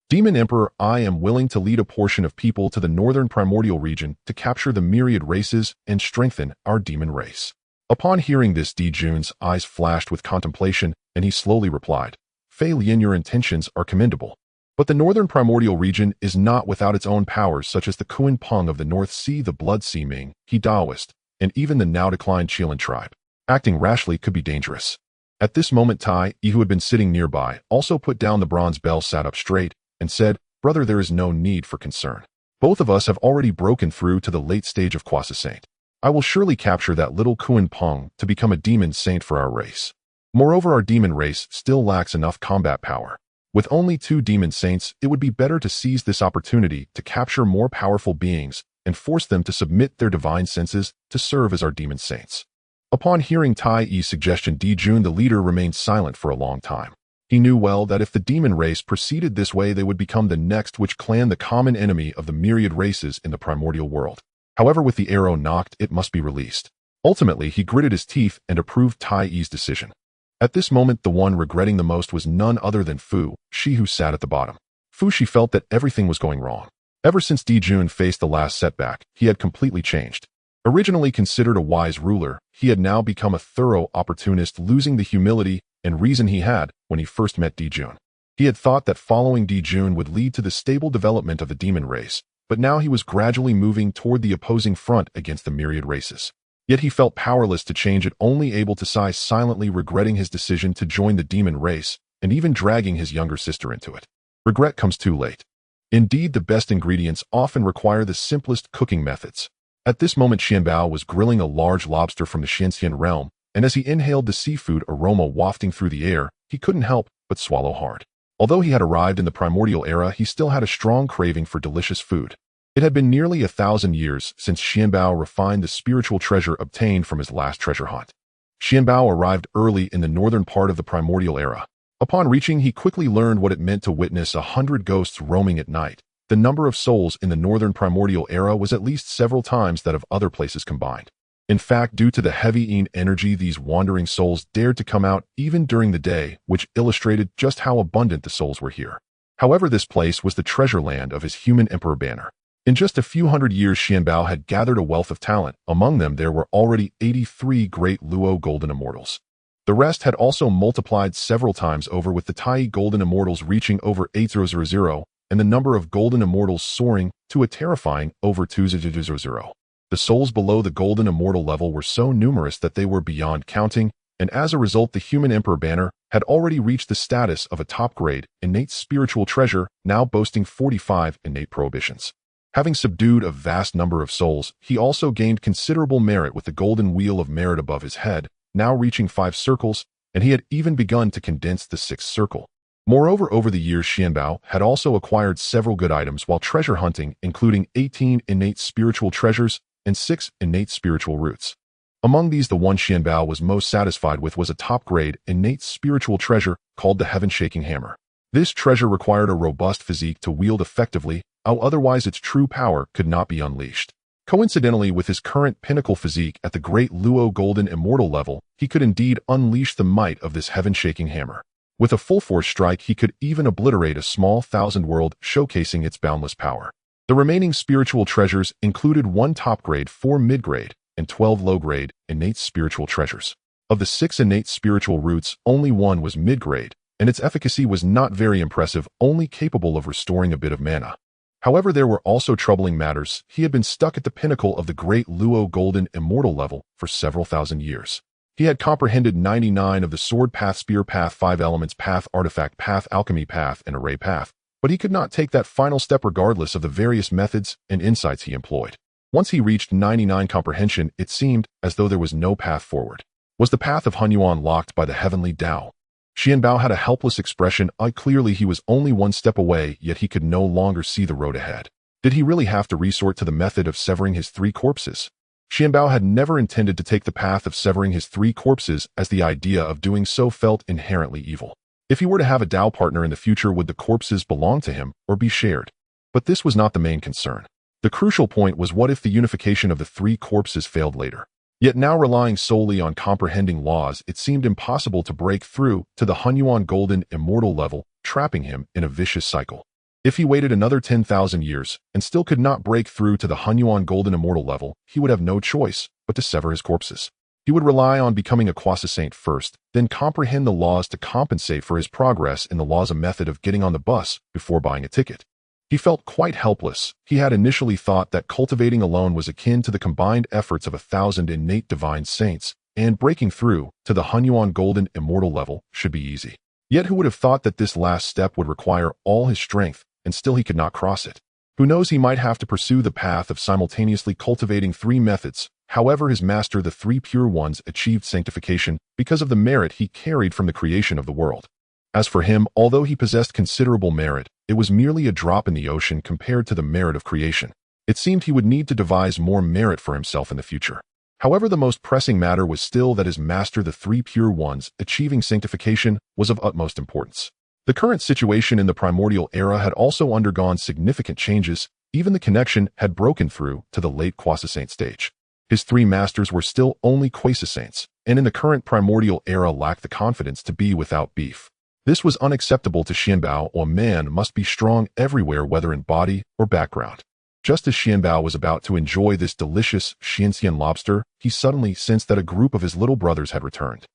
Demon Emperor, I am willing to lead a portion of people to the northern primordial region to capture the myriad races and strengthen our demon race. Upon hearing this, Di Jun's eyes flashed with contemplation, and he slowly replied, Fei Lian, your intentions are commendable. But the northern primordial region is not without its own powers, such as the Kuan Peng of the North Sea, the Blood Sea Ming, He Daoist, and even the now-declined Qilan tribe. Acting rashly could be dangerous. At this moment, Tai Yi, who had been sitting nearby, also put down the bronze bell, sat up straight, and said, Brother, there is no need for concern. Both of us have already broken through to the late stage of Quasi Saint. I will surely capture that little Kuan Peng to become a demon saint for our race. Moreover, our demon race still lacks enough combat power. With only 2 demon saints, it would be better to seize this opportunity to capture more powerful beings and force them to submit their divine senses to serve as our demon saints. Upon hearing Tai Yi's suggestion, Di Jun, the leader, remained silent for a long time. He knew well that if the demon race proceeded this way, they would become the next witch clan, the common enemy of the myriad races in the primordial world. However, with the arrow knocked, it must be released. Ultimately, he gritted his teeth and approved Tai Yi's decision. At this moment, the one regretting the most was none other than Fu, she who sat at the bottom. Fu, she felt that everything was going wrong. Ever since Di Jun faced the last setback, he had completely changed. Originally considered a wise ruler, he had now become a thorough opportunist, losing the humility and reason he had when he first met Di Jun. He had thought that following Di Jun would lead to the stable development of the demon race, but now he was gradually moving toward the opposing front against the myriad races. Yet he felt powerless to change it, only able to sigh silently, regretting his decision to join the demon race and even dragging his younger sister into it. Regret comes too late. Indeed, the best ingredients often require the simplest cooking methods. At this moment, Xuanbao was grilling a large lobster from the Xianxian realm, and as he inhaled the seafood aroma wafting through the air, he couldn't help but swallow hard. Although he had arrived in the primordial era, he still had a strong craving for delicious food. It had been nearly 1,000 years since Xuanbao refined the spiritual treasure obtained from his last treasure hunt. Xuanbao arrived early in the northern part of the primordial era. Upon reaching, he quickly learned what it meant to witness 100 ghosts roaming at night. The number of souls in the northern primordial era was at least several times that of other places combined. In fact, due to the heavy energy, these wandering souls dared to come out even during the day, which illustrated just how abundant the souls were here. However, this place was the treasure land of his human emperor banner. In just a few hundred years, Xuanbao had gathered a wealth of talent. Among them, there were already 83 great Luo Golden Immortals. The rest had also multiplied several times over, with the Tai Golden Immortals reaching over 8,000, and the number of Golden Immortals soaring to a terrifying over 2,000. The souls below the Golden Immortal level were so numerous that they were beyond counting, and as a result, the human emperor banner had already reached the status of a top-grade innate spiritual treasure, now boasting 45 innate prohibitions. Having subdued a vast number of souls, he also gained considerable merit with the golden wheel of merit above his head, now reaching 5 circles, and he had even begun to condense the 6th circle. Moreover, over the years, Xuanbao had also acquired several good items while treasure hunting, including 18 innate spiritual treasures and 6 innate spiritual roots. Among these, the one Xuanbao was most satisfied with was a top-grade innate spiritual treasure called the heaven-shaking hammer. This treasure required a robust physique to wield effectively, otherwise its true power could not be unleashed. Coincidentally, with his current pinnacle physique at the great Luo Golden Immortal level, he could indeed unleash the might of this heaven-shaking hammer. With a full-force strike, he could even obliterate a small 1,000 world, showcasing its boundless power. The remaining spiritual treasures included 1 top-grade, 4 mid-grade, and 12 low-grade innate spiritual treasures. Of the 6 innate spiritual roots, only 1 was mid-grade, and its efficacy was not very impressive, only capable of restoring a bit of mana. However, there were also troubling matters. He had been stuck at the pinnacle of the great Luo Golden Immortal level for several thousand years. He had comprehended 99 of the sword path, spear path, 5 elements path, artifact path, alchemy path, and array path, but he could not take that final step regardless of the various methods and insights he employed. Once he reached 99 comprehension, it seemed as though there was no path forward. Was the path of Honghuang locked by the heavenly Tao? Xuanbao had a helpless expression. Clearly he was only 1 step away, yet he could no longer see the road ahead. Did he really have to resort to the method of severing his 3 corpses? Xuanbao had never intended to take the path of severing his 3 corpses, as the idea of doing so felt inherently evil. If he were to have a Tao partner in the future, would the corpses belong to him or be shared? But this was not the main concern. The crucial point was, what if the unification of the 3 corpses failed later? Yet now, relying solely on comprehending laws, it seemed impossible to break through to the Honghuang Golden Immortal level, trapping him in a vicious cycle. If he waited another 10,000 years and still could not break through to the Honghuang Golden Immortal level, he would have no choice but to sever his corpses. He would rely on becoming a quasi-saint first, then comprehend the laws to compensate for his progress in the laws, a method of getting on the bus before buying a ticket. He felt quite helpless. He had initially thought that cultivating alone was akin to the combined efforts of 1,000 innate divine saints, and breaking through to the Honghuang Golden Immortal level should be easy. Yet who would have thought that this last step would require all his strength, and still he could not cross it? Who knows, he might have to pursue the path of simultaneously cultivating 3 methods. However, his master, the 3 Pure Ones, achieved sanctification because of the merit he carried from the creation of the world. As for him, although he possessed considerable merit, it was merely a drop in the ocean compared to the merit of creation. It seemed he would need to devise more merit for himself in the future. However, the most pressing matter was still that his master, the 3 Pure Ones, achieving sanctification was of utmost importance. The current situation in the primordial era had also undergone significant changes. Even the connection had broken through to the late quasi-saint stage. His 3 masters were still only quasi-saints, and in the current primordial era lacked the confidence to be without beef. This was unacceptable to Xuanbao. A man must be strong everywhere, whether in body or background. Just as Xuanbao was about to enjoy this delicious Xianxian lobster, he suddenly sensed that a group of his little brothers had returned.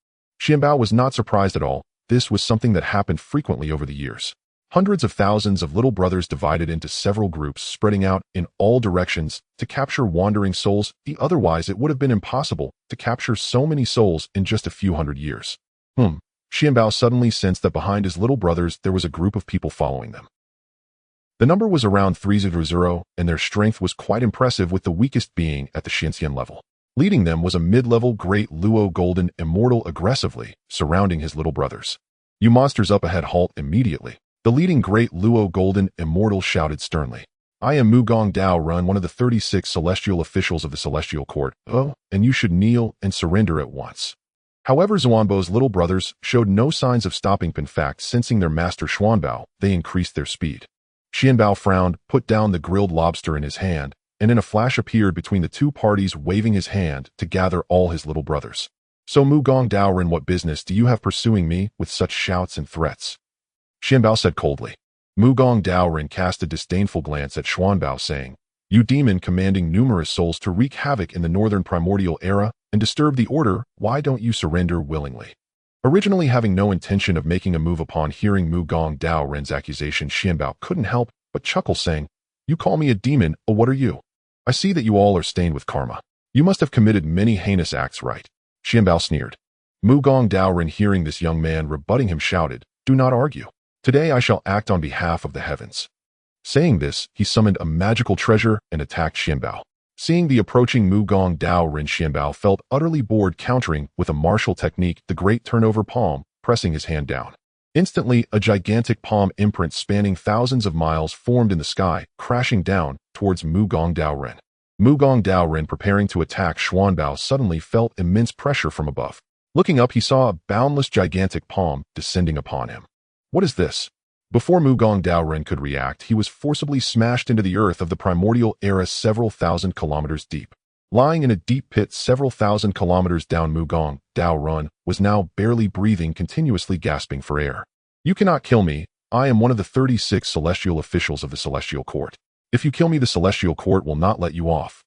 Xuanbao was not surprised at all. This was something that happened frequently over the years. Hundreds of thousands of little brothers divided into several groups, spreading out in all directions to capture wandering souls. Otherwise, it would have been impossible to capture so many souls in just a few hundred years. Xuanbao suddenly sensed that behind his little brothers there was a group of people following them. The number was around 300, and their strength was quite impressive, with the weakest being at the Xianxian level. Leading them was a mid-level Great Luo Golden Immortal, aggressively surrounding his little brothers. "You monsters up ahead, halt immediately." The leading Great Luo Golden Immortal shouted sternly. "I am Mugong Dao Run, one of the 36 celestial officials of the Celestial Court. Oh, and you should kneel and surrender at once." However, Xuanbao's little brothers showed no signs of stopping. In fact, sensing their master Xuanbao, they increased their speed. Xuanbao frowned, put down the grilled lobster in his hand, and in a flash appeared between the 2 parties, waving his hand to gather all his little brothers. "So Mugong Daoren, what business do you have pursuing me with such shouts and threats?" Xuanbao said coldly. Mugong Daoren cast a disdainful glance at Xuanbao, saying, "You demon commanding numerous souls to wreak havoc in the northern primordial era and disturb the order, why don't you surrender willingly?" Originally having no intention of making a move, upon hearing Mugong Daoren's accusation, Xuanbao couldn't help but chuckle, saying, "You call me a demon, oh, what are you? I see that you all are stained with karma. You must have committed many heinous acts, right?" Xuanbao sneered. Mugong Daoren, hearing this young man rebutting him, shouted, "Do not argue. Today I shall act on behalf of the heavens." Saying this, he summoned a magical treasure and attacked Xuanbao. Seeing the approaching Mugong Daoren, Xuanbao felt utterly bored, countering with a martial technique the great turnover palm, pressing his hand down. Instantly, a gigantic palm imprint spanning thousands of miles formed in the sky, crashing down towards Mugong Daoren. Mugong Daoren, preparing to attack Xuanbao, suddenly felt immense pressure from above. Looking up, he saw a boundless gigantic palm descending upon him. "What is this?" Before Mugong Daoren could react, he was forcibly smashed into the earth of the primordial era several thousand kilometers deep. Lying in a deep pit several thousand kilometers down, Mugong Daoren was now barely breathing, continuously gasping for air. "You cannot kill me. I am one of the 36 celestial officials of the Celestial Court. If you kill me, the Celestial Court will not let you off."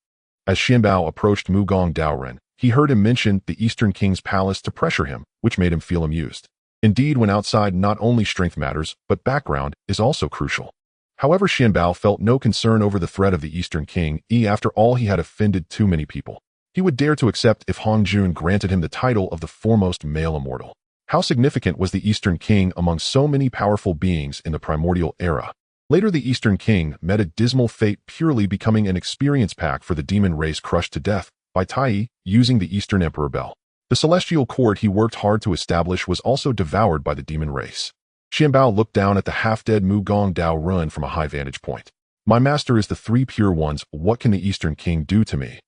As Xuanbao approached Mugong Daoren, he heard him mention the Eastern King's palace to pressure him, which made him feel amused. Indeed, when outside, not only strength matters, but background is also crucial. However, Xuanbao felt no concern over the threat of the Eastern King. After all, he had offended too many people. He would dare to accept if Hongjun granted him the title of the foremost male immortal. How significant was the Eastern King among so many powerful beings in the primordial era? Later, the Eastern King met a dismal fate, purely becoming an experience pack for the demon race, crushed to death by Tai, using the Eastern Emperor Bell. The Celestial Court he worked hard to establish was also devoured by the demon race. Xuanbao looked down at the half-dead Mugong Daoren from a high vantage point. "My master is the 3 Pure Ones. What can the Eastern King do to me?"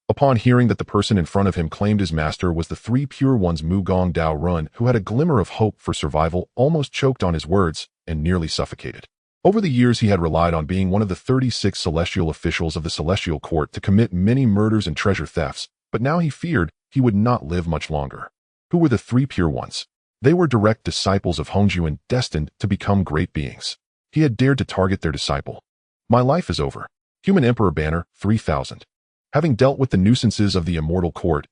Upon hearing that the person in front of him claimed his master was the 3 Pure Ones, Mugong Daoren, who had a glimmer of hope for survival, almost choked on his words and nearly suffocated. Over the years, he had relied on being one of the 36 celestial officials of the Celestial Court to commit many murders and treasure thefts, but now he feared he would not live much longer. Who were the 3 Pure Ones? They were direct disciples of Hongjun, destined to become great beings. he had dared to target their disciple. My life is over. Human Emperor Banner, 3000. Having dealt with the nuisances of the immortal court,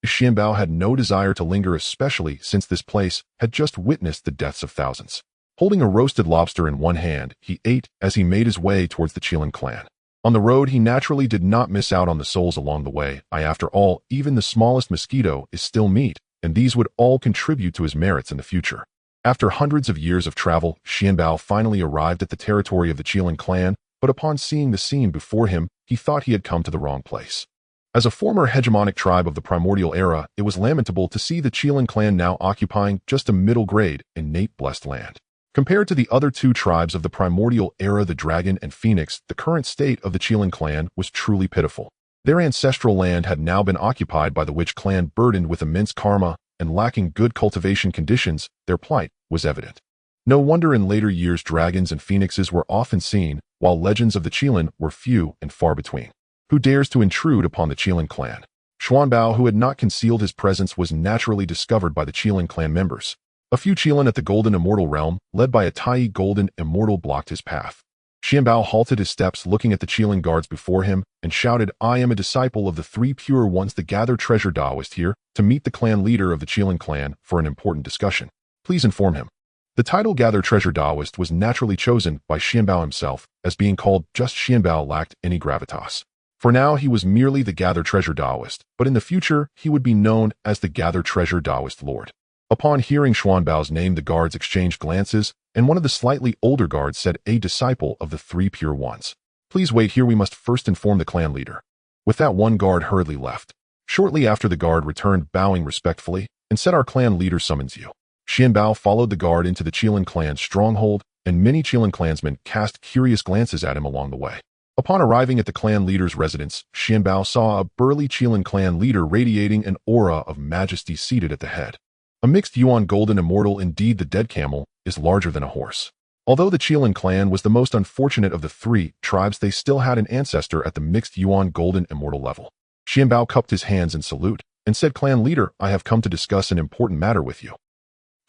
Xuanbao had no desire to linger, especially since this place had just witnessed the deaths of thousands. Holding a roasted lobster in one hand, he ate as he made his way towards the Qilin clan. On the road, he naturally did not miss out on the souls along the way. After all, even the smallest mosquito is still meat, and these would all contribute to his merits in the future. After hundreds of years of travel, Xuanbao finally arrived at the territory of the Qilin clan, but upon seeing the scene before him, he thought he had come to the wrong place. As a former hegemonic tribe of the Primordial era, it was lamentable to see the Qilin clan now occupying just a middle-grade, innate blessed land. Compared to the other two tribes of the Primordial era, the Dragon and Phoenix, the current state of the Qilin clan was truly pitiful. Their ancestral land had now been occupied by the Witch clan, burdened with immense karma and lacking good cultivation conditions. Their plight was evident. No wonder in later years dragons and phoenixes were often seen, while legends of the Qilin were few and far between. Who dares to intrude upon the Qilin clan? Xuanbao, who had not concealed his presence, was naturally discovered by the Qilin clan members. A few Qilin at the Golden Immortal realm, led by a Tai Golden Immortal, blocked his path. Xuanbao halted his steps, looking at the Qilin guards before him, and shouted, "I am a disciple of the Three Pure Ones, the Gather Treasure Daoist, here to meet the clan leader of the Qilin clan for an important discussion. Please inform him." The title Gather Treasure Daoist was naturally chosen by Xuanbao himself, as being called just Xuanbao lacked any gravitas. For now, he was merely the Gather Treasure Daoist, but in the future, he would be known as the Gather Treasure Daoist Lord. Upon hearing Xuanbao's name, the guards exchanged glances, and one of the slightly older guards said, "A disciple of the Three Pure Ones. Please wait here, we must first inform the clan leader." With that, one guard hurriedly left. Shortly after, the guard returned, bowing respectfully, and said, "Our clan leader summons you." Xuanbao followed the guard into the Qilin clan's stronghold, and many Qilin clansmen cast curious glances at him along the way. Upon arriving at the clan leader's residence, Xuanbao saw a burly Qilin clan leader radiating an aura of majesty seated at the head. A mixed Yuan Golden Immortal, indeed the dead camel, is larger than a horse. Although the Qilin clan was the most unfortunate of the three tribes, they still had an ancestor at the mixed Yuan Golden Immortal level. Xuanbao cupped his hands in salute, and said, "Clan leader, I have come to discuss an important matter with you."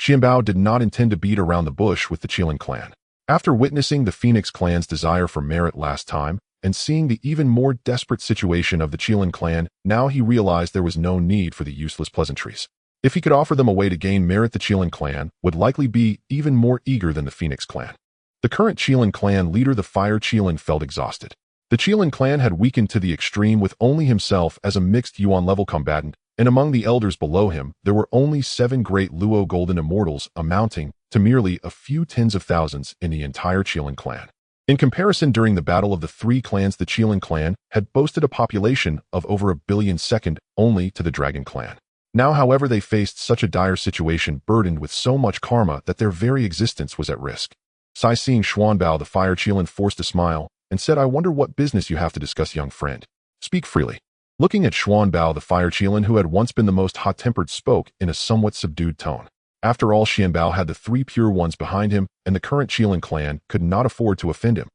Xuanbao did not intend to beat around the bush with the Qilin clan. After witnessing the Phoenix clan's desire for merit last time, and seeing the even more desperate situation of the Qilin clan, now he realized there was no need for the useless pleasantries. If he could offer them a way to gain merit, the Qilin clan would likely be even more eager than the Phoenix clan. The current Qilin clan leader, the Fire Qilin, felt exhausted. The Qilin clan had weakened to the extreme, with only himself as a mixed Yuan-level combatant, and among the elders below him, there were only 7 great Luo Golden Immortals, amounting to merely a few tens of thousands in the entire Qilin clan. In comparison, during the battle of the three clans, the Qilin clan had boasted a population of over 1 billion, second only to the Dragon clan. Now, however, they faced such a dire situation, burdened with so much karma that their very existence was at risk. Seeing Xuanbao, the Fire Qilin, forced a smile, and said, "I wonder what business you have to discuss, young friend. Speak freely." Looking at Xuanbao, the Fire Qilin, who had once been the most hot-tempered, spoke in a somewhat subdued tone. After all, Xuanbao had the Three Pure Ones behind him, and the current Qilin clan could not afford to offend him.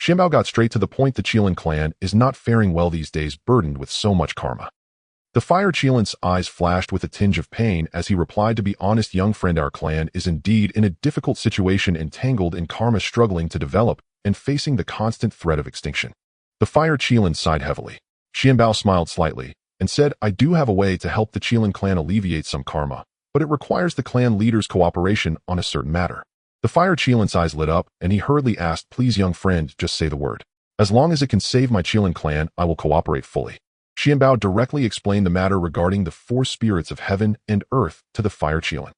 Xuanbao got straight to the point. The Qilin clan is not faring well these days, burdened with so much karma. The Fire Qilin's eyes flashed with a tinge of pain as he replied, "To be honest, young friend, our clan is indeed in a difficult situation, entangled in karma, struggling to develop, and facing the constant threat of extinction." The Fire Qilin sighed heavily. Xuanbao smiled slightly and said, "I do have a way to help the Qilin clan alleviate some karma, but it requires the clan leader's cooperation on a certain matter." The Fire Qilin's eyes lit up, and he hurriedly asked, "Please, young friend, just say the word. As long as it can save my Qilin clan, I will cooperate fully." Xuanbao directly explained the matter regarding the 4 spirits of heaven and earth to the Fire Qilin.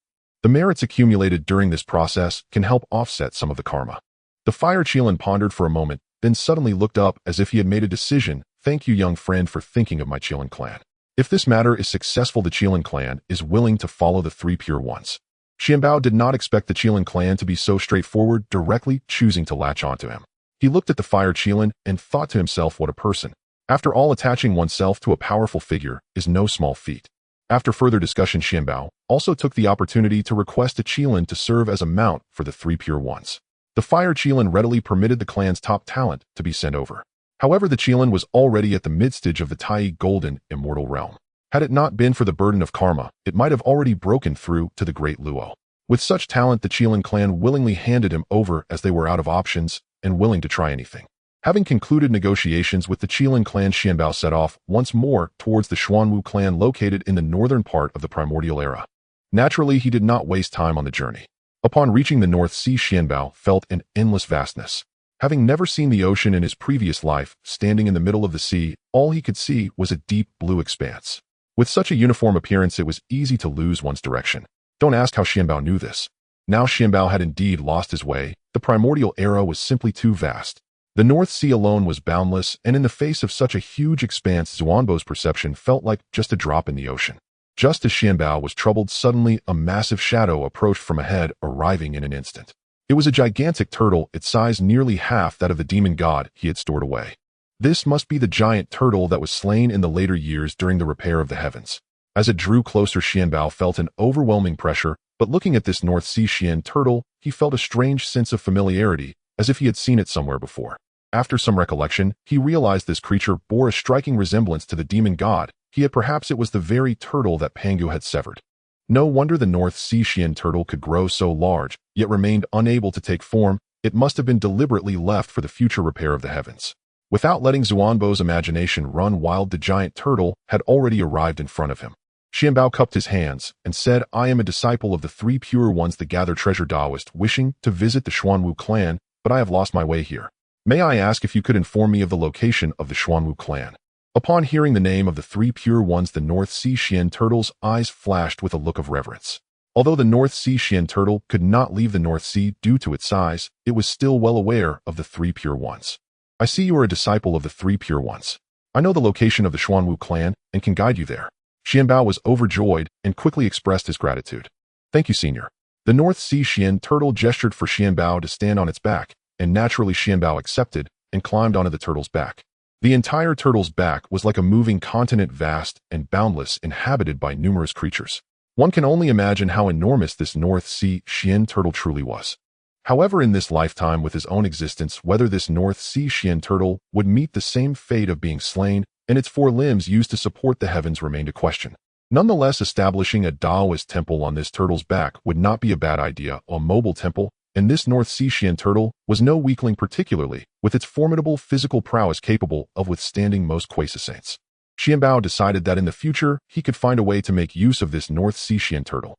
The merits accumulated during this process can help offset some of the karma. The Fire Qilin pondered for a moment, then suddenly looked up as if he had made a decision. "Thank you, young friend, for thinking of my Qilin clan. If this matter is successful, the Qilin clan is willing to follow the Three Pure Ones." Xuanbao did not expect the Qilin clan to be so straightforward, directly choosing to latch onto him. He looked at the Fire Qilin and thought to himself, what a person. After all, attaching oneself to a powerful figure is no small feat. After further discussion, Xuanbao also took the opportunity to request a Qilin to serve as a mount for the Three Pure Ones. The Fire Qilin readily permitted the clan's top talent to be sent over. However, the Qilin was already at the mid-stage of the Tai Golden Immortal realm. Had it not been for the burden of karma, it might have already broken through to the Great Luo. With such talent, the Qilin clan willingly handed him over as they were out of options and willing to try anything. Having concluded negotiations with the Qilin clan, Xuanbao set off once more towards the Xuanwu clan located in the northern part of the Primordial era. Naturally, he did not waste time on the journey. Upon reaching the North Sea, Xuanbao felt an endless vastness. Having never seen the ocean in his previous life, standing in the middle of the sea, all he could see was a deep blue expanse. With such a uniform appearance, it was easy to lose one's direction. Don't ask how Xuanbao knew this. Now Xuanbao had indeed lost his way. The primordial era was simply too vast. The North Sea alone was boundless, and in the face of such a huge expanse, Xuanbao's perception felt like just a drop in the ocean. Just as Xuanbao was troubled, suddenly a massive shadow approached from ahead, arriving in an instant. It was a gigantic turtle, its size nearly half that of the demon god he had stored away. This must be the giant turtle that was slain in the later years during the repair of the heavens. As it drew closer, Xuanbao felt an overwhelming pressure, but looking at this North Sea Xian turtle, he felt a strange sense of familiarity, as if he had seen it somewhere before. After some recollection, he realized this creature bore a striking resemblance to the demon god, yet perhaps it was the very turtle that Pangu had severed. No wonder the North Sea Xian turtle could grow so large, yet remained unable to take form. It must have been deliberately left for the future repair of the heavens. Without letting Xuanbao's imagination run wild, the giant turtle had already arrived in front of him. Xuanbao cupped his hands and said, "I am a disciple of the three pure ones, the Gather Treasure Taoist, wishing to visit the Xuanwu clan, but I have lost my way here. May I ask if you could inform me of the location of the Xuanwu clan?" Upon hearing the name of the three pure ones, the North Sea Xian turtle's eyes flashed with a look of reverence. Although the North Sea Xian turtle could not leave the North Sea due to its size, it was still well aware of the three pure ones. "I see you are a disciple of the three pure ones. I know the location of the Xuanwu clan and can guide you there." Xuanbao was overjoyed and quickly expressed his gratitude. "Thank you, senior." The North Sea Xian turtle gestured for Xuanbao to stand on its back, and naturally Xuanbao accepted and climbed onto the turtle's back. The entire turtle's back was like a moving continent, vast and boundless, inhabited by numerous creatures. One can only imagine how enormous this North Sea Xian turtle truly was. However, in this lifetime with his own existence, whether this North Sea Xian turtle would meet the same fate of being slain and its four limbs used to support the heavens remained a question. Nonetheless, establishing a Taoist temple on this turtle's back would not be a bad idea, a mobile temple, and this North Sea Xian turtle was no weakling, particularly with its formidable physical prowess capable of withstanding most Quasi-Saints. Xuanbao decided that in the future he could find a way to make use of this North Sea Xian turtle.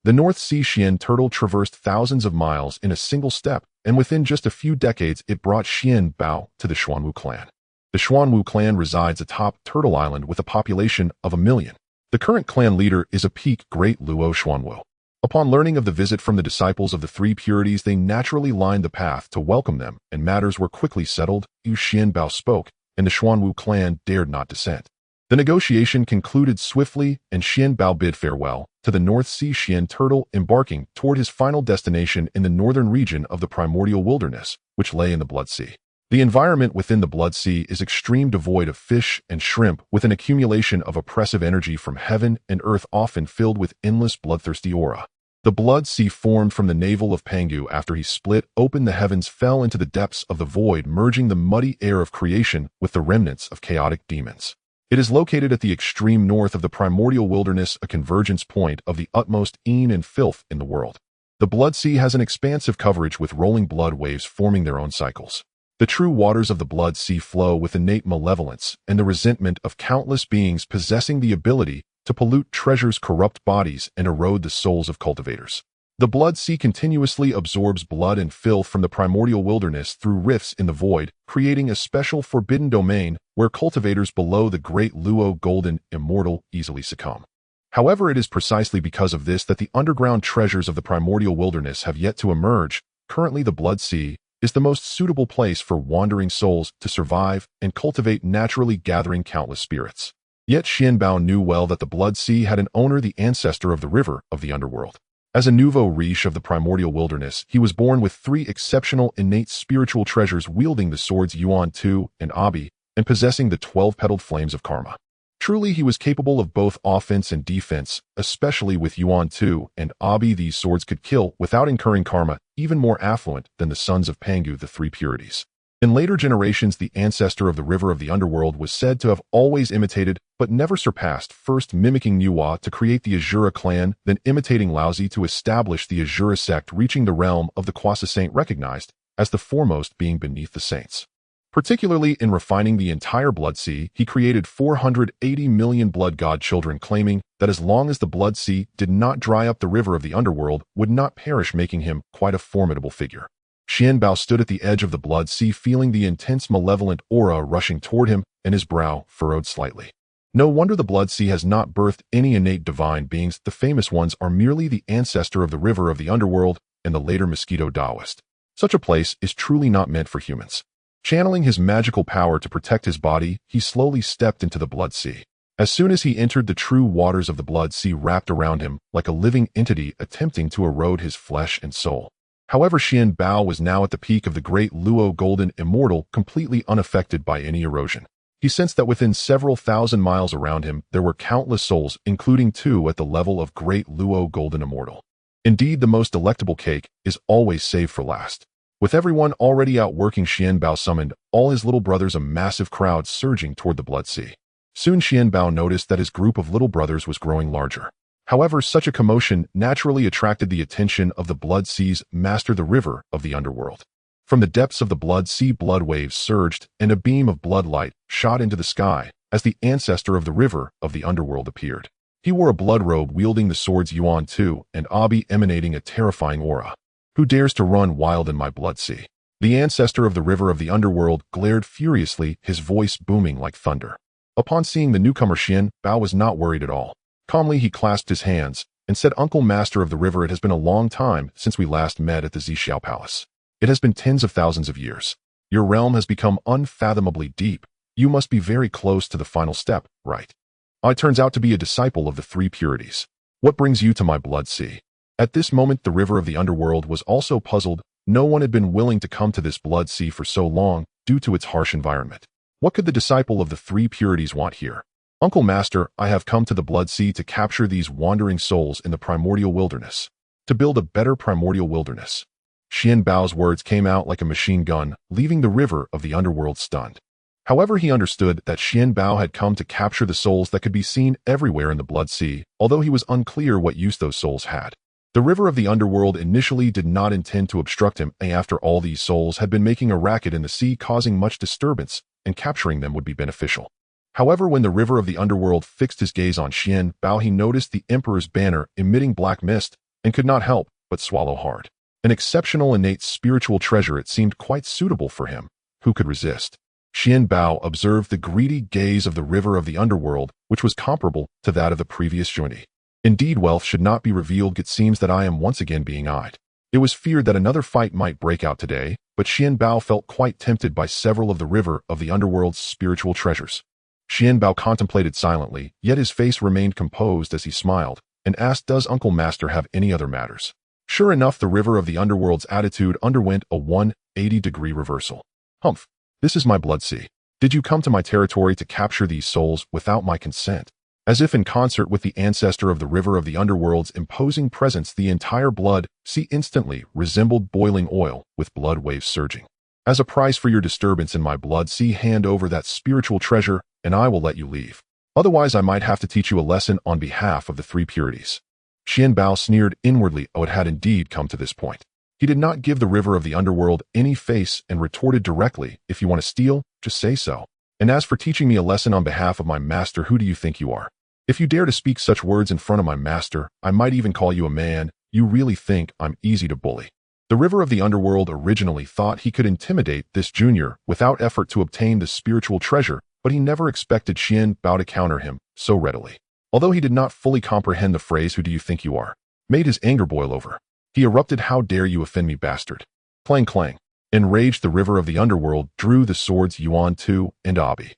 The North Sea Xian turtle traversed thousands of miles in a single step, and within just a few decades it brought Xuanbao to the Xuanwu clan. The Xuanwu clan resides atop Turtle Island with a population of 1 million. The current clan leader is a peak Great Luo Xuanwu. Upon learning of the visit from the disciples of the three purities, they naturally lined the path to welcome them, and matters were quickly settled. Xuanbao spoke, and the Xuanwu clan dared not dissent. The negotiation concluded swiftly, and Xuanbao bid farewell to the North Sea Xian turtle, embarking toward his final destination in the northern region of the primordial wilderness, which lay in the Blood Sea. The environment within the Blood Sea is extreme, devoid of fish and shrimp, with an accumulation of oppressive energy from heaven and earth, often filled with endless bloodthirsty aura. The Blood Sea, formed from the navel of Pangu after he split open the heavens, fell into the depths of the void, merging the muddy air of creation with the remnants of chaotic demons. It is located at the extreme north of the primordial wilderness, a convergence point of the utmost een and filth in the world. The Blood Sea has an expansive coverage with rolling blood waves forming their own cycles. The true waters of the Blood Sea flow with innate malevolence and the resentment of countless beings possessing the ability to pollute treasures, corrupt bodies, and erode the souls of cultivators. The Blood Sea continuously absorbs blood and filth from the primordial wilderness through rifts in the void, creating a special forbidden domain where cultivators below the Great Luo Golden Immortal easily succumb. However, it is precisely because of this that the underground treasures of the primordial wilderness have yet to emerge. Currently, the Blood Sea is the most suitable place for wandering souls to survive and cultivate, naturally gathering countless spirits. Yet Xuanbao knew well that the Blood Sea had an owner, the ancestor of the river of the underworld. As a nouveau riche of the primordial wilderness, he was born with 3 exceptional innate spiritual treasures, wielding the swords Yuan Tu and Abi, and possessing the 12-petaled flames of karma. Truly, he was capable of both offense and defense, especially with Yuan Tu and Abi. These swords could kill without incurring karma, even more affluent than the sons of Pangu, the three purities. In later generations, the ancestor of the river of the underworld was said to have always imitated, but never surpassed, first mimicking Nuwa to create the Azura clan, then imitating Laozi to establish the Azura sect, reaching the realm of the Quasi Saint, recognized as the foremost being beneath the saints. Particularly in refining the entire Blood Sea, he created 480 million blood god children, claiming that as long as the Blood Sea did not dry up, the river of the underworld would not perish, making him quite a formidable figure. Xuanbao stood at the edge of the Blood Sea, feeling the intense malevolent aura rushing toward him, and his brow furrowed slightly. No wonder the Blood Sea has not birthed any innate divine beings. The famous ones are merely the ancestor of the river of the underworld and the later Mosquito Taoist. Such a place is truly not meant for humans. Channeling his magical power to protect his body, he slowly stepped into the Blood Sea. As soon as he entered, the true waters of the Blood Sea wrapped around him like a living entity attempting to erode his flesh and soul. However, Xuanbao was now at the peak of the great Luo Golden Immortal, completely unaffected by any erosion. He sensed that within several thousand miles around him, there were countless souls, including 2 at the level of great Luo Golden Immortal. Indeed, the most delectable cake is always saved for last. With everyone already outworking, Xuanbao summoned all his little brothers, a massive crowd surging toward the Blood Sea. Soon Xuanbao noticed that his group of little brothers was growing larger. However, such a commotion naturally attracted the attention of the Blood Sea's master, the river of the underworld. From the depths of the Blood Sea, blood waves surged, and a beam of blood light shot into the sky as the ancestor of the river of the underworld appeared. He wore a blood robe, wielding the swords Yuan Tu and Abi, emanating a terrifying aura. Who dares to run wild in my Blood Sea? The ancestor of the river of the underworld glared furiously, his voice booming like thunder. Upon seeing the newcomer, Xuanbao was not worried at all. Calmly, he clasped his hands and said, "Uncle Master of the River, it has been a long time since we last met at the Zixiao Palace. It has been tens of thousands of years. Your realm has become unfathomably deep. You must be very close to the final step, right? I turns out to be a disciple of the 3 purities. What brings you to my Blood Sea?" At this moment, the river of the underworld was also puzzled. No one had been willing to come to this Blood Sea for so long due to its harsh environment. What could the disciple of the 3 purities want here? "Uncle Master, I have come to the Blood Sea to capture these wandering souls in the primordial wilderness, to build a better primordial wilderness." Xuanbao's words came out like a machine gun, leaving the river of the underworld stunned. However, he understood that Xuanbao had come to capture the souls that could be seen everywhere in the Blood Sea, although he was unclear what use those souls had. The river of the underworld initially did not intend to obstruct him. After all, these souls had been making a racket in the sea, causing much disturbance, and capturing them would be beneficial. However, when the river of the underworld fixed his gaze on Xuanbao, he noticed the Emperor's banner emitting black mist and could not help but swallow hard. An exceptional innate spiritual treasure, it seemed quite suitable for him. Who could resist? Xuanbao observed the greedy gaze of the river of the underworld, which was comparable to that of the previous journey. Indeed, wealth should not be revealed. It seems that I am once again being eyed. It was feared that another fight might break out today, but Xuanbao felt quite tempted by several of the river of the underworld's spiritual treasures. Xuanbao contemplated silently, yet his face remained composed as he smiled, and asked, "Does Uncle Master have any other matters?" Sure enough, the river of the underworld's attitude underwent a 180-degree reversal. "Humph, this is my Blood Sea. Did you come to my territory to capture these souls without my consent?" As if in concert with the ancestor of the river of the underworld's imposing presence, the entire Blood Sea instantly resembled boiling oil, with blood waves surging. "As a price for your disturbance in my Blood Sea, hand over that spiritual treasure, and I will let you leave. Otherwise, I might have to teach you a lesson on behalf of the 3 purities." Xuanbao sneered inwardly. Oh, it had indeed come to this point. He did not give the river of the underworld any face and retorted directly, "If you want to steal, just say so. And as for teaching me a lesson on behalf of my master, who do you think you are? If you dare to speak such words in front of my master, I might even call you a man. You really think I'm easy to bully?" The river of the underworld originally thought he could intimidate this junior without effort to obtain the spiritual treasure, but he never expected Xuanbao to counter him so readily. Although he did not fully comprehend the phrase, "Who do you think you are?" made his anger boil over. He erupted, "How dare you offend me, bastard!" Clang clang. Enraged, the river of the underworld drew the swords Yuan Tu and Abi.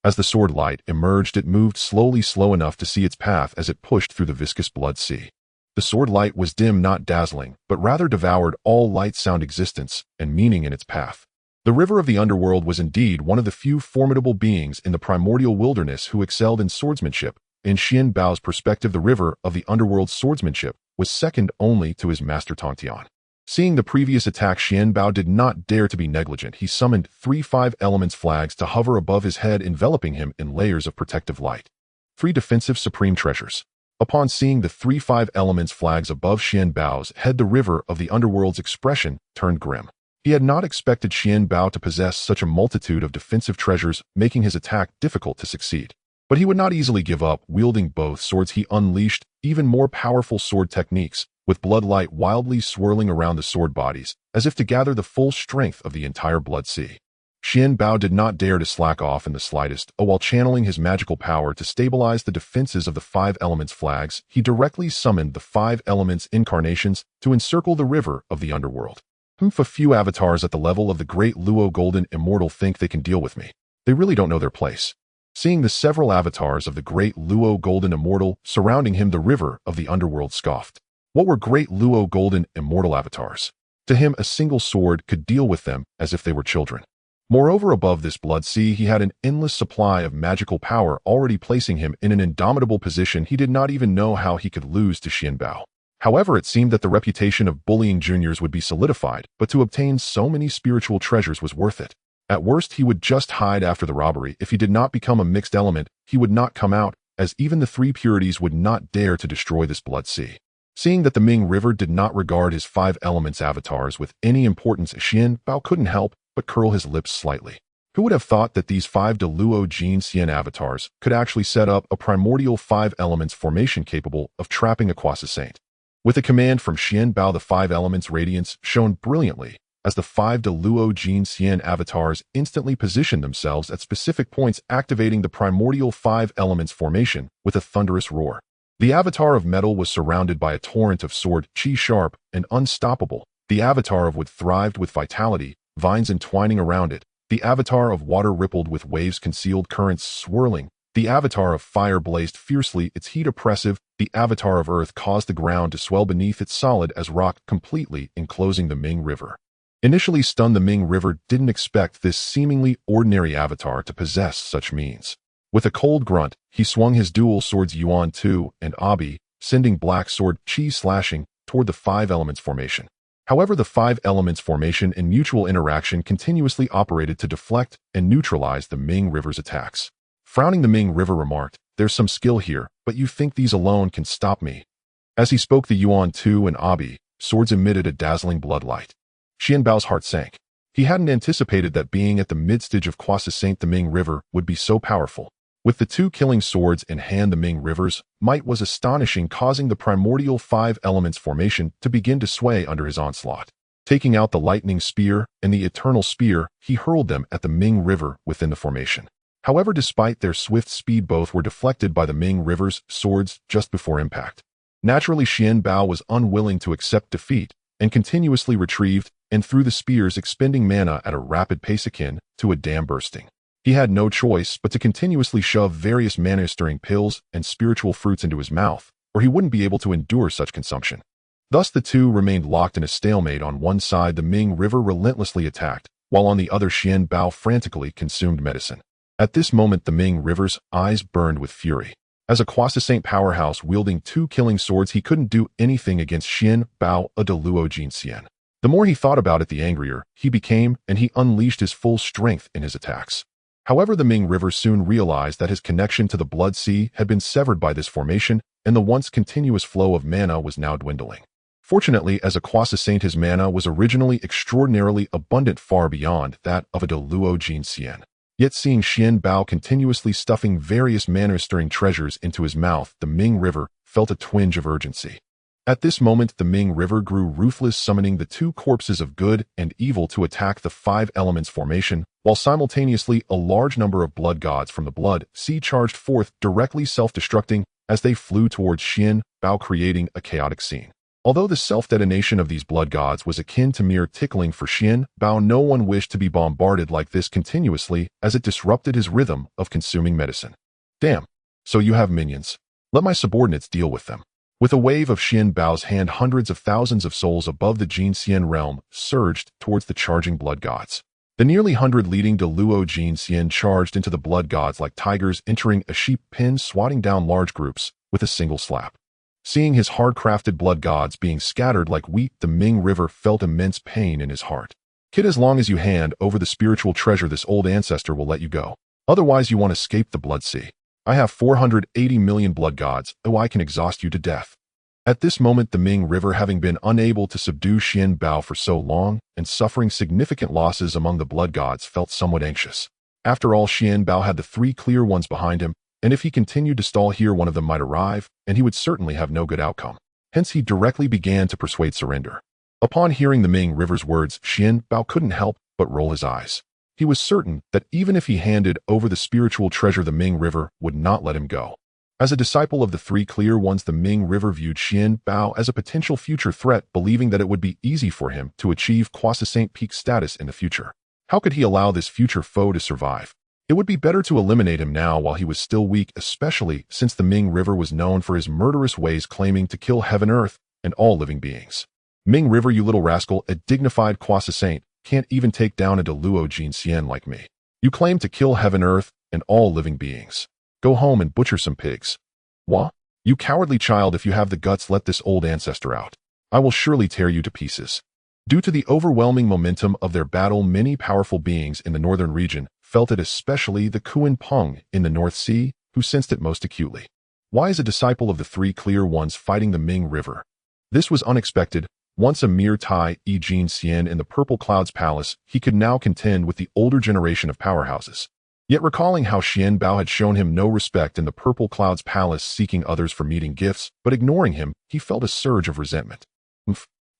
As the sword light emerged, it moved slowly, slow enough to see its path as it pushed through the viscous Blood Sea. The sword light was dim, not dazzling, but rather devoured all light, sound, existence, and meaning in its path. The river of the underworld was indeed one of the few formidable beings in the primordial wilderness who excelled in swordsmanship. In Xuanbao's perspective, the river of the underworld's swordsmanship was second only to his master Tongtian. Seeing the previous attack, Xuanbao did not dare to be negligent. He summoned 3 5-elements flags to hover above his head, enveloping him in layers of protective light. 3 defensive supreme treasures. Upon seeing the 3 5-elements flags above Xuanbao's head, the river of the underworld's expression turned grim. He had not expected Xuanbao to possess such a multitude of defensive treasures, making his attack difficult to succeed. But he would not easily give up. Wielding both swords, he unleashed even more powerful sword techniques, with blood light wildly swirling around the sword bodies, as if to gather the full strength of the entire blood sea. Xuanbao did not dare to slack off in the slightest. While channeling his magical power to stabilize the defenses of the 5 elements flags, he directly summoned the 5 elements incarnations to encircle the river of the underworld. A few avatars at the level of the great Luo Golden Immortal think they can deal with me. They really don't know their place. Seeing the several avatars of the great Luo Golden Immortal surrounding him, the river of the underworld scoffed. What were great Luo Golden Immortal avatars? To him, a single sword could deal with them as if they were children. Moreover, above this blood sea, he had an endless supply of magical power, already placing him in an indomitable position. He did not even know how he could lose to Xuanbao. However, it seemed that the reputation of bullying juniors would be solidified, but to obtain so many spiritual treasures was worth it. At worst, he would just hide after the robbery. If he did not become a mixed element, he would not come out, as even the 3 purities would not dare to destroy this blood sea. Seeing that the Ming River did not regard his 5 elements avatars with any importance, Xuanbao couldn't help but curl his lips slightly. Who would have thought that these 5 Deluo Jin Xian avatars could actually set up a primordial 5 elements formation capable of trapping a Quasi-Saint? With a command from Xuanbao, the 5 elements radiance shone brilliantly, as the 5 Deluo Jin Xian avatars instantly positioned themselves at specific points, activating the primordial 5 elements formation with a thunderous roar. The avatar of metal was surrounded by a torrent of sword chi, sharp and unstoppable. The avatar of wood thrived with vitality, vines entwining around it. The avatar of water rippled with waves, concealed currents swirling. The avatar of fire blazed fiercely, its heat oppressive. The avatar of earth caused the ground to swell beneath it, solid as rock, completely enclosing the Ming River. Initially stunned, the Ming River didn't expect this seemingly ordinary avatar to possess such means. With a cold grunt, he swung his dual swords Yuan Tu and Abi, sending black sword chi slashing toward the 5 elements formation. However, the 5 elements formation and mutual interaction continuously operated to deflect and neutralize the Ming River's attacks. Frowning, the Ming River remarked, "There's some skill here, but you think these alone can stop me?" As he spoke, the Yuan Tu and Abi swords emitted a dazzling blood light. Xuanbao's heart sank. He hadn't anticipated that being at the mid-stage of Quasi-Saint, the Ming River would be so powerful. With the 2 killing swords in hand, the Ming River's might was astonishing, causing the primordial 5 elements formation to begin to sway under his onslaught. Taking out the lightning spear and the eternal spear, he hurled them at the Ming River within the formation. However, despite their swift speed, both were deflected by the Ming River's swords just before impact. Naturally, Xuanbao was unwilling to accept defeat and continuously retrieved and threw the spears, expending mana at a rapid pace akin to a dam bursting. He had no choice but to continuously shove various mana-stirring pills and spiritual fruits into his mouth, or he wouldn't be able to endure such consumption. Thus the two remained locked in a stalemate. On one side, the Ming River relentlessly attacked, while on the other, Xuanbao frantically consumed medicine. At this moment, the Ming River's eyes burned with fury. As a Quasi-Saint powerhouse wielding 2 killing swords, he couldn't do anything against Xuanbao, a Deluo Jin Xian. The more he thought about it, the angrier he became, and he unleashed his full strength in his attacks. However, the Ming River soon realized that his connection to the Blood Sea had been severed by this formation, and the once continuous flow of mana was now dwindling. Fortunately, as a Quasi-Saint, his mana was originally extraordinarily abundant, far beyond that of a Deluo Jin Xian. Yet seeing Xuanbao continuously stuffing various mana-stirring treasures into his mouth, the Ming River felt a twinge of urgency. At this moment, the Ming River grew ruthless, summoning the 2 corpses of good and evil to attack the 5 elements formation, while simultaneously a large number of blood gods from the Blood Sea charged forth, directly self-destructing as they flew towards Xuanbao, creating a chaotic scene. Although the self-detonation of these blood gods was akin to mere tickling for Xuanbao, no one wished to be bombarded like this continuously, as it disrupted his rhythm of consuming medicine. Damn, so you have minions. Let my subordinates deal with them. With a wave of Xuanbao's hand, hundreds of thousands of souls above the Jin Xian realm surged towards the charging blood gods. The nearly 100 leading Deluo Jin Xian charged into the blood gods like tigers entering a sheep pen, swatting down large groups with a single slap. Seeing his hard-crafted blood gods being scattered like wheat, the Ming River felt immense pain in his heart. Kid, as long as you hand over the spiritual treasure, this old ancestor will let you go. Otherwise, you won't escape the blood sea. I have 480 million blood gods, oh, I can exhaust you to death. At this moment, the Ming River, having been unable to subdue Xuanbao for so long and suffering significant losses among the blood gods, felt somewhat anxious. After all, Xuanbao had the 3 clear ones behind him, and if he continued to stall here, one of them might arrive, and he would certainly have no good outcome. Hence, he directly began to persuade surrender. Upon hearing the Ming River's words, Xuanbao couldn't help but roll his eyes. He was certain that even if he handed over the spiritual treasure, the Ming River would not let him go. As a disciple of the 3 clear ones, the Ming River viewed Xuanbao as a potential future threat, believing that it would be easy for him to achieve Quasi-Saint peak status in the future. How could he allow this future foe to survive? It would be better to eliminate him now while he was still weak, especially since the Ming River was known for his murderous ways, claiming to kill heaven, earth, and all living beings. Ming River, you little rascal, a dignified Quasi-Saint can't even take down a Deluo Jin Xian like me. You claim to kill heaven, earth, and all living beings. Go home and butcher some pigs. What? You cowardly child, if you have the guts, let this old ancestor out. I will surely tear you to pieces. Due to the overwhelming momentum of their battle, many powerful beings in the northern region felt it, especially the Kuan Peng in the North Sea, who sensed it most acutely. Why is a disciple of the 3 clear ones fighting the Ming River? This was unexpected. Once a mere Tai Jin Xian in the Purple Cloud's palace, he could now contend with the older generation of powerhouses. Yet recalling how Xuanbao had shown him no respect in the Purple Cloud's palace, seeking others for meeting gifts, but ignoring him, he felt a surge of resentment.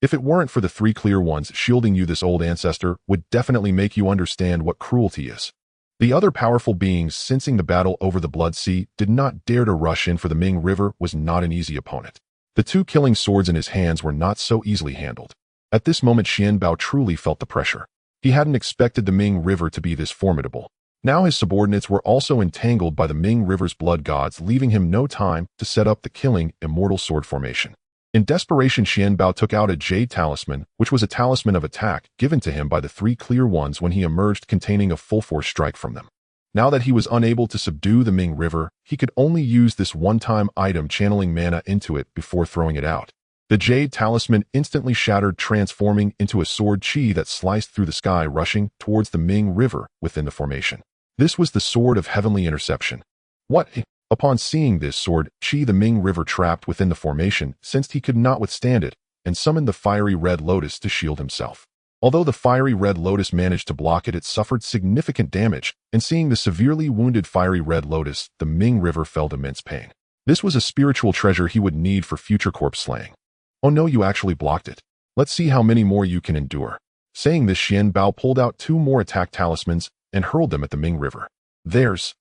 If it weren't for the 3 clear ones shielding you, this old ancestor would definitely make you understand what cruelty is. The other powerful beings, sensing the battle over the Blood Sea, did not dare to rush in, for the Ming River was not an easy opponent. The 2 killing swords in his hands were not so easily handled. At this moment, Xuanbao truly felt the pressure. He hadn't expected the Ming River to be this formidable. Now his subordinates were also entangled by the Ming River's blood gods, leaving him no time to set up the killing immortal sword formation. In desperation, Xuanbao took out a jade talisman, which was a talisman of attack given to him by the 3 clear ones when he emerged, containing a full-force strike from them. Now that he was unable to subdue the Ming River, he could only use this one-time item, channeling mana into it before throwing it out. The jade talisman instantly shattered, transforming into a sword chi that sliced through the sky, rushing towards the Ming River within the formation. This was the sword of heavenly interception. What? Upon seeing this sword chi, the Ming River, trapped within the formation, sensed he could not withstand it, and summoned the fiery red lotus to shield himself. Although the fiery red lotus managed to block it, it suffered significant damage, and seeing the severely wounded fiery red lotus, the Ming River felt immense pain. This was a spiritual treasure he would need for future corpse slaying. Oh no, you actually blocked it. Let's see how many more you can endure. Saying this, Xuanbao pulled out 2 more attack talismans and hurled them at the Ming River. There's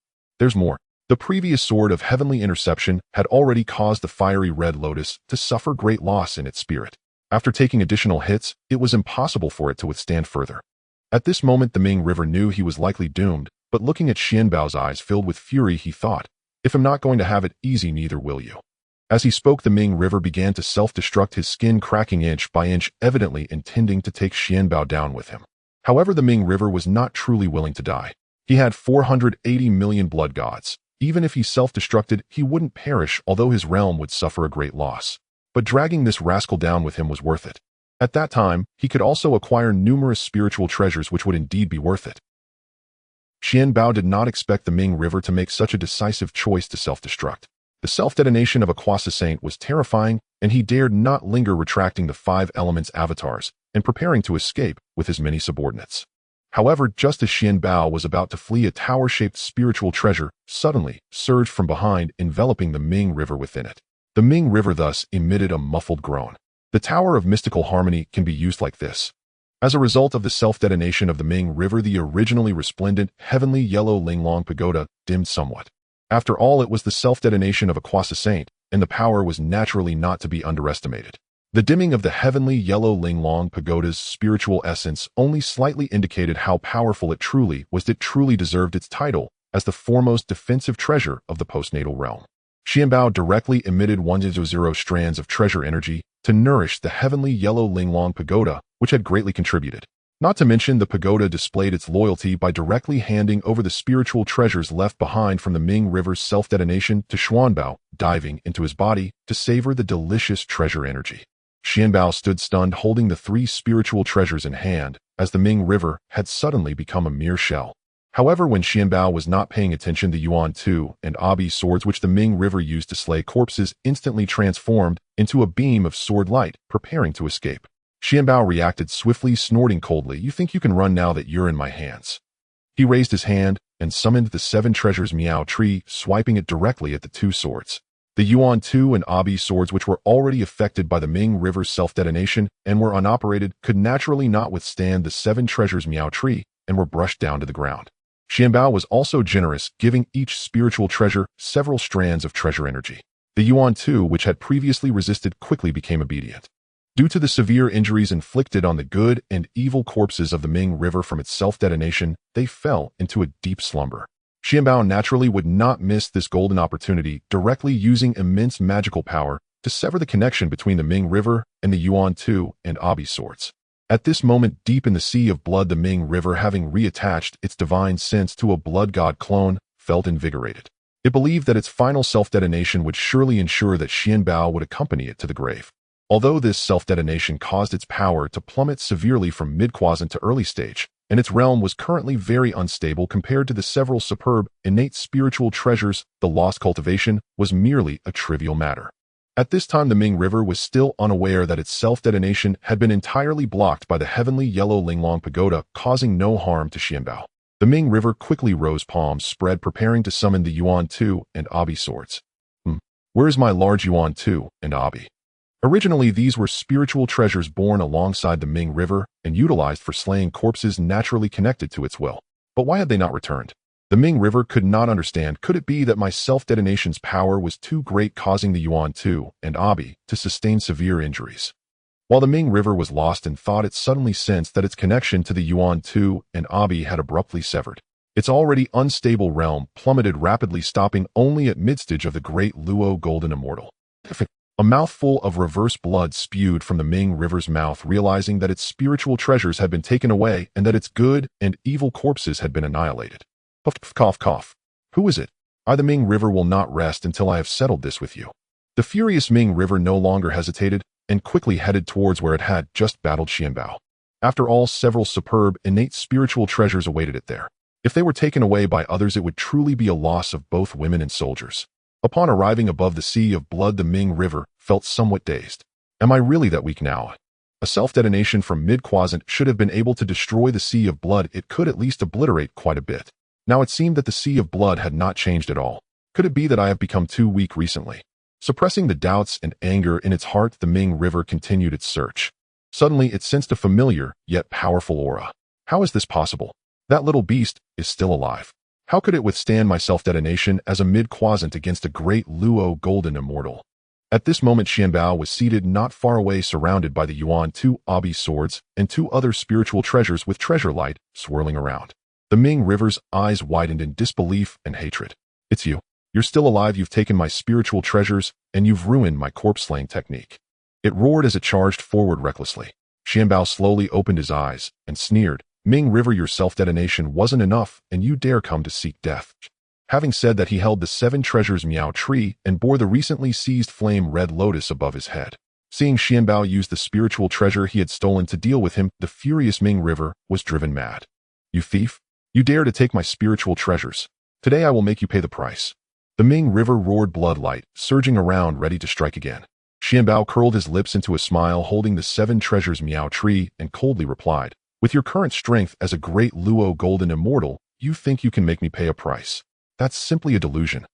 more. The previous sword of heavenly interception had already caused the fiery red lotus to suffer great loss in its spirit. After taking additional hits, it was impossible for it to withstand further. At this moment, the Ming River knew he was likely doomed, but looking at Xuanbao's eyes filled with fury, he thought, "If I'm not going to have it easy, neither will you." As he spoke, the Ming River began to self-destruct, his skin cracking inch by inch, evidently intending to take Xuanbao down with him. However, the Ming River was not truly willing to die. He had 480 million blood gods. Even if he self-destructed, he wouldn't perish, although his realm would suffer a great loss. But dragging this rascal down with him was worth it. At that time, he could also acquire numerous spiritual treasures, which would indeed be worth it. Xuanbao did not expect the Ming River to make such a decisive choice to self-destruct. The self-detonation of a Quasi-Saint was terrifying, and he dared not linger, retracting the 5 elements avatars and preparing to escape with his many subordinates. However, just as Xuanbao was about to flee, a tower-shaped spiritual treasure suddenly surged from behind, enveloping the Ming River within it. The Ming River thus emitted a muffled groan. The Tower of Mystical Harmony can be used like this. As a result of the self-detonation of the Ming River, the originally resplendent, heavenly yellow Linglong Pagoda dimmed somewhat. After all, it was the self-detonation of a Quasi-Saint, and the power was naturally not to be underestimated. The dimming of the heavenly yellow Linglong Pagoda's spiritual essence only slightly indicated how powerful it truly was. It truly deserved its title as the foremost defensive treasure of the postnatal realm. Xuanbao directly emitted 100 strands of treasure energy to nourish the heavenly yellow Linglong Pagoda, which had greatly contributed. Not to mention, the pagoda displayed its loyalty by directly handing over the spiritual treasures left behind from the Ming River's self-detonation to Xuanbao, diving into his body to savor the delicious treasure energy. Xuanbao stood stunned, holding the 3 spiritual treasures in hand, as the Ming River had suddenly become a mere shell. However, when Xuanbao was not paying attention, the Yuan Tu and Abi swords which the Ming River used to slay corpses instantly transformed into a beam of sword light, preparing to escape. Xuanbao reacted swiftly, snorting coldly, "You think you can run now that you're in my hands?" He raised his hand and summoned the 7 treasures Miao tree, swiping it directly at the 2 swords. The Yuan Tu and Abi swords, which were already affected by the Ming River's self-detonation and were unoperated, could naturally not withstand the 7 treasures Miao tree and were brushed down to the ground. Xuanbao was also generous, giving each spiritual treasure several strands of treasure energy. The Yuan Tu, which had previously resisted, quickly became obedient. Due to the severe injuries inflicted on the good and evil corpses of the Ming River from its self-detonation, they fell into a deep slumber. Xuanbao naturally would not miss this golden opportunity, directly using immense magical power to sever the connection between the Ming River and the Yuan Tu and Abi swords. At this moment, deep in the sea of blood, the Ming River, having reattached its divine sense to a blood god clone, felt invigorated. It believed that its final self-detonation would surely ensure that Xuanbao would accompany it to the grave. Although this self-detonation caused its power to plummet severely from mid-quadrant to early stage, and its realm was currently very unstable compared to the several superb, innate spiritual treasures, the lost cultivation was merely a trivial matter. At this time, the Ming River was still unaware that its self-detonation had been entirely blocked by the heavenly yellow Linglong Pagoda, causing no harm to Xuanbao. The Ming River quickly rose, palms spread, preparing to summon the Yuan Tu and Abi swords. Where is my large Yuan Tu and Abi? Originally, these were spiritual treasures born alongside the Ming River and utilized for slaying corpses naturally connected to its will. But why had they not returned? The Ming River could not understand. Could it be that my self-detonation's power was too great, causing the Yuan Tu and Abi to sustain severe injuries? While the Ming River was lost in thought, it suddenly sensed that its connection to the Yuan Tu and Abi had abruptly severed. Its already unstable realm plummeted rapidly, stopping only at mid-stage of the great Luo Golden Immortal. A mouthful of reverse blood spewed from the Ming River's mouth, realizing that its spiritual treasures had been taken away and that its good and evil corpses had been annihilated. Cough, cough. Who is it? The Ming River will not rest until I have settled this with you. The furious Ming River no longer hesitated and quickly headed towards where it had just battled Xuanbao. After all, several superb, innate spiritual treasures awaited it there. If they were taken away by others, it would truly be a loss of both women and soldiers. Upon arriving above the sea of blood, the Ming River felt somewhat dazed. Am I really that weak now? A self-detonation from mid-quadrant should have been able to destroy the sea of blood. It could at least obliterate quite a bit. Now it seemed that the sea of blood had not changed at all. Could it be that I have become too weak recently? Suppressing the doubts and anger in its heart, the Ming River continued its search. Suddenly, it sensed a familiar, yet powerful aura. How is this possible? That little beast is still alive. How could it withstand my self-detonation as a mid-quadrant against a great Luo Golden Immortal? At this moment, Xuanbao was seated not far away, surrounded by the Yuan Tu Abi swords and 2 other spiritual treasures with treasure light swirling around. The Ming River's eyes widened in disbelief and hatred. It's you. You're still alive. You've taken my spiritual treasures, and you've ruined my corpse-slaying technique. It roared as it charged forward recklessly. Xuanbao slowly opened his eyes and sneered. Ming River, your self-detonation wasn't enough, and you dare come to seek death. Having said that, he held the 7 treasures Miao tree and bore the recently seized flame red lotus above his head. Seeing Xuanbao use the spiritual treasure he had stolen to deal with him, the furious Ming River was driven mad. You thief! You dare to take my spiritual treasures. Today I will make you pay the price. The Ming River roared, blood light surging around, ready to strike again. Xuanbao curled his lips into a smile, holding the 7 treasures Miao tree, and coldly replied, with your current strength as a great Luo Golden Immortal, you think you can make me pay a price. That's simply a delusion.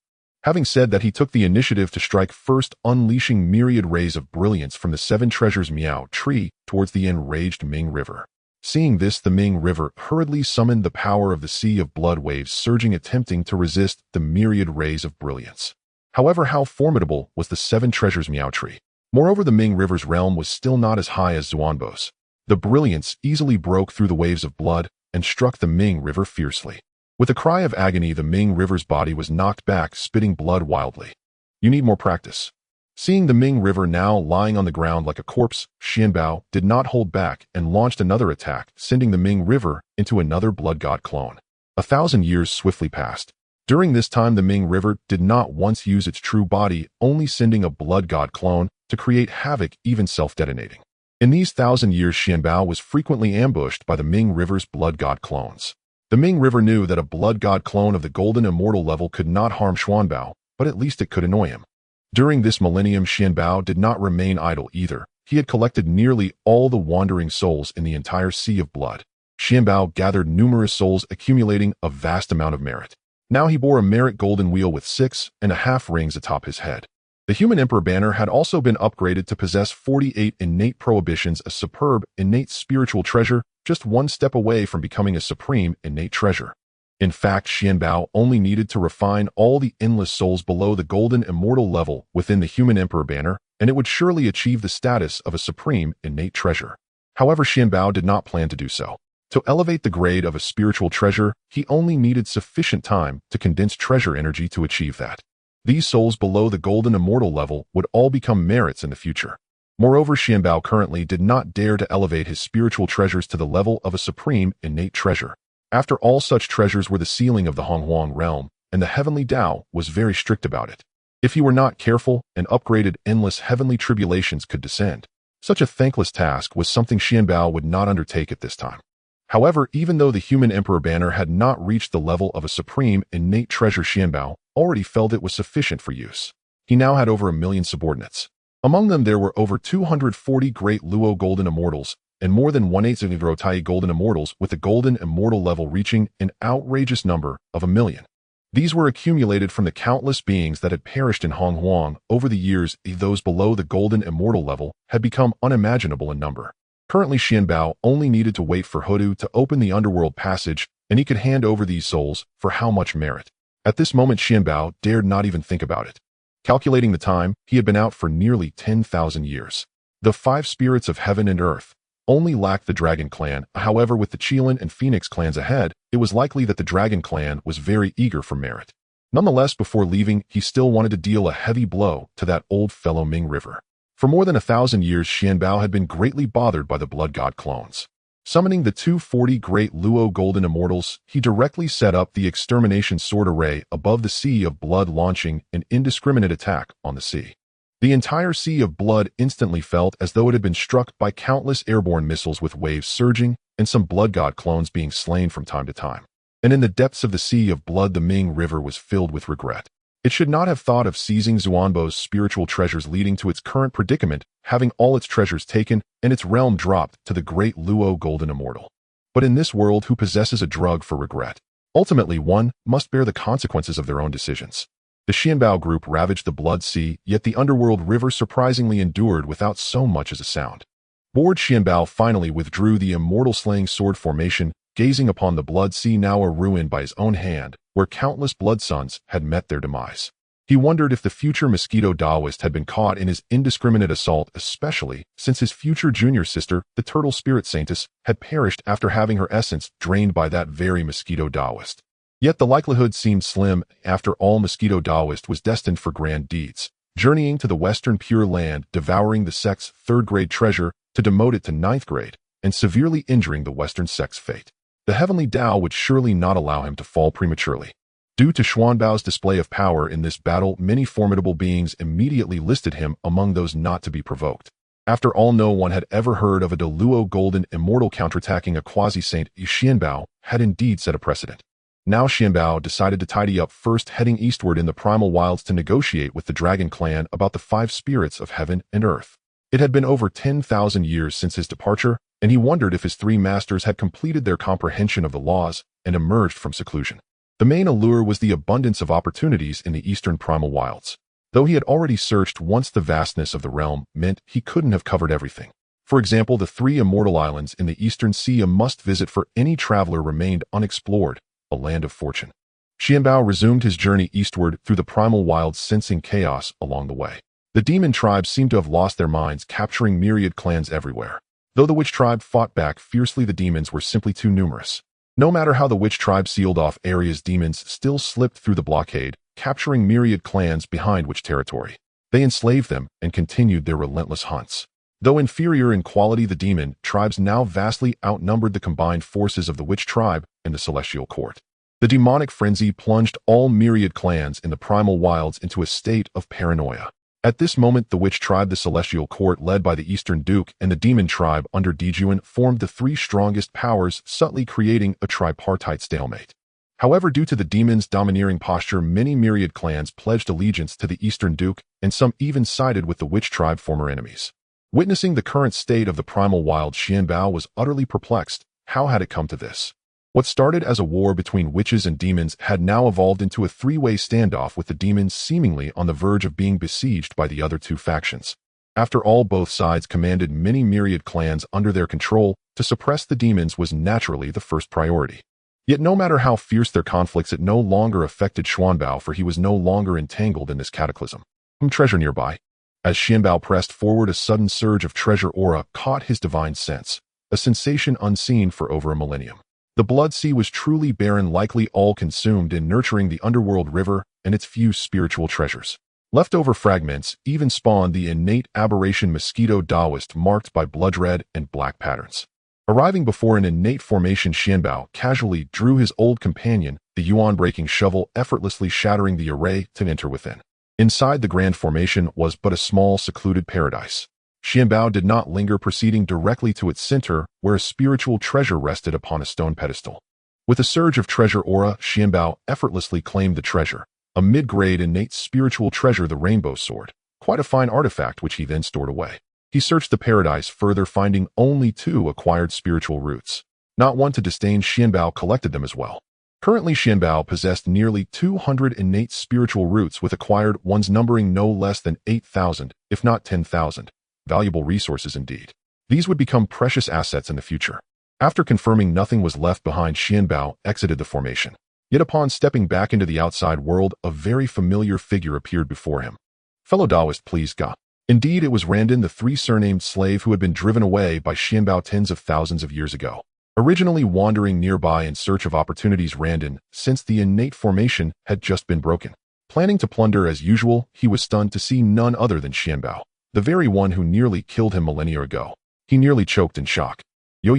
Having said that, he took the initiative to strike first, unleashing myriad rays of brilliance from the 7 treasures Miao tree towards the enraged Ming River. Seeing this, the Ming River hurriedly summoned the power of the sea of blood waves surging, attempting to resist the myriad rays of brilliance. However, how formidable was the 7 treasures Miao tree? Moreover, the Ming River's realm was still not as high as Xuanbao's. The brilliance easily broke through the waves of blood and struck the Ming River fiercely. With a cry of agony, the Ming River's body was knocked back, spitting blood wildly. You need more practice. Seeing the Ming River now lying on the ground like a corpse, Xuanbao did not hold back and launched another attack, sending the Ming River into another blood god clone. 1,000 years swiftly passed. During this time, the Ming River did not once use its true body, only sending a blood god clone to create havoc, even self-detonating. In these 1,000 years, Xuanbao was frequently ambushed by the Ming River's blood god clones. The Ming River knew that a blood god clone of the Golden Immortal level could not harm Xuanbao, but at least it could annoy him. During this millennium, Xuanbao did not remain idle either. He had collected nearly all the wandering souls in the entire Sea of Blood. Xuanbao gathered numerous souls, accumulating a vast amount of merit. Now he bore a merit golden wheel with 6.5 rings atop his head. The Human Emperor banner had also been upgraded to possess 48 innate prohibitions, a superb innate spiritual treasure, just one step away from becoming a supreme innate treasure. In fact, Xuanbao only needed to refine all the endless souls below the Golden Immortal level within the Human Emperor banner, and it would surely achieve the status of a supreme innate treasure. However, Xuanbao did not plan to do so. To elevate the grade of a spiritual treasure, he only needed sufficient time to condense treasure energy to achieve that. These souls below the Golden Immortal level would all become merits in the future. Moreover, Xuanbao currently did not dare to elevate his spiritual treasures to the level of a supreme innate treasure. After all, such treasures were the ceiling of the Honghuang realm, and the heavenly Tao was very strict about it. If he were not careful, and upgraded, endless heavenly tribulations could descend. Such a thankless task was something Xuanbao would not undertake at this time. However, even though the Human Emperor banner had not reached the level of a supreme innate treasure, Xuanbao already felt it was sufficient for use. He now had over 1 million subordinates. Among them there were over 240 great Luo Golden Immortals, and more than 1/8 Tai Golden Immortals, with the Golden Immortal level reaching an outrageous number of 1 million. These were accumulated from the countless beings that had perished in Honghuang over the years. Those below the Golden Immortal level had become unimaginable in number. Currently, Xuanbao only needed to wait for Hoodoo to open the underworld passage, and he could hand over these souls for how much merit. At this moment, Xuanbao dared not even think about it. Calculating the time, he had been out for nearly 10,000 years. The 5 spirits of heaven and earth only lacked the Dragon Clan. However, with the Qilin and Phoenix clans ahead, it was likely that the Dragon Clan was very eager for merit. Nonetheless, before leaving, he still wanted to deal a heavy blow to that old fellow Ming River. For more than 1,000 years, Xuanbao had been greatly bothered by the blood god clones. Summoning the 240 great Luo Golden Immortals, he directly set up the Extermination Sword Array above the Sea of Blood, launching an indiscriminate attack on the sea. The entire Sea of Blood instantly felt as though it had been struck by countless airborne missiles, with waves surging and some blood god clones being slain from time to time. And in the depths of the Sea of Blood, the Ming River was filled with regret. It should not have thought of seizing Xuanbao's spiritual treasures, leading to its current predicament, having all its treasures taken and its realm dropped to the great Luo Golden Immortal. But in this world, who possesses a drug for regret? Ultimately, one must bear the consequences of their own decisions. The Xuanbao group ravaged the Blood Sea, yet the underworld river surprisingly endured without so much as a sound. Bored, Xuanbao finally withdrew the immortal slaying sword formation, gazing upon the Blood Sea, now a ruin by his own hand, where countless blood suns had met their demise. He wondered if the future mosquito Taoist had been caught in his indiscriminate assault, especially since his future junior sister, the turtle spirit saintess, had perished after having her essence drained by that very mosquito Taoist. Yet the likelihood seemed slim. After all, mosquito Taoist was destined for grand deeds, journeying to the Western Pure Land, devouring the sect's 3rd grade treasure to demote it to 9th grade, and severely injuring the Western sect's fate. The heavenly Tao would surely not allow him to fall prematurely. Due to Xuanbao's display of power in this battle, many formidable beings immediately listed him among those not to be provoked. After all, no one had ever heard of a Luo Golden Immortal counterattacking a quasi-saint. Xuanbao had indeed set a precedent. Now Xuanbao decided to tidy up first, heading eastward in the primal wilds to negotiate with the Dragon Clan about the 5 spirits of heaven and earth. It had been over 10,000 years since his departure, and he wondered if his 3 masters had completed their comprehension of the laws and emerged from seclusion. The main allure was the abundance of opportunities in the eastern primal wilds. Though he had already searched once, the vastness of the realm meant he couldn't have covered everything. For example, the 3 immortal islands in the eastern sea, a must-visit for any traveler, remained unexplored, a land of fortune. Xuanbao resumed his journey eastward through the primal wilds, sensing chaos along the way. The demon tribes seemed to have lost their minds, capturing myriad clans everywhere. Though the witch tribe fought back fiercely, the demons were simply too numerous. No matter how the witch tribe sealed off areas, demons still slipped through the blockade, capturing myriad clans behind witch territory. They enslaved them and continued their relentless hunts. Though inferior in quality, the demon tribes now vastly outnumbered the combined forces of the witch tribe and the celestial court. The demonic frenzy plunged all myriad clans in the primal wilds into a state of paranoia. At this moment, the witch tribe, the celestial court led by the Eastern Duke, and the demon tribe under Dijuan formed the three strongest powers, subtly creating a tripartite stalemate. However, due to the demon's domineering posture, many myriad clans pledged allegiance to the Eastern Duke, and some even sided with the witch tribe former enemies. Witnessing the current state of the primal wild, Xuanbao was utterly perplexed. How had it come to this? What started as a war between witches and demons had now evolved into a three-way standoff, with the demons seemingly on the verge of being besieged by the other two factions. After all, both sides commanded many myriad clans under their control. To suppress the demons was naturally the first priority. Yet no matter how fierce their conflicts, it no longer affected Xuanbao, for he was no longer entangled in this cataclysm. Treasure nearby. As Xuanbao pressed forward, a sudden surge of treasure aura caught his divine sense, a sensation unseen for over a millennium. The blood sea was truly barren, likely all consumed in nurturing the underworld river and its few spiritual treasures. Leftover fragments even spawned the innate aberration mosquito Taoist, marked by blood red and black patterns. Arriving before an innate formation, Xuanbao casually drew his old companion, the yuan-breaking shovel, effortlessly shattering the array to enter within. Inside the grand formation was but a small, secluded paradise. Xuanbao did not linger, proceeding directly to its center, where a spiritual treasure rested upon a stone pedestal. With a surge of treasure aura, Xuanbao effortlessly claimed the treasure, a mid-grade innate spiritual treasure, the rainbow sword, quite a fine artifact, which he then stored away. He searched the paradise further, finding only 2 acquired spiritual roots. Not one to disdain, Xuanbao collected them as well. Currently, Xuanbao possessed nearly 200 innate spiritual roots, with acquired ones numbering no less than 8,000, if not 10,000. Valuable resources indeed. These would become precious assets in the future. After confirming nothing was left behind, Xuanbao exited the formation. Yet upon stepping back into the outside world, a very familiar figure appeared before him. Fellow Taoist, please God. Indeed, it was Randon, the 3 surnamed slave who had been driven away by Xuanbao tens of thousands of years ago. Originally wandering nearby in search of opportunities, Randon, since the innate formation had just been broken. Planning to plunder as usual, he was stunned to see none other than Xuanbao, the very one who nearly killed him millennia ago. He nearly choked in shock. Yo,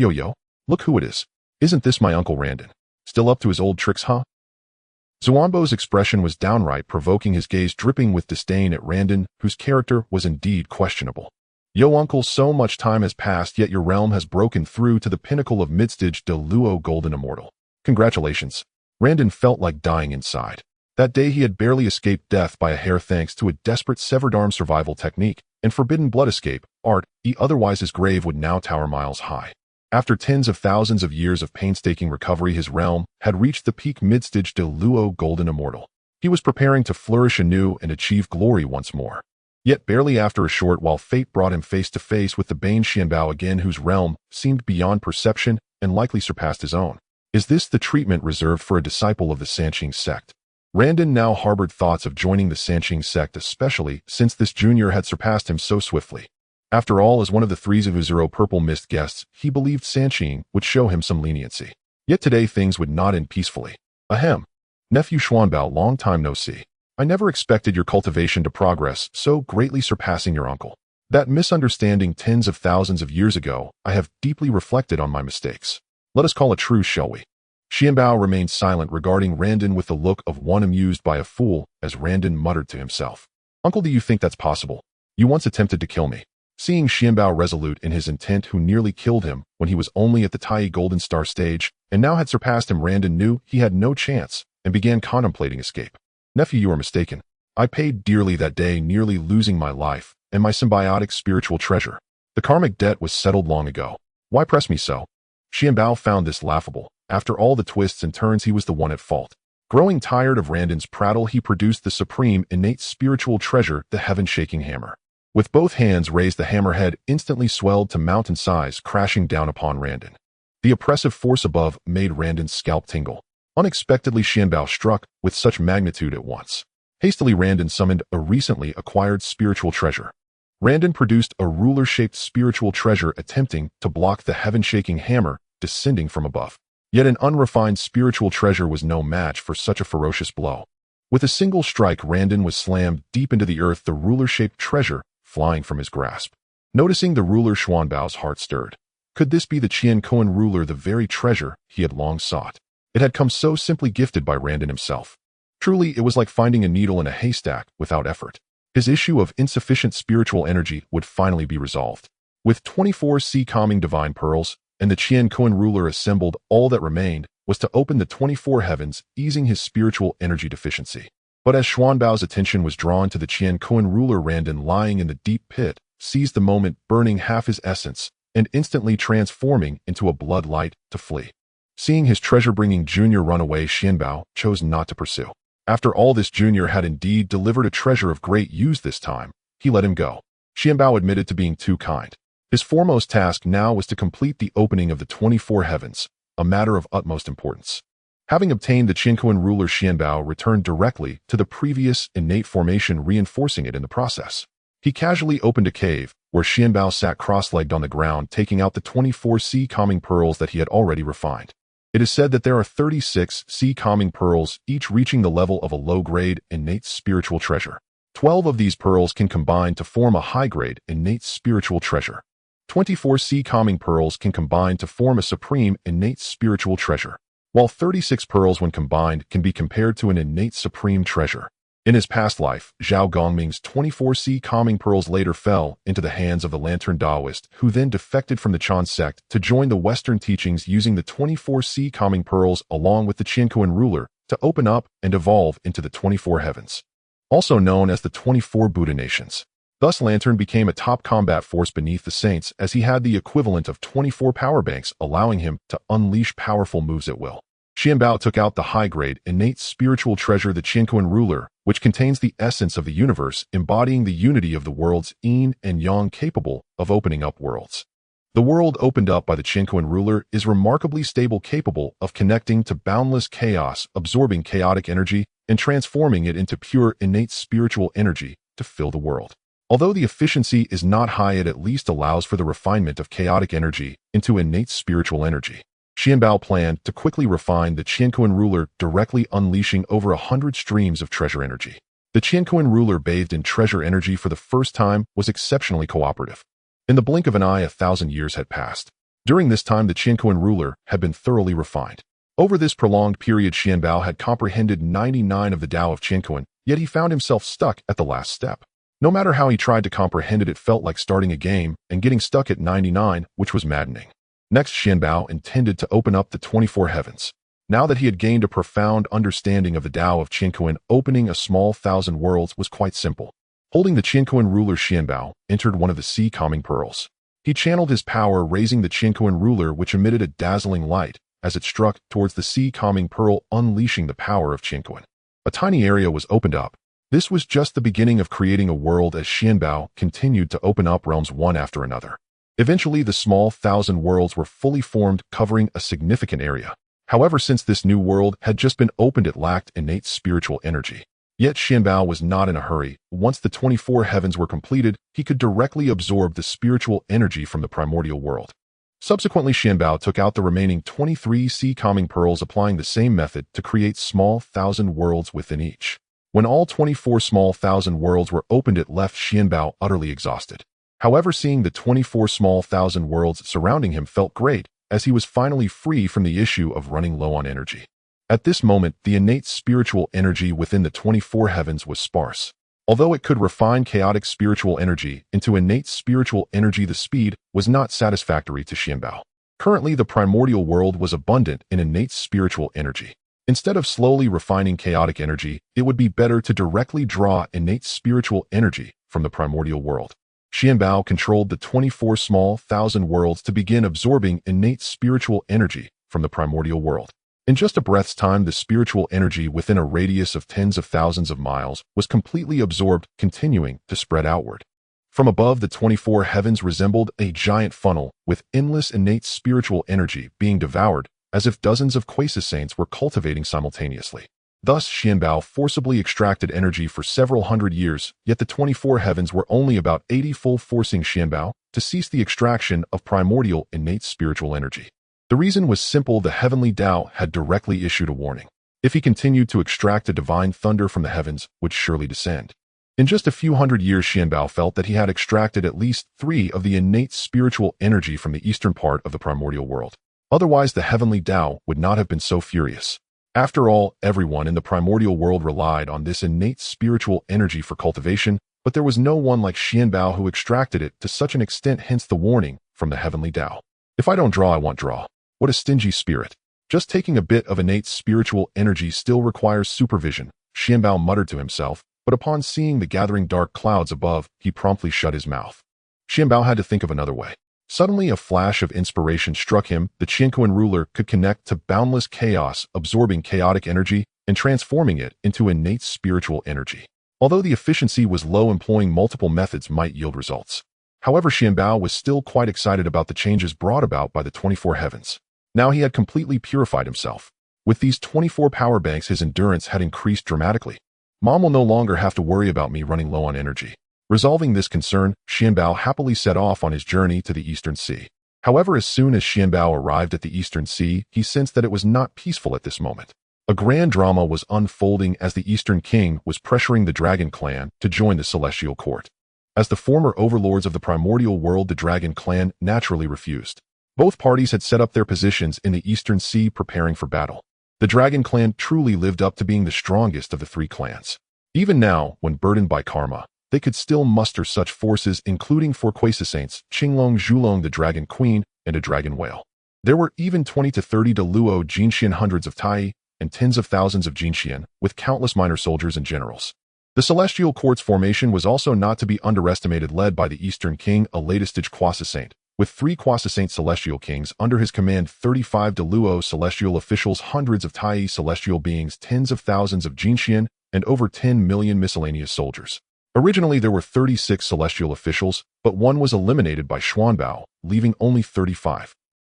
look who it is. Isn't this my Uncle Randon? Still up to his old tricks, huh? Xuanbao's expression was downright provoking, his gaze dripping with disdain at Randon, whose character was indeed questionable. Yo, Uncle, so much time has passed, yet your realm has broken through to the pinnacle of midstage de luo Golden Immortal. Congratulations. Randon felt like dying inside. That day he had barely escaped death by a hair thanks to a desperate severed arm survival technique and forbidden blood escape art. Otherwise his grave would now tower miles high. After tens of thousands of years of painstaking recovery, his realm had reached the peak midstage de luo Golden Immortal. He was preparing to flourish anew and achieve glory once more. Yet barely after a short while, fate brought him face to face with the Bane Xuanbao again, whose realm seemed beyond perception and likely surpassed his own. Is this the treatment reserved for a disciple of the Sanqing sect? Randon now harbored thoughts of joining the Sanqing sect, especially since this junior had surpassed him so swiftly. After all, as one of the 3 Zero Purple Mist guests, he believed Sanqing would show him some leniency. Yet today things would not end peacefully. Ahem. Nephew Xuanbao, long time no see. I never expected your cultivation to progress, so greatly surpassing your uncle. That misunderstanding tens of thousands of years ago, I have deeply reflected on my mistakes. Let us call a truce, shall we? Xuanbao remained silent, regarding Randon with the look of one amused by a fool, as Randon muttered to himself. Uncle, do you think that's possible? You once attempted to kill me. Seeing Xuanbao resolute in his intent, who nearly killed him when he was only at the Tai Golden Star stage, and now had surpassed him, Randon knew he had no chance, and began contemplating escape. Nephew, you are mistaken. I paid dearly that day, nearly losing my life and my symbiotic spiritual treasure. The karmic debt was settled long ago. Why press me so? Xuanbao found this laughable. After all the twists and turns, he was the one at fault. Growing tired of Randon's prattle, he produced the supreme innate spiritual treasure, the heaven-shaking hammer. With both hands raised, the hammerhead instantly swelled to mountain size, crashing down upon Randon. The oppressive force above made Randon's scalp tingle. Unexpectedly, Xuanbao struck with such magnitude at once. Hastily, Randon summoned a recently acquired spiritual treasure. Randon produced a ruler-shaped spiritual treasure, attempting to block the heaven-shaking hammer descending from above. Yet an unrefined spiritual treasure was no match for such a ferocious blow. With a single strike, Randon was slammed deep into the earth, the ruler-shaped treasure flying from his grasp. Noticing the ruler, Xuanbao's heart stirred. Could this be the Qianquan ruler, the very treasure he had long sought? It had come so simply, gifted by Randon himself. Truly, it was like finding a needle in a haystack without effort. His issue of insufficient spiritual energy would finally be resolved. With 24 sea-calming divine pearls, and the Qianquan ruler assembled, all that remained was to open the 24 heavens, easing his spiritual energy deficiency. But as Xuanbao's attention was drawn to the Qianquan ruler, Randon, lying in the deep pit, seized the moment, burning half his essence, and instantly transforming into a blood light to flee. Seeing his treasure-bringing junior run away, Xuanbao chose not to pursue. After all, this junior had indeed delivered a treasure of great use this time. He let him go. Xuanbao admitted to being too kind. His foremost task now was to complete the opening of the 24 heavens, a matter of utmost importance. Having obtained the Qianquan ruler, Xuanbao returned directly to the previous innate formation, reinforcing it in the process. He casually opened a cave, where Xuanbao sat cross-legged on the ground, taking out the 24 sea-calming pearls that he had already refined. It is said that there are 36 sea-calming pearls, each reaching the level of a low-grade innate spiritual treasure. 12 of these pearls can combine to form a high-grade innate spiritual treasure. 24 sea-calming pearls can combine to form a supreme innate spiritual treasure, while 36 pearls when combined can be compared to an innate supreme treasure. In his past life, Zhao Gongming's 24 sea-calming pearls later fell into the hands of the Lantern Taoist, who then defected from the Chan sect to join the Western teachings, using the 24 sea-calming pearls along with the Qianquan ruler to open up and evolve into the 24 heavens, also known as the 24 Buddha nations. Thus, Lantern became a top combat force beneath the saints, as he had the equivalent of 24 power banks, allowing him to unleash powerful moves at will. Xuanbao took out the high-grade innate spiritual treasure, the Qianquan ruler, which contains the essence of the universe, embodying the unity of the worlds yin and yang, capable of opening up worlds. The world opened up by the Qianquan ruler is remarkably stable, capable of connecting to boundless chaos, absorbing chaotic energy and transforming it into pure innate spiritual energy to fill the world. Although the efficiency is not high, it at least allows for the refinement of chaotic energy into innate spiritual energy. Xuanbao planned to quickly refine the Qianquan ruler, directly unleashing over 100 streams of treasure energy. The Qianquan ruler, bathed in treasure energy for the first time, was exceptionally cooperative. In the blink of an eye, 1,000 years had passed. During this time, the Qianquan ruler had been thoroughly refined. Over this prolonged period, Xuanbao had comprehended 99 of the Tao of Qianquan, yet he found himself stuck at the last step. No matter how he tried to comprehend it, it felt like starting a game and getting stuck at 99, which was maddening. Next, Xuanbao intended to open up the 24 heavens. Now that he had gained a profound understanding of the Tao of Qianquan, opening a small 1,000 worlds was quite simple. Holding the Qianquan ruler, Xuanbao entered one of the sea-calming pearls. He channeled his power, raising the Qianquan ruler, which emitted a dazzling light as it struck towards the sea-calming pearl, unleashing the power of Qianquan. A tiny area was opened up. This was just the beginning of creating a world, as Xuanbao continued to open up realms one after another. Eventually, the small 1,000 worlds were fully formed, covering a significant area. However, since this new world had just been opened, it lacked innate spiritual energy. Yet Xuanbao was not in a hurry. Once the 24 heavens were completed, he could directly absorb the spiritual energy from the primordial world. Subsequently, Xuanbao took out the remaining 23 sea-calming pearls, applying the same method to create small 1,000 worlds within each. When all 24 small 1,000 worlds were opened, it left Xuanbao utterly exhausted. However, seeing the 24 small 1,000 worlds surrounding him felt great, as he was finally free from the issue of running low on energy. At this moment, the innate spiritual energy within the 24 heavens was sparse. Although it could refine chaotic spiritual energy into innate spiritual energy, the speed was not satisfactory to Xuanbao. Currently, the primordial world was abundant in innate spiritual energy. Instead of slowly refining chaotic energy, it would be better to directly draw innate spiritual energy from the primordial world. Xuanbao controlled the 24 small 1,000 worlds to begin absorbing innate spiritual energy from the primordial world. In just a breath's time, the spiritual energy within a radius of tens of thousands of miles was completely absorbed, continuing to spread outward. From above, the 24 heavens resembled a giant funnel, with endless innate spiritual energy being devoured, as if dozens of quasi-saints were cultivating simultaneously. Thus, Xuanbao forcibly extracted energy for several hundred years, yet the 24 heavens were only about 80-fold, forcing Xuanbao to cease the extraction of primordial innate spiritual energy. The reason was simple: the heavenly Tao had directly issued a warning. If he continued to extract a divine thunder from the heavens, would surely descend. In just a few hundred years, Xuanbao felt that he had extracted at least 3 of the innate spiritual energy from the eastern part of the primordial world. Otherwise, the heavenly Tao would not have been so furious. After all, everyone in the primordial world relied on this innate spiritual energy for cultivation, but there was no one like Xuanbao who extracted it to such an extent, hence the warning from the heavenly Tao. If I don't draw, I won't draw. What a stingy spirit. Just taking a bit of innate spiritual energy still requires supervision, Xuanbao muttered to himself, but upon seeing the gathering dark clouds above, he promptly shut his mouth. Xuanbao had to think of another way. Suddenly a flash of inspiration struck him. The Qianquan ruler could connect to boundless chaos, absorbing chaotic energy and transforming it into innate spiritual energy. Although the efficiency was low, employing multiple methods might yield results. However, Xuanbao was still quite excited about the changes brought about by the 24 heavens. Now he had completely purified himself. With these 24 power banks, his endurance had increased dramatically. Mom will no longer have to worry about me running low on energy. Resolving this concern, Xuanbao happily set off on his journey to the Eastern Sea. However, as soon as Xuanbao arrived at the Eastern Sea, he sensed that it was not peaceful at this moment. A grand drama was unfolding as the Eastern King was pressuring the Dragon Clan to join the Celestial Court. As the former overlords of the primordial world, the Dragon Clan naturally refused. Both parties had set up their positions in the Eastern Sea, preparing for battle. The Dragon Clan truly lived up to being the strongest of the 3 clans. Even now, when burdened by karma, they could still muster such forces, including 4 Quasi-Saints, Qinglong Zhulong the Dragon Queen, and a Dragon Whale. There were even 20 to 30 de Luo Jinxian, hundreds of Tai, and tens of thousands of Jinxian, with countless minor soldiers and generals. The Celestial Court's formation was also not to be underestimated, led by the Eastern King, a latest-stage Quasi-Saint. With 3 Quasi-Saint Celestial Kings under his command, 35 de Luo Celestial officials, hundreds of Tai Celestial beings, tens of thousands of Jinxian, and over 10 million miscellaneous soldiers. Originally, there were 36 celestial officials, but one was eliminated by Xuanbao, leaving only 35.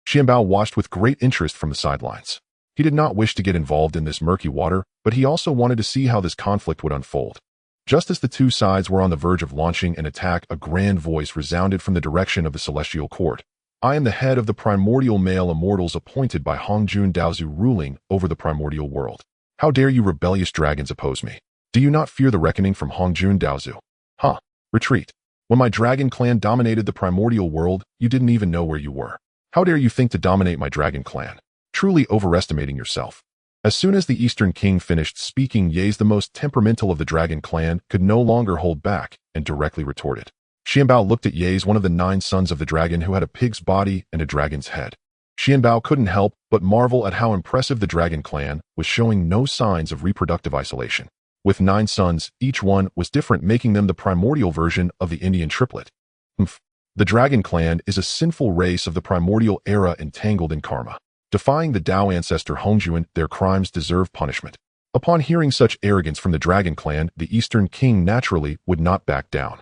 Xuanbao watched with great interest from the sidelines. He did not wish to get involved in this murky water, but he also wanted to see how this conflict would unfold. Just as the 2 sides were on the verge of launching an attack, a grand voice resounded from the direction of the Celestial Court. I am the head of the primordial male immortals appointed by Hongjun Daozu, ruling over the primordial world. How dare you rebellious dragons oppose me? Do you not fear the reckoning from Hongjun Daozu? Huh. Retreat. When my dragon clan dominated the primordial world, you didn't even know where you were. How dare you think to dominate my dragon clan? Truly overestimating yourself. As soon as the Eastern King finished speaking, Yaze, the most temperamental of the dragon clan, could no longer hold back and directly retorted. Xuanbao looked at Yaze, one of the 9 sons of the dragon who had a pig's body and a dragon's head. Xuanbao couldn't help but marvel at how impressive the dragon clan was, showing no signs of reproductive isolation. With 9 sons, each one was different, making them the primordial version of the Indian triplet. The dragon clan is a sinful race of the primordial era, entangled in karma. Defying the Tao ancestor Hongjuan, their crimes deserve punishment. Upon hearing such arrogance from the dragon clan, the Eastern King naturally would not back down.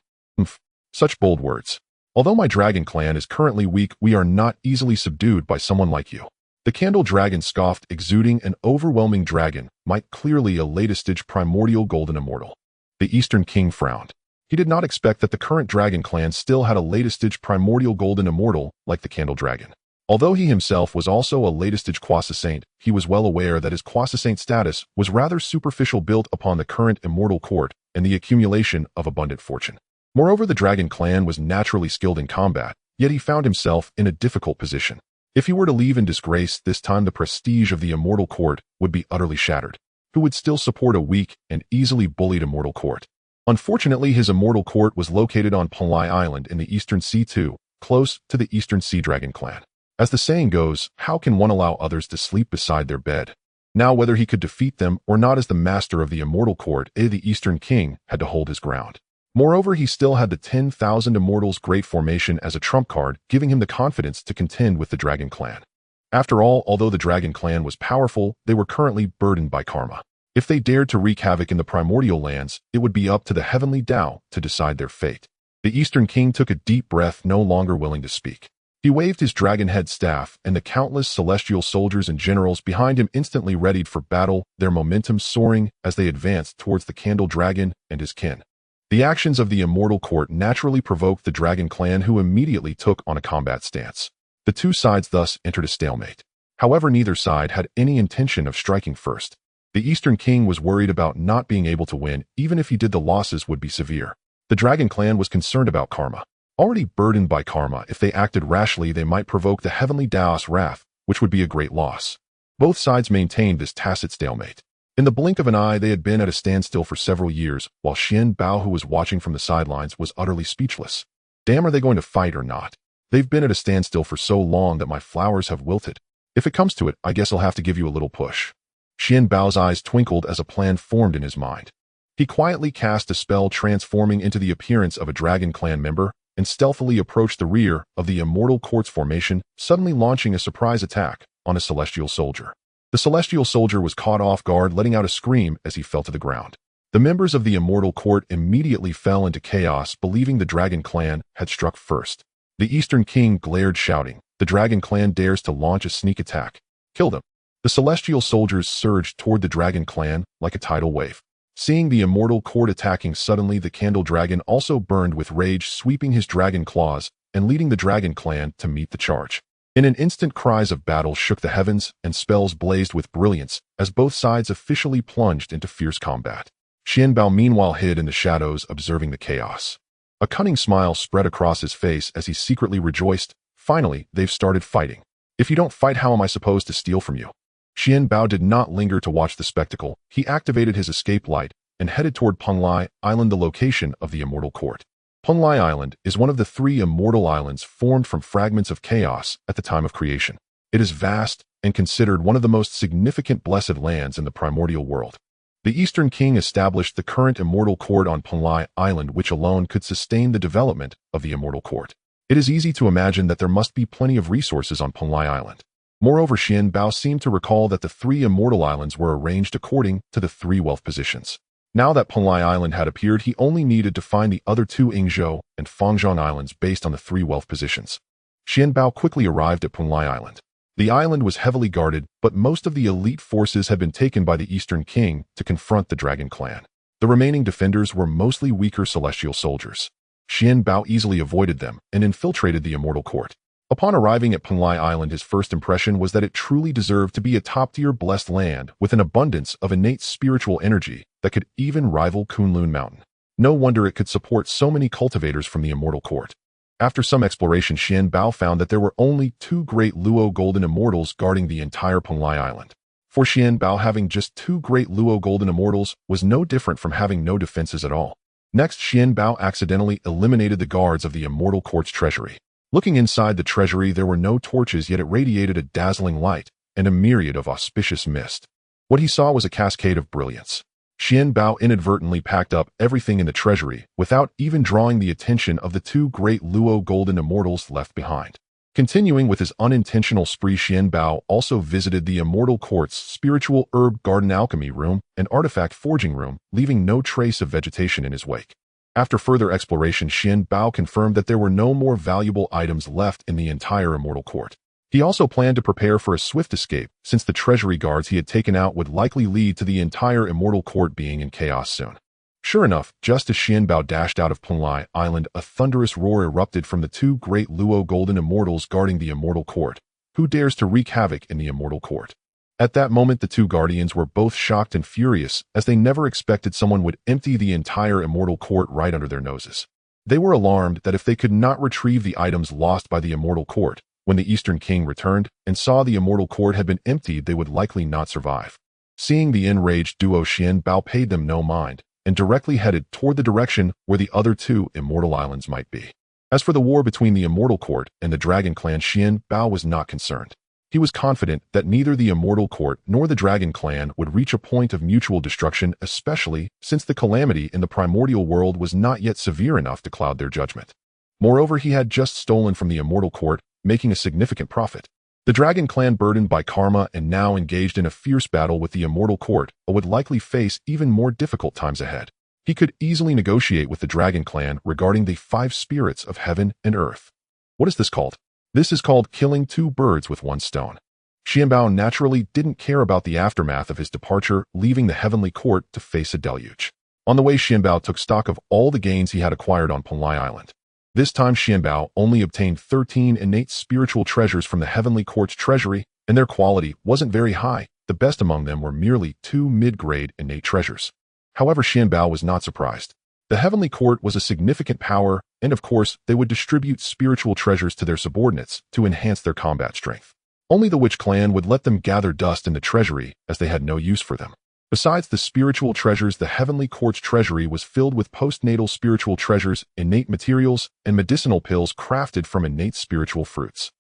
Such bold words. Although my dragon clan is currently weak, we are not easily subdued by someone like you. The Candle Dragon scoffed, exuding an overwhelming dragon, might, clearly a latest-stage primordial Golden Immortal. The Eastern King frowned. He did not expect that the current dragon clan still had a latest-stage primordial Golden Immortal like the Candle Dragon. Although he himself was also a latest-stage Quasi-Saint, he was well aware that his Quasi-Saint status was rather superficial, built upon the current immortal court and the accumulation of abundant fortune. Moreover, the dragon clan was naturally skilled in combat, yet he found himself in a difficult position. If he were to leave in disgrace, this time the prestige of the immortal court would be utterly shattered. Who would still support a weak and easily bullied immortal court? Unfortunately, his immortal court was located on Panlai Island in the Eastern Sea too, close to the Eastern Sea Dragon clan. As the saying goes, how can one allow others to sleep beside their bed? Now, whether he could defeat them or not as the master of the immortal court, the Eastern King had to hold his ground. Moreover, he still had the 10,000 Immortals Great Formation as a trump card, giving him the confidence to contend with the Dragon Clan. After all, although the Dragon Clan was powerful, they were currently burdened by karma. If they dared to wreak havoc in the primordial lands, it would be up to the heavenly Tao to decide their fate. The Eastern King took a deep breath, no longer willing to speak. He waved his dragon head staff, and the countless celestial soldiers and generals behind him instantly readied for battle, their momentum soaring as they advanced towards the Candle Dragon and his kin. The actions of the Immortal Court naturally provoked the Dragon Clan, who immediately took on a combat stance. The 2 sides thus entered a stalemate. However, neither side had any intention of striking first. The Eastern King was worried about not being able to win, even if he did the losses would be severe. The Dragon Clan was concerned about karma. Already burdened by karma, if they acted rashly they might provoke the heavenly Daos wrath, which would be a great loss. Both sides maintained this tacit stalemate. In the blink of an eye they had been at a standstill for several years, while Xuanbao, who was watching from the sidelines, was utterly speechless. Damn, are they going to fight or not? They've been at a standstill for so long that my flowers have wilted. If it comes to it, I guess I'll have to give you a little push. Xuanbao's eyes twinkled as a plan formed in his mind. He quietly cast a spell transforming into the appearance of a Dragon Clan member and stealthily approached the rear of the Immortal Court's formation, suddenly launching a surprise attack on a celestial soldier. The celestial soldier was caught off guard, letting out a scream as he fell to the ground. The members of the Immortal Court immediately fell into chaos, believing the Dragon Clan had struck first. The Eastern King glared, shouting, "The Dragon Clan dares to launch a sneak attack. Kill them." The celestial soldiers surged toward the Dragon Clan like a tidal wave. Seeing the Immortal Court attacking suddenly, the Candle Dragon also burned with rage, sweeping his dragon claws and leading the Dragon Clan to meet the charge. In an instant, cries of battle shook the heavens and spells blazed with brilliance as both sides officially plunged into fierce combat. Xuanbao meanwhile hid in the shadows, observing the chaos. A cunning smile spread across his face as he secretly rejoiced. Finally, they've started fighting. If you don't fight, how am I supposed to steal from you? Xuanbao did not linger to watch the spectacle. He activated his escape light and headed toward Penglai Island, the location of the Immortal Court. Penglai Island is one of the 3 immortal islands formed from fragments of chaos at the time of creation. It is vast and considered one of the most significant blessed lands in the primordial world. The Eastern King established the current Immortal Court on Penglai Island, which alone could sustain the development of the Immortal Court. It is easy to imagine that there must be plenty of resources on Penglai Island. Moreover, Xuanbao seemed to recall that the 3 immortal islands were arranged according to the 3 wealth positions. Now that Penglai Island had appeared, he only needed to find the other 2 Yingzhou and Fangzhong Islands based on the 3 wealth positions. Xuanbao quickly arrived at Penglai Island. The island was heavily guarded, but most of the elite forces had been taken by the Eastern King to confront the Dragon Clan. The remaining defenders were mostly weaker celestial soldiers. Xuanbao easily avoided them and infiltrated the Immortal Court. Upon arriving at Penglai Island, his first impression was that it truly deserved to be a top-tier blessed land with an abundance of innate spiritual energy that could even rival Kunlun Mountain. No wonder it could support so many cultivators from the Immortal Court. After some exploration, Xuanbao found that there were only 2 great Luo Golden Immortals guarding the entire Penglai Island. For Xuanbao, having just 2 great Luo Golden Immortals was no different from having no defenses at all. Next, Xuanbao accidentally eliminated the guards of the Immortal Court's treasury. Looking inside the treasury, there were no torches, yet it radiated a dazzling light and a myriad of auspicious mist. What he saw was a cascade of brilliance. Xuanbao inadvertently packed up everything in the treasury without even drawing the attention of the 2 great Luo Golden Immortals left behind. Continuing with his unintentional spree, Xuanbao also visited the Immortal Court's spiritual herb garden, alchemy room, and artifact forging room, leaving no trace of vegetation in his wake. After further exploration, Xuanbao confirmed that there were no more valuable items left in the entire Immortal Court. He also planned to prepare for a swift escape, since the treasury guards he had taken out would likely lead to the entire Immortal Court being in chaos soon. Sure enough, just as Xuanbao dashed out of Penglai Island, a thunderous roar erupted from the 2 great Luo Golden Immortals guarding the Immortal Court. Who dares to wreak havoc in the Immortal Court? At that moment, the 2 guardians were both shocked and furious, as they never expected someone would empty the entire Immortal Court right under their noses. They were alarmed that if they could not retrieve the items lost by the Immortal Court, when the Eastern King returned and saw the Immortal Court had been emptied, they would likely not survive. Seeing the enraged duo, Xuanbao paid them no mind and directly headed toward the direction where the other 2 immortal islands might be. As for the war between the Immortal Court and the Dragon Clan, Xuanbao was not concerned. He was confident that neither the Immortal Court nor the Dragon Clan would reach a point of mutual destruction, especially since the calamity in the primordial world was not yet severe enough to cloud their judgment. Moreover, he had just stolen from the Immortal Court, making a significant profit. The Dragon Clan, burdened by karma and now engaged in a fierce battle with the Immortal Court, would likely face even more difficult times ahead. He could easily negotiate with the Dragon Clan regarding the 5 spirits of heaven and earth. What is this called? This is called killing 2 birds with 1 stone. Xuanbao naturally didn't care about the aftermath of his departure, leaving the Heavenly Court to face a deluge. On the way, Xuanbao took stock of all the gains he had acquired on Penglai Island. This time, Xuanbao only obtained 13 innate spiritual treasures from the Heavenly Court's treasury, and their quality wasn't very high. The the best among them were merely 2 mid-grade innate treasures. However, Xuanbao was not surprised. The Heavenly Court was a significant power, and of course, they would distribute spiritual treasures to their subordinates to enhance their combat strength. Only the Witch clan would let them gather dust in the treasury, as they had no use for them. Besides the spiritual treasures, the Heavenly Court's treasury was filled with postnatal spiritual treasures, innate materials, and medicinal pills crafted from innate spiritual fruits.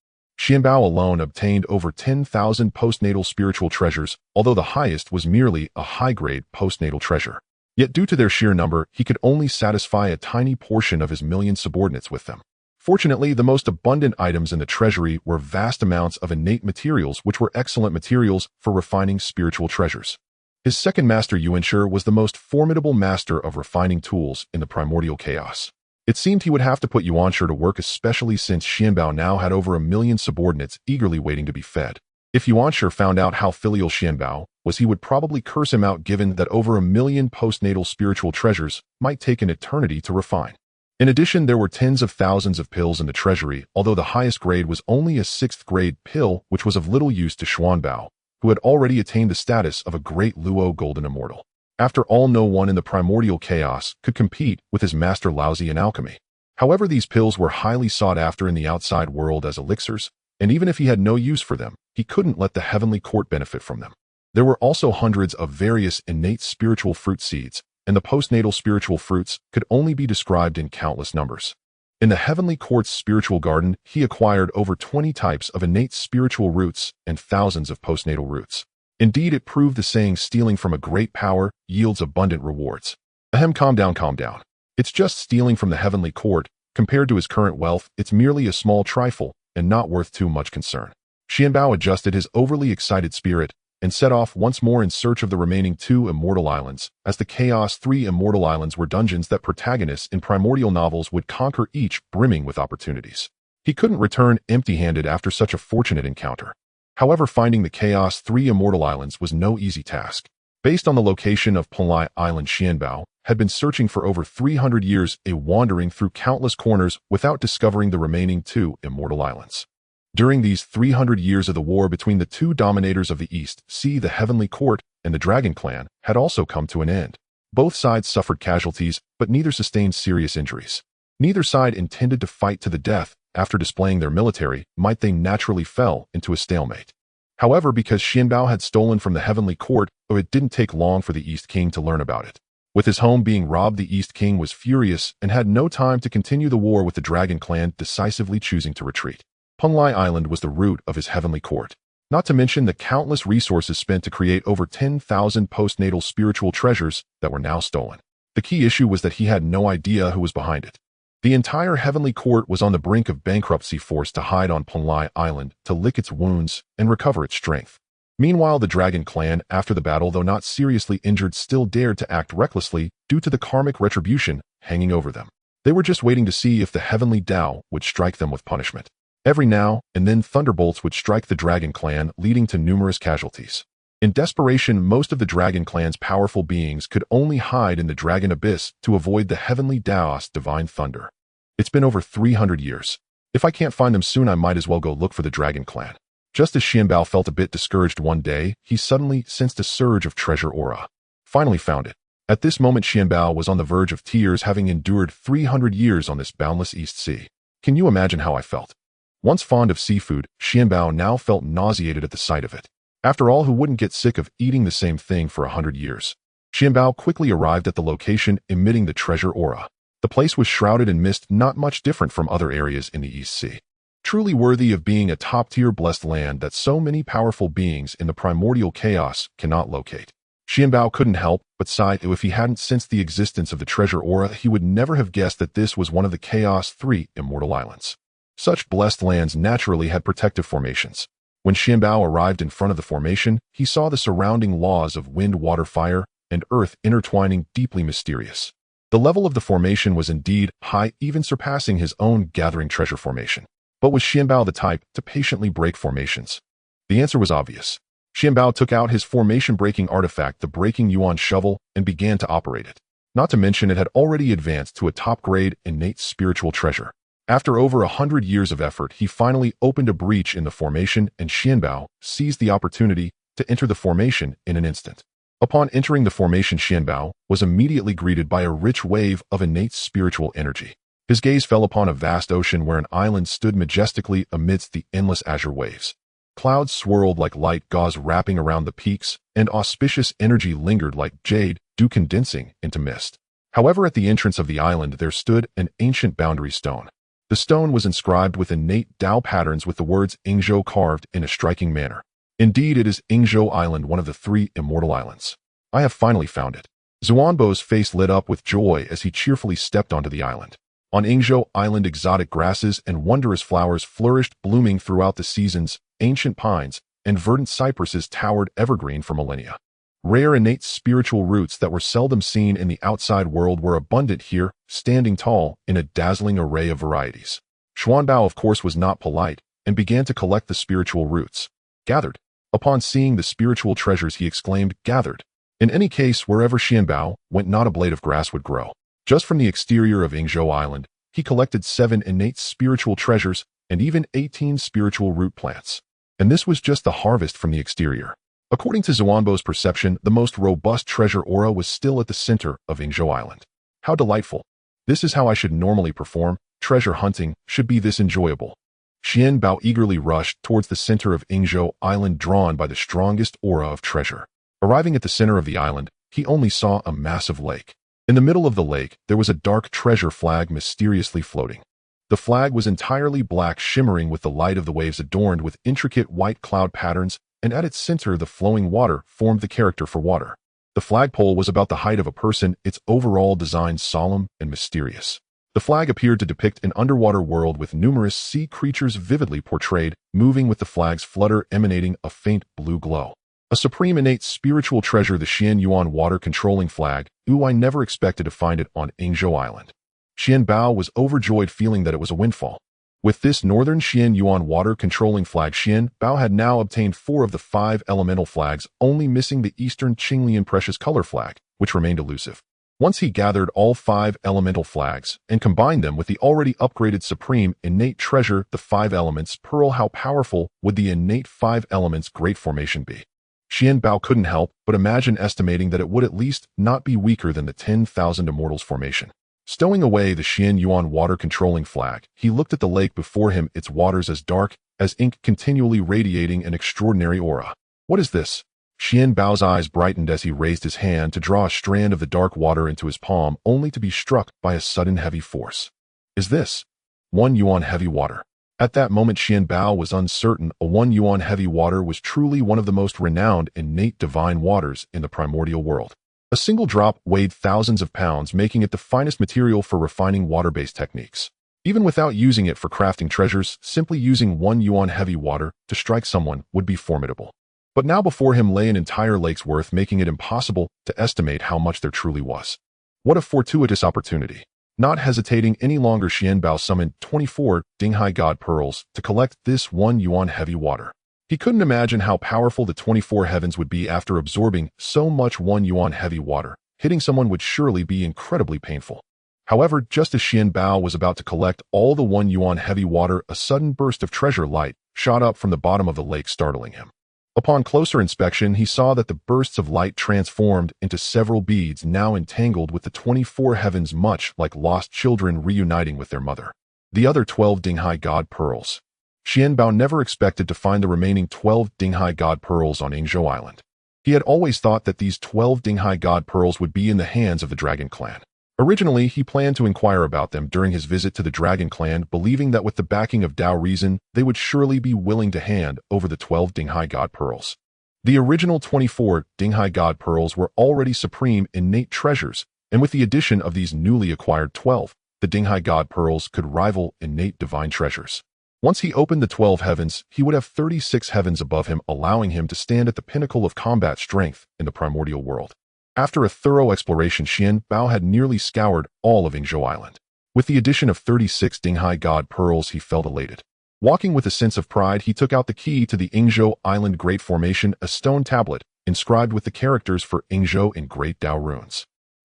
Xuanbao alone obtained over 10,000 postnatal spiritual treasures, although the highest was merely a high-grade postnatal treasure. Yet due to their sheer number, he could only satisfy a tiny portion of his million subordinates with them. Fortunately, the most abundant items in the treasury were vast amounts of innate materials, which were excellent materials for refining spiritual treasures. His second master, Yuanshi, was the most formidable master of refining tools in the primordial chaos. It seemed he would have to put Yuanshi to work, especially since Xuanbao now had over 1 million subordinates eagerly waiting to be fed. If Yuanshi found out how filial Xuanbao was, he would probably curse him out, given that over 1 million postnatal spiritual treasures might take an eternity to refine. In addition, there were tens of thousands of pills in the treasury, although the highest grade was only a 6th grade pill, which was of little use to Xuanbao, who had already attained the status of a great Luo Golden Immortal. After all, no one in the primordial chaos could compete with his master Laozi in alchemy. However, these pills were highly sought after in the outside world as elixirs, and even if he had no use for them, he couldn't let the Heavenly Court benefit from them. There were also hundreds of various innate spiritual fruit seeds, and the postnatal spiritual fruits could only be described in countless numbers. In the Heavenly Court's spiritual garden, he acquired over 20 types of innate spiritual roots and thousands of postnatal roots. Indeed, it proved the saying, stealing from a great power yields abundant rewards. Ahem, calm down, calm down. It's just stealing from the Heavenly Court. Compared to his current wealth, it's merely a small trifle and not worth too much concern. Xuanbao adjusted his overly excited spirit and set off once more in search of the remaining 2 immortal islands, as the Chaos 3 immortal islands were dungeons that protagonists in primordial novels would conquer, each brimming with opportunities. He couldn't return empty-handed after such a fortunate encounter. However, finding the Chaos 3 immortal islands was no easy task. Based on the location of Panlai Island, Xuanbao had been searching for over 300 years, wandering through countless corners without discovering the remaining 2 immortal islands. During these 300 years of the war between the 2 dominators of the East, the Heavenly Court and the Dragon Clan, had also come to an end. Both sides suffered casualties, but neither sustained serious injuries. Neither side intended to fight to the death. After displaying their military might, they naturally fell into a stalemate. However, because Xuanbao had stolen from the Heavenly Court, it didn't take long for the East King to learn about it. With his home being robbed, the East King was furious and had no time to continue the war with the Dragon Clan, decisively choosing to retreat. Panlai Island was the root of his Heavenly Court, not to mention the countless resources spent to create over 10,000 postnatal spiritual treasures that were now stolen. The key issue was that he had no idea who was behind it. The entire Heavenly Court was on the brink of bankruptcy, forced to hide on Panlai Island to lick its wounds and recover its strength. Meanwhile, the Dragon Clan, after the battle, though not seriously injured, still dared to act recklessly due to the karmic retribution hanging over them. They were just waiting to see if the Heavenly Tao would strike them with punishment. Every now and then, thunderbolts would strike the Dragon Clan, leading to numerous casualties. In desperation, most of the Dragon Clan's powerful beings could only hide in the Dragon Abyss to avoid the Heavenly Tao's divine thunder. It's been over 300 years. If I can't find them soon, I might as well go look for the Dragon Clan. Just as Xuanbao felt a bit discouraged one day, he suddenly sensed a surge of treasure aura. Finally found it. At this moment, Xuanbao was on the verge of tears, having endured 300 years on this boundless East Sea. Can you imagine how I felt? Once fond of seafood, Xuanbao now felt nauseated at the sight of it. After all, who wouldn't get sick of eating the same thing for 100 years? Xuanbao quickly arrived at the location emitting the treasure aura. The place was shrouded in mist, not much different from other areas in the East Sea. Truly worthy of being a top-tier blessed land that so many powerful beings in the primordial chaos cannot locate. Xuanbao couldn't help but sigh. If he hadn't sensed the existence of the treasure aura, he would never have guessed that this was one of the Chaos 3 immortal islands. Such blessed lands naturally had protective formations. When Xuanbao arrived in front of the formation, he saw the surrounding laws of wind, water, fire, and earth intertwining, deeply mysterious. The level of the formation was indeed high, even surpassing his own gathering treasure formation. But was Xuanbao the type to patiently break formations? The answer was obvious. Xuanbao took out his formation-breaking artifact, the Breaking Yuan Shovel, and began to operate it. Not to mention, it had already advanced to a top-grade innate spiritual treasure. After over 100 years of effort, he finally opened a breach in the formation, and Xuanbao seized the opportunity to enter the formation in an instant. Upon entering the formation, Xuanbao was immediately greeted by a rich wave of innate spiritual energy. His gaze fell upon a vast ocean where an island stood majestically amidst the endless azure waves. Clouds swirled like light gauze wrapping around the peaks, and auspicious energy lingered like jade dew condensing into mist. However, at the entrance of the island there stood an ancient boundary stone. The stone was inscribed with innate Dao patterns with the words Ingzhou carved in a striking manner. Indeed, it is Ingzhou Island, one of the 3 immortal islands. I have finally found it. Xuanbao's face lit up with joy as he cheerfully stepped onto the island. On Ingzhou Island, exotic grasses and wondrous flowers flourished, blooming throughout the seasons. Ancient pines and verdant cypresses towered evergreen for millennia. Rare innate spiritual roots that were seldom seen in the outside world were abundant here, standing tall in a dazzling array of varieties. Xuanbao, of course, was not polite and began to collect the spiritual roots. Gathered. Upon seeing the spiritual treasures, he exclaimed, "Gathered." In any case, wherever Xuanbao went, not a blade of grass would grow. Just from the exterior of Ingzhou Island, he collected 7 innate spiritual treasures and even 18 spiritual root plants. And this was just the harvest from the exterior. According to Xuanbao's perception, the most robust treasure aura was still at the center of Ingzhou Island. How delightful. This is how I should normally perform. Treasure hunting should be this enjoyable. Xuanbao eagerly rushed towards the center of Ingzhou Island, drawn by the strongest aura of treasure. Arriving at the center of the island, he only saw a massive lake. In the middle of the lake, there was a dark treasure flag mysteriously floating. The flag was entirely black, shimmering with the light of the waves, adorned with intricate white cloud patterns, and at its center the flowing water formed the character for water. The flagpole was about the height of a person, its overall design solemn and mysterious. The flag appeared to depict an underwater world with numerous sea creatures vividly portrayed, moving with the flag's flutter emanating a faint blue glow. A supreme innate spiritual treasure, the Xianyuan water-controlling flag. Ooh, I never expected to find it on Ingzhou Island. Xuanbao was overjoyed, feeling that it was a windfall. With this northern Xianyuan water-controlling flag, Xuanbao had now obtained 4 of the 5 elemental flags, only missing the eastern Qinglian precious color flag, which remained elusive. Once he gathered all 5 elemental flags and combined them with the already upgraded supreme innate treasure, the 5 elements pearl, how powerful would the innate 5 elements great formation be? Xuanbao couldn't help but imagine, estimating that it would at least not be weaker than the 10,000 immortals formation. Stowing away the Xianyuan water-controlling flag, he looked at the lake before him, its waters as dark as ink, continually radiating an extraordinary aura. What is this? Xuanbao's eyes brightened as he raised his hand to draw a strand of the dark water into his palm, only to be struck by a sudden heavy force. Is this 1 yuan heavy water? At that moment, Xuanbao was uncertain. A 1 yuan heavy water was truly one of the most renowned innate divine waters in the primordial world. A single drop weighed thousands of pounds, making it the finest material for refining water-based techniques. Even without using it for crafting treasures, simply using 1 yuan heavy water to strike someone would be formidable. But now before him lay an entire lake's worth, making it impossible to estimate how much there truly was. What a fortuitous opportunity. Not hesitating any longer, Xuanbao summoned 24 Dinghai God pearls to collect this 1 yuan heavy water. He couldn't imagine how powerful the 24 heavens would be after absorbing so much 1 yuan heavy water. Hitting someone would surely be incredibly painful. However, just as Xuanbao was about to collect all the 1 yuan heavy water, a sudden burst of treasure light shot up from the bottom of the lake, startling him. Upon closer inspection, he saw that the bursts of light transformed into several beads, now entangled with the 24 heavens, much like lost children reuniting with their mother. The other 12 Dinghai God pearls. Xuanbao never expected to find the remaining 12 Dinghai God pearls on Ingzhou Island. He had always thought that these 12 Dinghai God pearls would be in the hands of the Dragon Clan. Originally, he planned to inquire about them during his visit to the Dragon Clan, believing that with the backing of Dao Reason, they would surely be willing to hand over the 12 Dinghai God pearls. The original 24 Dinghai God pearls were already supreme innate treasures, and with the addition of these newly acquired 12, the Dinghai God pearls could rival innate divine treasures. Once he opened the 12 heavens, he would have 36 heavens above him, allowing him to stand at the pinnacle of combat strength in the primordial world. After a thorough exploration, Xuanbao had nearly scoured all of Ingzhou Island. With the addition of 36 Dinghai God pearls, he felt elated. Walking with a sense of pride, he took out the key to the Ingzhou Island Great Formation, a stone tablet inscribed with the characters for Ingzhou in Great Dao runes.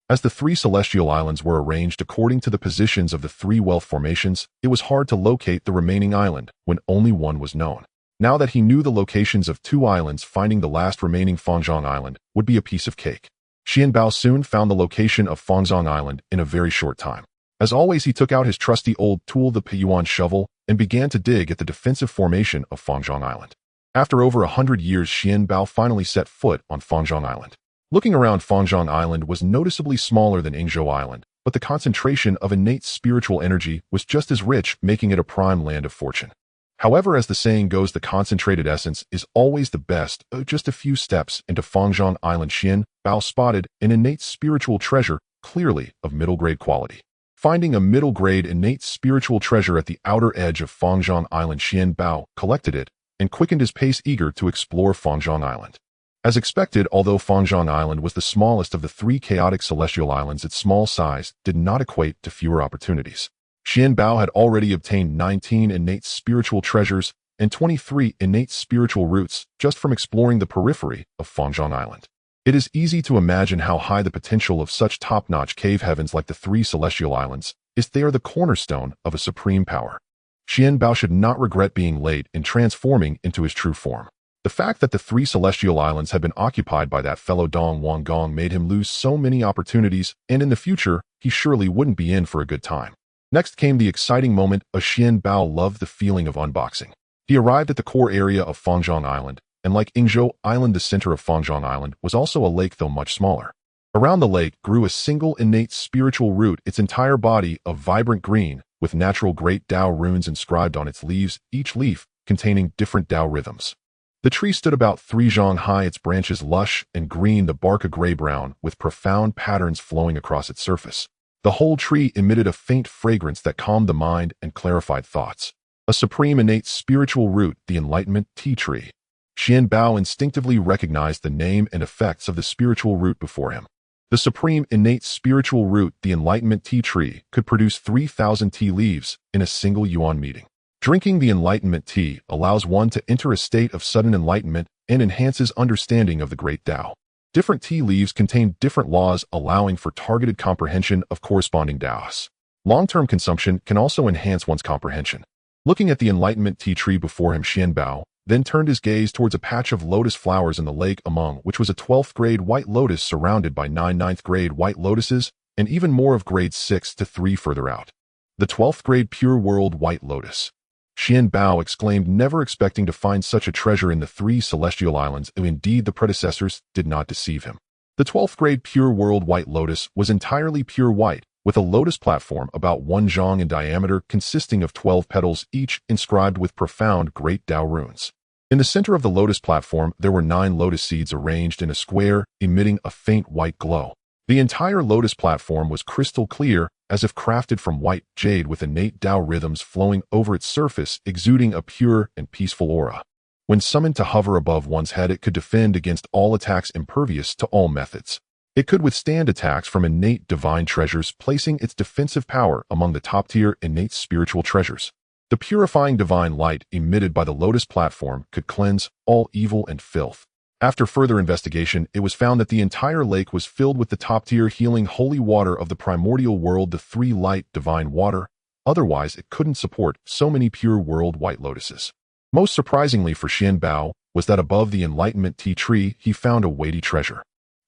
As the 3 celestial islands were arranged according to the positions of the 3 wealth formations, it was hard to locate the remaining island when only one was known. Now that he knew the locations of 2 islands, finding the last remaining Fangzhong Island would be a piece of cake. Xuanbao soon found the location of Fangzhong Island in a very short time. As always, he took out his trusty old tool, the Piyuan shovel, and began to dig at the defensive formation of Fangzhong Island. After over 100 years, Xuanbao finally set foot on Fangzhong Island. Looking around, Fangzhong Island was noticeably smaller than Yingzhou Island, but the concentration of innate spiritual energy was just as rich, making it a prime land of fortune. However, as the saying goes, the concentrated essence is always the best. Just a few steps into Fangzhong Island, Xuanbao spotted an innate spiritual treasure, clearly of middle-grade quality. Finding a middle-grade innate spiritual treasure at the outer edge of Fangzhong Island, Xuanbao collected it and quickened his pace, eager to explore Fangzhong Island. As expected, although Fangzhong Island was the smallest of the 3 chaotic celestial islands, its small size did not equate to fewer opportunities. Xuanbao had already obtained 19 innate spiritual treasures and 23 innate spiritual roots just from exploring the periphery of Fangzhong Island. It is easy to imagine how high the potential of such top-notch cave heavens like the 3 celestial islands is. They are the cornerstone of a supreme power. Xuanbao should not regret being late in transforming into his true form. The fact that the 3 celestial islands had been occupied by that fellow Dong Wanggong made him lose so many opportunities, and in the future, he surely wouldn't be in for a good time. Next came the exciting moment. Xuanbao loved the feeling of unboxing. He arrived at the core area of Fangzhong Island, and like Yingzhou Island, the center of Fangzhong Island was also a lake, though much smaller. Around the lake grew a single innate spiritual root, its entire body of vibrant green, with natural great Tao runes inscribed on its leaves, each leaf containing different Tao rhythms. The tree stood about 3 zhang high, its branches lush and green, the bark a gray-brown, with profound patterns flowing across its surface. The whole tree emitted a faint fragrance that calmed the mind and clarified thoughts. A supreme innate spiritual root, the Enlightenment Tea Tree. Xuanbao instinctively recognized the name and effects of the spiritual root before him. The supreme innate spiritual root, the Enlightenment Tea Tree, could produce 3,000 tea leaves in a single yuan meeting. Drinking the Enlightenment tea allows one to enter a state of sudden enlightenment and enhances understanding of the great Tao. Different tea leaves contain different laws, allowing for targeted comprehension of corresponding Taos. Long-term consumption can also enhance one's comprehension. Looking at the Enlightenment Tea Tree before him, Xuanbao then turned his gaze towards a patch of lotus flowers in the lake, among which was a 12th grade white lotus surrounded by 9 9th grade white lotuses and even more of grades 6 to 3 further out. The 12th grade pure world white lotus. Xuanbao exclaimed, never expecting to find such a treasure in the 3 celestial islands. Indeed, the predecessors did not deceive him. The 12th grade pure world white lotus was entirely pure white, with a lotus platform about 1 zhang in diameter consisting of 12 petals, each inscribed with profound great Tao runes. In the center of the lotus platform, there were 9 lotus seeds arranged in a square, emitting a faint white glow. The entire lotus platform was crystal clear, as if crafted from white jade, with innate Tao rhythms flowing over its surface, exuding a pure and peaceful aura. When summoned to hover above one's head, it could defend against all attacks, impervious to all methods. It could withstand attacks from innate divine treasures, placing its defensive power among the top-tier innate spiritual treasures. The purifying divine light emitted by the lotus platform could cleanse all evil and filth. After further investigation, it was found that the entire lake was filled with the top-tier healing holy water of the primordial world, the 3 light divine water. Otherwise, it couldn't support so many pure world white lotuses. Most surprisingly for Xuanbao was that above the Enlightenment Tea Tree, he found a weighty treasure.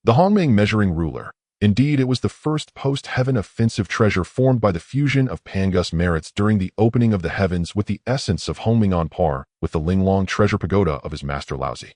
The Hongmeng measuring ruler. Indeed, it was the first post-heaven offensive treasure formed by the fusion of Pangus merits during the opening of the heavens with the essence of Hongmeng, on par with the Linglong treasure pagoda of his master Laozi.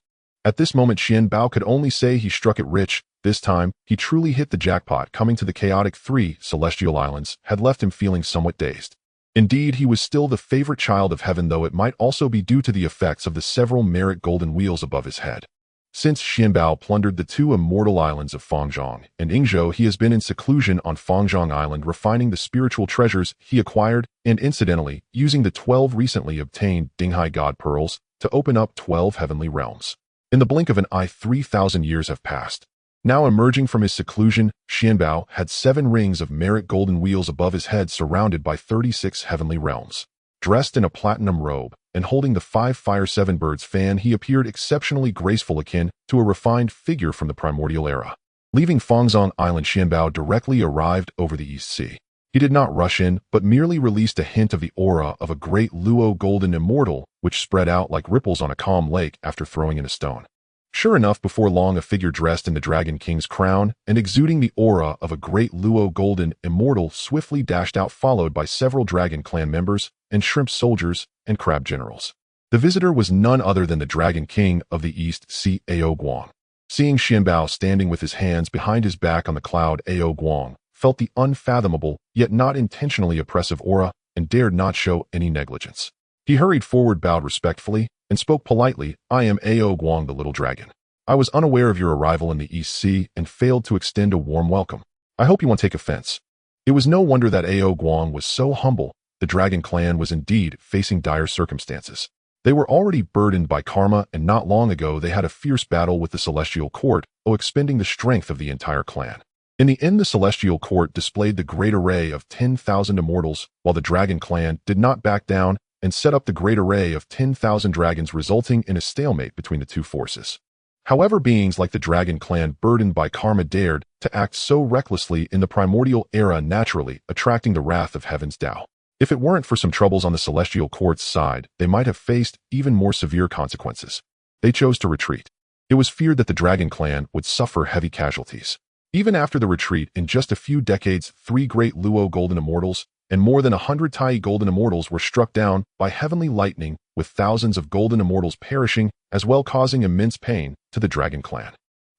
At this moment, Xuanbao could only say he struck it rich. This time, he truly hit the jackpot. Coming to the chaotic 3 celestial islands had left him feeling somewhat dazed. Indeed, he was still the favorite child of heaven, though it might also be due to the effects of the several merit golden wheels above his head. Since Xuanbao plundered the 2 immortal islands of Fangzhong and Yingzhou, he has been in seclusion on Fangzhong Island, refining the spiritual treasures he acquired and, incidentally, using the 12 recently obtained Dinghai God Pearls to open up 12 heavenly realms. In the blink of an eye, 3,000 years have passed. Now emerging from his seclusion, Xuanbao had 7 rings of merit golden wheels above his head, surrounded by 36 heavenly realms. Dressed in a platinum robe and holding the 5 Fire 7 Birds fan, he appeared exceptionally graceful, akin to a refined figure from the primordial era. Leaving Fangzhong Island, Xuanbao directly arrived over the East Sea. He did not rush in, but merely released a hint of the aura of a great Luo Golden Immortal, which spread out like ripples on a calm lake after throwing in a stone. Sure enough, before long a figure dressed in the Dragon King's crown and exuding the aura of a great Luo Golden Immortal swiftly dashed out, followed by several Dragon Clan members and shrimp soldiers and crab generals. The visitor was none other than the Dragon King of the East, Ao Guang. Seeing Xuanbao standing with his hands behind his back on the cloud, Ao Guang felt the unfathomable, yet not intentionally oppressive aura and dared not show any negligence. He hurried forward, bowed respectfully, and spoke politely. I am Ao Guang, the little dragon. I was unaware of your arrival in the East Sea and failed to extend a warm welcome. I hope you won't take offense. It was no wonder that Ao Guang was so humble. The Dragon Clan was indeed facing dire circumstances. They were already burdened by karma, and not long ago they had a fierce battle with the Celestial Court, expending the strength of the entire clan. In the end, the Celestial Court displayed the great array of 10,000 immortals, while the Dragon Clan did not back down and set up the great array of 10,000 dragons, resulting in a stalemate between the two forces. However, beings like the Dragon Clan, burdened by karma, dared to act so recklessly in the primordial era, naturally attracting the wrath of Heaven's Tao. If it weren't for some troubles on the Celestial Court's side, they might have faced even more severe consequences. They chose to retreat. It was feared that the Dragon Clan would suffer heavy casualties. Even after the retreat, in just a few decades, 3 great Luo Golden Immortals and more than 100 Tai Golden Immortals were struck down by heavenly lightning, with thousands of Golden Immortals perishing, as well causing immense pain to the Dragon Clan.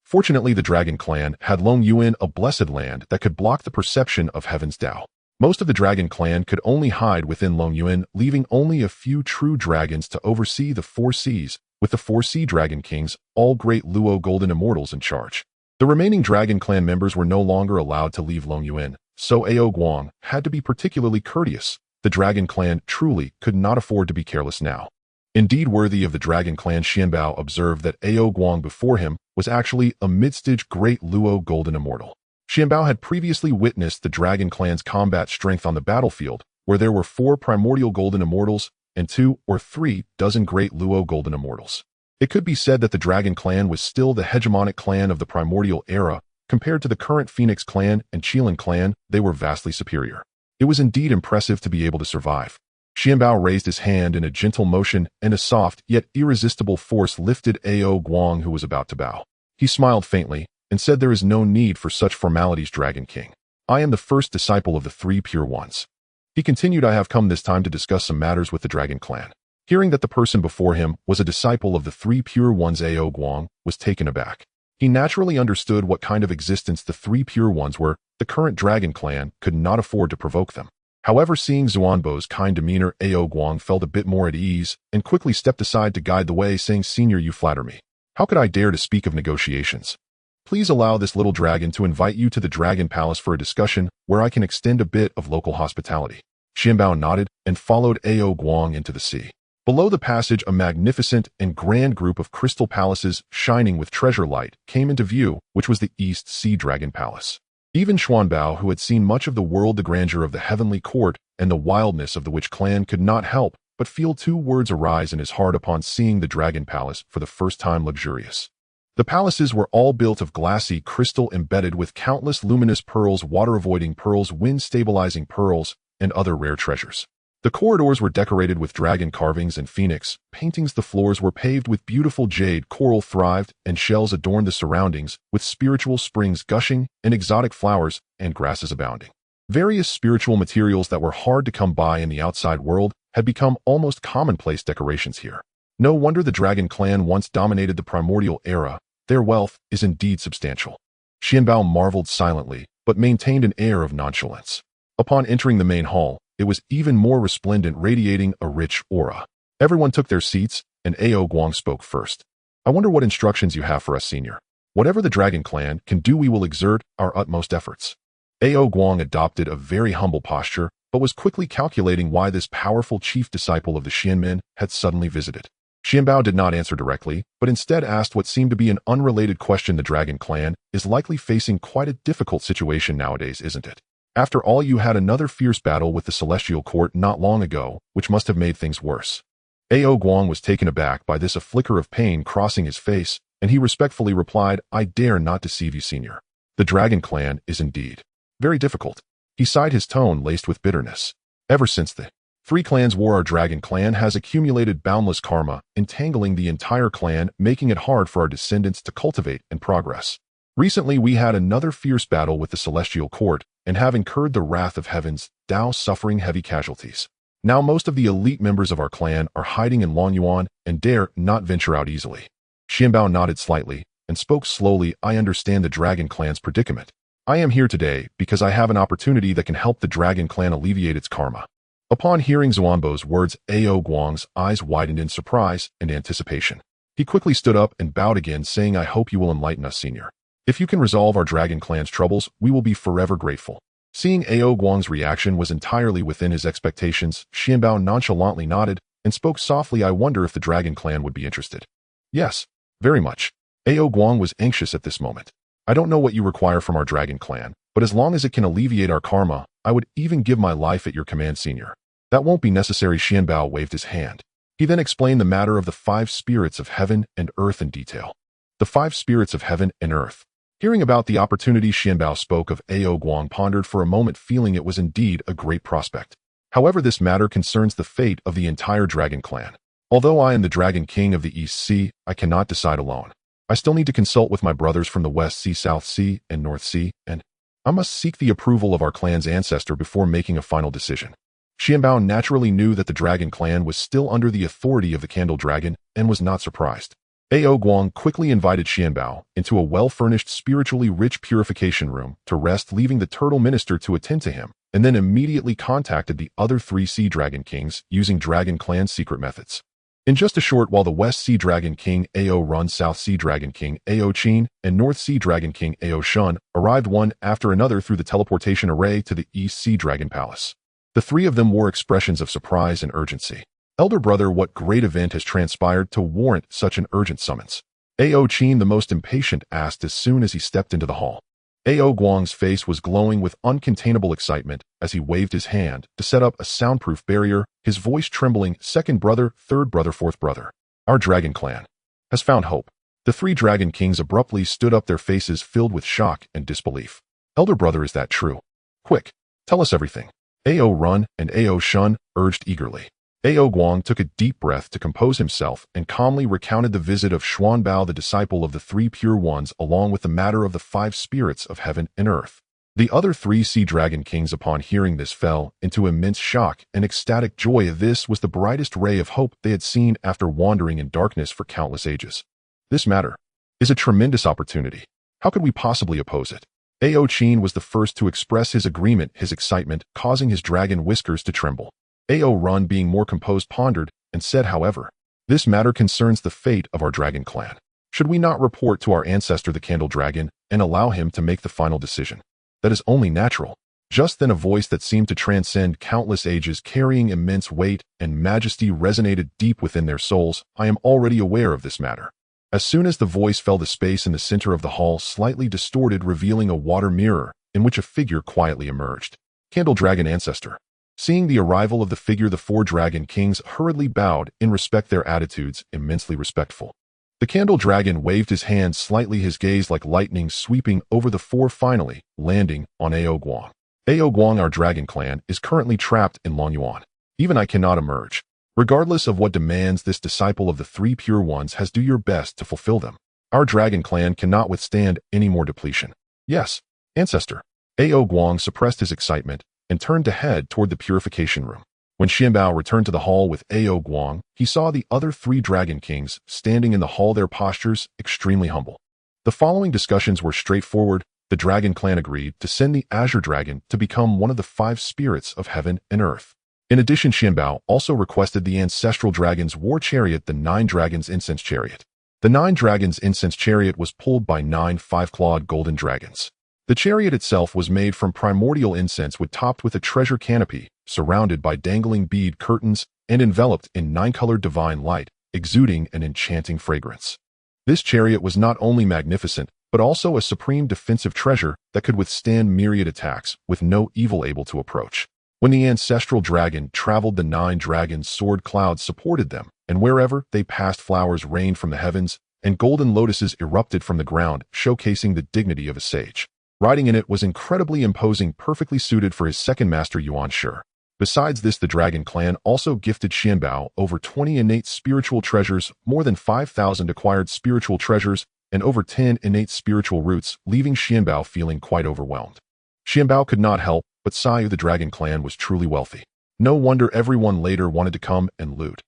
Fortunately, the Dragon Clan had Long Yuan, a blessed land that could block the perception of Heaven's Tao. Most of the Dragon Clan could only hide within Long Yuan, leaving only a few true dragons to oversee the 4 seas, with the 4 Sea Dragon Kings, all great Luo Golden Immortals, in charge. The remaining Dragon Clan members were no longer allowed to leave Long Yuan, so Ao Guang had to be particularly courteous. The Dragon Clan truly could not afford to be careless now. Indeed, worthy of the Dragon Clan, Xuanbao observed that Ao Guang before him was actually a mid-stage great Luo Golden Immortal. Xuanbao had previously witnessed the Dragon Clan's combat strength on the battlefield, where there were 4 Primordial Golden Immortals and 2 or 3 dozen great Luo Golden Immortals. It could be said that the Dragon Clan was still the hegemonic clan of the Primordial era. Compared to the current Phoenix Clan and Qilin Clan, they were vastly superior. It was indeed impressive to be able to survive. Xuanbao raised his hand in a gentle motion, and a soft yet irresistible force lifted Ao Guang, who was about to bow. He smiled faintly and said, there is no need for such formalities, Dragon King. I am the first disciple of the 3 Pure Ones. He continued, I have come this time to discuss some matters with the Dragon Clan. Hearing that the person before him was a disciple of the 3 Pure Ones, Ao Guang was taken aback. He naturally understood what kind of existence the 3 Pure Ones were. The current Dragon Clan could not afford to provoke them. However, seeing Xuanbao's kind demeanor, Ao Guang felt a bit more at ease and quickly stepped aside to guide the way, saying, Senior, you flatter me. How could I dare to speak of negotiations? Please allow this little dragon to invite you to the Dragon Palace for a discussion where I can extend a bit of local hospitality. Xuanbao nodded and followed Ao Guang into the sea. Below the passage, a magnificent and grand group of crystal palaces shining with treasure light came into view, which was the East Sea Dragon Palace. Even Xuanbao, who had seen much of the world, the grandeur of the heavenly court and the wildness of the Witch Clan, could not help but feel 2 words arise in his heart upon seeing the Dragon Palace for the first time: luxurious. The palaces were all built of glassy crystal embedded with countless luminous pearls, water-avoiding pearls, wind-stabilizing pearls, and other rare treasures. The corridors were decorated with dragon carvings and phoenix paintings. The floors were paved with beautiful jade, coral thrived, and shells adorned the surroundings, with spiritual springs gushing and exotic flowers and grasses abounding. Various spiritual materials that were hard to come by in the outside world had become almost commonplace decorations here. No wonder the Dragon Clan once dominated the primordial era. Their wealth is indeed substantial. Xuanbao marveled silently, but maintained an air of nonchalance. Upon entering the main hall, it was even more resplendent, radiating a rich aura. Everyone took their seats, and Ao Guang spoke first. I wonder what instructions you have for us, Senior. Whatever the Dragon Clan can do, we will exert our utmost efforts. Ao Guang adopted a very humble posture, but was quickly calculating why this powerful chief disciple of the Xianmen had suddenly visited. Xuanbao did not answer directly, but instead asked what seemed to be an unrelated question. The Dragon Clan is likely facing quite a difficult situation nowadays, isn't it? After all, you had another fierce battle with the Celestial Court not long ago, which must have made things worse. Ao Guang was taken aback by this, a flicker of pain crossing his face, and he respectfully replied, I dare not deceive you, Senior. The Dragon Clan is indeed very difficult. He sighed, his tone laced with bitterness. Ever since the three clans war, our dragon clan has accumulated boundless karma, entangling the entire clan, making it hard for our descendants to cultivate and progress. Recently, we had another fierce battle with the celestial court and have incurred the wrath of heavens, Dao suffering heavy casualties. Now most of the elite members of our clan are hiding in Longyuan and dare not venture out easily. Xuanbao nodded slightly and spoke slowly. I understand the dragon clan's predicament. I am here today because I have an opportunity that can help the dragon clan alleviate its karma. Upon hearing Xuanbao's words, Ao Guang's eyes widened in surprise and anticipation. He quickly stood up and bowed again, saying, I hope you will enlighten us, senior. If you can resolve our dragon clan's troubles, we will be forever grateful. Seeing Ao Guang's reaction was entirely within his expectations, Xuanbao nonchalantly nodded and spoke softly. I wonder if the dragon clan would be interested. Yes, very much. Ao Guang was anxious at this moment. I don't know what you require from our dragon clan, but as long as it can alleviate our karma, I would even give my life at your command, senior. That won't be necessary. Xuanbao waved his hand. He then explained the matter of the 5 spirits of heaven and earth in detail. The 5 spirits of heaven and earth. Hearing about the opportunity Xuanbao spoke of, Ao Guang pondered for a moment, feeling it was indeed a great prospect. However, this matter concerns the fate of the entire dragon clan. Although I am the Dragon King of the East Sea, I cannot decide alone. I still need to consult with my brothers from the West Sea, South Sea, and North Sea, and I must seek the approval of our clan's ancestor before making a final decision. Xuanbao naturally knew that the dragon clan was still under the authority of the Candle Dragon and was not surprised. Ao Guang quickly invited Xuanbao into a well-furnished, spiritually rich purification room to rest, leaving the turtle minister to attend to him, and then immediately contacted the other 3 sea dragon kings using dragon clan secret methods. In just a short while, the West Sea Dragon King Ao Run, South Sea Dragon King Ao Qin, and North Sea Dragon King Ao Shun arrived one after another through the teleportation array to the East Sea Dragon Palace. The 3 of them wore expressions of surprise and urgency. Elder brother, what great event has transpired to warrant such an urgent summons? Ao Qin, the most impatient, asked as soon as he stepped into the hall. Ao Guang's face was glowing with uncontainable excitement as he waved his hand to set up a soundproof barrier, his voice trembling. Second brother, third brother, fourth brother. Our dragon clan has found hope. The 3 dragon kings abruptly stood up, their faces filled with shock and disbelief. Elder brother, is that true? Quick, tell us everything. Ao Run and Ao Shun urged eagerly. Ao Guang took a deep breath to compose himself and calmly recounted the visit of Xuanbao, the disciple of the 3 pure ones, along with the matter of the 5 spirits of heaven and earth. The other 3 sea dragon kings, upon hearing this, fell into immense shock and ecstatic joy. This was the brightest ray of hope they had seen after wandering in darkness for countless ages. This matter is a tremendous opportunity. How could we possibly oppose it? Ao Qin was the first to express his agreement, his excitement causing his dragon whiskers to tremble. Ao Run, being more composed, pondered and said, however, this matter concerns the fate of our dragon clan. Should we not report to our ancestor, the Candle Dragon, and allow him to make the final decision? That is only natural. Just then, a voice that seemed to transcend countless ages, carrying immense weight and majesty, resonated deep within their souls. I am already aware of this matter. As soon as the voice fell, the space in the center of the hall slightly distorted, revealing a water mirror in which a figure quietly emerged. Candle Dragon ancestor. Seeing the arrival of the figure, the 4 dragon kings hurriedly bowed in respect, their attitudes immensely respectful. The Candle Dragon waved his hand slightly, his gaze like lightning sweeping over the 4, finally landing on Ao Guang. Ao Guang, our dragon clan is currently trapped in Longyuan. Even I cannot emerge. Regardless of what demands this disciple of the 3 pure ones has, do your best to fulfill them. Our dragon clan cannot withstand any more depletion. Yes, ancestor. Ao Guang suppressed his excitement and turned to head toward the purification room. When Xuanbao returned to the hall with Ao Guang, he saw the other 3 dragon kings standing in the hall, their postures extremely humble. The following discussions were straightforward. The dragon clan agreed to send the Azure Dragon to become one of the 5 spirits of heaven and earth. In addition, Xuanbao also requested the ancestral dragon's war chariot, the 9 dragons incense chariot. The 9 dragons incense chariot was pulled by 9 5-clawed golden dragons. The chariot itself was made from primordial incense, topped with a treasure canopy, surrounded by dangling bead curtains, and enveloped in 9-colored divine light, exuding an enchanting fragrance. This chariot was not only magnificent, but also a supreme defensive treasure that could withstand myriad attacks, with no evil able to approach. When the ancestral dragon traveled, the 9 dragons' sword clouds supported them, and wherever they passed, flowers rained from the heavens, and golden lotuses erupted from the ground, showcasing the dignity of a sage. Riding in it was incredibly imposing, perfectly suited for his second master Yuan Shi. Besides this, the Dragon Clan also gifted Xuanbao over 20 innate spiritual treasures, more than 5,000 acquired spiritual treasures, and over 10 innate spiritual roots, leaving Xuanbao feeling quite overwhelmed. Xuanbao could not help but sigh. The Dragon Clan was truly wealthy. No wonder everyone later wanted to come and loot.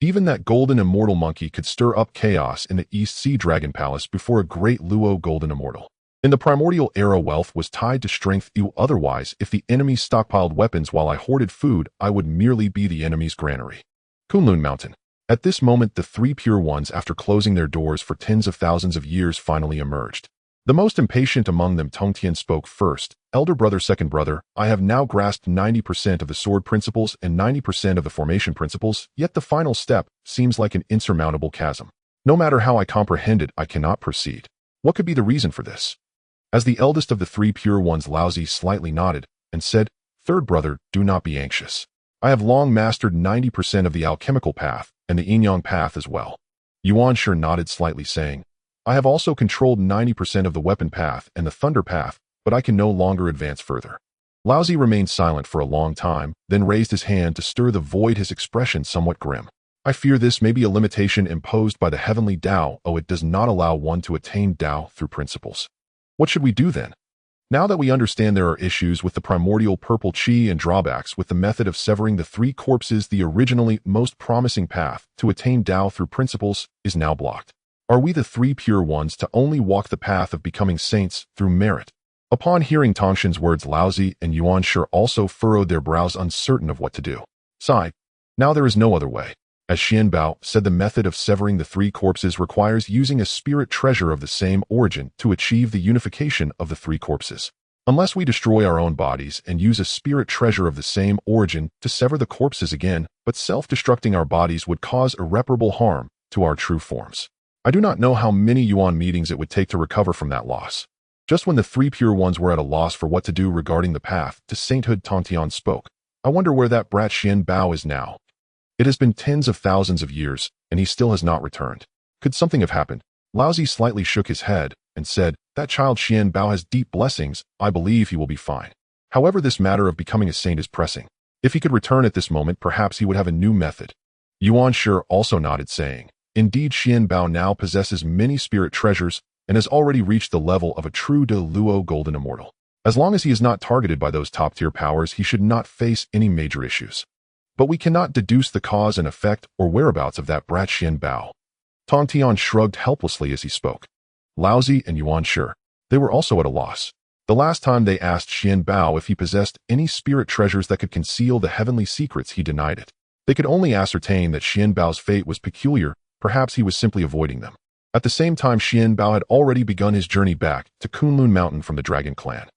Even that Golden Immortal monkey could stir up chaos in the East Sea Dragon Palace before a great Luo Golden Immortal. In the Primordial era, wealth was tied to strength. Otherwise, if the enemy stockpiled weapons while I hoarded food, I would merely be the enemy's granary. Kunlun Mountain. At this moment, the three Pure Ones, after closing their doors for tens of thousands of years, finally emerged. The most impatient among them, Tongtian, spoke first. Elder brother, second brother, I have now grasped 90% of the sword principles and 90% of the formation principles, yet the final step seems like an insurmountable chasm. No matter how I comprehend it, I cannot proceed. What could be the reason for this? As the eldest of the three Pure Ones, Laozi slightly nodded and said, Third brother, do not be anxious. I have long mastered 90% of the alchemical path and the yin-yang path as well. Yuan Shi nodded slightly, saying, I have also controlled 90% of the weapon path and the thunder path, but I can no longer advance further. Laozi remained silent for a long time, then raised his hand to stir the void, his expression somewhat grim. I fear this may be a limitation imposed by the heavenly Tao. It does not allow one to attain Tao through principles. What should we do then? Now that we understand there are issues with the primordial purple chi and drawbacks with the method of severing the three corpses, the originally most promising path to attain Tao through principles is now blocked. Are we, the three Pure Ones, to only walk the path of becoming saints through merit? Upon hearing Tongtian's words, Laozi and Yuan Shi also furrowed their brows, uncertain of what to do. Sigh. Now there is no other way. As Xuanbao said, the method of severing the three corpses requires using a spirit treasure of the same origin to achieve the unification of the three corpses. Unless we destroy our own bodies and use a spirit treasure of the same origin to sever the corpses again, but self-destructing our bodies would cause irreparable harm to our true forms. I do not know how many Yuan meetings it would take to recover from that loss. Just when the three Pure Ones were at a loss for what to do regarding the path to sainthood, Tongtian spoke. I wonder where that brat Xuanbao is now. It has been tens of thousands of years, and he still has not returned. Could something have happened? Laozi slightly shook his head and said, That child Xuanbao has deep blessings. I believe he will be fine. However, this matter of becoming a saint is pressing. If he could return at this moment, perhaps he would have a new method. Yuan Shi also nodded, saying, Indeed, Xuanbao now possesses many spirit treasures and has already reached the level of a true De Luo Golden Immortal. As long as he is not targeted by those top-tier powers, he should not face any major issues. But we cannot deduce the cause and effect or whereabouts of that brat Xuanbao. Tongtian shrugged helplessly as he spoke. Laozi and Yuan Shi, they were also at a loss. The last time they asked Xuanbao if he possessed any spirit treasures that could conceal the heavenly secrets, he denied it. They could only ascertain that Xuanbao's fate was peculiar. Perhaps he was simply avoiding them. At the same time, Xuanbao had already begun his journey back to Kunlun Mountain from the Dragon Clan.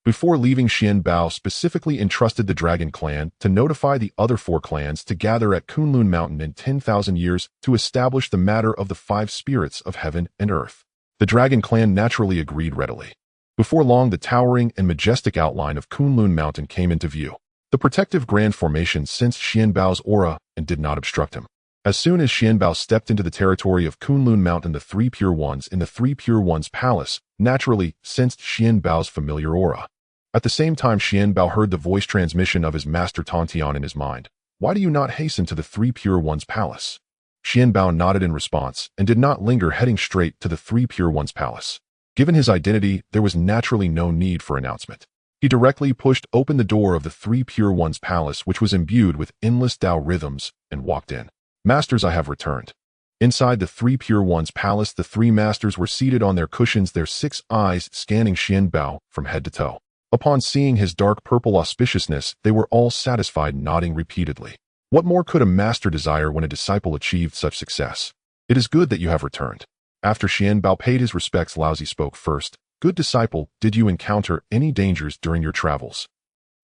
Before leaving, Xuanbao specifically entrusted the Dragon Clan to notify the other four clans to gather at Kunlun Mountain in 10,000 years to establish the matter of the five spirits of heaven and earth. The Dragon Clan naturally agreed readily. Before long, the towering and majestic outline of Kunlun Mountain came into view. The protective grand formation sensed Xuanbao's aura and did not obstruct him. As soon as Xuanbao stepped into the territory of Kunlun Mountain, the three Pure Ones in the three Pure Ones Palace naturally sensed Xuanbao's familiar aura. At the same time, Xuanbao heard the voice transmission of his master Tongtian in his mind. Why do you not hasten to the three Pure Ones Palace? Xuanbao nodded in response and did not linger, heading straight to the three Pure Ones Palace. Given his identity, there was naturally no need for announcement. He directly pushed open the door of the three Pure Ones Palace, which was imbued with endless Tao rhythms, and walked in. Masters, I have returned. Inside the three Pure Ones Palace, the three masters were seated on their cushions, their 6 eyes scanning Xuanbao from head to toe. Upon seeing his dark purple auspiciousness, they were all satisfied, nodding repeatedly. What more could a master desire when a disciple achieved such success? It is good that you have returned. After Xuanbao paid his respects, Laozi spoke first. Good disciple, did you encounter any dangers during your travels?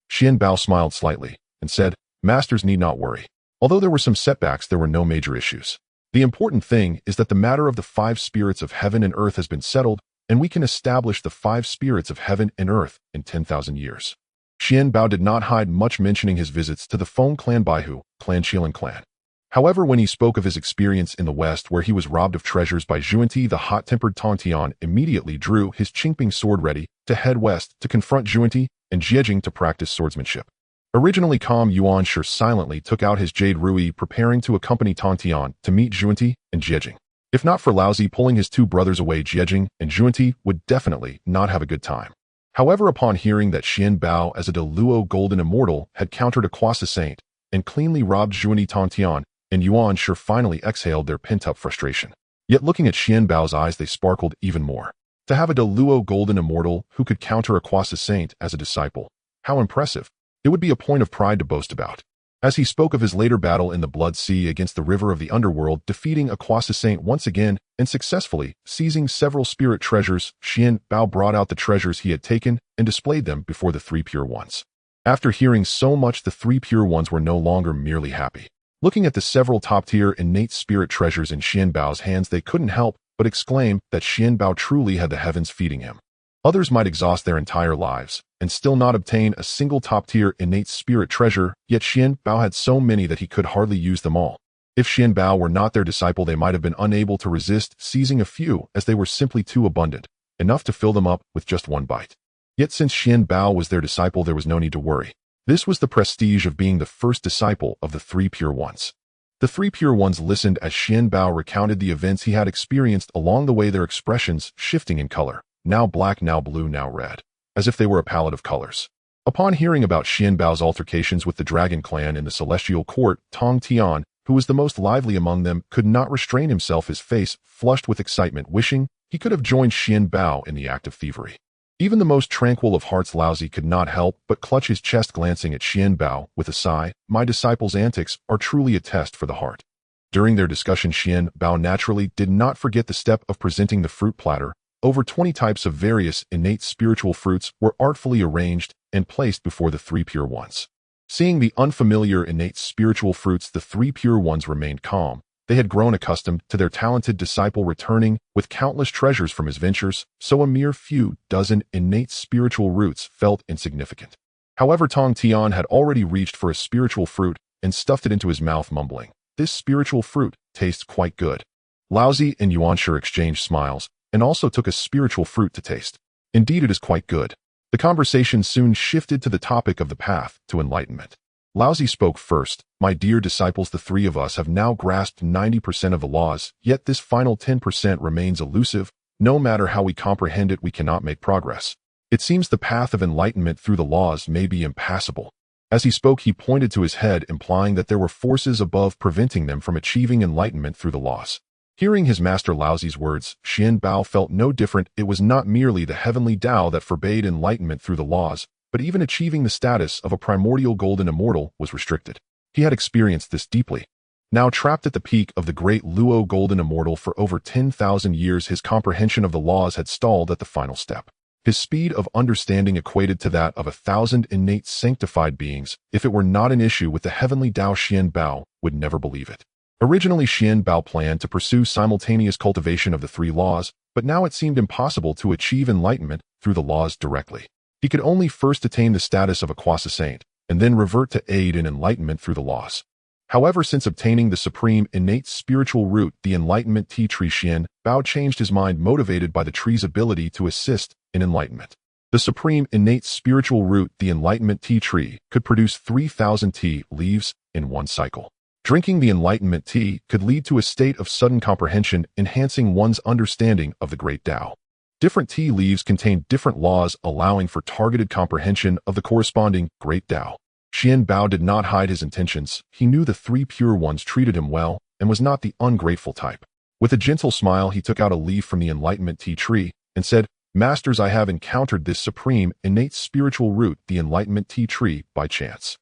Xuanbao smiled slightly and said, Masters need not worry. Although there were some setbacks, there were no major issues. The important thing is that the matter of the 5 spirits of heaven and earth has been settled, and we can establish the 5 spirits of heaven and earth in 10,000 years. Xuanbao did not hide much, mentioning his visits to the Feng clan, Baihu, Clan Qilan clan. However, when he spoke of his experience in the West where he was robbed of treasures by Xuanti, the hot-tempered Tongtian immediately drew his Qingping sword ready to head west to confront Junti and Jiejing to practice swordsmanship. Originally calm, Yuanshi silently took out his Jade Rui, preparing to accompany Tongtian to meet Junti and Jiejing. If not for Laozi pulling his two brothers away, Jiejing and Junti would definitely not have a good time. However, upon hearing that Xuanbao as a Deluo Golden Immortal had countered a Quasi Saint and cleanly robbed Junti, Tongtian and Yuanshi finally exhaled their pent-up frustration. Yet looking at Xuanbao's eyes, they sparkled even more. To have a Deluo Golden Immortal who could counter a Quasi Saint as a disciple, how impressive. It would be a point of pride to boast about. As he spoke of his later battle in the Blood Sea against the River of the Underworld, defeating a Quasi Saint once again and successfully seizing several spirit treasures, Xuanbao brought out the treasures he had taken and displayed them before the three Pure Ones. After hearing so much, the three Pure Ones were no longer merely happy. Looking at the several top-tier innate spirit treasures in Xuanbao's hands, they couldn't help but exclaim that Xuanbao truly had the heavens feeding him. Others might exhaust their entire lives and still not obtain a single top-tier innate spirit treasure, yet Xuanbao had so many that he could hardly use them all. If Xuanbao were not their disciple, they might have been unable to resist seizing a few, as they were simply too abundant, enough to fill them up with just one bite. Yet since Xuanbao was their disciple, there was no need to worry. This was the prestige of being the first disciple of the three Pure Ones. The three Pure Ones listened as Xuanbao recounted the events he had experienced along the way, their expressions shifting in color, now black, now blue, now red, as if they were a palette of colors. Upon hearing about Xuanbao's altercations with the Dragon Clan in the Celestial Court, Tongtian, who was the most lively among them, could not restrain himself, his face flushed with excitement, wishing he could have joined Xuanbao in the act of thievery. Even the most tranquil of hearts, Laozi, could not help but clutch his chest, glancing at Xuanbao with a sigh. My disciple's antics are truly a test for the heart. During their discussion, Xuanbao naturally did not forget the step of presenting the fruit platter. Over 20 types of various innate spiritual fruits were artfully arranged and placed before the three Pure Ones. Seeing the unfamiliar innate spiritual fruits, the three Pure Ones remained calm. They had grown accustomed to their talented disciple returning with countless treasures from his ventures, so a mere few dozen innate spiritual roots felt insignificant. However, Tongtian had already reached for a spiritual fruit and stuffed it into his mouth, mumbling, "This spiritual fruit tastes quite good." Laozi and Yuanshi exchanged smiles and also took a spiritual fruit to taste. "Indeed, it is quite good." The conversation soon shifted to the topic of the path to enlightenment. Laozi spoke first. "My dear disciples, the three of us have now grasped 90% of the laws, yet this final 10% remains elusive. No matter how we comprehend it, we cannot make progress. It seems the path of enlightenment through the laws may be impassable." As he spoke, he pointed to his head, implying that there were forces above preventing them from achieving enlightenment through the laws. Hearing his master Laozi's words, Xuanbao felt no different. It was not merely the heavenly Tao that forbade enlightenment through the laws, but even achieving the status of a primordial golden immortal was restricted. He had experienced this deeply. Now trapped at the peak of the great Luo Golden Immortal for over 10,000 years, his comprehension of the laws had stalled at the final step. His speed of understanding equated to that of 1,000 innate sanctified beings. If it were not an issue with the heavenly Tao, Xuanbao would never believe it. Originally, Xuanbao planned to pursue simultaneous cultivation of the three laws, but now it seemed impossible to achieve enlightenment through the laws directly. He could only first attain the status of a Quasi Saint, and then revert to aid in enlightenment through the laws. However, since obtaining the supreme innate spiritual root, the enlightenment tea tree, Xuanbao changed his mind, motivated by the tree's ability to assist in enlightenment. The supreme innate spiritual root, the enlightenment tea tree, could produce 3,000 tea leaves in one cycle. Drinking the enlightenment tea could lead to a state of sudden comprehension, enhancing one's understanding of the great Tao. Different tea leaves contained different laws, allowing for targeted comprehension of the corresponding great Tao. Xuanbao did not hide his intentions. He knew the three Pure Ones treated him well and was not the ungrateful type. With a gentle smile, he took out a leaf from the enlightenment tea tree and said, "Masters, I have encountered this supreme innate spiritual root, the enlightenment tea tree, by chance.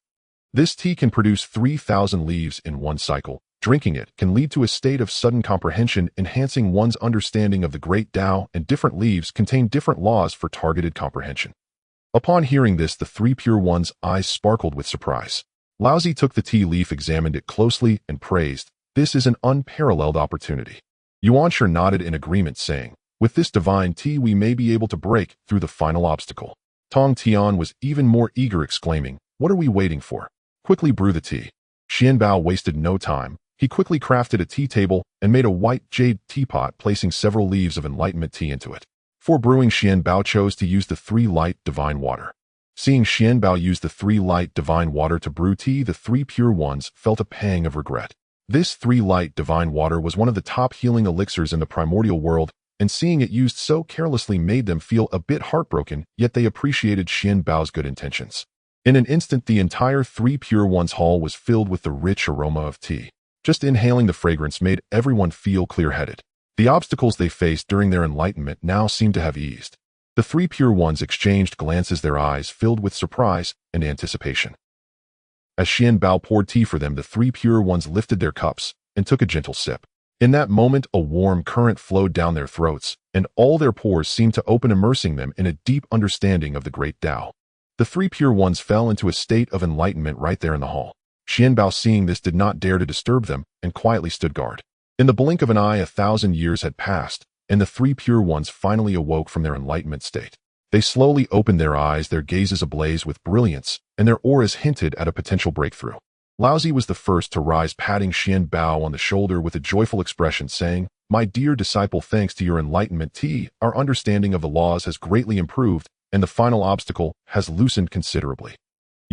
This tea can produce 3,000 leaves in one cycle. Drinking it can lead to a state of sudden comprehension, enhancing one's understanding of the great Tao, and different leaves contain different laws for targeted comprehension." Upon hearing this, the three Pure Ones' eyes sparkled with surprise. Laozi took the tea leaf, examined it closely, and praised, "This is an unparalleled opportunity." Yuanshi nodded in agreement, saying, "With this divine tea, we may be able to break through the final obstacle." Tongtian was even more eager, exclaiming, "What are we waiting for? Quickly brew the tea." Xuanbao wasted no time. He quickly crafted a tea table and made a white jade teapot, placing several leaves of enlightenment tea into it. For brewing, Xuanbao chose to use the 3 light divine water. Seeing Xuanbao use the 3 light divine water to brew tea, the 3 pure ones felt a pang of regret. This 3 light divine water was one of the top healing elixirs in the primordial world, and seeing it used so carelessly made them feel a bit heartbroken, yet they appreciated Xuanbao's good intentions. In an instant, the entire 3 pure ones hall was filled with the rich aroma of tea. Just inhaling the fragrance made everyone feel clear-headed. The obstacles they faced during their enlightenment now seemed to have eased. The 3 pure ones exchanged glances, their eyes filled with surprise and anticipation. As Xuanbao poured tea for them, the 3 pure ones lifted their cups and took a gentle sip. In that moment, a warm current flowed down their throats, and all their pores seemed to open, immersing them in a deep understanding of the great Tao. The 3 pure ones fell into a state of enlightenment right there in the hall. Xuanbao, seeing this, did not dare to disturb them and quietly stood guard. In the blink of an eye, 1,000 years had passed, and the 3 pure ones finally awoke from their enlightenment state. They slowly opened their eyes, their gazes ablaze with brilliance, and their auras hinted at a potential breakthrough. Laozi was the first to rise, patting Xuanbao on the shoulder with a joyful expression, saying, "My dear disciple, thanks to your enlightenment tea, our understanding of the laws has greatly improved, and the final obstacle has loosened considerably."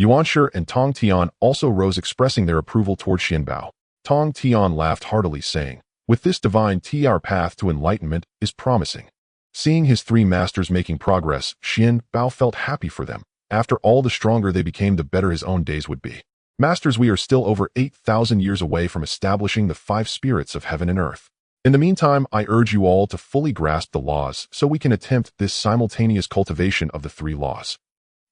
Yuanshi and Tongtian also rose, expressing their approval toward Xuanbao. Tongtian laughed heartily, saying, "With this divine tea, our path to enlightenment is promising." Seeing his 3 masters making progress, Xuanbao felt happy for them. After all, the stronger they became, the better his own days would be. "Masters, we are still over 8,000 years away from establishing the 5 spirits of heaven and earth. In the meantime, I urge you all to fully grasp the laws so we can attempt this simultaneous cultivation of the 3 laws."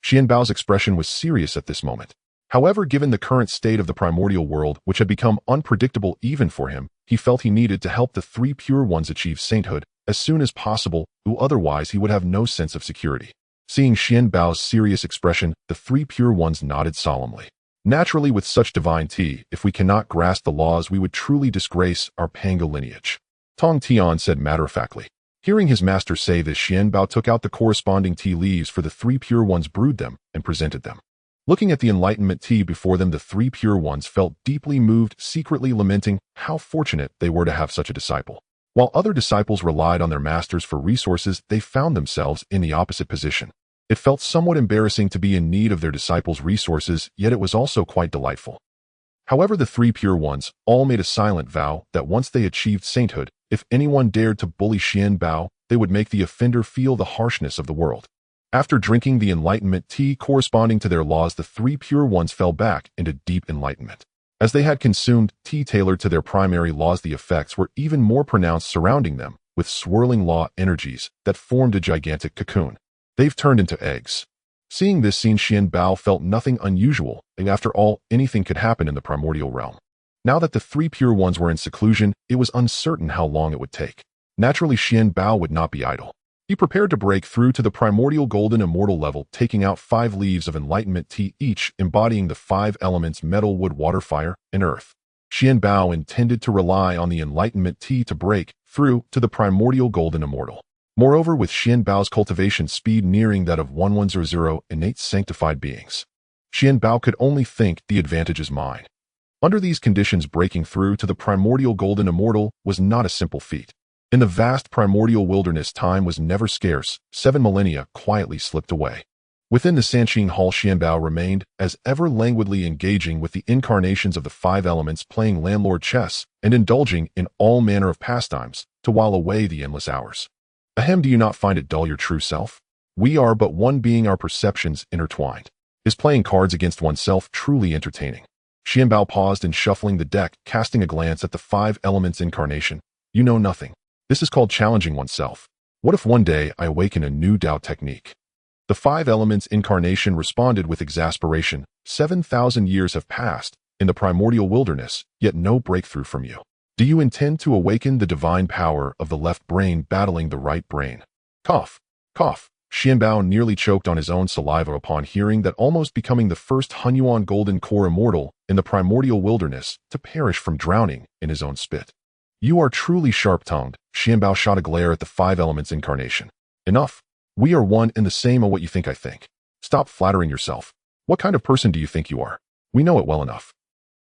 Xuanbao's expression was serious at this moment. However, given the current state of the primordial world, which had become unpredictable even for him, he felt he needed to help the 3 pure ones achieve sainthood as soon as possible, or otherwise he would have no sense of security. Seeing Xuanbao's serious expression, the 3 pure ones nodded solemnly. "Naturally, with such divine tea, if we cannot grasp the laws, we would truly disgrace our Pango lineage," Tongtian said matter-of-factly. Hearing his master say this, Xuanbao took out the corresponding tea leaves for the 3 pure ones, brewed them, and presented them. Looking at the enlightenment tea before them, the 3 pure ones felt deeply moved, secretly lamenting how fortunate they were to have such a disciple. While other disciples relied on their masters for resources, they found themselves in the opposite position. It felt somewhat embarrassing to be in need of their disciples' resources, yet it was also quite delightful. However, the 3 pure ones all made a silent vow that once they achieved sainthood, if anyone dared to bully Xuanbao, they would make the offender feel the harshness of the world. After drinking the enlightenment tea corresponding to their laws, the 3 pure ones fell back into deep enlightenment. As they had consumed tea tailored to their primary laws, the effects were even more pronounced surrounding them, with swirling law energies that formed a gigantic cocoon. "They've turned into eggs." Seeing this scene, Xuanbao felt nothing unusual, and after all, anything could happen in the primordial realm. Now that the 3 pure ones were in seclusion, it was uncertain how long it would take. Naturally, Xuanbao would not be idle. He prepared to break through to the primordial golden immortal level, taking out 5 leaves of enlightenment tea, each embodying the 5 elements: metal, wood, water, fire, and earth. Xuanbao intended to rely on the enlightenment tea to break through to the primordial golden immortal. Moreover, with Xuanbao's cultivation speed nearing that of 1100 innate sanctified beings, Xuanbao could only think the advantage is mine. Under these conditions, breaking through to the primordial golden immortal was not a simple feat. In the vast primordial wilderness, time was never scarce. 7 millennia quietly slipped away. Within the Sanqing Hall, Xuanbao remained as ever languidly engaging with the incarnations of the 5 elements, playing landlord chess and indulging in all manner of pastimes to while away the endless hours. Ahem, do you not find it dull, your true self? We are but one being, our perceptions intertwined. Is playing cards against oneself truly entertaining? Xuanbao paused in shuffling the deck, casting a glance at the 5 elements incarnation. You know nothing. This is called challenging oneself. What if one day I awaken a new Tao technique? The 5 elements incarnation responded with exasperation. 7,000 years have passed in the primordial wilderness, yet no breakthrough from you. Do you intend to awaken the divine power of the left brain battling the right brain? Cough, cough. Xuanbao nearly choked on his own saliva upon hearing that, almost becoming the first Honghuang Golden Core immortal in the primordial wilderness to perish from drowning in his own spit. You are truly sharp-tongued. Xuanbao shot a glare at the 5 elements incarnation. Enough. We are one and the same of what you think I think. Stop flattering yourself. What kind of person do you think you are? We know it well enough.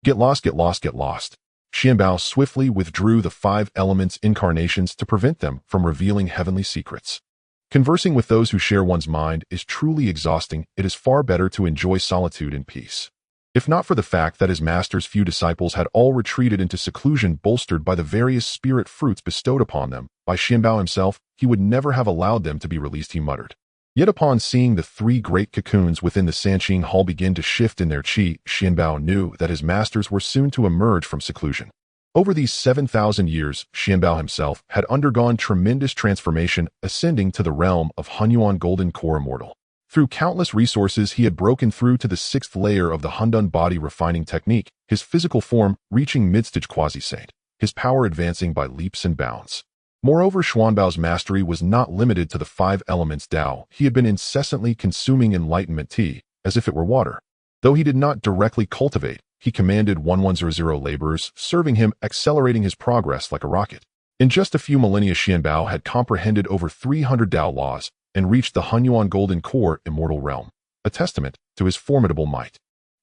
Get lost, get lost, get lost. Xuanbao swiftly withdrew the 5 elements incarnations to prevent them from revealing heavenly secrets. Conversing with those who share one's mind is truly exhausting. It is far better to enjoy solitude and peace. If not for the fact that his master's few disciples had all retreated into seclusion bolstered by the various spirit fruits bestowed upon them by Xuanbao himself, he would never have allowed them to be released, he muttered. Yet upon seeing the three great cocoons within the Sanqing Hall begin to shift in their qi, Xuanbao knew that his masters were soon to emerge from seclusion. Over these 7,000 years, Xuanbao himself had undergone tremendous transformation, ascending to the realm of Honghuang Golden Immortal. Through countless resources, he had broken through to the 6th layer of the Hundun body refining technique, his physical form reaching mid-stage quasi-saint, his power advancing by leaps and bounds. Moreover, Xuanbao's mastery was not limited to the 5 elements Tao. He had been incessantly consuming enlightenment tea, as if it were water. Though he did not directly cultivate, he commanded 1100 laborers, serving him, accelerating his progress like a rocket. In just a few millennia, Xuanbao had comprehended over 300 Tao laws and reached the Honghuang Golden Immortal realm, a testament to his formidable might.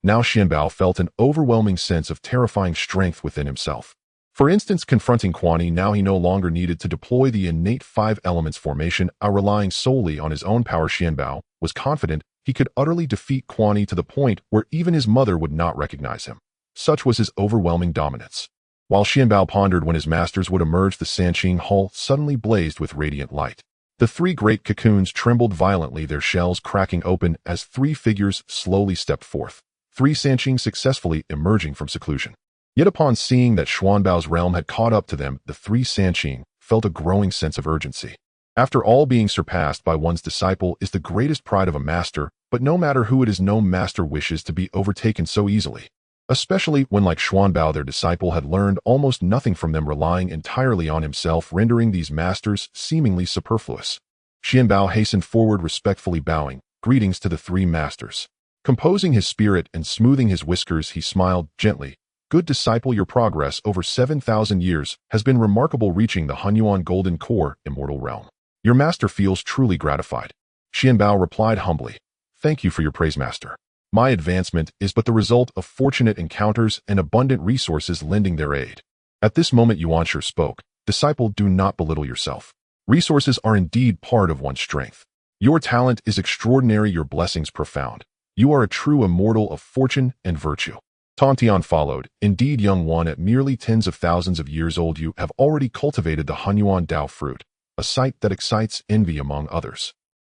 Now Xuanbao felt an overwhelming sense of terrifying strength within himself. For instance, confronting Quan, now he no longer needed to deploy the innate 5 elements formation, relying solely on his own power. Xuanbao was confident he could utterly defeat Quan to the point where even his mother would not recognize him. Such was his overwhelming dominance. While Xuanbao pondered when his masters would emerge, the Sanqing Hall suddenly blazed with radiant light. The 3 great cocoons trembled violently, their shells cracking open as 3 figures slowly stepped forth, 3 Sanqing successfully emerging from seclusion. Yet upon seeing that Xuanbao's realm had caught up to them, the 3 Sanqing felt a growing sense of urgency. After all, being surpassed by one's disciple is the greatest pride of a master, but no matter who it is, no master wishes to be overtaken so easily. Especially when, like Xuanbao, their disciple had learned almost nothing from them, relying entirely on himself, rendering these masters seemingly superfluous. Xuanbao hastened forward, respectfully bowing, greetings to the 3 masters. Composing his spirit and smoothing his whiskers, he smiled gently. Good disciple, your progress over 7,000 years has been remarkable, reaching the Honghuang Golden Immortal realm. Your master feels truly gratified. Xuanbao replied humbly. Thank you for your praise, master. My advancement is but the result of fortunate encounters and abundant resources lending their aid. At this moment, Yuanshi spoke. Disciple, do not belittle yourself. Resources are indeed part of one's strength. Your talent is extraordinary, your blessings profound. You are a true immortal of fortune and virtue. Tongtian followed. Indeed, young one, at merely tens of thousands of years old, you have already cultivated the Honghuang Dao fruit, a sight that excites envy among others.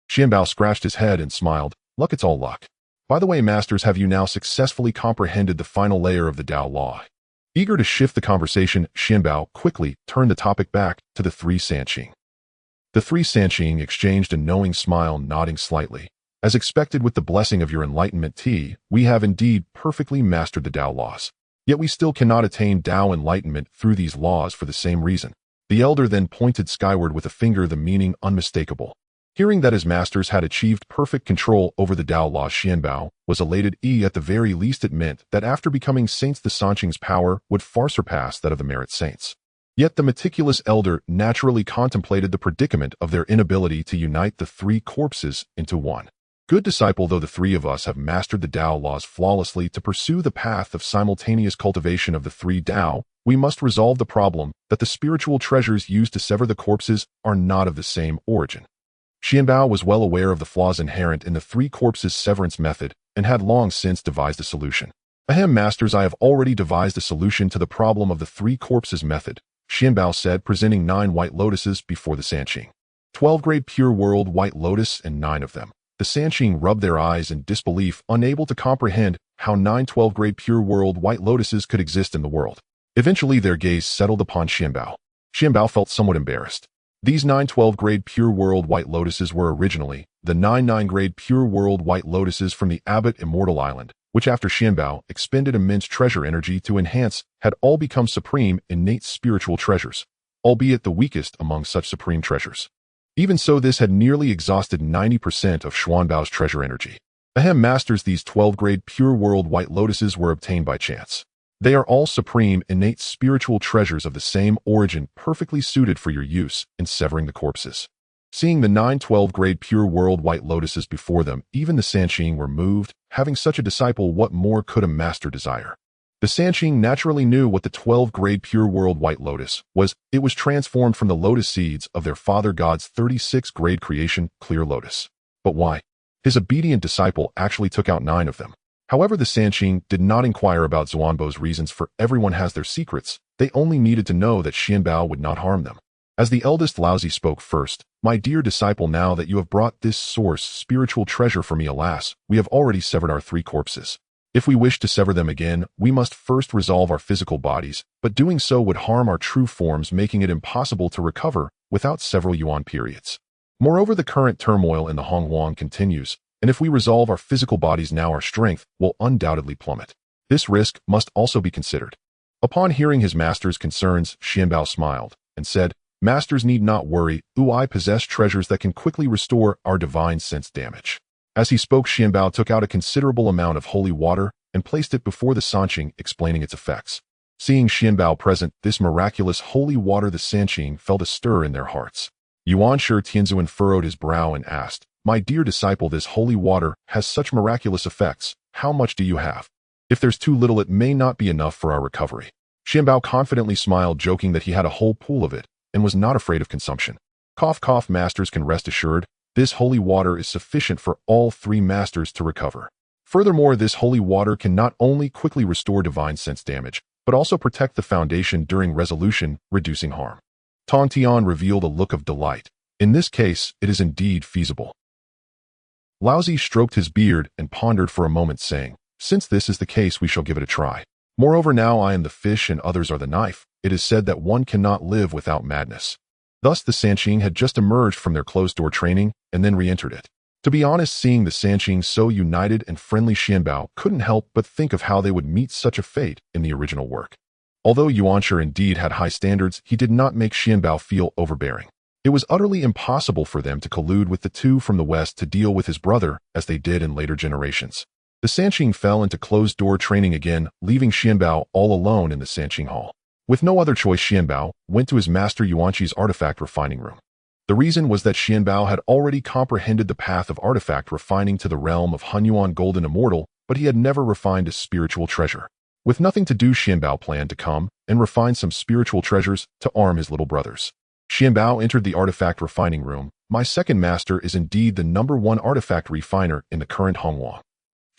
Xuanbao scratched his head and smiled. Luck, it's all luck. By the way, masters, have you now successfully comprehended the final layer of the Tao law? Eager to shift the conversation, Xuanbao quickly turned the topic back to the 3 Sanqing. The 3 Sanqing exchanged a knowing smile, nodding slightly. As expected, with the blessing of your enlightenment tea, we have indeed perfectly mastered the Tao laws. Yet we still cannot attain Tao enlightenment through these laws for the same reason. The elder then pointed skyward with a finger, the meaning unmistakable. Hearing that his masters had achieved perfect control over the Tao laws, Xuanbao was elated. At the very least, it meant that after becoming saints, the Sanqing's power would far surpass that of the merit saints. Yet the meticulous elder naturally contemplated the predicament of their inability to unite the 3 corpses into one. Good disciple, though the 3 of us have mastered the Tao laws flawlessly to pursue the path of simultaneous cultivation of the 3 Tao, we must resolve the problem that the spiritual treasures used to sever the corpses are not of the same origin. Xuanbao was well aware of the flaws inherent in the 3 corpses severance method and had long since devised a solution. Ahem, masters, I have already devised a solution to the problem of the 3 corpses method, Xuanbao said, presenting 9 white lotuses before the Sanqing. 12 grade pure world white lotus and 9 of them. The Sanqing rubbed their eyes in disbelief, unable to comprehend how 9 12-grade pure world white lotuses could exist in the world. Eventually, their gaze settled upon Xuanbao. Xuanbao felt somewhat embarrassed. These 9 12-grade pure world white lotuses were originally the 9 9-grade pure world white lotuses from the Abbot Immortal Island, which after Xuanbao expended immense treasure energy to enhance, had all become supreme innate spiritual treasures, albeit the weakest among such supreme treasures. Even so, this had nearly exhausted 90% of Xuanbao's treasure energy. Ahem, masters, these 12-grade pure world white lotuses were obtained by chance. They are all supreme, innate spiritual treasures of the same origin, perfectly suited for your use in severing the corpses. Seeing the 9 12-grade pure world white lotuses before them, even the Sanqing were moved. Having such a disciple, what more could a master desire? The Sanqing naturally knew what the 12-grade pure world white lotus was. It was transformed from the lotus seeds of their father god's 36-grade creation, clear lotus. But why? His obedient disciple actually took out 9 of them. However, the Sanqing did not inquire about Xuanbao's reasons, for everyone has their secrets. They only needed to know that Xuanbao would not harm them. As the eldest Laozi spoke first, "My dear disciple, now that you have brought this source spiritual treasure for me, alas, we have already severed our 3 corpses. If we wish to sever them again, we must first resolve our physical bodies, but doing so would harm our true forms, making it impossible to recover without several yuan periods. Moreover, the current turmoil in the Honghuang continues, and if we resolve our physical bodies now, our strength will undoubtedly plummet. This risk must also be considered." Upon hearing his master's concerns, Xuanbao smiled and said, "Masters need not worry. I possess treasures that can quickly restore our divine sense damage." As he spoke, Xuanbao took out a considerable amount of holy water and placed it before the Sanqing, explaining its effects. Seeing Xuanbao present, this miraculous holy water, the Sanqing felt a stir in their hearts. Yuanshi Tianzuan furrowed his brow and asked, "My dear disciple, this holy water has such miraculous effects. How much do you have? If there's too little, it may not be enough for our recovery." Xuanbao confidently smiled, joking that he had a whole pool of it and was not afraid of consumption. Cough, cough, masters can rest assured. This holy water is sufficient for all 3 masters to recover. Furthermore, this holy water can not only quickly restore divine sense damage, but also protect the foundation during resolution, reducing harm. Tongtian revealed a look of delight. In this case, it is indeed feasible. Laozi stroked his beard and pondered for a moment, saying, "Since this is the case, we shall give it a try. Moreover, now I am the fish and others are the knife. It is said that one cannot live without madness." Thus, the Sanqing had just emerged from their closed-door training and then re-entered it. To be honest, seeing the Sanqing so united and friendly, Xuanbao couldn't help but think of how they would meet such a fate in the original work. Although Yuanshi indeed had high standards, he did not make Xuanbao feel overbearing. It was utterly impossible for them to collude with the 2 from the West to deal with his brother, as they did in later generations. The Sanqing fell into closed-door training again, leaving Xuanbao all alone in the Sanqing Hall. With no other choice, Xuanbao went to his master Yuanshi's artifact refining room. The reason was that Xuanbao had already comprehended the path of artifact refining to the realm of Honghuang Golden Immortal, but he had never refined a spiritual treasure. With nothing to do, Xuanbao planned to come and refine some spiritual treasures to arm his little brothers. Xuanbao entered the artifact refining room. "My second master is indeed the #1 artifact refiner in the current Honghuang."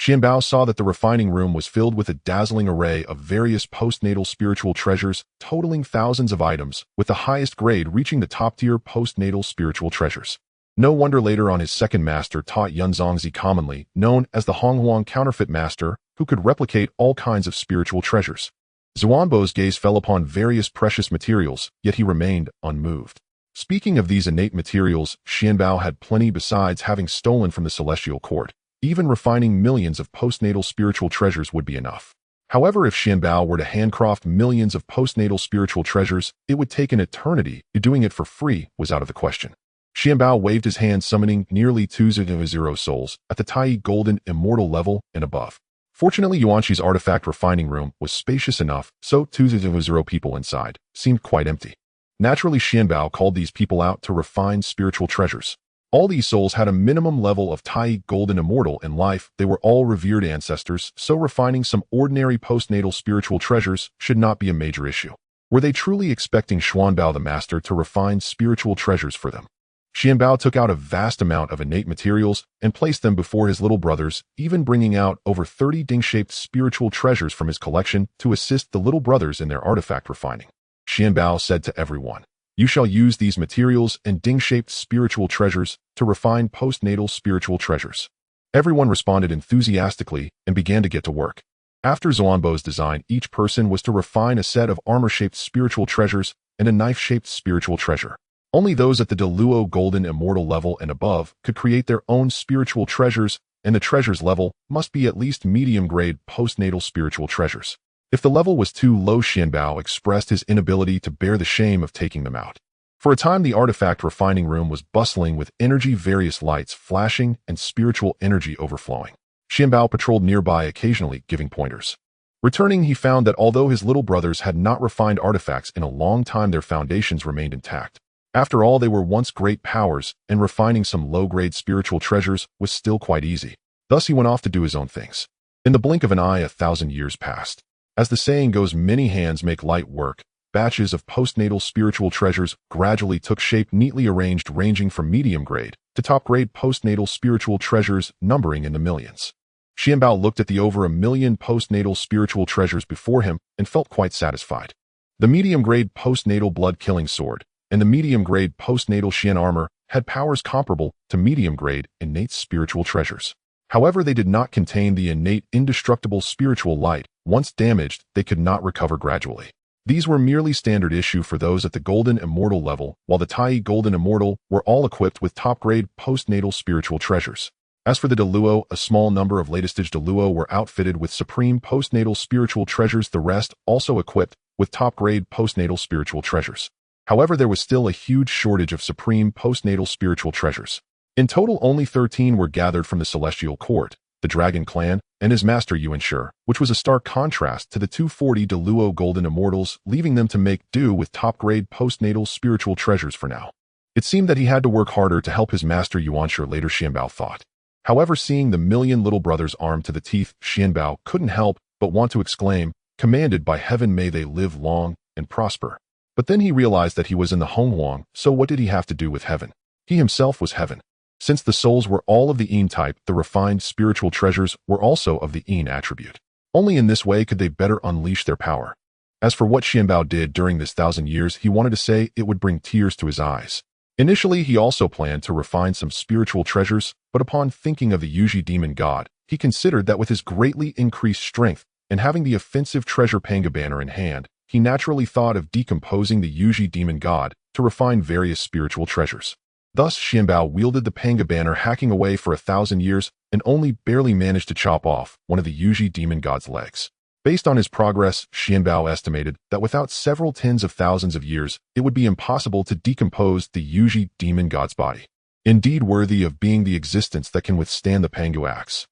Xuanbao saw that the refining room was filled with a dazzling array of various postnatal spiritual treasures, totaling thousands of items, with the highest grade reaching the top-tier postnatal spiritual treasures. No wonder later on his second master taught Yunzongzi, commonly known as the Honghuang counterfeit master, who could replicate all kinds of spiritual treasures. Xuanbao's gaze fell upon various precious materials, yet he remained unmoved. Speaking of these innate materials, Xuanbao had plenty besides having stolen from the celestial court. Even refining millions of postnatal spiritual treasures would be enough. However, if Xuanbao were to handcraft millions of postnatal spiritual treasures, it would take an eternity. Doing it for free was out of the question. Xuanbao waved his hand, summoning nearly 200 souls at the Tai Golden Immortal level and above. Fortunately, Yuanshi's artifact refining room was spacious enough, so 200 people inside seemed quite empty. Naturally, Xuanbao called these people out to refine spiritual treasures. All these souls had a minimum level of Tai Golden Immortal in life. They were all revered ancestors, so refining some ordinary postnatal spiritual treasures should not be a major issue. Were they truly expecting Xuanbao the master to refine spiritual treasures for them? Xuanbao took out a vast amount of innate materials and placed them before his little brothers, even bringing out over 30 ding-shaped spiritual treasures from his collection to assist the little brothers in their artifact refining. Xuanbao said to everyone, "You shall use these materials and ding-shaped spiritual treasures to refine postnatal spiritual treasures." Everyone responded enthusiastically and began to get to work. After Xuanbao's design, each person was to refine a set of armor-shaped spiritual treasures and a knife-shaped spiritual treasure. Only those at the Deluo Golden Immortal level and above could create their own spiritual treasures, and the treasures level must be at least medium-grade postnatal spiritual treasures. If the level was too low, Xuanbao expressed his inability to bear the shame of taking them out. For a time, the artifact refining room was bustling with energy, various lights flashing and spiritual energy overflowing. Xuanbao patrolled nearby, occasionally giving pointers. Returning, he found that although his little brothers had not refined artifacts in a long time, their foundations remained intact. After all, they were once great powers, and refining some low-grade spiritual treasures was still quite easy. Thus he went off to do his own things. In the blink of an eye, 1,000 years passed. As the saying goes, many hands make light work. Batches of postnatal spiritual treasures gradually took shape, neatly arranged, ranging from medium grade to top grade postnatal spiritual treasures numbering in the millions. Xuanbao looked at the over 1 million postnatal spiritual treasures before him and felt quite satisfied. The medium-grade postnatal blood-killing sword and the medium-grade postnatal Xian armor had powers comparable to medium-grade innate spiritual treasures. However, they did not contain the innate indestructible spiritual light. Once damaged, they could not recover gradually. These were merely standard issue for those at the Golden Immortal level, while the Tai Golden Immortal were all equipped with top-grade postnatal spiritual treasures. As for the Deluo, a small number of latest-stage Deluo were outfitted with supreme postnatal spiritual treasures, the rest also equipped with top-grade postnatal spiritual treasures. However, there was still a huge shortage of supreme postnatal spiritual treasures. In total, only 13 were gathered from the Celestial Court, the Dragon Clan, and his master Yuanshi, which was a stark contrast to the 240 Deluo Golden Immortals, leaving them to make do with top-grade postnatal spiritual treasures for now. It seemed that he had to work harder to help his master Yuanshi, later Xuanbao thought. However, seeing the million little brothers armed to the teeth, Xuanbao couldn't help but want to exclaim, "Commanded by heaven, may they live long and prosper." But then he realized that he was in the Honghuang, so what did he have to do with heaven? He himself was heaven. Since the souls were all of the Yin type, the refined spiritual treasures were also of the Yin attribute. Only in this way could they better unleash their power. As for what Xuanbao did during this 1,000 years, he wanted to say it would bring tears to his eyes. Initially, he also planned to refine some spiritual treasures, but upon thinking of the Yuji demon god, he considered that with his greatly increased strength and having the offensive treasure Panga banner in hand, he naturally thought of decomposing the Yuji demon god to refine various spiritual treasures. Thus, Xuanbao wielded the Panga banner, hacking away for 1,000 years and only barely managed to chop off one of the Yuji demon god's legs. Based on his progress, Xuanbao estimated that without several tens of thousands of years, it would be impossible to decompose the Yuji demon god's body. Indeed worthy of being the existence that can withstand the Pangu axe.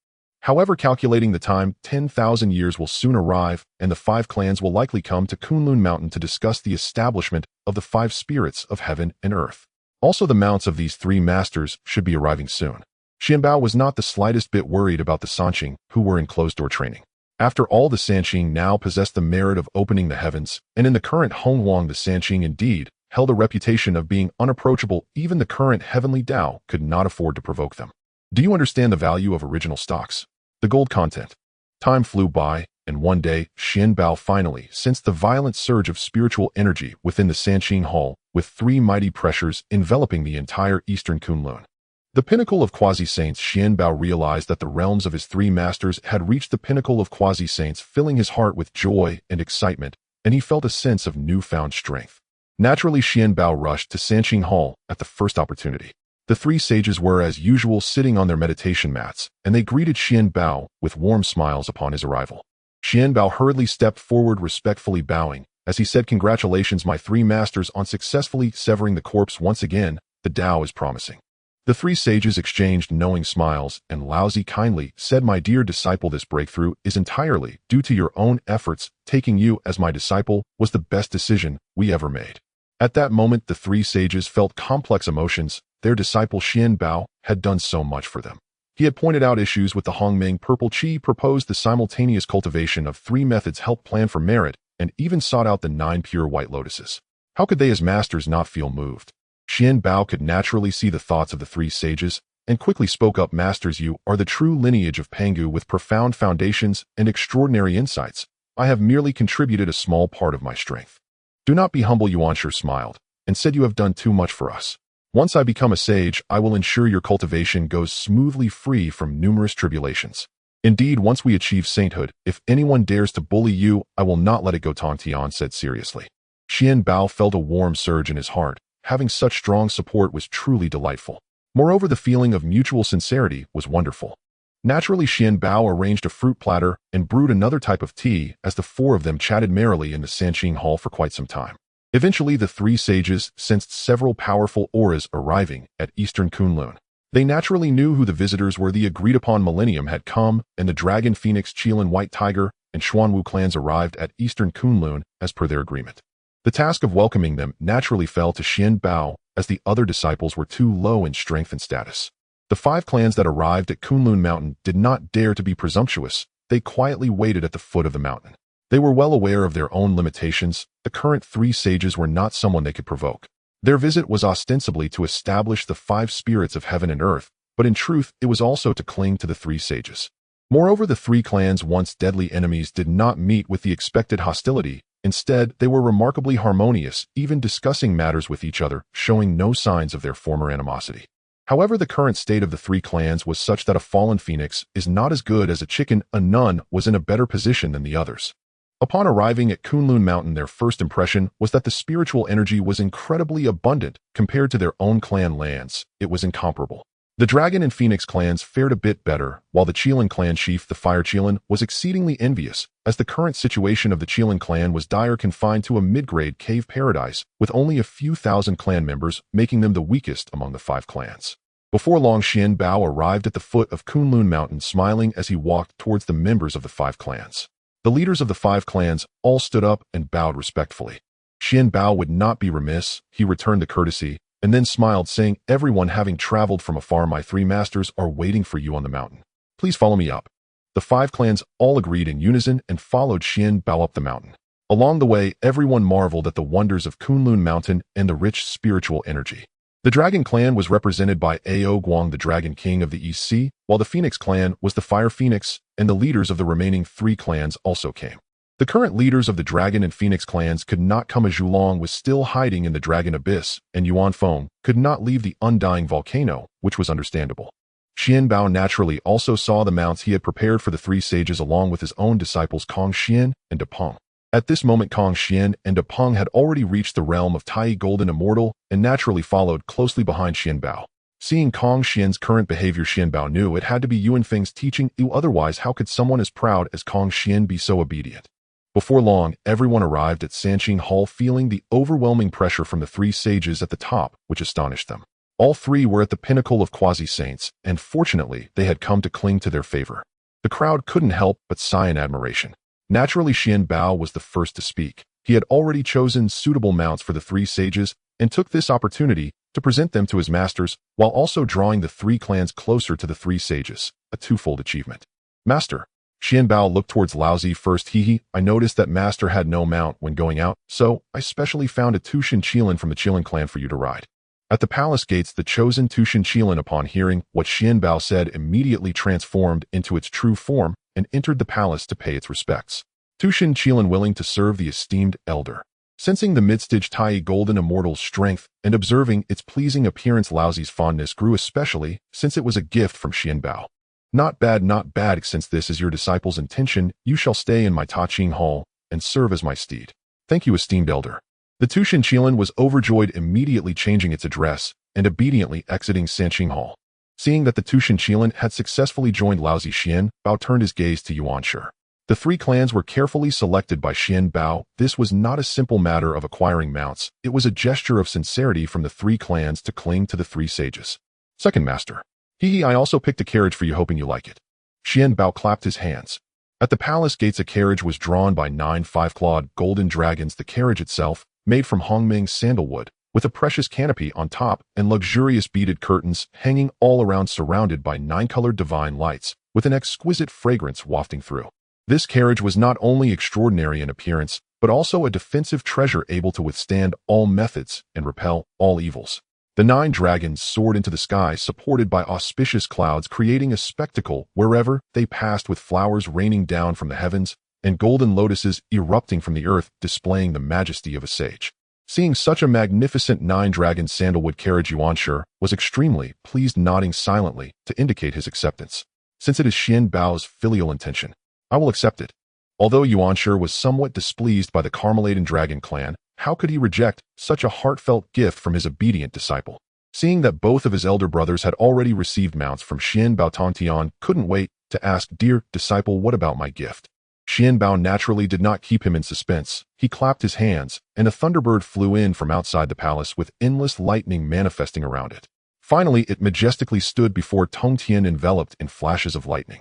However, calculating the time, 10,000 years will soon arrive, and the 5 clans will likely come to Kunlun Mountain to discuss the establishment of the 5 spirits of heaven and earth. Also, the mounts of these 3 masters should be arriving soon. Xuanbao was not the slightest bit worried about the Sanqing, who were in closed-door training. After all, the Sanqing now possessed the merit of opening the heavens, and in the current Honghuang, the Sanqing indeed held a reputation of being unapproachable. Even the current heavenly Tao could not afford to provoke them. Do you understand the value of original stocks? The gold content. Time flew by, and one day, Xuanbao finally sensed the violent surge of spiritual energy within the Sanqing Hall, with 3 mighty pressures enveloping the entire eastern Kunlun. The pinnacle of quasi-saints. Xuanbao realized that the realms of his 3 masters had reached the pinnacle of quasi-saints, filling his heart with joy and excitement, and he felt a sense of newfound strength. Naturally, Xuanbao rushed to Sanqing Hall at the first opportunity. The 3 sages were, as usual, sitting on their meditation mats, and they greeted Xuanbao with warm smiles upon his arrival. Xuanbao hurriedly stepped forward, respectfully bowing, as he said, "Congratulations, my 3 masters, on successfully severing the corpse once again. The Tao is promising." The 3 sages exchanged knowing smiles, and Laozi kindly said, "My dear disciple, this breakthrough is entirely due to your own efforts. Taking you as my disciple was the best decision we ever made." At that moment, the 3 sages felt complex emotions. Their disciple Xuanbao had done so much for them. He had pointed out issues with the Hongming purple qi, proposed the simultaneous cultivation of 3 methods, helped plan for merit, and even sought out the 9 pure white lotuses. How could they as masters not feel moved? Xuanbao could naturally see the thoughts of the 3 sages, and quickly spoke up, "Masters, you are the true lineage of Pangu with profound foundations and extraordinary insights. I have merely contributed a small part of my strength. Do not be humble." Yuanshi smiled, and said, "You have done too much for us. Once I become a sage, I will ensure your cultivation goes smoothly, free from numerous tribulations. Indeed, once we achieve sainthood, if anyone dares to bully you, I will not let it go," Tongtian said seriously. Xuanbao felt a warm surge in his heart. Having such strong support was truly delightful. Moreover, the feeling of mutual sincerity was wonderful. Naturally, Xuanbao arranged a fruit platter and brewed another type of tea as the 4 of them chatted merrily in the Sanqing Hall for quite some time. Eventually, the 3 sages sensed several powerful auras arriving at Eastern Kunlun. They naturally knew who the visitors were. The agreed-upon millennium had come, and the Dragon Phoenix, Qilin White Tiger, and Xuanwu clans arrived at Eastern Kunlun as per their agreement. The task of welcoming them naturally fell to Xuanbao, as the other disciples were too low in strength and status. The 5 clans that arrived at Kunlun Mountain did not dare to be presumptuous. They quietly waited at the foot of the mountain. They were well aware of their own limitations. The current three sages were not someone they could provoke. Their visit was ostensibly to establish the five spirits of heaven and earth, but in truth, it was also to cling to the three sages. Moreover, the three clans' once deadly enemies did not meet with the expected hostility. Instead, they were remarkably harmonious, even discussing matters with each other, showing no signs of their former animosity. However, the current state of the three clans was such that a fallen phoenix is not as good as a chicken. A nun was in a better position than the others. Upon arriving at Kunlun Mountain, their first impression was that the spiritual energy was incredibly abundant compared to their own clan lands. It was incomparable. The Dragon and Phoenix clans fared a bit better, while the Qilin clan chief, the Fire Qilin, was exceedingly envious, as the current situation of the Qilin clan was dire, confined to a mid-grade cave paradise, with only a few thousand clan members, making them the weakest among the five clans. Before long, Xuanbao arrived at the foot of Kunlun Mountain, smiling as he walked towards the members of the five clans. The leaders of the five clans all stood up and bowed respectfully. Xuanbao would not be remiss. He returned the courtesy, and then smiled, saying, "Everyone having traveled from afar, my three masters are waiting for you on the mountain. Please follow me up." The five clans all agreed in unison and followed Xuanbao up the mountain. Along the way, everyone marveled at the wonders of Kunlun Mountain and the rich spiritual energy. The Dragon clan was represented by Ao Guang, the Dragon King of the East Sea, while the Phoenix clan was the Fire Phoenix, and the leaders of the remaining three clans also came. The current leaders of the Dragon and Phoenix clans could not come, as Zhulong was still hiding in the Dragon Abyss, and Yuanfeng could not leave the undying volcano, which was understandable. Xuanbao naturally also saw the mounts he had prepared for the three sages along with his own disciples Kong Xian and Depeng. At this moment, Kong Xian and Depeng had already reached the realm of Tai Golden Immortal and naturally followed closely behind Xuanbao. Seeing Kong Xian's current behavior, Xuanbao knew it had to be Yuanfeng's teaching. Otherwise, how could someone as proud as Kong Xian be so obedient? Before long, everyone arrived at Sanqing Hall, feeling the overwhelming pressure from the three sages at the top, which astonished them. All three were at the pinnacle of quasi-saints, and fortunately, they had come to cling to their favor. The crowd couldn't help but sigh in admiration. Naturally, Xuanbao was the first to speak. He had already chosen suitable mounts for the three sages and took this opportunity to present them to his masters, while also drawing the three clans closer to the three sages, a twofold achievement. "Master." Xuanbao looked towards Laozi first. I noticed that Master had no mount when going out, so I specially found a Tushin Qilin from the Qilin clan for you to ride. At the palace gates, the chosen Tushin Qilin, upon hearing what Xuanbao said, immediately transformed into its true form and entered the palace to pay its respects. Tushin Qilin, willing to serve the esteemed elder. Sensing the mid-stage Tai Golden Immortal's strength and observing its pleasing appearance, Laozi's fondness grew, especially since it was a gift from Xuanbao. Not bad, not bad. Since this is your disciple's intention, you shall stay in my Tongtian hall and serve as my steed. Thank you, esteemed elder." The Tushin Qilin was overjoyed, immediately changing its address and obediently exiting Sanqing Hall. Seeing that the Tushin Qilin had successfully joined Laozi, Xuanbao turned his gaze to Yuanshi. The three clans were carefully selected by Xuanbao. This was not a simple matter of acquiring mounts. It was a gesture of sincerity from the three clans to cling to the three sages. "Second master." I also picked a carriage for you, hoping you like it." Xuanbao clapped his hands. At the palace gates, a carriage was drawn by 9 five-clawed golden dragons. The carriage itself, made from Hongming sandalwood, with a precious canopy on top and luxurious beaded curtains hanging all around, surrounded by 9-colored divine lights, with an exquisite fragrance wafting through. This carriage was not only extraordinary in appearance, but also a defensive treasure able to withstand all methods and repel all evils. The 9 dragons soared into the sky, supported by auspicious clouds, creating a spectacle wherever they passed, with flowers raining down from the heavens and golden lotuses erupting from the earth, displaying the majesty of a sage. Seeing such a magnificent 9-dragon sandalwood carriage, Yuanshi was extremely pleased, nodding silently to indicate his acceptance. "Since it is Xuanbao's filial intention, I will accept it." Although Yuanshi was somewhat displeased by the Carmeladen Dragon clan, how could he reject such a heartfelt gift from his obedient disciple? Seeing that both of his elder brothers had already received mounts from Xuanbao, Tongtian couldn't wait to ask, "Dear disciple, what about my gift?" Xuanbao naturally did not keep him in suspense. He clapped his hands, and a thunderbird flew in from outside the palace with endless lightning manifesting around it. Finally, it majestically stood before Tongtian, enveloped in flashes of lightning.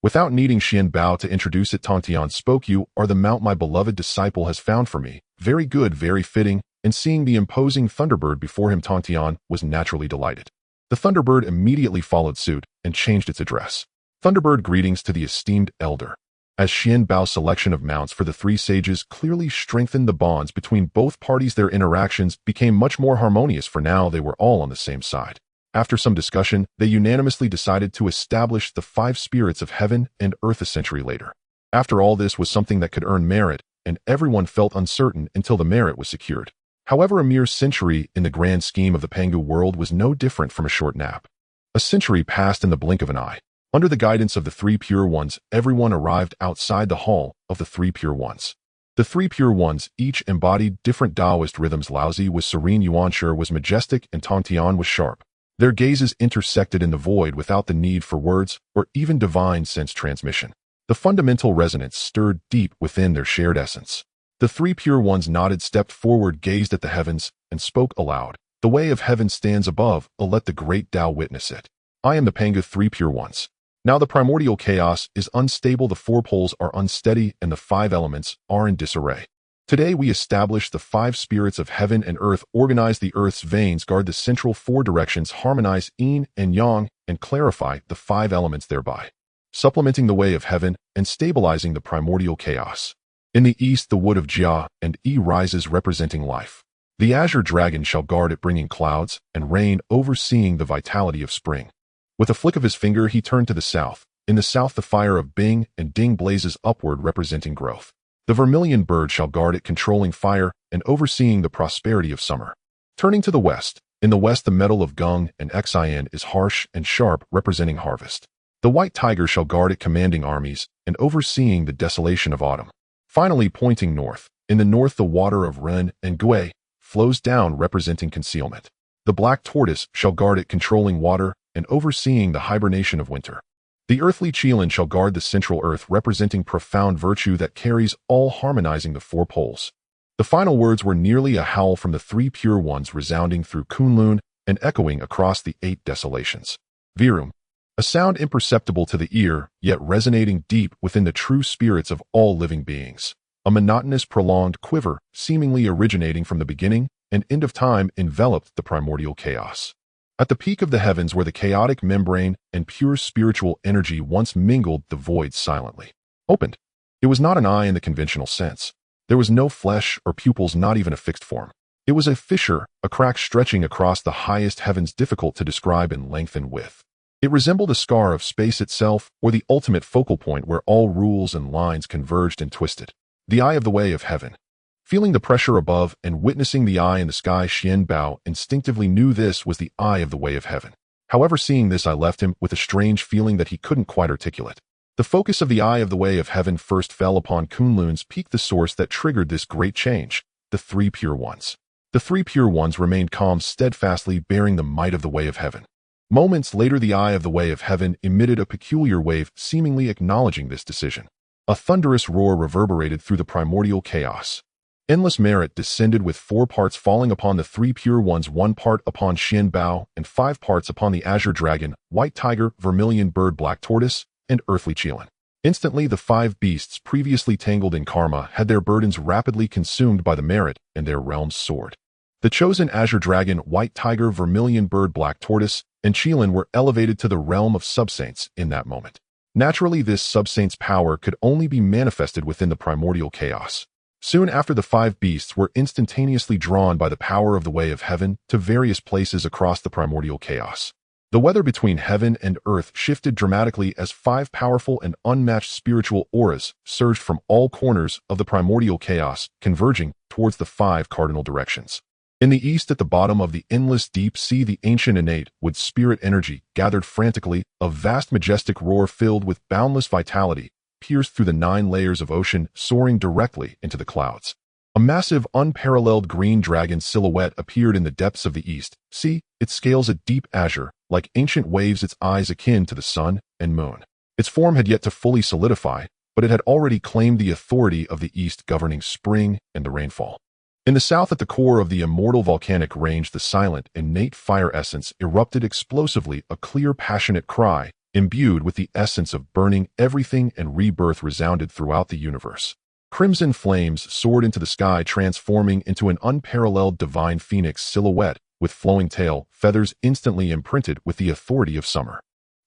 Without needing Xuanbao to introduce it, Tongtian spoke. "You are the mount my beloved disciple has found for me. Very good, very fitting." And seeing the imposing thunderbird before him, Tongtian was naturally delighted. The thunderbird immediately followed suit and changed its address. "Thunderbird, greetings to the esteemed elder." as Xuanbao's selection of mounts for the three sages clearly strengthened the bonds between both parties. Their interactions became much more harmonious, for now they were all on the same side. After some discussion, they unanimously decided to establish the 5 spirits of heaven and earth a century later. After all, this was something that could earn merit, and everyone felt uncertain until the merit was secured. However, a mere century in the grand scheme of the Pangu world was no different from a short nap. A century passed in the blink of an eye. Under the guidance of the 3 Pure Ones, everyone arrived outside the hall of the 3 Pure Ones. The 3 Pure Ones each embodied different Taoist rhythms. Laozi was serene, Yuanshi was majestic, and Tongtian was sharp. Their gazes intersected in the void without the need for words or even divine sense transmission. The fundamental resonance stirred deep within their shared essence. The 3 Pure Ones nodded, stepped forward, gazed at the heavens, and spoke aloud. The way of heaven stands above, let the great Tao witness it. I am the Pangu 3 Pure Ones. Now the primordial chaos is unstable, the 4 poles are unsteady, and the 5 elements are in disarray. Today we establish the 5 spirits of heaven and earth, organize the earth's veins, guard the central 4 directions, harmonize yin and yang, and clarify the 5 elements, thereby supplementing the way of heaven and stabilizing the primordial chaos. In the east, the wood of Jia and Yi rises, representing life. The azure dragon shall guard it, bringing clouds and rain, overseeing the vitality of spring. With a flick of his finger, he turned to the south. In the south, the fire of Bing and Ding blazes upward, representing growth. The vermilion bird shall guard it, controlling fire and overseeing the prosperity of summer. Turning to the west, in the west, the metal of Gung and Xin is harsh and sharp, representing harvest. The white tiger shall guard it, commanding armies and overseeing the desolation of autumn. Finally, pointing north, in the north, the water of Ren and Gui flows down, representing concealment. The black tortoise shall guard it, controlling water and overseeing the hibernation of winter. The earthly Qilin shall guard the central earth, representing profound virtue that carries all, harmonizing the 4 poles. The final words were nearly a howl from the 3 Pure Ones, resounding through Kunlun and echoing across the 8 desolations. Virum, a sound imperceptible to the ear, yet resonating deep within the true spirits of all living beings. A monotonous, prolonged quiver, seemingly originating from the beginning and end of time, enveloped the primordial chaos. At the peak of the heavens, where the chaotic membrane and pure spiritual energy once mingled, the void silently opened. It was not an eye in the conventional sense. There was no flesh or pupils, not even a fixed form. It was a fissure, a crack stretching across the highest heavens, difficult to describe in length and width. It resembled a scar of space itself, or the ultimate focal point where all rules and lines converged and twisted. The eye of the way of heaven. Feeling the pressure above and witnessing the eye in the sky, Xuanbao instinctively knew this was the eye of the way of heaven. However, seeing this, I left him with a strange feeling that he couldn't quite articulate. The focus of the eye of the way of heaven first fell upon Kunlun's peak, the source that triggered this great change, the 3 Pure Ones. The 3 Pure Ones remained calm, steadfastly bearing the might of the way of heaven. Moments later, the eye of the way of heaven emitted a peculiar wave, seemingly acknowledging this decision. A thunderous roar reverberated through the primordial chaos. Endless merit descended, with 4 parts falling upon the 3 Pure Ones, 1 part upon Xuanbao, and 5 parts upon the azure dragon, white tiger, vermilion bird, black tortoise, and earthly Qilin. Instantly, the 5 beasts previously tangled in karma had their burdens rapidly consumed by the merit, and their realms soared. The chosen azure dragon, white tiger, vermilion bird, black tortoise, and Qilin were elevated to the realm of subsaints in that moment. Naturally, this subsaint's power could only be manifested within the primordial chaos. Soon after, the 5 beasts were instantaneously drawn by the power of the way of heaven to various places across the primordial chaos. The weather between heaven and earth shifted dramatically as 5 powerful and unmatched spiritual auras surged from all corners of the primordial chaos, converging towards the 5 cardinal directions. In the east, at the bottom of the endless deep sea, the ancient innate wood spirit energy gathered frantically, a vast majestic roar filled with boundless vitality, pierced through the 9 layers of ocean, soaring directly into the clouds. A massive, unparalleled green dragon silhouette appeared in the depths of the east. See, its scales a deep azure, like ancient waves, its eyes akin to the sun and moon. Its form had yet to fully solidify, but it had already claimed the authority of the east, governing spring and the rainfall. In the south, at the core of the immortal volcanic range, the silent, innate fire essence erupted explosively, a clear, passionate cry, imbued with the essence of burning everything and rebirth, resounded throughout the universe. Crimson flames soared into the sky, transforming into an unparalleled divine phoenix silhouette with flowing tail, feathers instantly imprinted with the authority of summer.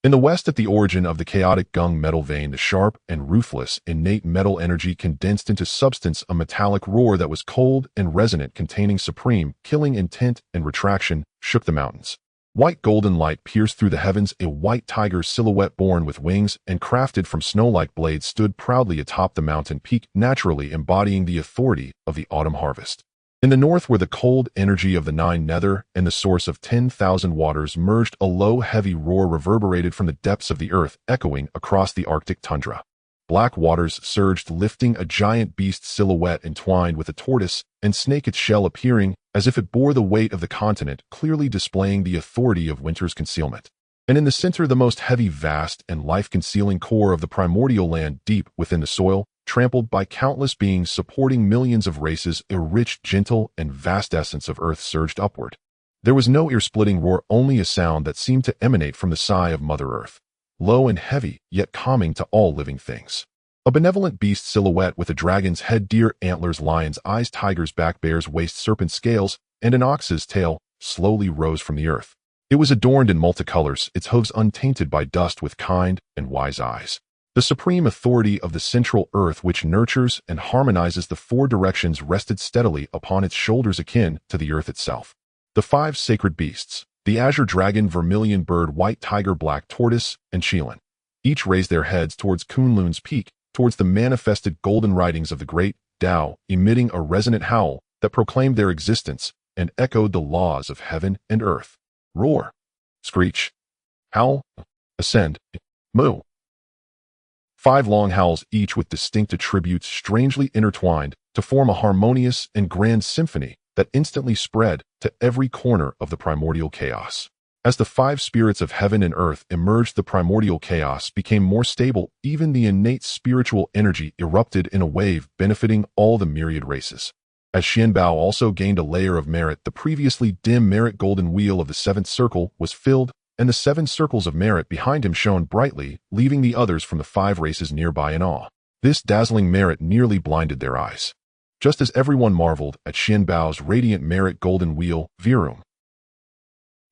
In the west, at the origin of the chaotic gung metal vein, the sharp and ruthless innate metal energy condensed into substance, a metallic roar that was cold and resonant, containing supreme, killing intent and retraction, shook the mountains. White golden light pierced through the heavens. A white tiger's silhouette, born with wings and crafted from snow-like blades, stood proudly atop the mountain peak, naturally embodying the authority of the autumn harvest. In the north, where the cold energy of the Nine Nether and the source of 10,000 waters merged, a low, heavy roar reverberated from the depths of the earth, echoing across the Arctic tundra. Black waters surged, lifting a giant beast silhouette entwined with a tortoise and snake, its shell appearing as if it bore the weight of the continent, clearly displaying the authority of winter's concealment. And in the center, the most heavy, vast, and life-concealing core of the primordial land, deep within the soil, trampled by countless beings supporting millions of races, a rich, gentle, and vast essence of earth surged upward. There was no ear-splitting roar, only a sound that seemed to emanate from the sigh of Mother Earth. Low and heavy, yet calming to all living things. A benevolent beast silhouette with a dragon's head, deer antlers, lion's eyes, tiger's back, bear's waist, serpent scales, and an ox's tail slowly rose from the earth. It was adorned in multicolors, its hooves untainted by dust, with kind and wise eyes. The supreme authority of the central earth, which nurtures and harmonizes the four directions, rested steadily upon its shoulders, akin to the earth itself. The five sacred beasts, the azure dragon, vermilion bird, white tiger, black tortoise, and Shilin, each raised their heads towards Kunlun's peak, towards the manifested golden writings of the great Tao, emitting a resonant howl that proclaimed their existence and echoed the laws of heaven and earth. Roar, screech, howl, ascend, moo. Five long howls, each with distinct attributes strangely intertwined to form a harmonious and grand symphony that instantly spread to every corner of the primordial chaos. As the five spirits of heaven and earth emerged, the primordial chaos became more stable. Even the innate spiritual energy erupted in a wave, benefiting all the myriad races. As Xuanbao also gained a layer of merit, the previously dim merit golden wheel of the seventh circle was filled, and the 7 circles of merit behind him shone brightly, leaving the others from the 5 races nearby in awe. This dazzling merit nearly blinded their eyes. Just as everyone marveled at Xuanbao's radiant merit golden wheel, Virum.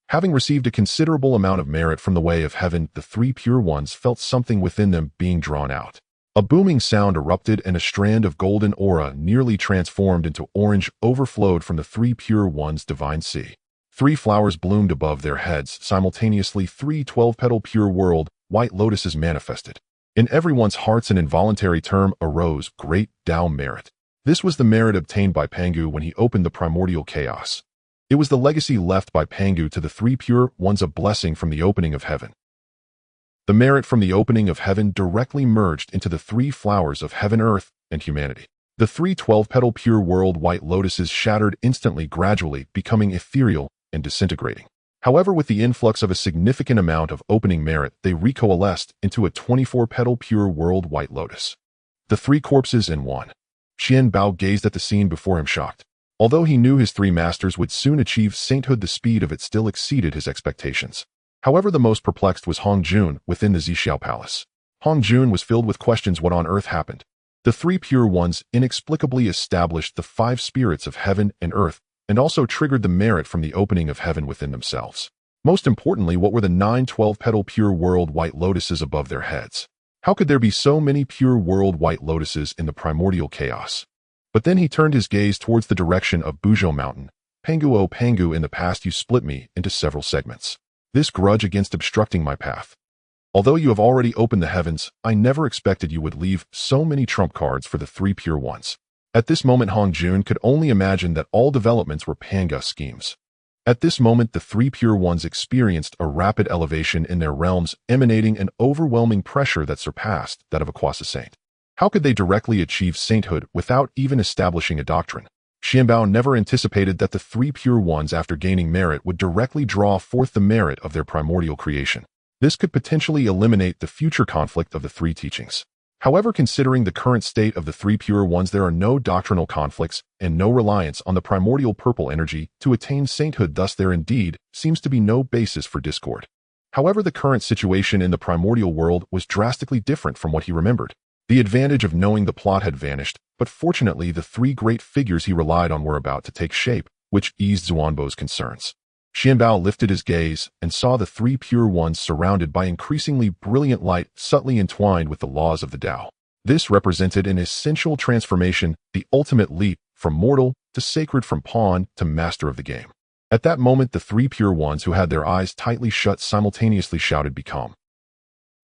Having received a considerable amount of merit from the way of heaven, the 3 pure ones felt something within them being drawn out. A booming sound erupted, and a strand of golden aura, nearly transformed into orange, overflowed from the 3 pure ones' divine sea. 3 flowers bloomed above their heads, simultaneously. 3 12-petal pure world white lotuses manifested. In everyone's hearts an involuntary term arose: Great Tao Merit. This was the merit obtained by Pangu when he opened the primordial chaos. It was the legacy left by Pangu to the 3 pure ones, a blessing from the opening of heaven. The merit from the opening of heaven directly merged into the 3 flowers of heaven, earth, and humanity. The 3 12-petal pure world white lotuses shattered instantly, gradually becoming ethereal and disintegrating. However, with the influx of a significant amount of opening merit, they recoalesced into a 24-petal pure world white lotus. The 3 corpses in one. Xuanbao gazed at the scene before him, shocked. Although he knew his 3 masters would soon achieve sainthood, the speed of it still exceeded his expectations. However, the most perplexed was Hongjun within the Zixiao Palace. Hongjun was filled with questions. What on earth happened? The 3 pure ones inexplicably established the 5 spirits of heaven and earth, and also triggered the merit from the opening of heaven within themselves. Most importantly, what were the 9 12-petal pure world white lotuses above their heads? How could there be so many pure world white lotuses in the primordial chaos? But then he turned his gaze towards the direction of Buzhou Mountain. Pangu, oh Pangu, in the past you split me into several segments. This grudge against obstructing my path. Although you have already opened the heavens, I never expected you would leave so many trump cards for the 3 pure ones. At this moment, Hongjun could only imagine that all developments were Pangu's schemes. At this moment, the 3 pure ones experienced a rapid elevation in their realms, emanating an overwhelming pressure that surpassed that of a quasi saint. How could they directly achieve sainthood without even establishing a doctrine? Xuanbao never anticipated that the 3 pure ones, after gaining merit, would directly draw forth the merit of their primordial creation. This could potentially eliminate the future conflict of the 3 teachings. However, considering the current state of the 3 pure ones, there are no doctrinal conflicts and no reliance on the primordial purple energy to attain sainthood. Thus, there indeed seems to be no basis for discord. However, the current situation in the primordial world was drastically different from what he remembered. The advantage of knowing the plot had vanished, but fortunately the 3 great figures he relied on were about to take shape, which eased Xuanbao's concerns. Xuanbao lifted his gaze and saw the three pure ones surrounded by increasingly brilliant light subtly entwined with the laws of the Tao. This represented an essential transformation, the ultimate leap from mortal to sacred, from pawn to master of the game. At that moment, the three pure ones who had their eyes tightly shut simultaneously shouted, "Become."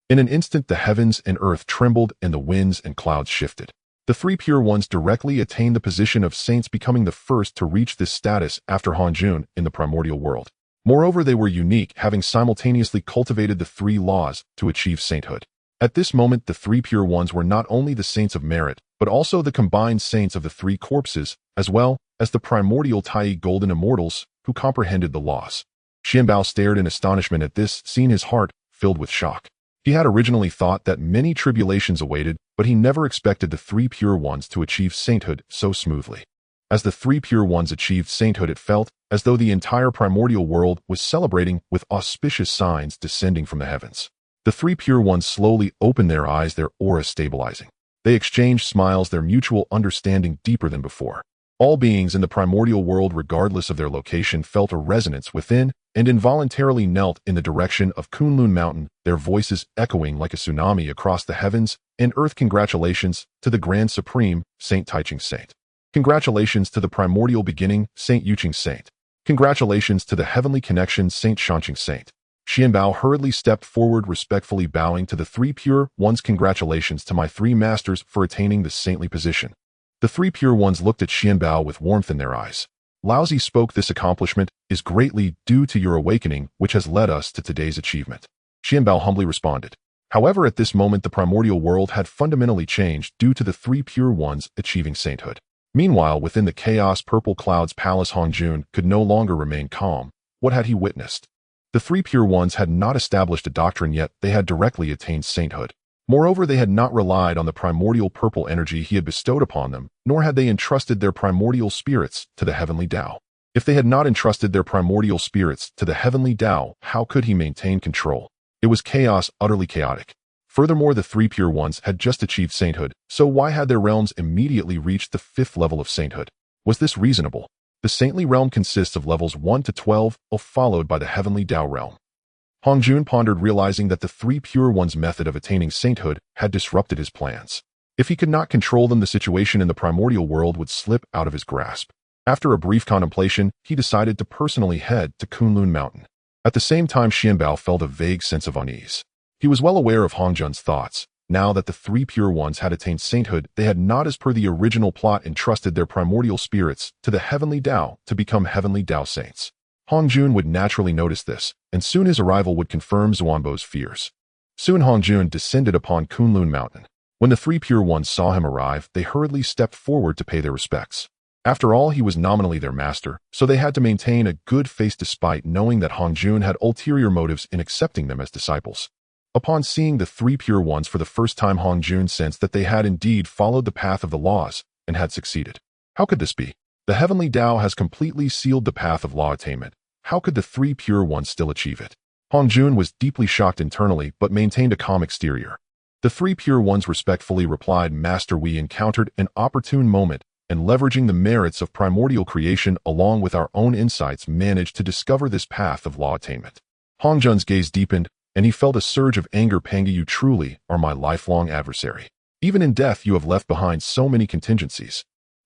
In an instant, the heavens and earth trembled and the winds and clouds shifted. The three pure ones directly attained the position of saints, becoming the first to reach this status after Hongjun in the primordial world. Moreover, they were unique, having simultaneously cultivated the three laws to achieve sainthood. At this moment, the three pure ones were not only the saints of merit, but also the combined saints of the three corpses, as well as the primordial Tai Golden Immortals who comprehended the laws. Xuanbao stared in astonishment at this, seeing his heart filled with shock. He had originally thought that many tribulations awaited, but he never expected the three pure ones to achieve sainthood so smoothly. As the three pure ones achieved sainthood, it felt as though the entire primordial world was celebrating, with auspicious signs descending from the heavens. The three pure ones slowly opened their eyes, their aura stabilizing. They exchanged smiles, their mutual understanding deeper than before. All beings in the primordial world, regardless of their location, felt a resonance within and involuntarily knelt in the direction of Kunlun Mountain, their voices echoing like a tsunami across the heavens and earth. Congratulations to the Grand Supreme, Saint Taiching Saint. Congratulations to the primordial beginning, Saint Yuqing Saint. Congratulations to the heavenly connection, Saint Shanqing Saint. Xuanbao hurriedly stepped forward, respectfully bowing to the three pure ones. Congratulations to my three masters for attaining this saintly position. The three pure ones looked at Xuanbao with warmth in their eyes. Laozi spoke, "This accomplishment is greatly due to your awakening, which has led us to today's achievement." Xuanbao humbly responded. However, at this moment, the primordial world had fundamentally changed due to the three pure ones achieving sainthood. Meanwhile, within the chaos purple clouds palace, Hongjun could no longer remain calm. What had he witnessed? The three pure ones had not established a doctrine yet, they had directly attained sainthood. Moreover, they had not relied on the primordial purple energy he had bestowed upon them, nor had they entrusted their primordial spirits to the heavenly Tao. If they had not entrusted their primordial spirits to the heavenly Tao, how could he maintain control? It was chaos, utterly chaotic. Furthermore, the three pure ones had just achieved sainthood, so why had their realms immediately reached the 5th level of sainthood? Was this reasonable? The saintly realm consists of levels 1 to 12, followed by the heavenly Tao realm. Hongjun pondered, realizing that the three pure ones' method of attaining sainthood had disrupted his plans. If he could not control them, the situation in the primordial world would slip out of his grasp. After a brief contemplation, he decided to personally head to Kunlun Mountain. At the same time, Xuanbao felt a vague sense of unease. He was well aware of Hongjun's thoughts. Now that the three pure ones had attained sainthood, they had not, as per the original plot, entrusted their primordial spirits to the heavenly Tao to become heavenly Tao saints. Hongjun would naturally notice this, and soon his arrival would confirm Xuanbao's fears. Soon Hongjun descended upon Kunlun Mountain. When the three pure ones saw him arrive, they hurriedly stepped forward to pay their respects. After all, he was nominally their master, so they had to maintain a good face despite knowing that Hongjun had ulterior motives in accepting them as disciples. Upon seeing the three pure ones for the first time, Hongjun sensed that they had indeed followed the path of the laws and had succeeded. How could this be? The heavenly Tao has completely sealed the path of law attainment. How could the three pure ones still achieve it? Hongjun was deeply shocked internally, but maintained a calm exterior. The three pure ones respectfully replied, "Master, we encountered an opportune moment, and leveraging the merits of primordial creation along with our own insights, managed to discover this path of law attainment." Hongjun's gaze deepened, and he felt a surge of anger. "Panga, you truly are my lifelong adversary. Even in death, you have left behind so many contingencies."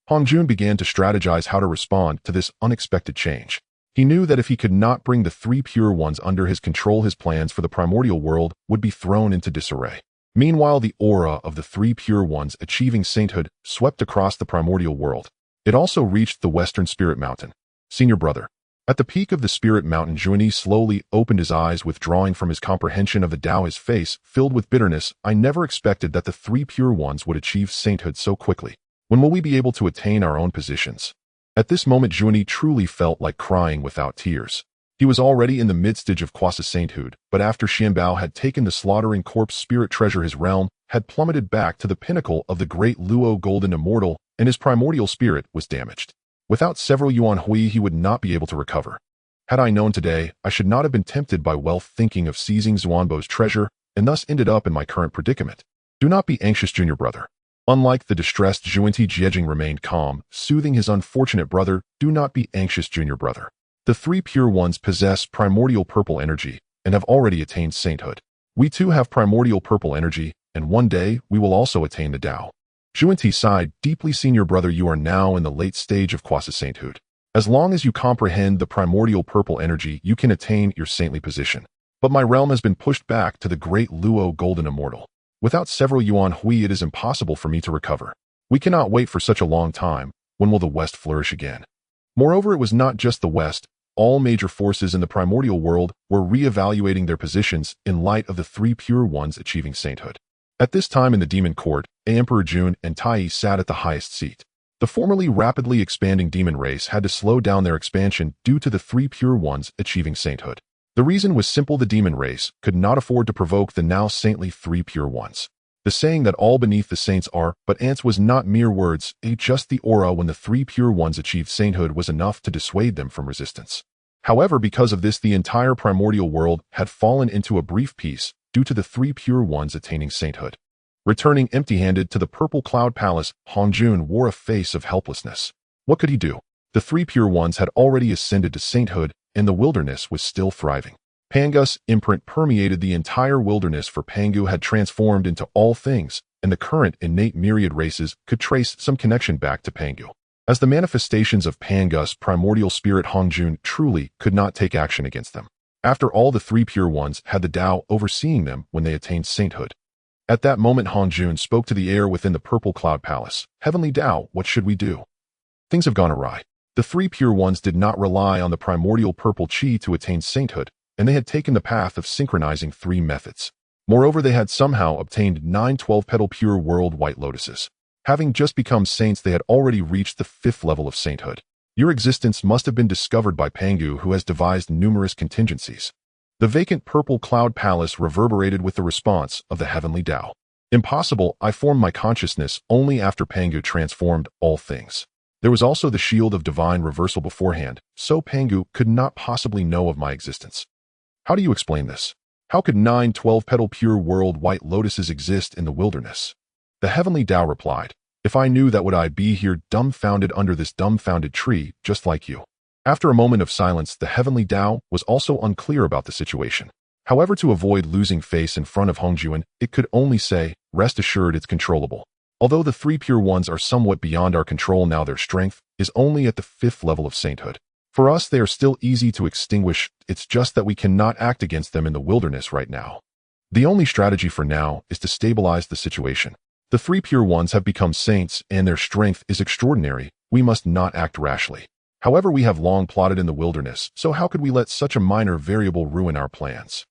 Hongjun began to strategize how to respond to this unexpected change. He knew that if he could not bring the three pure ones under his control, his plans for the primordial world would be thrown into disarray. Meanwhile, the aura of the three pure ones achieving sainthood swept across the primordial world. It also reached the western spirit mountain. "Senior brother." At the peak of the spirit mountain, Xuanyi slowly opened his eyes, withdrawing from his comprehension of the Tao, his face filled with bitterness. "I never expected that the three pure ones would achieve sainthood so quickly. When will we be able to attain our own positions?" At this moment, Xuanyi truly felt like crying without tears. He was already in the mid-stage of quasi-sainthood, but after Xuanbao had taken the slaughtering corpse spirit treasure, his realm had plummeted back to the pinnacle of the great Luo Golden Immortal, and his primordial spirit was damaged. Without several yuan hui, he would not be able to recover. Had I known today, I should not have been tempted by wealth, thinking of seizing Xuanbao's treasure, and thus ended up in my current predicament. Do not be anxious, junior brother. Unlike the distressed Xuanti, Jiejing remained calm, soothing his unfortunate brother. "Do not be anxious, junior brother. The three pure ones possess primordial purple energy and have already attained sainthood. We too have primordial purple energy, and one day we will also attain the Tao. Xuanti sighed deeply. Senior brother, you are now in the late stage of quasi-sainthood. As long as you comprehend the primordial purple energy, you can attain your saintly position. But my realm has been pushed back to the great Luo Golden Immortal. Without several Yuan Hui, it is impossible for me to recover. We cannot wait for such a long time. When will the West flourish again? Moreover, it was not just the West. All major forces in the primordial world were re-evaluating their positions in light of the three pure ones achieving sainthood. At this time in the demon court, Emperor Jun and Tai sat at the highest seat. The formerly rapidly expanding demon race had to slow down their expansion due to the three pure ones achieving sainthood. The reason was simple: the demon race could not afford to provoke the now saintly three pure ones. The saying that all beneath the saints are but ants was not mere words, just the aura when the three pure ones achieved sainthood was enough to dissuade them from resistance. However, because of this, the entire primordial world had fallen into a brief peace due to the three pure ones attaining sainthood. Returning empty-handed to the purple cloud palace, Hongjun wore a face of helplessness. What could he do? The three pure ones had already ascended to sainthood, and the wilderness was still thriving. Pangu's imprint permeated the entire wilderness, for Pangu had transformed into all things, and the current innate myriad races could trace some connection back to Pangu. As the manifestations of Pangu's primordial spirit, Hongjun truly could not take action against them. After all, the three pure ones had the Tao overseeing them when they attained sainthood. At that moment, Hongjun spoke to the air within the purple cloud palace. Heavenly Tao, what should we do? Things have gone awry. The three pure ones did not rely on the primordial purple chi to attain sainthood, and they had taken the path of synchronizing three methods. Moreover, they had somehow obtained 9 12-petal pure world white lotuses. Having just become saints, they had already reached the 5th level of sainthood. Your existence must have been discovered by Pangu, who has devised numerous contingencies. The vacant purple cloud palace reverberated with the response of the heavenly Tao. Impossible, I formed my consciousness only after Pangu transformed all things. There was also the shield of divine reversal beforehand, so Pangu could not possibly know of my existence. How do you explain this? How could 9 12-petal pure world white lotuses exist in the wilderness? The heavenly Tao replied, if I knew that, would I be here dumbfounded under this dumbfounded tree, just like you? After a moment of silence, the heavenly Tao was also unclear about the situation. However, to avoid losing face in front of Hongjun, it could only say, rest assured it's controllable. Although the three pure ones are somewhat beyond our control now, their strength is only at the 5th level of sainthood. For us, they are still easy to extinguish, it's just that we cannot act against them in the wilderness right now. The only strategy for now is to stabilize the situation. The three pure ones have become saints, and their strength is extraordinary. We must not act rashly. However, we have long plotted in the wilderness, so how could we let such a minor variable ruin our plans?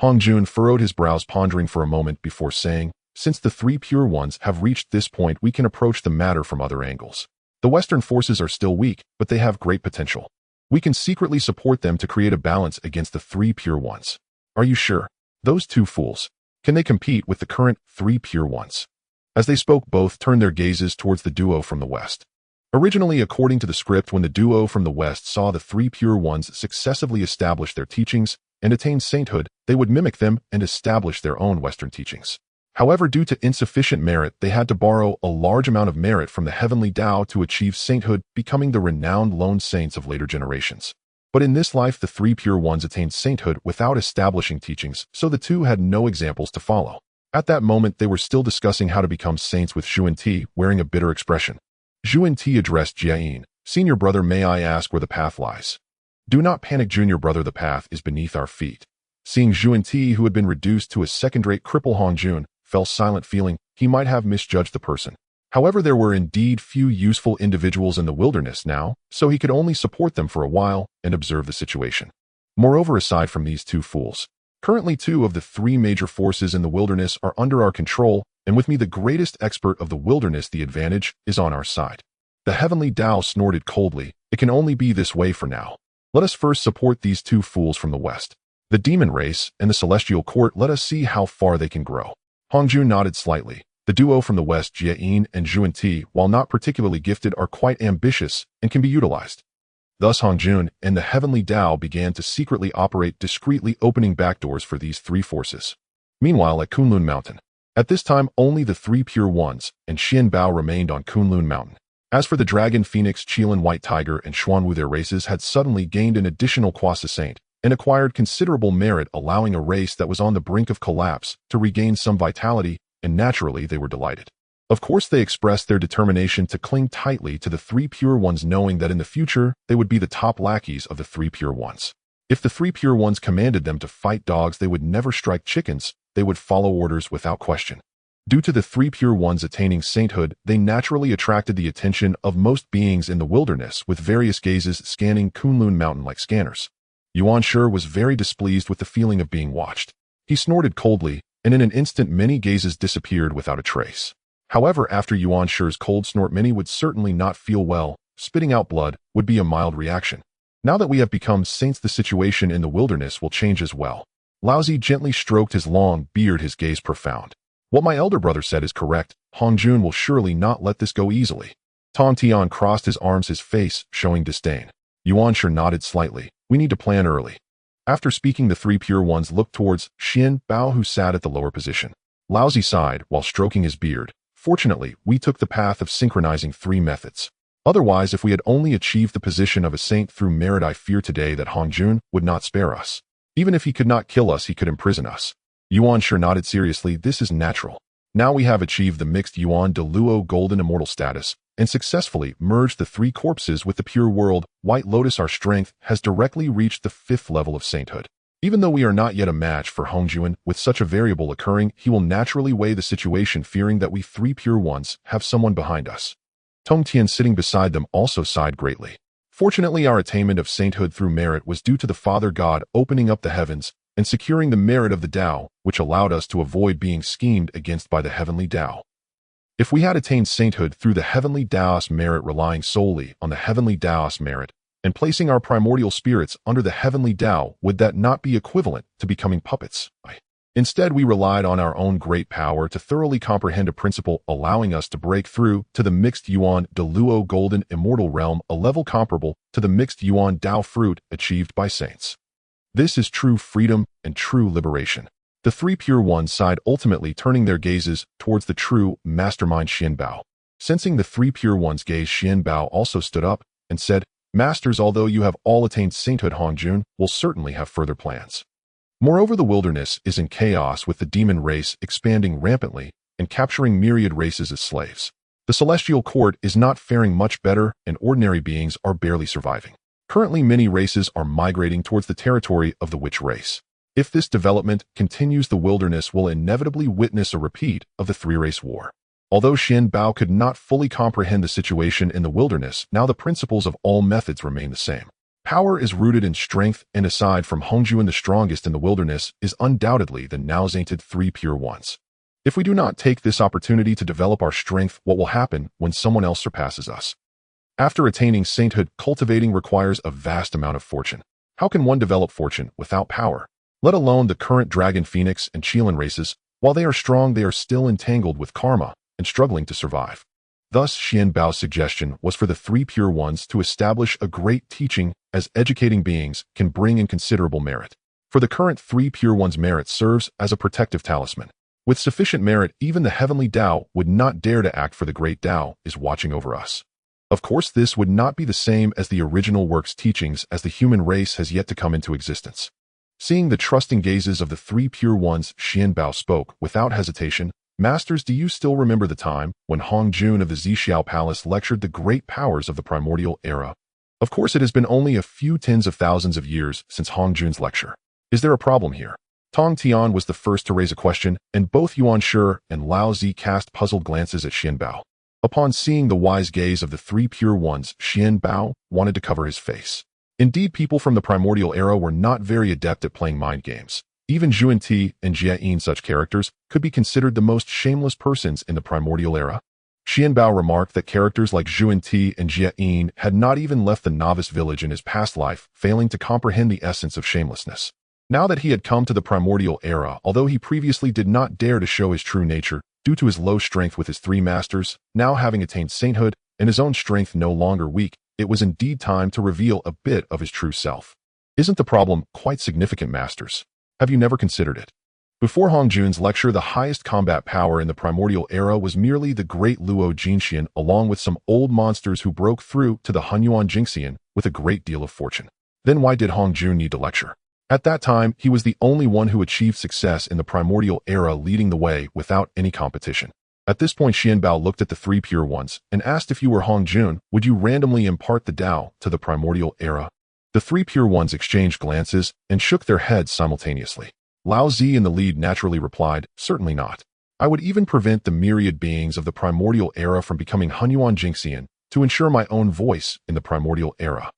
Hongjun furrowed his brows, pondering for a moment before saying, since the three pure ones have reached this point, we can approach the matter from other angles. The Western forces are still weak, but they have great potential. We can secretly support them to create a balance against the three pure ones. Are you sure? Those two fools. Can they compete with the current three pure ones? As they spoke, both turned their gazes towards the duo from the West. Originally, according to the script, when the duo from the West saw the three pure ones successively establish their teachings and attain sainthood, they would mimic them and establish their own Western teachings. However, due to insufficient merit, they had to borrow a large amount of merit from the heavenly Tao to achieve sainthood, becoming the renowned lone saints of later generations. But in this life, the three pure ones attained sainthood without establishing teachings, so the two had no examples to follow. At that moment, they were still discussing how to become saints, with Xuanti wearing a bitter expression. Xuanti addressed Jiayin, senior brother, may I ask where the path lies? Do not panic, junior brother, the path is beneath our feet. Seeing Xuanti, who had been reduced to a second-rate cripple, Hongjun fell silent, feeling he might have misjudged the person. However, there were indeed few useful individuals in the wilderness now, so he could only support them for a while and observe the situation. Moreover, aside from these two fools, currently 2 of the 3 major forces in the wilderness are under our control, and with me, the greatest expert of the wilderness, the advantage is on our side. The heavenly Tao snorted coldly. It can only be this way for now. Let us first support these 2 fools from the West. The demon race and the celestial court, let us see how far they can grow. Hongjun nodded slightly. The duo from the West, Jiayin and Xuanti, while not particularly gifted, are quite ambitious and can be utilized. Thus Hongjun and the heavenly Tao began to secretly operate, discreetly opening backdoors for these 3 forces. Meanwhile, at Kunlun Mountain. At this time, only the 3 pure ones and Xuanbao remained on Kunlun Mountain. As for the dragon phoenix, Qilin white tiger, and Xuanwu, their races had suddenly gained an additional quasi-saint and acquired considerable merit, allowing a race that was on the brink of collapse to regain some vitality, and naturally they were delighted. Of course, they expressed their determination to cling tightly to the three pure ones, knowing that in the future they would be the top lackeys of the three pure ones. If the three pure ones commanded them to fight dogs, they would never strike chickens, they would follow orders without question. Due to the three pure ones attaining sainthood, they naturally attracted the attention of most beings in the wilderness, with various gazes scanning Kunlun Mountain like scanners. Yuan Shi was very displeased with the feeling of being watched. He snorted coldly, and in an instant many gazes disappeared without a trace. However, after Yuan Shi's cold snort, many would certainly not feel well. Spitting out blood would be a mild reaction. Now that we have become saints, the situation in the wilderness will change as well. Laozi gently stroked his long beard, his gaze profound. What my elder brother said is correct. Hongjun will surely not let this go easily. Tongtian crossed his arms, his face showing disdain. Yuan Shi nodded slightly. We need to plan early. After speaking, the three pure ones looked towards Xuanbao, who sat at the lower position. Laozi sighed while stroking his beard. Fortunately, we took the path of synchronizing three methods. Otherwise, if we had only achieved the position of a saint through merit, I fear today that Hongjun would not spare us. Even if he could not kill us, he could imprison us. Yuan Shi nodded seriously. This is natural. Now we have achieved the mixed Yuan de Luo Golden Immortal status and successfully merged the three corpses with the pure world. White Lotus, our strength has directly reached the 5th level of sainthood. Even though we are not yet a match for Hongjun, with such a variable occurring, he will naturally weigh the situation, fearing that we three pure ones have someone behind us. Tongtian, sitting beside them, also sighed greatly. Fortunately, our attainment of sainthood through merit was due to the Father God opening up the heavens and securing the merit of the Tao, which allowed us to avoid being schemed against by the heavenly Tao. If we had attained sainthood through the heavenly Taoist merit, relying solely on the heavenly Taoist merit, and placing our primordial spirits under the heavenly Tao, would that not be equivalent to becoming puppets? Instead, we relied on our own great power to thoroughly comprehend a principle, allowing us to break through to the mixed Yuan de Luo Golden Immortal realm, a level comparable to the mixed Yuan Tao fruit achieved by saints. This is true freedom and true liberation. The three pure ones sighed, ultimately turning their gazes towards the true mastermind Xuanbao. Sensing the three pure ones' gaze, Xuanbao also stood up and said, Masters, although you have all attained sainthood, Hongjun will certainly have further plans. Moreover, the wilderness is in chaos, with the demon race expanding rampantly and capturing myriad races as slaves. The celestial court is not faring much better, and ordinary beings are barely surviving. Currently, many races are migrating towards the territory of the witch race. If this development continues, the wilderness will inevitably witness a repeat of the three-race war. Although Xuanbao could not fully comprehend the situation in the wilderness, now the principles of all methods remain the same. Power is rooted in strength, and aside from Hongjun, the strongest in the wilderness is undoubtedly the now sainted three pure ones. If we do not take this opportunity to develop our strength, what will happen when someone else surpasses us? After attaining sainthood, cultivating requires a vast amount of fortune. How can one develop fortune without power? Let alone the current dragon phoenix and Qilin races. While they are strong, they are still entangled with karma and struggling to survive. Thus, Xuanbao's suggestion was for the three pure ones to establish a great teaching, as educating beings can bring in considerable merit. For the current three pure ones, merit serves as a protective talisman. With sufficient merit, even the heavenly Tao would not dare to act, for the great Tao is watching over us. Of course, this would not be the same as the original work's teachings, as the human race has yet to come into existence. Seeing the trusting gazes of the three pure ones, Xuanbao spoke without hesitation. Masters, do you still remember the time when Hongjun of the Zixiao Palace lectured the great powers of the primordial era? Of course, it has been only a few tens of thousands of years since Hongjun's lecture. Is there a problem here? Tongtian was the first to raise a question, and both Yuan Shi and Laozi cast puzzled glances at Xuanbao. Upon seeing the wise gaze of the three pure ones, Xuanbao wanted to cover his face. Indeed, people from the primordial era were not very adept at playing mind games. Even Xuanti and Jiayin, such characters, could be considered the most shameless persons in the primordial era. Xuanbao remarked that characters like Xuanti and Jiayin had not even left the novice village in his past life, failing to comprehend the essence of shamelessness. Now that he had come to the primordial era, although he previously did not dare to show his true nature, due to his low strength with his three masters, now having attained sainthood, and his own strength no longer weak, it was indeed time to reveal a bit of his true self. Isn't the problem quite significant, masters? Have you never considered it? Before Hongjun's lecture, the highest combat power in the Primordial Era was merely the great Luo Jinxian along with some old monsters who broke through to the Hunyuan Jinxian with a great deal of fortune. Then why did Hongjun need to lecture? At that time, he was the only one who achieved success in the Primordial Era, leading the way without any competition. At this point, Xuanbao looked at the three pure ones and asked, if you were Hongjun, would you randomly impart the Tao to the Primordial Era? The three pure ones exchanged glances and shook their heads simultaneously. Lao Zi in the lead naturally replied, certainly not. I would even prevent the myriad beings of the Primordial Era from becoming Hunyuan Jinxian to ensure my own voice in the Primordial Era.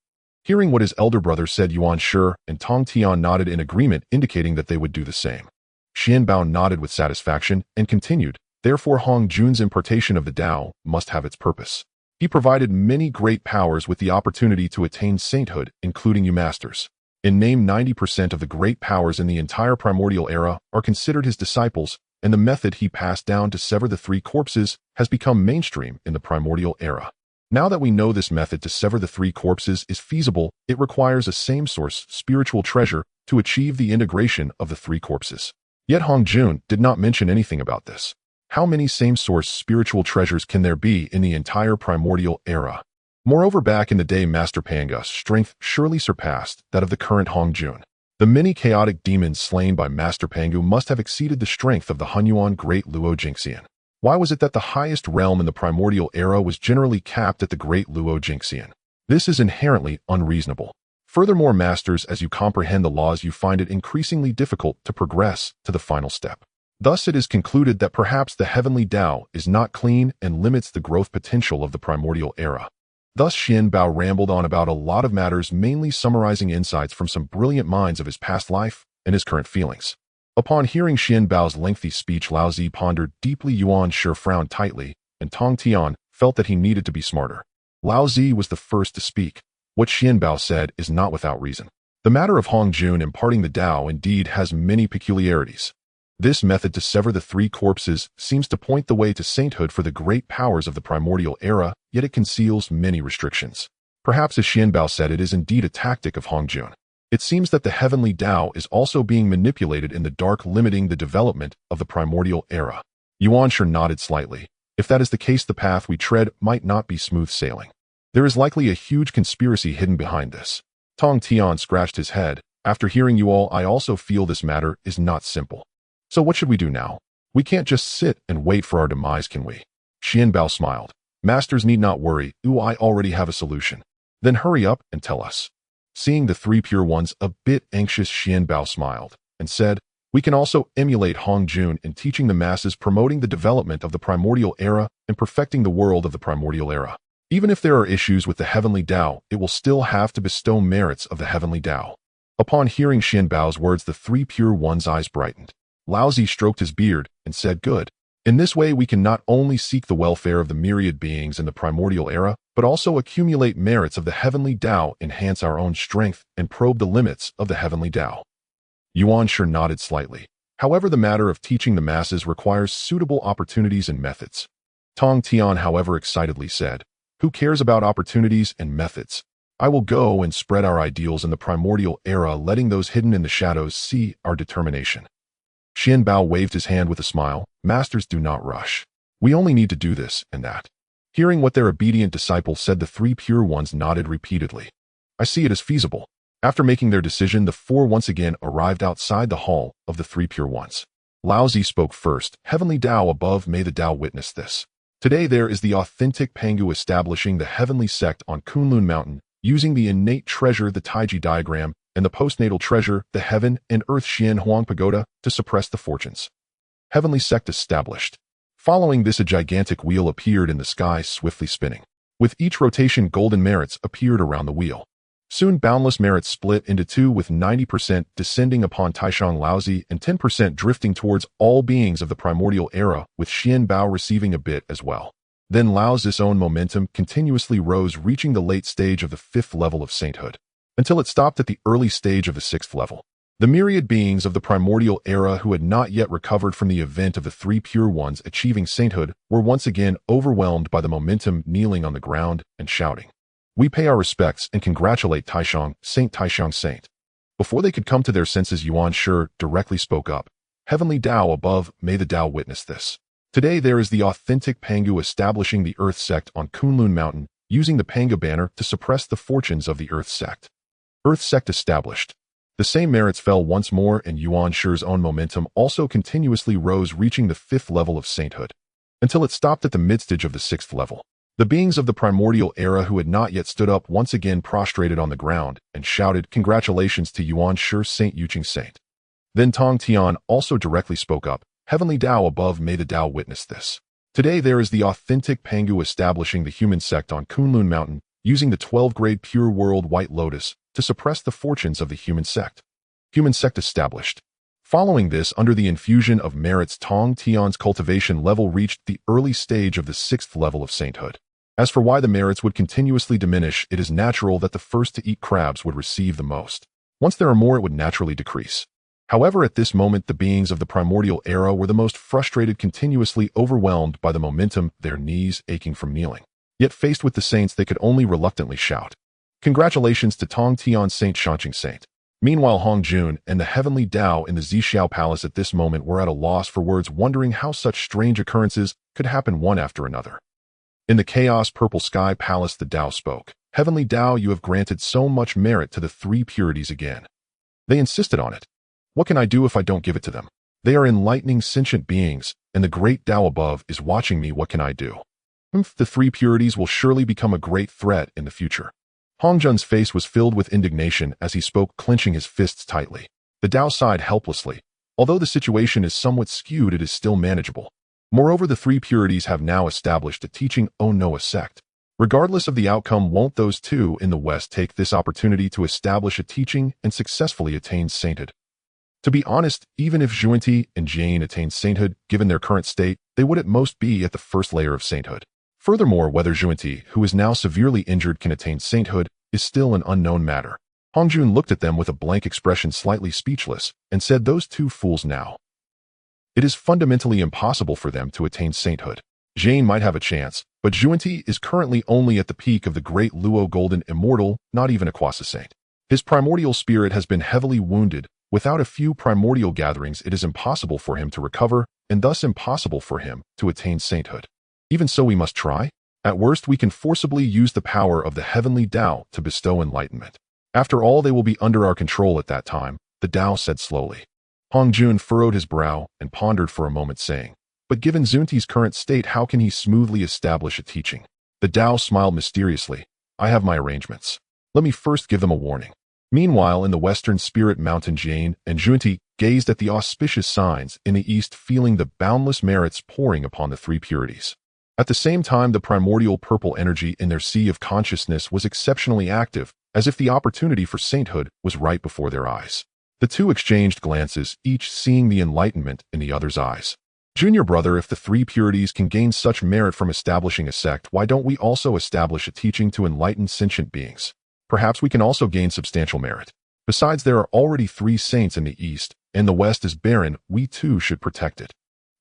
Hearing what his elder brother said, Yuan Shi and Tongtian nodded in agreement, indicating that they would do the same. Xuanbao nodded with satisfaction and continued, therefore Hongjun's impartation of the Tao must have its purpose. He provided many great powers with the opportunity to attain sainthood, including you masters. In name, 90% of the great powers in the entire Primordial Era are considered his disciples, and the method he passed down to sever the three corpses has become mainstream in the Primordial Era. Now that we know this method to sever the three corpses is feasible, it requires a same-source spiritual treasure to achieve the integration of the three corpses. Yet Hongjun did not mention anything about this. How many same-source spiritual treasures can there be in the entire Primordial Era? Moreover, back in the day, Master Panga's strength surely surpassed that of the current Hongjun. The many chaotic demons slain by Master Pangu must have exceeded the strength of the Hunyuan Great Luo Jinxian. Why was it that the highest realm in the Primordial Era was generally capped at the Great Luo Jinxian? This is inherently unreasonable. Furthermore, masters, as you comprehend the laws, you find it increasingly difficult to progress to the final step. Thus, it is concluded that perhaps the heavenly Tao is not clean and limits the growth potential of the Primordial Era. Thus, Xuanbao rambled on about a lot of matters, mainly summarizing insights from some brilliant minds of his past life and his current feelings. Upon hearing Xuanbao's lengthy speech, Lao Zi pondered deeply. Yuan Shi frowned tightly, and Tongtian felt that he needed to be smarter. Lao Zi was the first to speak. What Xuanbao said is not without reason. The matter of Hongjun imparting the Tao indeed has many peculiarities. This method to sever the three corpses seems to point the way to sainthood for the great powers of the Primordial Era, yet it conceals many restrictions. Perhaps, as Xuanbao said, it is indeed a tactic of Hongjun. It seems that the heavenly Tao is also being manipulated in the dark, limiting the development of the Primordial Era. Yuan Shi nodded slightly. If that is the case, the path we tread might not be smooth sailing. There is likely a huge conspiracy hidden behind this. Tongtian scratched his head. After hearing you all, I also feel this matter is not simple. So what should we do now? We can't just sit and wait for our demise, can we? Xuanbao smiled. Masters need not worry. I already have a solution. Then hurry up and tell us. Seeing the three pure ones a bit anxious, Xuanbao smiled and said, we can also emulate Hongjun in teaching the masses, promoting the development of the Primordial Era and perfecting the world of the Primordial Era. Even if there are issues with the heavenly Tao, it will still have to bestow merits of the heavenly Tao. Upon hearing Xuanbao's words, the three pure ones' eyes brightened. Lao Zi stroked his beard and said, good. In this way, we can not only seek the welfare of the myriad beings in the Primordial Era, but also accumulate merits of the heavenly Tao, enhance our own strength, and probe the limits of the heavenly Tao. Yuan Shi nodded slightly. However, the matter of teaching the masses requires suitable opportunities and methods. Tongtian, however, excitedly said, who cares about opportunities and methods? I will go and spread our ideals in the Primordial Era, letting those hidden in the shadows see our determination. Xuanbao waved his hand with a smile. Masters, do not rush. We only need to do this and that. Hearing what their obedient disciple said, the three pure ones nodded repeatedly. I see it as feasible. After making their decision, the four once again arrived outside the hall of the three pure ones. Lao Zi spoke first. Heavenly Tao above, may the Tao witness this. Today there is the authentic Pangu establishing the heavenly sect on Kunlun Mountain, using the innate treasure, the Taiji diagram, and the postnatal treasure, the heaven and earth Xian Huang Pagoda, to suppress the fortunes. Heavenly sect established. Following this, a gigantic wheel appeared in the sky, swiftly spinning. With each rotation, golden merits appeared around the wheel. Soon, boundless merits split into two, with 90% descending upon Taishang Laozi and 10% drifting towards all beings of the Primordial Era, with Xuanbao receiving a bit as well. Then Laozi's own momentum continuously rose, reaching the late stage of the 5th level of sainthood, until it stopped at the early stage of the 6th level. The myriad beings of the Primordial Era who had not yet recovered from the event of the three pure ones achieving sainthood were once again overwhelmed by the momentum, kneeling on the ground and shouting, we pay our respects and congratulate Taishang, Saint Taishang Saint. Before they could come to their senses, Yuan Shi directly spoke up. Heavenly Tao above, may the Tao witness this. Today there is the authentic Pangu establishing the Earth sect on Kunlun Mountain, using the Panga banner to suppress the fortunes of the Earth sect. Earth sect established. The same merits fell once more, and Yuan Shi's own momentum also continuously rose, reaching the 5th level of sainthood, until it stopped at the midstage of the 6th level. The beings of the primordial era who had not yet stood up once again prostrated on the ground and shouted congratulations to Yuan Shi Saint Yuqing Saint. Then Tongtian also directly spoke up, Heavenly Tao above, may the Tao witness this. Today there is the authentic Pangu establishing the human sect on Kunlun Mountain, using the 12-grade pure world White Lotus to suppress the fortunes of the human sect. Human sect established. Following this, under the infusion of merits, Tongtian's cultivation level reached the early stage of the 6th level of sainthood. As for why the merits would continuously diminish, it is natural that the first to eat crabs would receive the most. Once there are more, it would naturally decrease. However, at this moment, the beings of the primordial era were the most frustrated, continuously overwhelmed by the momentum, their knees aching from kneeling. Yet faced with the saints, they could only reluctantly shout, congratulations to Tongtian Saint Shanqing Saint. Meanwhile, Hongjun and the heavenly Tao in the Zixiao Palace at this moment were at a loss for words, wondering how such strange occurrences could happen one after another. In the chaos purple sky palace, the Tao spoke. Heavenly Tao, you have granted so much merit to the 3 purities again. They insisted on it. What can I do if I don't give it to them? They are enlightening sentient beings, and the great Tao above is watching me. What can I do? The 3 purities will surely become a great threat in the future. Hongjun's face was filled with indignation as he spoke, clenching his fists tightly. The Tao sighed helplessly. Although the situation is somewhat skewed, it is still manageable. Moreover, the 3 purities have now established a teaching Noah sect. Regardless of the outcome, won't those 2 in the West take this opportunity to establish a teaching and successfully attain sainthood? To be honest, even if Xuanti and Jane attained sainthood, given their current state, they would at most be at the first layer of sainthood. Furthermore, whether Xuanti, who is now severely injured, can attain sainthood is still an unknown matter. Hongjun looked at them with a blank expression, slightly speechless, and said, those 2 fools now. It is fundamentally impossible for them to attain sainthood. Jane might have a chance, but Xuanti is currently only at the peak of the great Luo Golden Immortal, not even a quasi saint. His primordial spirit has been heavily wounded. Without a few primordial gatherings, it is impossible for him to recover, and thus impossible for him to attain sainthood. Even so, we must try. At worst, we can forcibly use the power of the heavenly Tao to bestow enlightenment. After all, they will be under our control at that time, the Tao said slowly. Hongjun furrowed his brow and pondered for a moment, saying, but given Xunti's current state, how can he smoothly establish a teaching? The Tao smiled mysteriously. I have my arrangements. Let me first give them a warning. Meanwhile, in the western spirit mountain, Jane and Xunti gazed at the auspicious signs in the east, feeling the boundless merits pouring upon the 3 purities. At the same time, the primordial purple energy in their sea of consciousness was exceptionally active, as if the opportunity for sainthood was right before their eyes. The 2 exchanged glances, each seeing the enlightenment in the other's eyes. Junior brother, if the 3 purities can gain such merit from establishing a sect, why don't we also establish a teaching to enlighten sentient beings? Perhaps we can also gain substantial merit. Besides, there are already 3 saints in the east, and the west is barren. We too should protect it.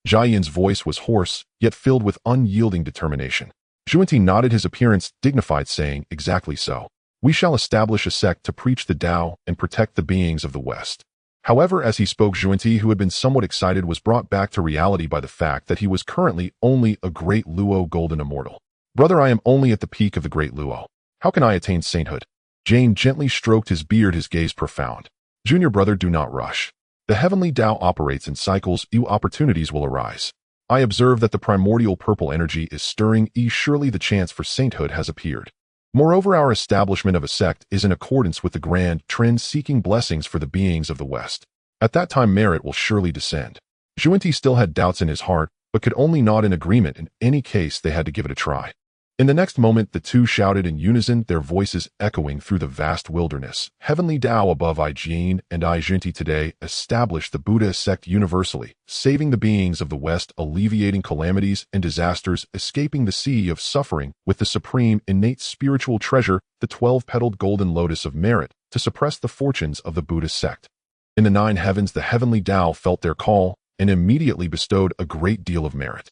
Jiayan's voice was hoarse, yet filled with unyielding determination. Xuanti nodded, his appearance dignified, saying, exactly so. We shall establish a sect to preach the Tao and protect the beings of the West. However, as he spoke, Xuanti, who had been somewhat excited, was brought back to reality by the fact that he was currently only a great Luo Golden Immortal. Brother, I am only at the peak of the great Luo. How can I attain sainthood? Jane gently stroked his beard, his gaze profound. Junior brother, do not rush. The heavenly Tao operates in cycles. New opportunities will arise. I observe that the primordial purple energy is stirring. Surely the chance for sainthood has appeared. Moreover, our establishment of a sect is in accordance with the grand trend, seeking blessings for the beings of the West. At that time, merit will surely descend. Xuanti still had doubts in his heart, but could only nod in agreement. In any case, they had to give it a try. In the next moment, the 2 shouted in unison, their voices echoing through the vast wilderness. Heavenly Tao above, I, Jane, and I, Xunti, today establish the Buddha sect universally, saving the beings of the West, alleviating calamities and disasters, escaping the sea of suffering with the supreme innate spiritual treasure, the 12-petaled golden lotus of merit, to suppress the fortunes of the Buddhist sect. In the 9 heavens, the heavenly Tao felt their call and immediately bestowed a great deal of merit.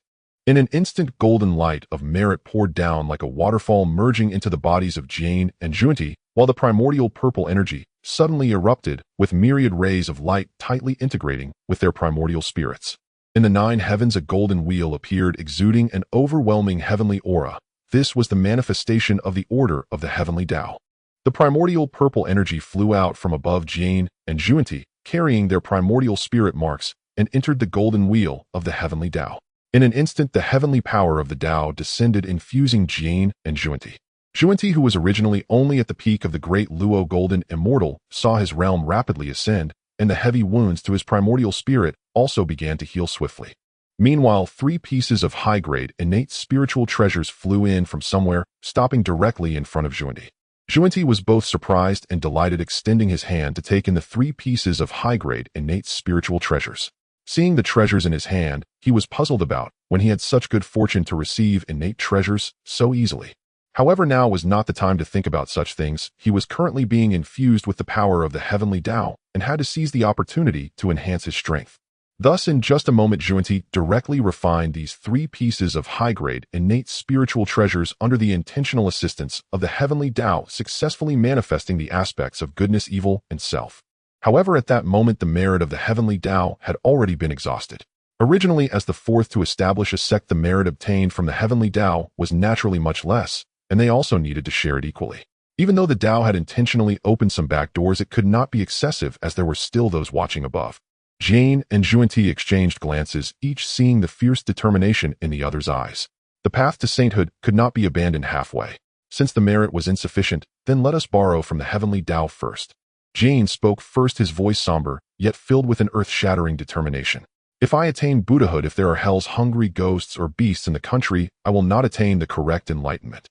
In an instant, golden light of merit poured down like a waterfall, merging into the bodies of Jane and Xunti, while the primordial purple energy suddenly erupted, with myriad rays of light tightly integrating with their primordial spirits. In the 9 heavens a golden wheel appeared, exuding an overwhelming heavenly aura. This was the manifestation of the order of the heavenly Tao. The primordial purple energy flew out from above Jane and Xuanti, carrying their primordial spirit marks, and entered the golden wheel of the heavenly Tao. In an instant, the heavenly power of the Tao descended, infusing Jane and Xuanti. Xuanti, who was originally only at the peak of the great Luo Golden Immortal, saw his realm rapidly ascend, and the heavy wounds to his primordial spirit also began to heal swiftly. Meanwhile, 3 pieces of high-grade, innate spiritual treasures flew in from somewhere, stopping directly in front of Xuanti. Xuanti was both surprised and delighted, extending his hand to take in the 3 pieces of high-grade, innate spiritual treasures. Seeing the treasures in his hand, he was puzzled about when he had such good fortune to receive innate treasures so easily. However, now was not the time to think about such things. He was currently being infused with the power of the heavenly Tao and had to seize the opportunity to enhance his strength. Thus, in just a moment, Xuanti directly refined these 3 pieces of high-grade, innate spiritual treasures under the intentional assistance of the heavenly Tao, successfully manifesting the aspects of goodness, evil, and self. However, at that moment, the merit of the heavenly Tao had already been exhausted. Originally, as the 4th to establish a sect, the merit obtained from the heavenly Tao was naturally much less, and they also needed to share it equally. Even though the Tao had intentionally opened some back doors, it could not be excessive, as there were still those watching above. Jane and Xuanti exchanged glances, each seeing the fierce determination in the other's eyes. The path to sainthood could not be abandoned halfway. Since the merit was insufficient, then let us borrow from the heavenly Tao first. Jane spoke first, his voice somber, yet filled with an earth-shattering determination. If I attain Buddhahood, if there are hell's hungry ghosts or beasts in the country, I will not attain the correct enlightenment.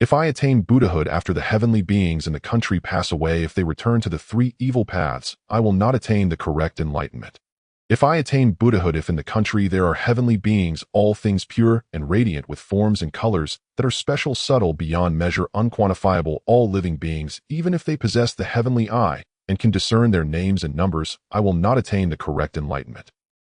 If I attain Buddhahood after the heavenly beings in the country pass away, if they return to the 3 evil paths, I will not attain the correct enlightenment. If I attain Buddhahood, if in the country there are heavenly beings, all things pure and radiant with forms and colors that are special, subtle, beyond measure, unquantifiable, all living beings, even if they possess the heavenly eye and can discern their names and numbers, I will not attain the correct enlightenment.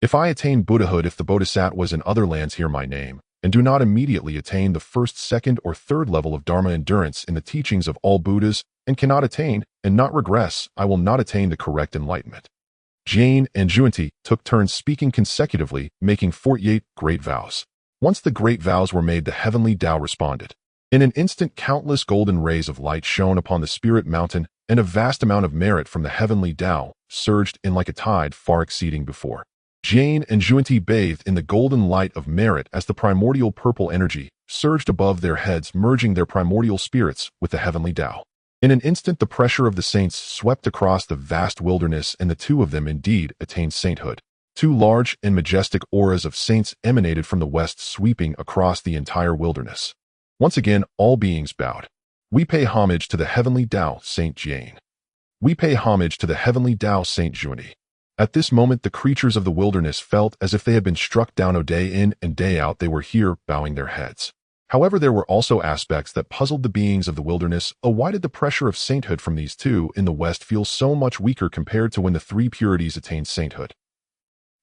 If I attain Buddhahood, if the Bodhisattvas in other lands hear my name, and do not immediately attain the 1st, 2nd, or 3rd level of Dharma endurance in the teachings of all Buddhas, and cannot attain, and not regress, I will not attain the correct enlightenment. Jane and Xuanti took turns speaking consecutively, making 48 great vows. Once the great vows were made, the heavenly Tao responded. In an instant, countless golden rays of light shone upon the spirit mountain, and a vast amount of merit from the heavenly Tao surged in like a tide, far exceeding before. Jane and Xuanti bathed in the golden light of merit as the primordial purple energy surged above their heads, merging their primordial spirits with the heavenly Tao. In an instant, the pressure of the saints swept across the vast wilderness, and the 2 of them indeed attained sainthood. 2 large and majestic auras of saints emanated from the west, sweeping across the entire wilderness. Once again, all beings bowed. We pay homage to the heavenly Tao, Saint Jane. We pay homage to the heavenly Tao, Saint Xuanti. At this moment, the creatures of the wilderness felt as if they had been struck down. Day in and day out, they were here, bowing their heads. However, there were also aspects that puzzled the beings of the wilderness. Why did the pressure of sainthood from these 2 in the west feel so much weaker compared to when the 3 purities attained sainthood?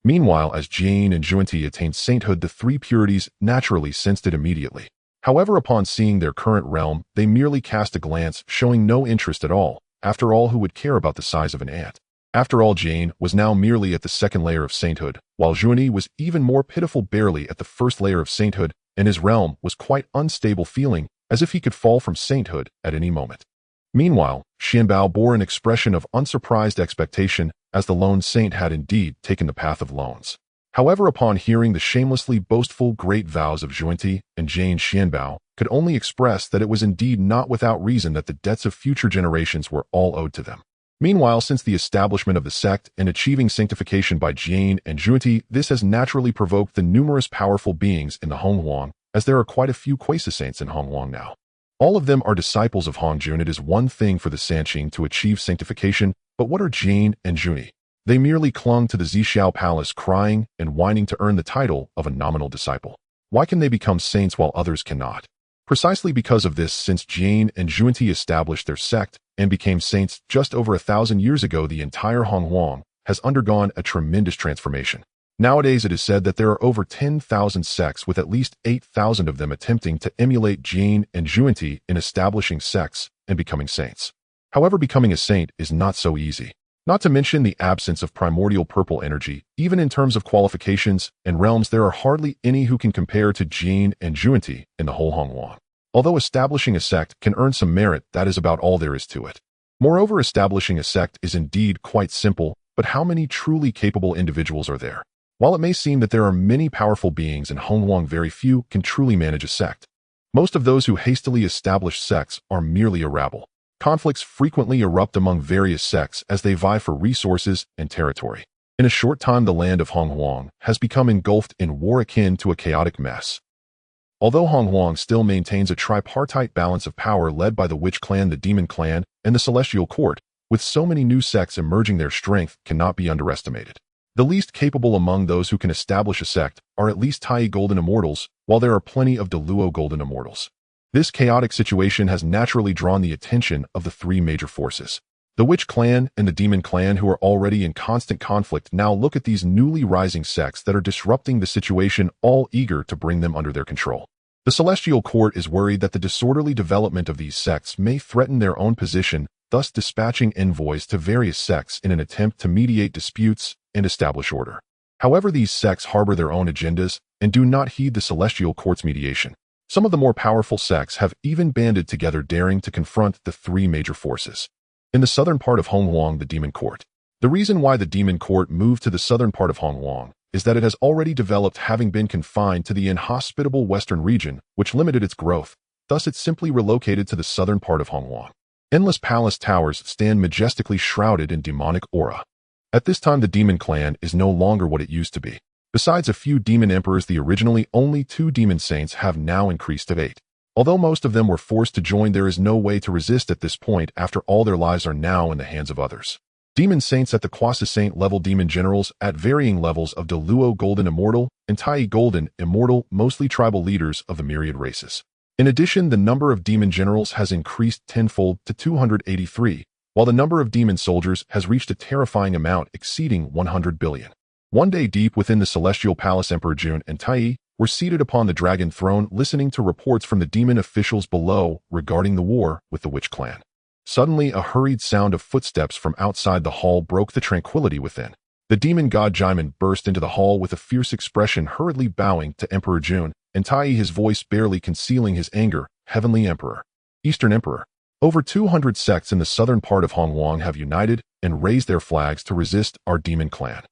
Meanwhile, as Jane and Xuanti attained sainthood, the 3 purities naturally sensed it immediately. However, upon seeing their current realm, they merely cast a glance, showing no interest at all. After all, who would care about the size of an ant? After all, Jane was now merely at the 2nd layer of sainthood, while Xuanti was even more pitiful, barely at the 1st layer of sainthood, and his realm was quite unstable, feeling as if he could fall from sainthood at any moment. Meanwhile, Xuanbao bore an expression of unsurprised expectation, as the lone saint had indeed taken the path of lones. However, upon hearing the shamelessly boastful great vows of Xuanti and Jane, Xuanbao could only express that it was indeed not without reason that the debts of future generations were all owed to them. Meanwhile, since the establishment of the sect and achieving sanctification by Jane and Xuanti, this has naturally provoked the numerous powerful beings in the Honghuang, as there are quite a few Quasi saints in Honghuang now. All of them are disciples of Hongjun. It is one thing for the Sanqing to achieve sanctification, but what are Jane and Xuanti? They merely clung to the Zixiao palace, crying and whining to earn the title of a nominal disciple. Why can they become saints while others cannot? Precisely because of this, since Jane and Xuanti established their sect and became saints just over 1,000 years ago, the entire Honghuang has undergone a tremendous transformation. Nowadays, it is said that there are over 10,000 sects, with at least 8,000 of them attempting to emulate Jane and Xuanti in establishing sects and becoming saints. However, becoming a saint is not so easy. Not to mention the absence of primordial purple energy. Even in terms of qualifications and realms, there are hardly any who can compare to Jin and Juanti in the whole Honghuang. Although establishing a sect can earn some merit, that is about all there is to it. Moreover, establishing a sect is indeed quite simple, but how many truly capable individuals are there? While it may seem that there are many powerful beings in Honghuang, very few can truly manage a sect. Most of those who hastily establish sects are merely a rabble. Conflicts frequently erupt among various sects as they vie for resources and territory. In a short time, the land of Honghuang has become engulfed in war akin to a chaotic mess. Although Honghuang still maintains a tripartite balance of power led by the Witch Clan, the Demon Clan, and the Celestial Court, with so many new sects emerging, their strength cannot be underestimated. The least capable among those who can establish a sect are at least Tai Golden Immortals, while there are plenty of Deluo Golden Immortals. This chaotic situation has naturally drawn the attention of the three major forces. The Witch Clan and the Demon Clan, who are already in constant conflict, now look at these newly rising sects that are disrupting the situation, all eager to bring them under their control. The Celestial Court is worried that the disorderly development of these sects may threaten their own position, thus dispatching envoys to various sects in an attempt to mediate disputes and establish order. However, these sects harbor their own agendas and do not heed the Celestial Court's mediation. Some of the more powerful sects have even banded together, daring to confront the three major forces. In the southern part of Honghuang, the Demon Court. The reason why the Demon Court moved to the southern part of Honghuang is that it has already developed, having been confined to the inhospitable western region, which limited its growth. Thus, it simply relocated to the southern part of Honghuang. Endless palace towers stand majestically shrouded in demonic aura. At this time, the Demon Clan is no longer what it used to be. Besides a few demon emperors, the originally only 2 demon saints have now increased to 8. Although most of them were forced to join, there is no way to resist at this point. After all, their lives are now in the hands of others. Demon saints at the quasi-saint level, demon generals at varying levels of Deluo Golden Immortal and Tai Golden Immortal, mostly tribal leaders of the myriad races. In addition, the number of demon generals has increased tenfold to 283, while the number of demon soldiers has reached a terrifying amount exceeding 100 billion. One day, deep within the Celestial Palace, Emperor Jun and Tai were seated upon the dragon throne, listening to reports from the demon officials below regarding the war with the Witch Clan. Suddenly, a hurried sound of footsteps from outside the hall broke the tranquility within. The demon god Jaimin burst into the hall with a fierce expression, hurriedly bowing to Emperor Jun and Tai, his voice barely concealing his anger. Heavenly Emperor, Eastern Emperor. Over 200 sects in the southern part of Honghuang have united and raised their flags to resist our Demon Clan.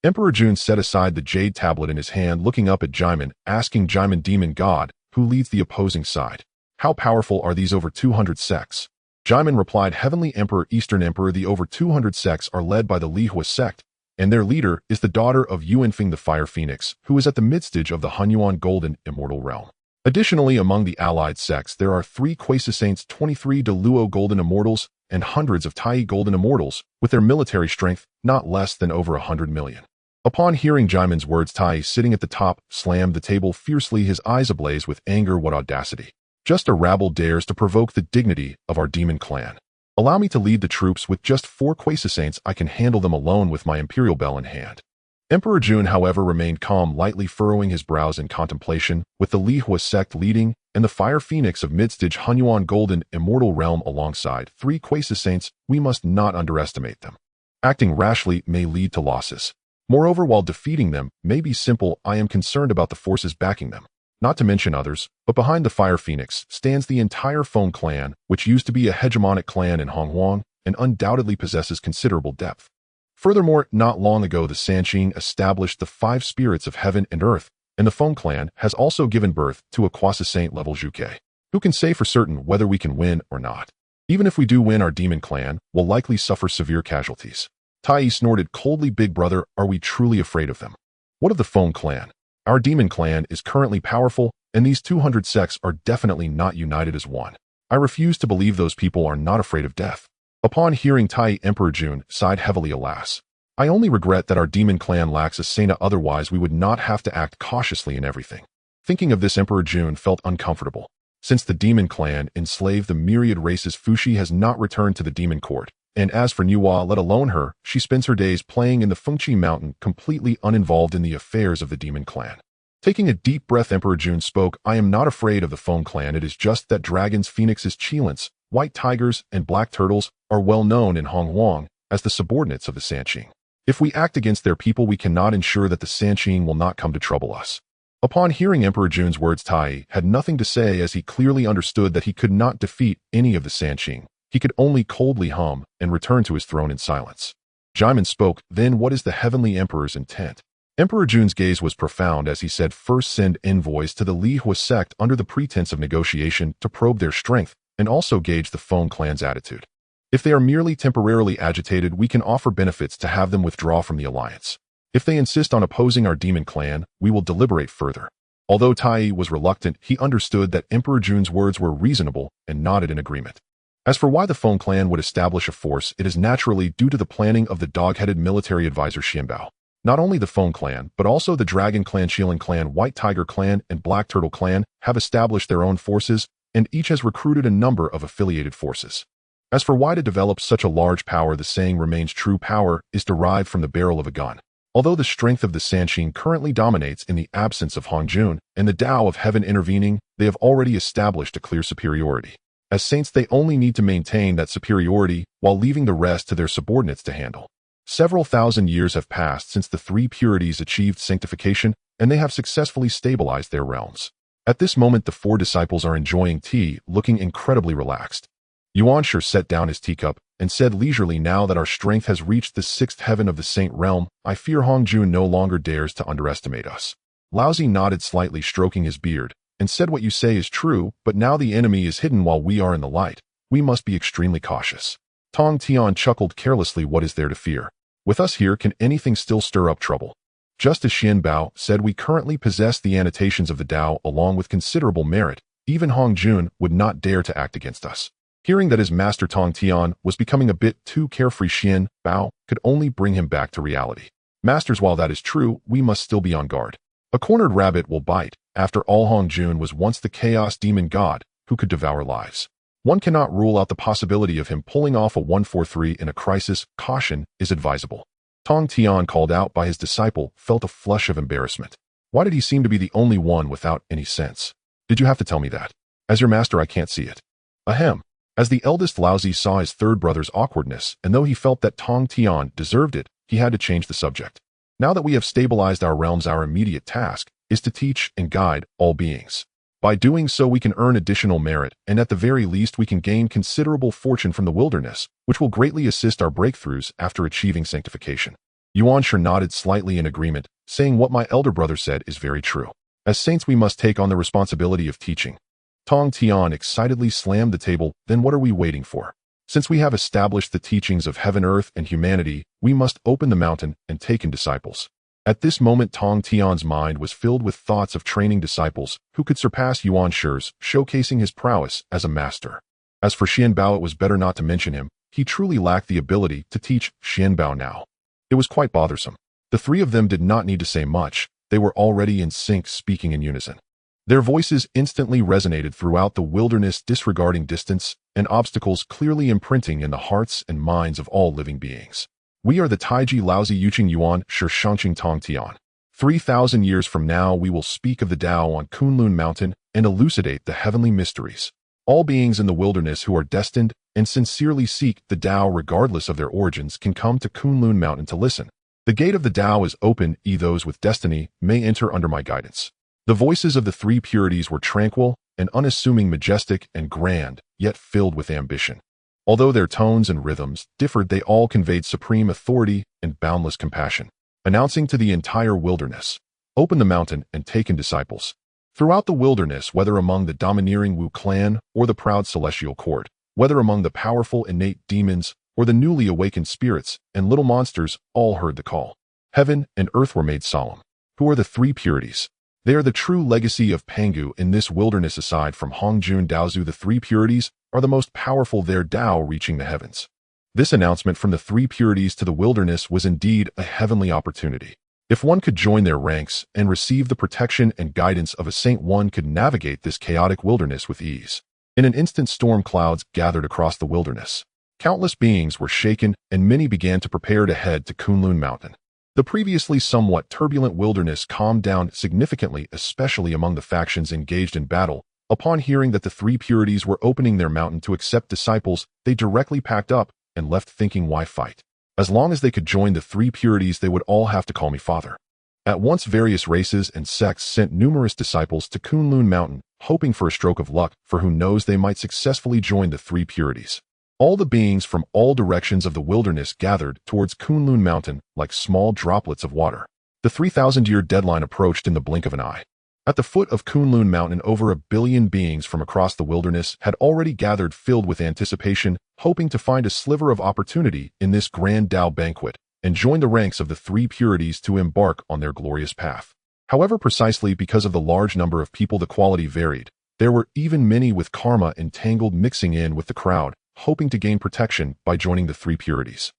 Emperor Jun set aside the jade tablet in his hand, looking up at Jaimin, asking Jaimin, demon god, who leads the opposing side, how powerful are these over 200 sects? Jaimin replied, Heavenly Emperor, Eastern Emperor, the over 200 sects are led by the Lihua sect, and their leader is the daughter of Yuanfeng the Fire Phoenix, who is at the midstage of the Honghuang Golden Immortal realm. Additionally, among the allied sects, there are 3 quasi-saints, 23 Deluo Golden Immortals, and hundreds of Tai Golden Immortals, with their military strength not less than over 100 million. Upon hearing Jaimin's words, Tai, sitting at the top, slammed the table fiercely, his eyes ablaze with anger. What audacity! Just a rabble dares to provoke the dignity of our Demon Clan. Allow me to lead the troops with just 4 quasi-saints. I can handle them alone with my imperial bell in hand. Emperor Jun, however, remained calm, lightly furrowing his brows in contemplation, with the Lihua sect leading and the Fire Phoenix of midstage Honghuang Golden Immortal realm alongside 3 quasi-saints. We must not underestimate them. Acting rashly may lead to losses. Moreover, while defeating them may be simple, I am concerned about the forces backing them. Not to mention others, but behind the Fire Phoenix stands the entire Feng clan, which used to be a hegemonic clan in Honghuang and undoubtedly possesses considerable depth. Furthermore, not long ago the Sanqing established the 5 spirits of heaven and earth, and the Feng clan has also given birth to a quasi-saint level Zhuke. Who can say for certain whether we can win or not? Even if we do win, our Demon Clan will likely suffer severe casualties. Tai snorted coldly. Big brother, are we truly afraid of them? What of the Feng clan? Our Demon Clan is currently powerful, and these 200 sects are definitely not united as one. I refuse to believe those people are not afraid of death. Upon hearing Tai, Emperor Jun sighed heavily. Alas, I only regret that our Demon Clan lacks a Sena, otherwise we would not have to act cautiously in everything. Thinking of this, Emperor Jun felt uncomfortable. Since the Demon Clan enslaved the myriad races, Fuxi has not returned to the Demon Court. And as for Nuwa, let alone her, she spends her days playing in the Fengqi Mountain, completely uninvolved in the affairs of the Demon Clan. Taking a deep breath, Emperor Jun spoke, I am not afraid of the Feng clan, it is just that Dragon's Phoenix's Qilance white tigers, and black turtles are well known in Honghuang as the subordinates of the Sanqing. If we act against their people, we cannot ensure that the Sanqing will not come to trouble us. Upon hearing Emperor Jun's words, Tai had nothing to say, as he clearly understood that he could not defeat any of the Sanqing. He could only coldly hum and return to his throne in silence. Jaimin spoke, "Then what is the Heavenly Emperor's intent?" Emperor Jun's gaze was profound as he said, "First send envoys to the Li Hua sect under the pretense of negotiation to probe their strength and also gauge the Feng clan's attitude. If they are merely temporarily agitated, we can offer benefits to have them withdraw from the alliance. If they insist on opposing our demon clan, we will deliberate further." Although Tai was reluctant, he understood that Emperor Jun's words were reasonable and nodded in agreement. As for why the Feng clan would establish a force, it is naturally due to the planning of the dog-headed military advisor Xuanbao. Not only the Feng clan, but also the Dragon clan, Shilin clan, White Tiger clan, and Black Turtle clan have established their own forces, and each has recruited a number of affiliated forces. As for why to develop such a large power, the saying remains true: power is derived from the barrel of a gun. Although the strength of the Sanqing currently dominates in the absence of Hongjun and the Tao of Heaven intervening, they have already established a clear superiority. As saints, they only need to maintain that superiority while leaving the rest to their subordinates to handle. Several thousand years have passed since the three purities achieved sanctification, and they have successfully stabilized their realms. At this moment, the four disciples are enjoying tea, looking incredibly relaxed. Yuanshi set down his teacup and said leisurely, "Now that our strength has reached the sixth heaven of the saint realm, I fear Hongjun no longer dares to underestimate us." Laozi nodded slightly, stroking his beard, and said, "What you say is true, but now the enemy is hidden while we are in the light. We must be extremely cautious." Tongtian chuckled carelessly, "What is there to fear? With us here, can anything still stir up trouble?" Just as Xuanbao said, "We currently possess the annotations of the Tao along with considerable merit. Even Hongjun would not dare to act against us." Hearing that his master Tongtian was becoming a bit too carefree, Xuanbao could only bring him back to reality. "Masters, while that is true, we must still be on guard. A cornered rabbit will bite. After all, Hongjun was once the chaos demon god who could devour lives. One cannot rule out the possibility of him pulling off a 143 in a crisis. Caution is advisable." Tongtian, called out by his disciple, felt a flush of embarrassment. Why did he seem to be the only one without any sense? "Did you have to tell me that? As your master, I can't see it." Ahem. As the eldest Laozi saw his third brother's awkwardness, and though he felt that Tongtian deserved it, he had to change the subject. "Now that we have stabilized our realms, our immediate task is to teach and guide all beings. By doing so, we can earn additional merit, and at the very least, we can gain considerable fortune from the wilderness, which will greatly assist our breakthroughs after achieving sanctification." Yuanshi nodded slightly in agreement, saying, "What my elder brother said is very true. As saints, we must take on the responsibility of teaching." Tongtian excitedly slammed the table. "Then what are we waiting for? Since we have established the teachings of heaven, earth, and humanity, we must open the mountain and take in disciples." At this moment, Tongtian's mind was filled with thoughts of training disciples who could surpass Yuanshi's, showcasing his prowess as a master. As for Xuanbao, it was better not to mention him. He truly lacked the ability to teach Xuanbao now. It was quite bothersome. The three of them did not need to say much. They were already in sync, speaking in unison. Their voices instantly resonated throughout the wilderness, disregarding distance and obstacles, clearly imprinting in the hearts and minds of all living beings. "We are the Taiji Laozi Yuqing Yuan Shi Shangqing Tongtian. 3,000 years from now, we will speak of the Tao on Kunlun Mountain and elucidate the heavenly mysteries. All beings in the wilderness who are destined and sincerely seek the Tao regardless of their origins can come to Kunlun Mountain to listen. The gate of the Tao is open. Those with destiny may enter under my guidance." The voices of the three purities were tranquil and unassuming, majestic and grand, yet filled with ambition. Although their tones and rhythms differed, they all conveyed supreme authority and boundless compassion, announcing to the entire wilderness, "Open the mountain and take in disciples." Throughout the wilderness, whether among the domineering Wu clan or the proud celestial court, whether among the powerful innate demons or the newly awakened spirits and little monsters, all heard the call. Heaven and earth were made solemn. Who are the three purities? They are the true legacy of Pangu in this wilderness. Aside from Hongjun Daozu, the three purities are the most powerful, their Tao reaching the heavens. This announcement from the three purities to the wilderness was indeed a heavenly opportunity. If one could join their ranks and receive the protection and guidance of a saint, one could navigate this chaotic wilderness with ease. In an instant, storm clouds gathered across the wilderness. Countless beings were shaken, and many began to prepare to head to Kunlun Mountain. The previously somewhat turbulent wilderness calmed down significantly, especially among the factions engaged in battle, Upon hearing that the three purities were opening their mountain to accept disciples, they directly packed up and left thinking, why fight? As long as they could join the three purities, they would all have to call me father. At once various races and sects sent numerous disciples to Kunlun Mountain, hoping for a stroke of luck, for who knows they might successfully join the three purities. All the beings from all directions of the wilderness gathered towards Kunlun Mountain like small droplets of water. The 3,000-year deadline approached in the blink of an eye. At the foot of Kunlun Mountain, over 1 billion beings from across the wilderness had already gathered, filled with anticipation, hoping to find a sliver of opportunity in this grand Tao banquet and join the ranks of the three purities to embark on their glorious path. However, precisely because of the large number of people, the quality varied. There were even many with karma entangled mixing in with the crowd, hoping to gain protection by joining the three purities.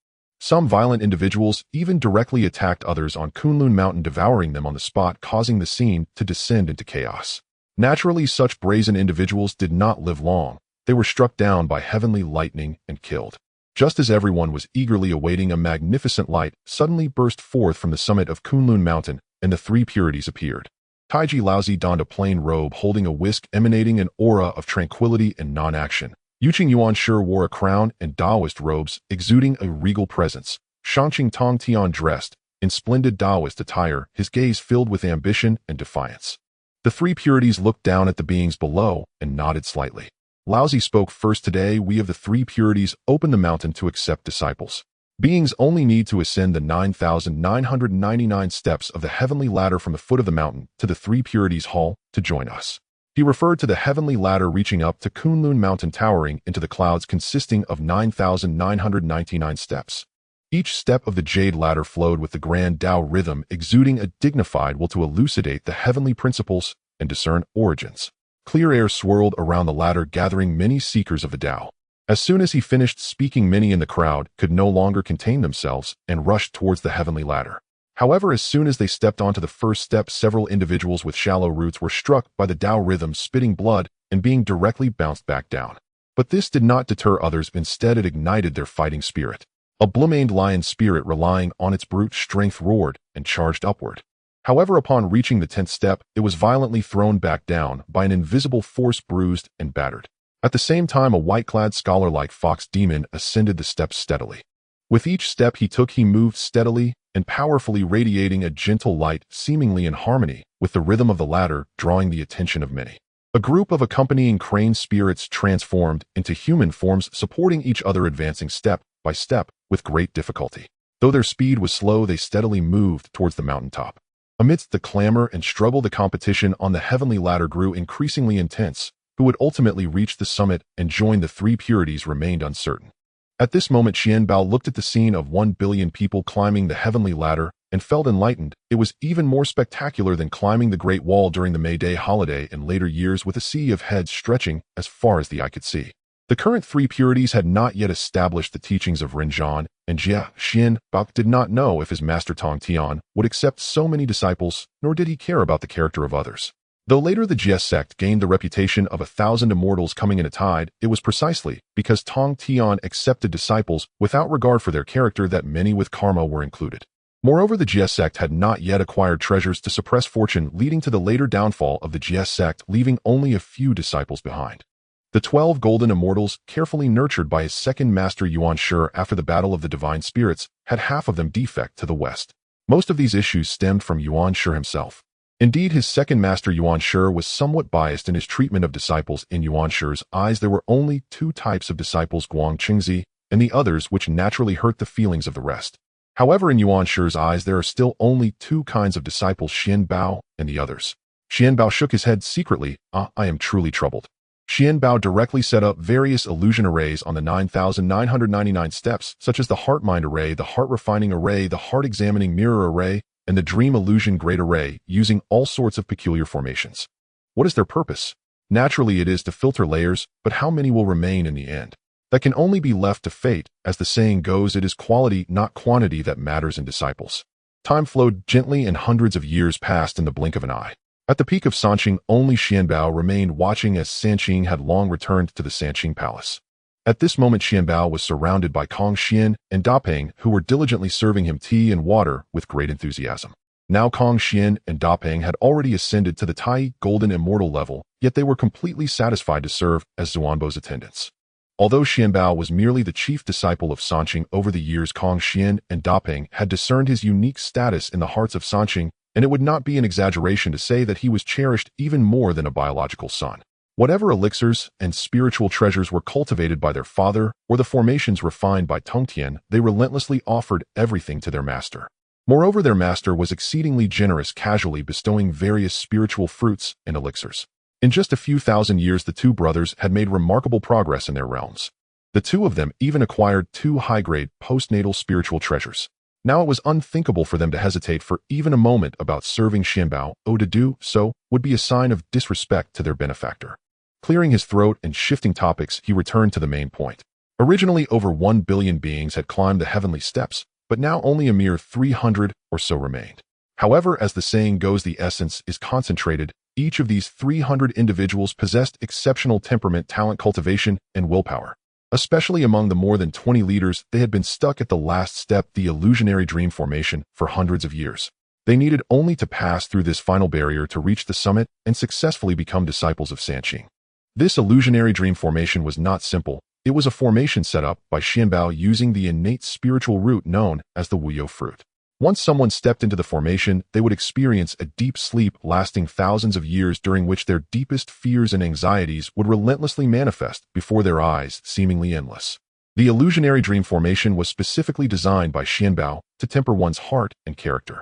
Some violent individuals even directly attacked others on Kunlun Mountain, devouring them on the spot, causing the scene to descend into chaos. Naturally, such brazen individuals did not live long. They were struck down by heavenly lightning and killed. Just as everyone was eagerly awaiting, a magnificent light suddenly burst forth from the summit of Kunlun Mountain, and the three purities appeared. Taiji Laozi donned a plain robe holding a whisk emanating an aura of tranquility and non-action. Yuqing Yuanshi wore a crown and Taoist robes, exuding a regal presence. Shangqing Tongtian dressed in splendid Taoist attire, his gaze filled with ambition and defiance. The three purities looked down at the beings below and nodded slightly. Laozi spoke first. Today, we of the three purities open the mountain to accept disciples. Beings only need to ascend the 9,999 steps of the heavenly ladder from the foot of the mountain to the three purities hall to join us. He referred to the heavenly ladder reaching up to Kunlun Mountain, towering into the clouds, consisting of 9,999 steps. Each step of the jade ladder flowed with the grand Tao rhythm, exuding a dignified will to elucidate the heavenly principles and discern origins. Clear air swirled around the ladder, gathering many seekers of the Tao. As soon as he finished speaking, many in the crowd could no longer contain themselves and rushed towards the heavenly ladder. However, as soon as they stepped onto the first step, several individuals with shallow roots were struck by the Tao rhythm, spitting blood and being directly bounced back down. But this did not deter others. Instead, it ignited their fighting spirit. A blue-maned lion spirit, relying on its brute strength, roared and charged upward. However, upon reaching the 10th step, it was violently thrown back down by an invisible force, bruised and battered. At the same time, a white-clad scholar-like fox demon ascended the steps steadily. With each step he took, he moved steadily and powerfully, radiating a gentle light, seemingly in harmony with the rhythm of the ladder, drawing the attention of many. A group of accompanying crane spirits transformed into human forms, supporting each other, advancing step by step with great difficulty. Though their speed was slow, they steadily moved towards the mountaintop. Amidst the clamor and struggle, the competition on the heavenly ladder grew increasingly intense. Who would ultimately reach the summit and join the three purities remained uncertain. At this moment, Xuanbao looked at the scene of 1 billion people climbing the heavenly ladder and felt enlightened. It was even more spectacular than climbing the Great Wall during the May Day holiday in later years, with a sea of heads stretching as far as the eye could see. The current three purities had not yet established the teachings of Renjian, and Xuanbao did not know if his master Tongtian would accept so many disciples, nor did he care about the character of others. Though later the Jie sect gained the reputation of 1,000 immortals coming in a tide, it was precisely because Tongtian accepted disciples without regard for their character that many with karma were included. Moreover, the Jie sect had not yet acquired treasures to suppress fortune, leading to the later downfall of the Jie sect, leaving only a few disciples behind. The 12 Golden Immortals, carefully nurtured by his second master Yuanshi after the Battle of the Divine Spirits, had half of them defect to the west. Most of these issues stemmed from Yuanshi himself. Indeed, his second master Yuanshi was somewhat biased in his treatment of disciples. In Yuanshi's eyes, there were only two types of disciples, Guang Qingzi and the others, which naturally hurt the feelings of the rest. However, in Yuanshi's eyes, there are still only two kinds of disciples, Xuanbao and the others. Xuanbao shook his head secretly. I am truly troubled. Xuanbao directly set up various illusion arrays on the 9,999 steps, such as the heart-mind array, the heart-refining array, the heart-examining mirror array, and the dream illusion great array, using all sorts of peculiar formations. What is their purpose? Naturally, it is to filter layers, but how many will remain in the end? That can only be left to fate. As the saying goes, it is quality, not quantity, that matters in disciples. Time flowed gently and hundreds of years passed in the blink of an eye. At the peak of Sanqing, only Xuanbao remained watching, as Sanqing had long returned to the Sanqing Palace. At this moment, Xuanbao was surrounded by Kong Xian and Da Peng, who were diligently serving him tea and water with great enthusiasm. Now Tongtian and Dapeng had already ascended to the Tai Golden Immortal level, yet they were completely satisfied to serve as Xuanbao's attendants. Although Xuanbao was merely the chief disciple of Sanqing, over the years Tongtian and Dapeng had discerned his unique status in the hearts of Sanqing, and it would not be an exaggeration to say that he was cherished even more than a biological son. Whatever elixirs and spiritual treasures were cultivated by their father or the formations refined by Tongtian, they relentlessly offered everything to their master. Moreover, their master was exceedingly generous, casually bestowing various spiritual fruits and elixirs. In just a few thousand years, the two brothers had made remarkable progress in their realms. The two of them even acquired 2 high-grade postnatal spiritual treasures. Now it was unthinkable for them to hesitate for even a moment about serving Xuanbao, to do so would be a sign of disrespect to their benefactor. Clearing his throat and shifting topics, he returned to the main point. Originally, over 1 billion beings had climbed the heavenly steps, but now only a mere 300 or so remained. However, as the saying goes, the essence is concentrated. Each of these 300 individuals possessed exceptional temperament, talent, cultivation, and willpower. Especially among the more than 20 leaders, they had been stuck at the last step, the illusionary dream formation, for hundreds of years. They needed only to pass through this final barrier to reach the summit and successfully become disciples of Sanqing. This illusionary dream formation was not simple. It was a formation set up by Xuanbao using the innate spiritual root known as the Wuyo fruit. Once someone stepped into the formation, they would experience a deep sleep lasting thousands of years, during which their deepest fears and anxieties would relentlessly manifest before their eyes, seemingly endless. The illusionary dream formation was specifically designed by Xuanbao to temper one's heart and character.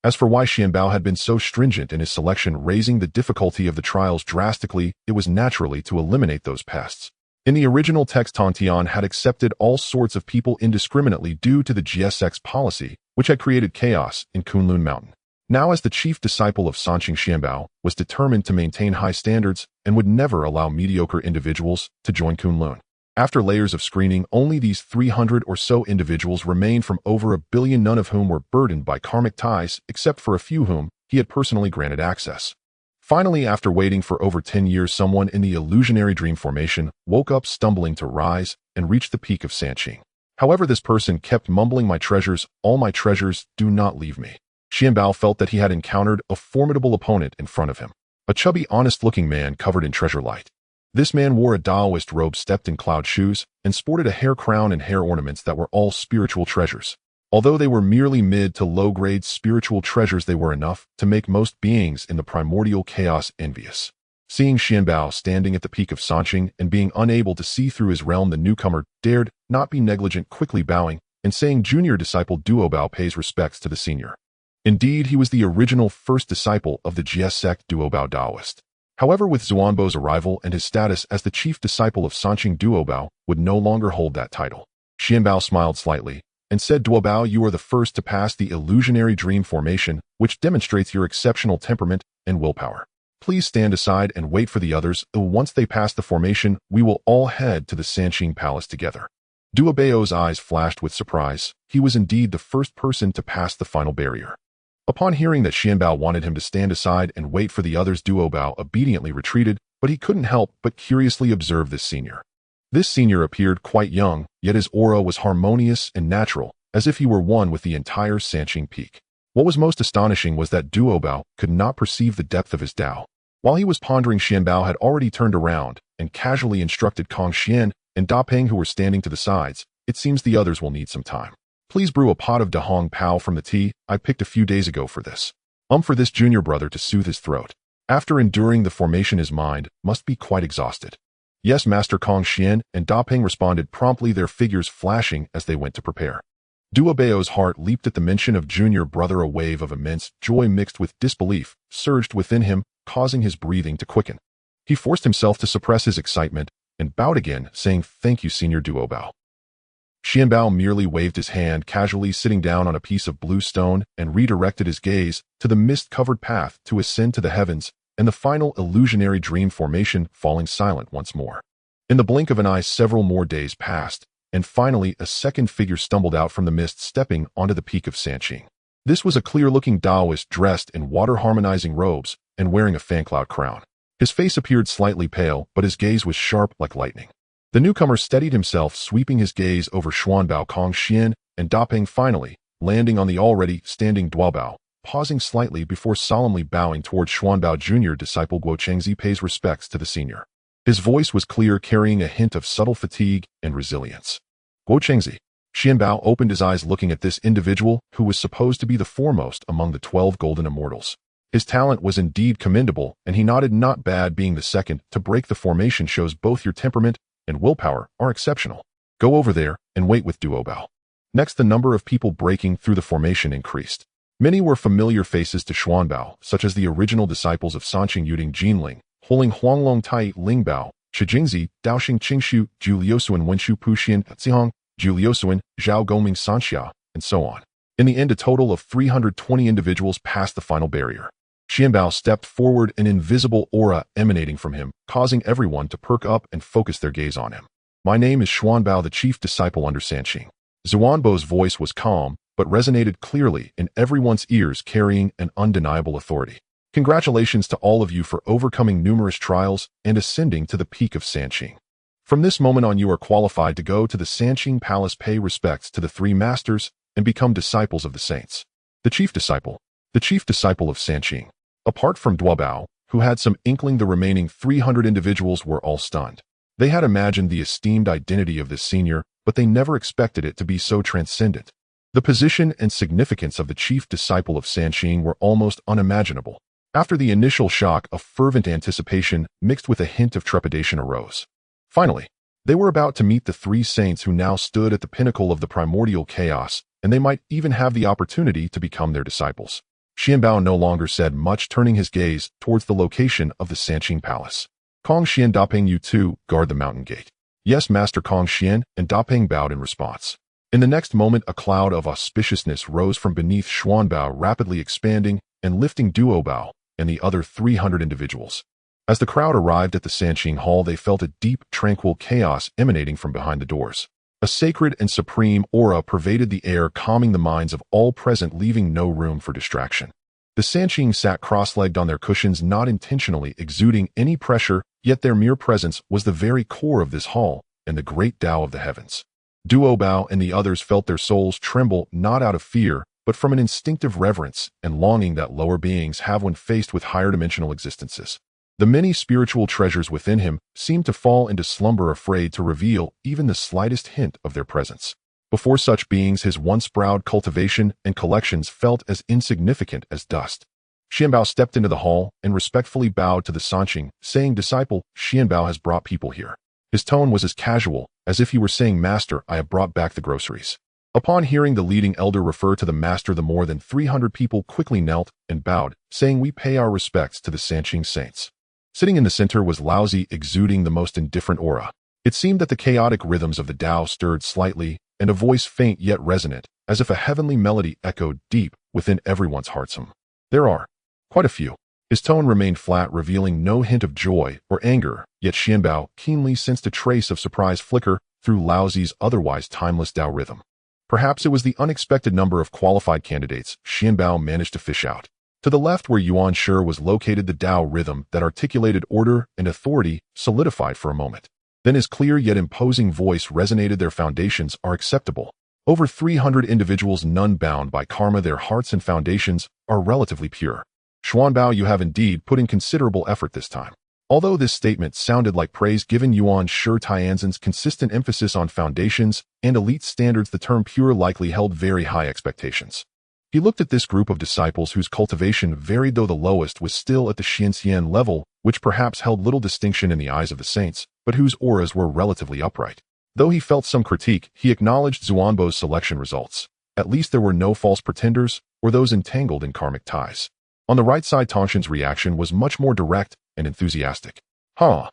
As for why Xuanbao had been so stringent in his selection, raising the difficulty of the trials drastically, it was naturally to eliminate those pests. In the original text, Tongtian had accepted all sorts of people indiscriminately due to the GSX policy, which had created chaos in Kunlun Mountain. Now, as the chief disciple of Sanqing, Xuanbao was determined to maintain high standards and would never allow mediocre individuals to join Kunlun. After layers of screening, only these 300 or so individuals remained from over 1 billion, none of whom were burdened by karmic ties, except for a few whom he had personally granted access. Finally, after waiting for over 10 years, someone in the illusionary dream formation woke up, stumbling to rise and reach the peak of Sanqing. However, this person kept mumbling, "My treasures, all my treasures, do not leave me." Xuanbao felt that he had encountered a formidable opponent in front of him, a chubby, honest-looking man covered in treasure light. This man wore a Taoist robe, stepped in cloud shoes, and sported a hair crown and hair ornaments that were all spiritual treasures. Although they were merely mid to low-grade spiritual treasures, they were enough to make most beings in the primordial chaos envious. Seeing Xuanbao standing at the peak of Sanqing and being unable to see through his realm, the newcomer dared not be negligent, quickly bowing and saying, "Junior disciple Duobao pays respects to the senior." Indeed, he was the original first disciple of the GS sect Duobao Taoist. However, with Xuanbao's arrival and his status as the chief disciple of Sanqing, Duobao would no longer hold that title. Xuanbao smiled slightly and said, "Duobao, you are the first to pass the illusionary dream formation, which demonstrates your exceptional temperament and willpower. Please stand aside and wait for the others. Once they pass the formation, we will all head to the Sanqing Palace together." Duobao's eyes flashed with surprise. He was indeed the first person to pass the final barrier. Upon hearing that Xuanbao wanted him to stand aside and wait for the others, Duobao obediently retreated, but he couldn't help but curiously observe this senior. This senior appeared quite young, yet his aura was harmonious and natural, as if he were one with the entire Sanqing peak. What was most astonishing was that Duobao could not perceive the depth of his Tao. While he was pondering, Xuanbao had already turned around and casually instructed Tongtian and Dapeng, who were standing to the sides, "It seems the others will need some time. Please brew a pot of Dahong Pao from the tea I picked a few days ago for this." For this junior brother to soothe his throat. After enduring the formation, his mind must be quite exhausted. "Yes, Master." Tongtian and Dapeng responded promptly, their figures flashing as they went to prepare. Duobao's heart leaped at the mention of junior brother. A wave of immense joy mixed with disbelief surged within him, causing his breathing to quicken. He forced himself to suppress his excitement and bowed again, saying, "Thank you, Senior Duobao." Xuanbao merely waved his hand, casually sitting down on a piece of blue stone, and redirected his gaze to the mist-covered path to ascend to the heavens and the final illusionary dream formation, falling silent once more. In the blink of an eye, several more days passed, and finally a second figure stumbled out from the mist, stepping onto the peak of Sanqing. This was a clear-looking Taoist dressed in water-harmonizing robes and wearing a fan-cloud crown. His face appeared slightly pale, but his gaze was sharp like lightning. The newcomer steadied himself, sweeping his gaze over Xuanbao, Tongtian, and Dapeng, finally landing on the already standing Duobao, pausing slightly before solemnly bowing towards Xuanbao Jr. Disciple Guo Chengzi pays respects to the senior. His voice was clear, carrying a hint of subtle fatigue and resilience. Guo Chengzi. Xuanbao opened his eyes looking at this individual who was supposed to be the foremost among the 12 Golden Immortals. His talent was indeed commendable, and he nodded. Not bad. Being the second to break the formation shows both your temperament and willpower are exceptional. Go over there and wait with Duobao. Next, the number of people breaking through the formation increased. Many were familiar faces to Xuanbao, such as the original disciples of Sanqing Yuding Jinling, Holing Huanglong Tai Lingbao, Shijingzi, Daoxing Qingshu, Juliosuan Wenshu Puxian, Zihong, Juliosuan, Zhao Goming Sanxia, and so on. In the end, a total of 320 individuals passed the final barrier. Xuanbao stepped forward, an invisible aura emanating from him, causing everyone to perk up and focus their gaze on him. My name is Xuanbao, the chief disciple under Sanqing. Xuanbao's voice was calm, but resonated clearly in everyone's ears, carrying an undeniable authority. Congratulations to all of you for overcoming numerous trials and ascending to the peak of Sanqing. From this moment on, you are qualified to go to the Sanqing Palace, pay respects to the three masters, and become disciples of the saints. The chief disciple of Sanqing. Apart from Duobao, who had some inkling, the remaining 300 individuals were all stunned. They had imagined the esteemed identity of this senior, but they never expected it to be so transcendent. The position and significance of the chief disciple of Sanqing were almost unimaginable. After the initial shock, a fervent anticipation mixed with a hint of trepidation arose. Finally, they were about to meet the three saints who now stood at the pinnacle of the primordial chaos, and they might even have the opportunity to become their disciples. Xuanbao no longer said much, turning his gaze towards the location of the Sanqing Palace. Kong Xian, Dapeng, you two guard the mountain gate. Yes, Master. Kong Xian and Dapeng bowed in response. In the next moment, a cloud of auspiciousness rose from beneath Xuanbao, rapidly expanding and lifting Duobao and the other 300 individuals. As the crowd arrived at the Sanqing Hall, they felt a deep, tranquil chaos emanating from behind the doors. A sacred and supreme aura pervaded the air, calming the minds of all present, leaving no room for distraction. The Sanqing sat cross-legged on their cushions, not intentionally exuding any pressure, yet their mere presence was the very core of this hall and the great Tao of the heavens. Duobao and the others felt their souls tremble, not out of fear, but from an instinctive reverence and longing that lower beings have when faced with higher dimensional existences. The many spiritual treasures within him seemed to fall into slumber, afraid to reveal even the slightest hint of their presence. Before such beings, his once proud cultivation and collections felt as insignificant as dust. Xuanbao stepped into the hall and respectfully bowed to the Sanqing, saying, "Disciple, Xuanbao has brought people here." His tone was as casual as if he were saying, "Master, I have brought back the groceries." Upon hearing the leading elder refer to the master, the more than 300 people quickly knelt and bowed, saying, "We pay our respects to the Sanqing saints." Sitting in the center was Laozi, exuding the most indifferent aura. It seemed that the chaotic rhythms of the Tao stirred slightly, and a voice, faint yet resonant, as if a heavenly melody, echoed deep within everyone's hearts. There are quite a few. His tone remained flat, revealing no hint of joy or anger, yet Xuanbao keenly sensed a trace of surprise flicker through Laozi's otherwise timeless Tao rhythm. Perhaps it was the unexpected number of qualified candidates Xuanbao managed to fish out. To the left, where Yuan Shi was located, the Tao rhythm that articulated order and authority solidified for a moment. Then his clear yet imposing voice resonated, "Their foundations are acceptable." Over 300 individuals, none bound by karma, their hearts and foundations are relatively pure. Xuanbao, you have indeed put in considerable effort this time. Although this statement sounded like praise, given Yuan Shi Tianzhen's consistent emphasis on foundations and elite standards, the term pure likely held very high expectations. He looked at this group of disciples whose cultivation varied, though the lowest was still at the Xianxian level, which perhaps held little distinction in the eyes of the saints, but whose auras were relatively upright. Though he felt some critique, he acknowledged Xuanbao's selection results. At least there were no false pretenders or those entangled in karmic ties. On the right side, Tongtian's reaction was much more direct and enthusiastic. "Huh."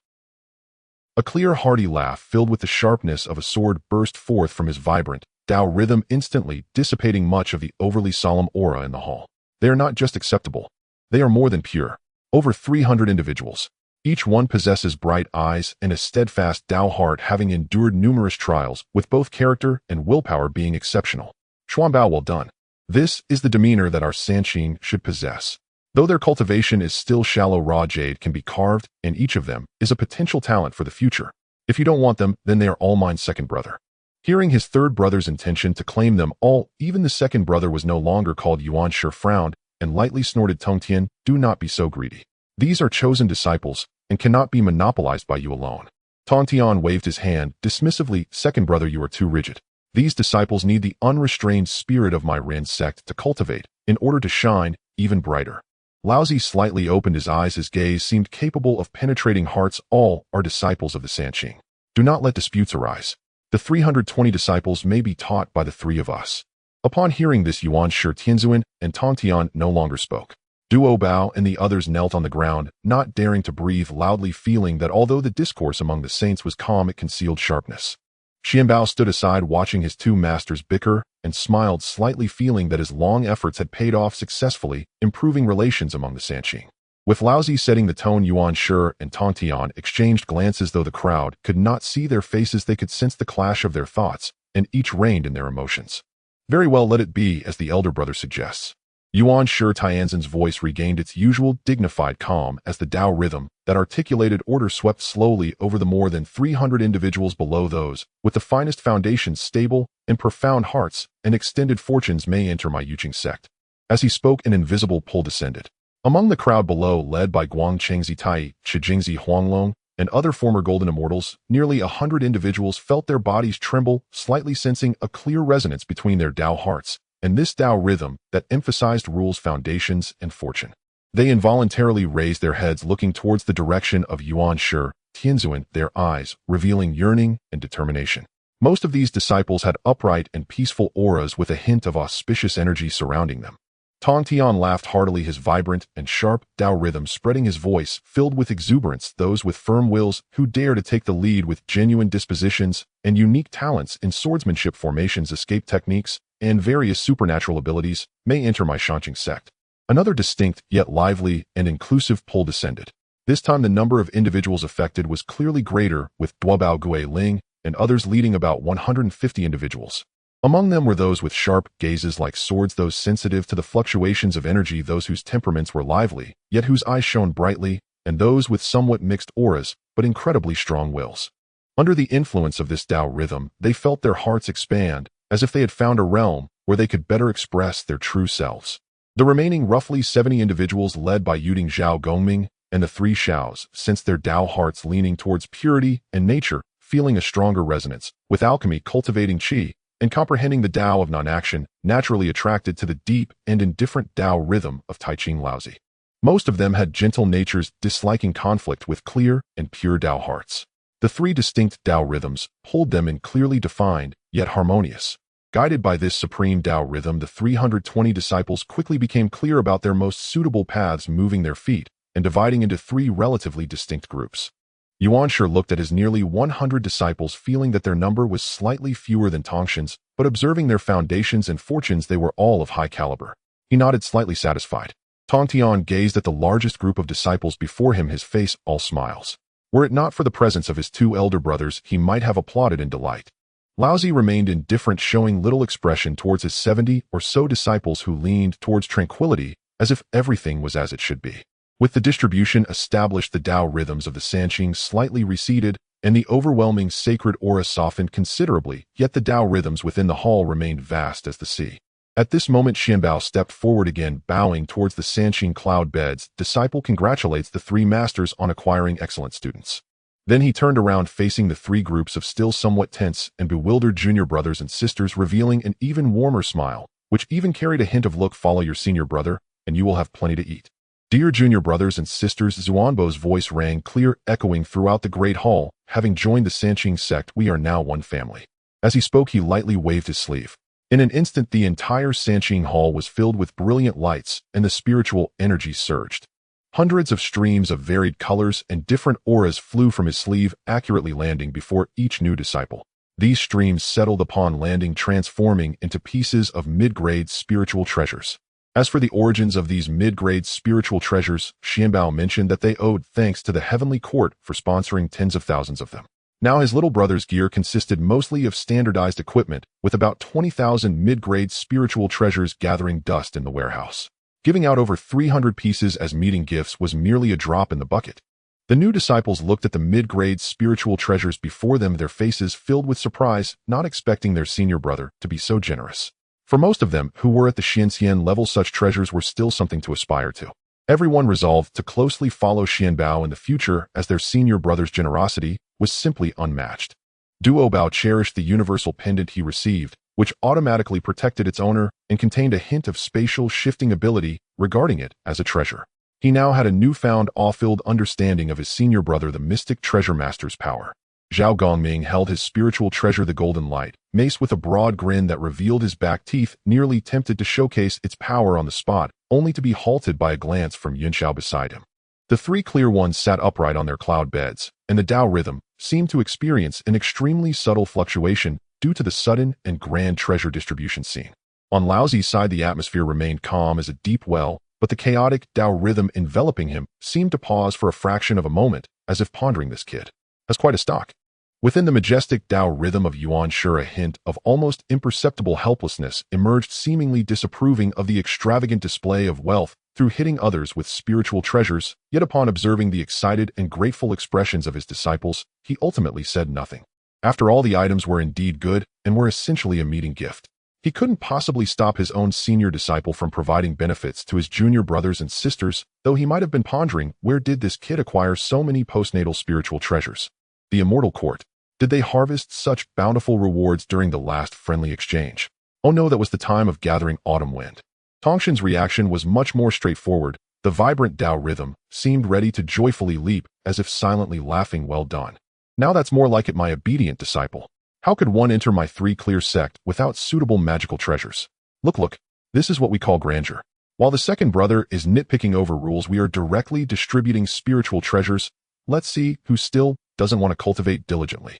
A clear, hearty laugh filled with the sharpness of a sword burst forth from his vibrant Tao rhythm, instantly dissipating much of the overly solemn aura in the hall. They are not just acceptable. They are more than pure. Over 300 individuals. Each one possesses bright eyes and a steadfast Tao heart, having endured numerous trials, with both character and willpower being exceptional. Xuanbao, well done. This is the demeanor that our Sanqing should possess. Though their cultivation is still shallow, raw jade can be carved, and each of them is a potential talent for the future. If you don't want them, then they are all mine, second brother. Hearing his third brother's intention to claim them all, even the second brother was no longer called Yuan Shi, frowned and lightly snorted Tongtian, do not be so greedy. These are chosen disciples, and cannot be monopolized by you alone. Tongtian waved his hand, dismissively, second brother, you are too rigid. These disciples need the unrestrained spirit of my Ren sect to cultivate, in order to shine even brighter. Laozi slightly opened his eyes, his gaze seemed capable of penetrating hearts. All are disciples of the Sanqing. Do not let disputes arise. The 320 disciples may be taught by the three of us. Upon hearing this, Yuan Shi, Tianzuan, and Tongtian no longer spoke. Xuanbao and the others knelt on the ground, not daring to breathe loudly, feeling that although the discourse among the saints was calm, it concealed sharpness. Xuanbao stood aside watching his two masters bicker and smiled slightly, feeling that his long efforts had paid off successfully, improving relations among the Sanqing. With Laozi setting the tone, Yuan Shi and Tongtian exchanged glances. Though the crowd could not see their faces, they could sense the clash of their thoughts, and each reined in their emotions. Very well, let it be as the elder brother suggests. Yuan Shi Tianzhen's voice regained its usual dignified calm as the Tao rhythm, that articulated order, swept slowly over the more than 300 individuals below. Those with the finest foundations, stable and profound hearts, and extended fortunes may enter my Yuqing sect. As he spoke, an invisible pull descended. Among the crowd below, led by Guang Chengzi Tai, Chijingzi Huanglong, and other former Golden Immortals, nearly 100 individuals felt their bodies tremble, slightly sensing a clear resonance between their Tao hearts and this Tao rhythm that emphasized rules, foundations, and fortune. They involuntarily raised their heads, looking towards the direction of Yuan Shi, Tianzuan, their eyes revealing yearning and determination. Most of these disciples had upright and peaceful auras with a hint of auspicious energy surrounding them. Tongtian laughed heartily, his vibrant and sharp Tao rhythm spreading, his voice filled with exuberance. Those with firm wills who dare to take the lead with genuine dispositions and unique talents in swordsmanship, formations, escape techniques, and various supernatural abilities may enter my Sanqing sect. Another distinct yet lively and inclusive pull descended. This time the number of individuals affected was clearly greater, with Duobao Gui Ling and others leading about 150 individuals. Among them were those with sharp gazes like swords, those sensitive to the fluctuations of energy, those whose temperaments were lively, yet whose eyes shone brightly, and those with somewhat mixed auras, but incredibly strong wills. Under the influence of this Tao rhythm, they felt their hearts expand, as if they had found a realm where they could better express their true selves. The remaining roughly 70 individuals, led by Yuding Zhao Gongming and the three Shaos, sensed their Tao hearts leaning towards purity and nature, feeling a stronger resonance with alchemy, cultivating qi, and comprehending the Tao of non-action, naturally attracted to the deep and indifferent Tao rhythm of Taiqing Laozi. Most of them had gentle natures, disliking conflict with clear and pure Tao hearts. The three distinct Tao rhythms pulled them in, clearly defined, yet harmonious. Guided by this supreme Tao rhythm, the 320 disciples quickly became clear about their most suitable paths, moving their feet and dividing into three relatively distinct groups. Yuan Shi looked at his nearly 100 disciples, feeling that their number was slightly fewer than Tongtian's, but observing their foundations and fortunes, they were all of high caliber. He nodded, slightly satisfied. Tongtian gazed at the largest group of disciples before him, his face all smiles. Were it not for the presence of his two elder brothers, he might have applauded in delight. Laozi remained indifferent, showing little expression towards his 70 or so disciples who leaned towards tranquility, as if everything was as it should be. With the distribution established, the Tao rhythms of the Sanqing slightly receded, and the overwhelming sacred aura softened considerably, yet the Tao rhythms within the hall remained vast as the sea. At this moment, Xuanbao stepped forward again, bowing towards the Sanqing cloud beds. Disciple congratulates the three masters on acquiring excellent students. Then he turned around, facing the three groups of still somewhat tense and bewildered junior brothers and sisters, revealing an even warmer smile, which even carried a hint of look. Follow your senior brother, and you will have plenty to eat. Dear junior brothers and sisters, Xuanbao's voice rang clear, echoing throughout the great hall. Having joined the Sanqing sect, we are now one family. As he spoke, he lightly waved his sleeve. In an instant, the entire Sanqing hall was filled with brilliant lights, and the spiritual energy surged. Hundreds of streams of varied colors and different auras flew from his sleeve, accurately landing before each new disciple. These streams settled upon landing, transforming into pieces of mid-grade spiritual treasures. As for the origins of these mid-grade spiritual treasures, Xuanbao mentioned that they owed thanks to the heavenly court for sponsoring tens of thousands of them. Now his little brother's gear consisted mostly of standardized equipment, with about 20,000 mid-grade spiritual treasures gathering dust in the warehouse. Giving out over 300 pieces as meeting gifts was merely a drop in the bucket. The new disciples looked at the mid-grade spiritual treasures before them, their faces filled with surprise, not expecting their senior brother to be so generous. For most of them who were at the Xianxian level, such treasures were still something to aspire to. Everyone resolved to closely follow Xuanbao in the future, as their senior brother's generosity was simply unmatched. Duobao cherished the universal pendant he received, which automatically protected its owner and contained a hint of spatial shifting ability, regarding it as a treasure. He now had a newfound awe-filled understanding of his senior brother, the mystic treasure master's power. Zhao Gongming held his spiritual treasure, the Golden Light mace, with a broad grin that revealed his back teeth, nearly tempted to showcase its power on the spot, only to be halted by a glance from Yunxiao beside him. The three clear ones sat upright on their cloud beds, and the Tao rhythm seemed to experience an extremely subtle fluctuation due to the sudden and grand treasure distribution scene. On Laozi's side, the atmosphere remained calm as a deep well, but the chaotic Tao rhythm enveloping him seemed to pause for a fraction of a moment, as if pondering this kid has quite a stock. Within the majestic Tao rhythm of Yuan Shi, a hint of almost imperceptible helplessness emerged, seemingly disapproving of the extravagant display of wealth through hitting others with spiritual treasures. Yet upon observing the excited and grateful expressions of his disciples, he ultimately said nothing. After all, the items were indeed good and were essentially a meeting gift. He couldn't possibly stop his own senior disciple from providing benefits to his junior brothers and sisters, though he might have been pondering, where did this kid acquire so many postnatal spiritual treasures? The Immortal Court. Did they harvest such bountiful rewards during the last friendly exchange? Oh no, that was the time of gathering autumn wind. Tongtian's reaction was much more straightforward. The vibrant Tao rhythm seemed ready to joyfully leap, as if silently laughing. Well done. Now that's more like it, my obedient disciple. How could one enter my three clear sect without suitable magical treasures? Look, this is what we call grandeur. While the second brother is nitpicking over rules, we are directly distributing spiritual treasures. Let's see who still doesn't want to cultivate diligently.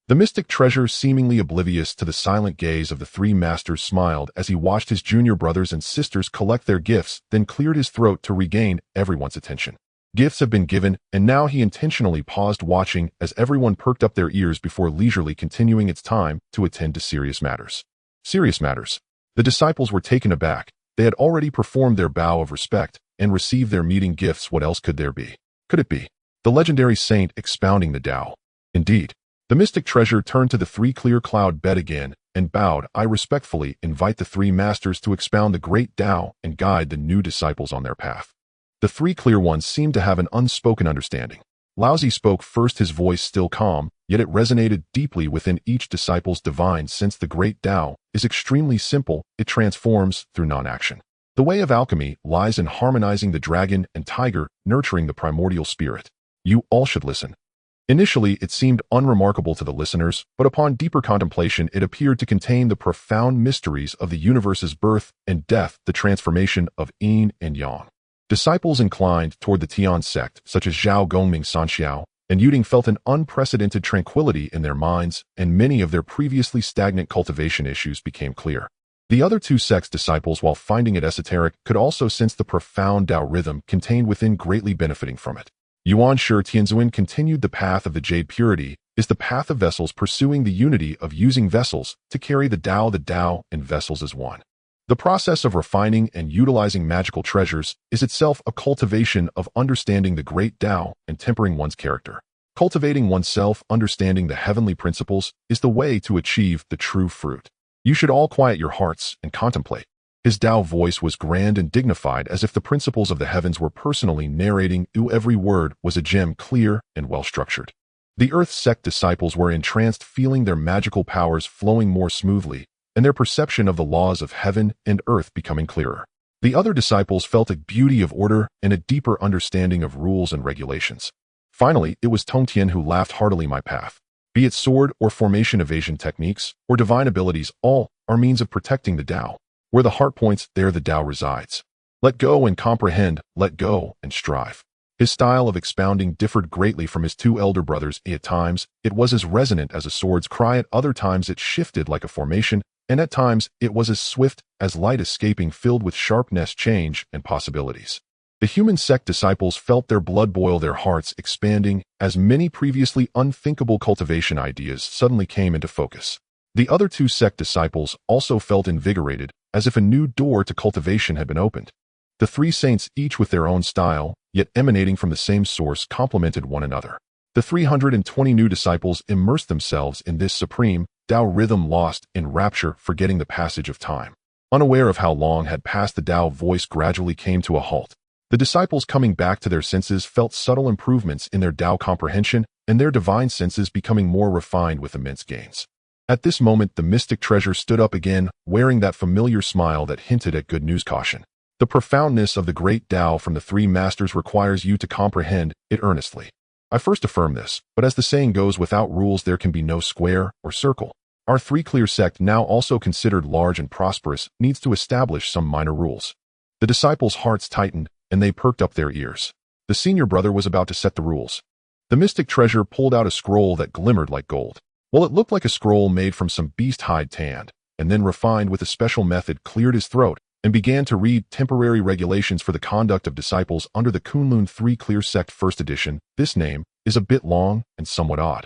The mystic treasure, seemingly oblivious to the silent gaze of the three masters, smiled as he watched his junior brothers and sisters collect their gifts, then cleared his throat to regain everyone's attention. Gifts have been given, and now he intentionally paused, watching as everyone perked up their ears before leisurely continuing its time to attend to serious matters. Serious matters. The disciples were taken aback. They had already performed their bow of respect and received their meeting gifts. What else could there be? Could it be the legendary saint expounding the Tao? Indeed. The mystic treasure turned to the three clear cloud bed again and bowed. I respectfully invite the three masters to expound the great Tao and guide the new disciples on their path. The three clear ones seemed to have an unspoken understanding. Laozi spoke first, his voice still calm, yet it resonated deeply within each disciple's divine sense. The great Tao is extremely simple. It transforms through non-action. The way of alchemy lies in harmonizing the dragon and tiger, nurturing the primordial spirit. You all should listen. Initially, it seemed unremarkable to the listeners, but upon deeper contemplation, it appeared to contain the profound mysteries of the universe's birth and death, the transformation of yin and yang. Disciples inclined toward the Tian sect, such as Zhao Gongming, Sanxiao, and Yuding, felt an unprecedented tranquility in their minds, and many of their previously stagnant cultivation issues became clear. The other two sects' disciples, while finding it esoteric, could also sense the profound Tao rhythm contained within, greatly benefiting from it. Yuan Shi Tianzuan continued. The path of the jade purity is the path of vessels, pursuing the unity of using vessels to carry the Tao. The Tao and vessels as one. The process of refining and utilizing magical treasures is itself a cultivation of understanding the great Tao and tempering one's character. Cultivating oneself, understanding the heavenly principles, is the way to achieve the true fruit. You should all quiet your hearts and contemplate. His Tao voice was grand and dignified, as if the principles of the heavens were personally narrating. Every word was a gem, clear and well-structured. The Earth sect disciples were entranced, feeling their magical powers flowing more smoothly, and their perception of the laws of heaven and earth becoming clearer. The other disciples felt a beauty of order and a deeper understanding of rules and regulations. Finally, it was Tongtian who laughed heartily. My path, be it sword or formation evasion techniques or divine abilities, all are means of protecting the Tao. Where the heart points, there the Tao resides. Let go and comprehend, let go and strive. His style of expounding differed greatly from his two elder brothers. At times, it was as resonant as a sword's cry. At other times, it shifted like a formation, and at times, it was as swift as light escaping, filled with sharpness, change, and possibilities. The human sect disciples felt their blood boil, their hearts expanding, as many previously unthinkable cultivation ideas suddenly came into focus. The other two sect disciples also felt invigorated, as if a new door to cultivation had been opened. The three saints, each with their own style, yet emanating from the same source, complemented one another. The 320 new disciples immersed themselves in this supreme Tao rhythm, lost in rapture, forgetting the passage of time. Unaware of how long had passed, the Tao voice gradually came to a halt. The disciples, coming back to their senses, felt subtle improvements in their Tao comprehension and their divine senses becoming more refined with immense gains. At this moment, the mystic treasure stood up again, wearing that familiar smile that hinted at good news. Caution. The profoundness of the great Tao from the three masters requires you to comprehend it earnestly. I first affirm this, but as the saying goes, without rules there can be no square or circle. Our three-clear sect, now also considered large and prosperous, needs to establish some minor rules. The disciples' hearts tightened, and they perked up their ears. The senior brother was about to set the rules. The mystic treasure pulled out a scroll that glimmered like gold. Well, it looked like a scroll made from some beast hide tanned, and then refined with a special method, cleared his throat, and began to read temporary regulations for the conduct of disciples under the Kunlun Three Clear Sect First Edition. This name is a bit long and somewhat odd.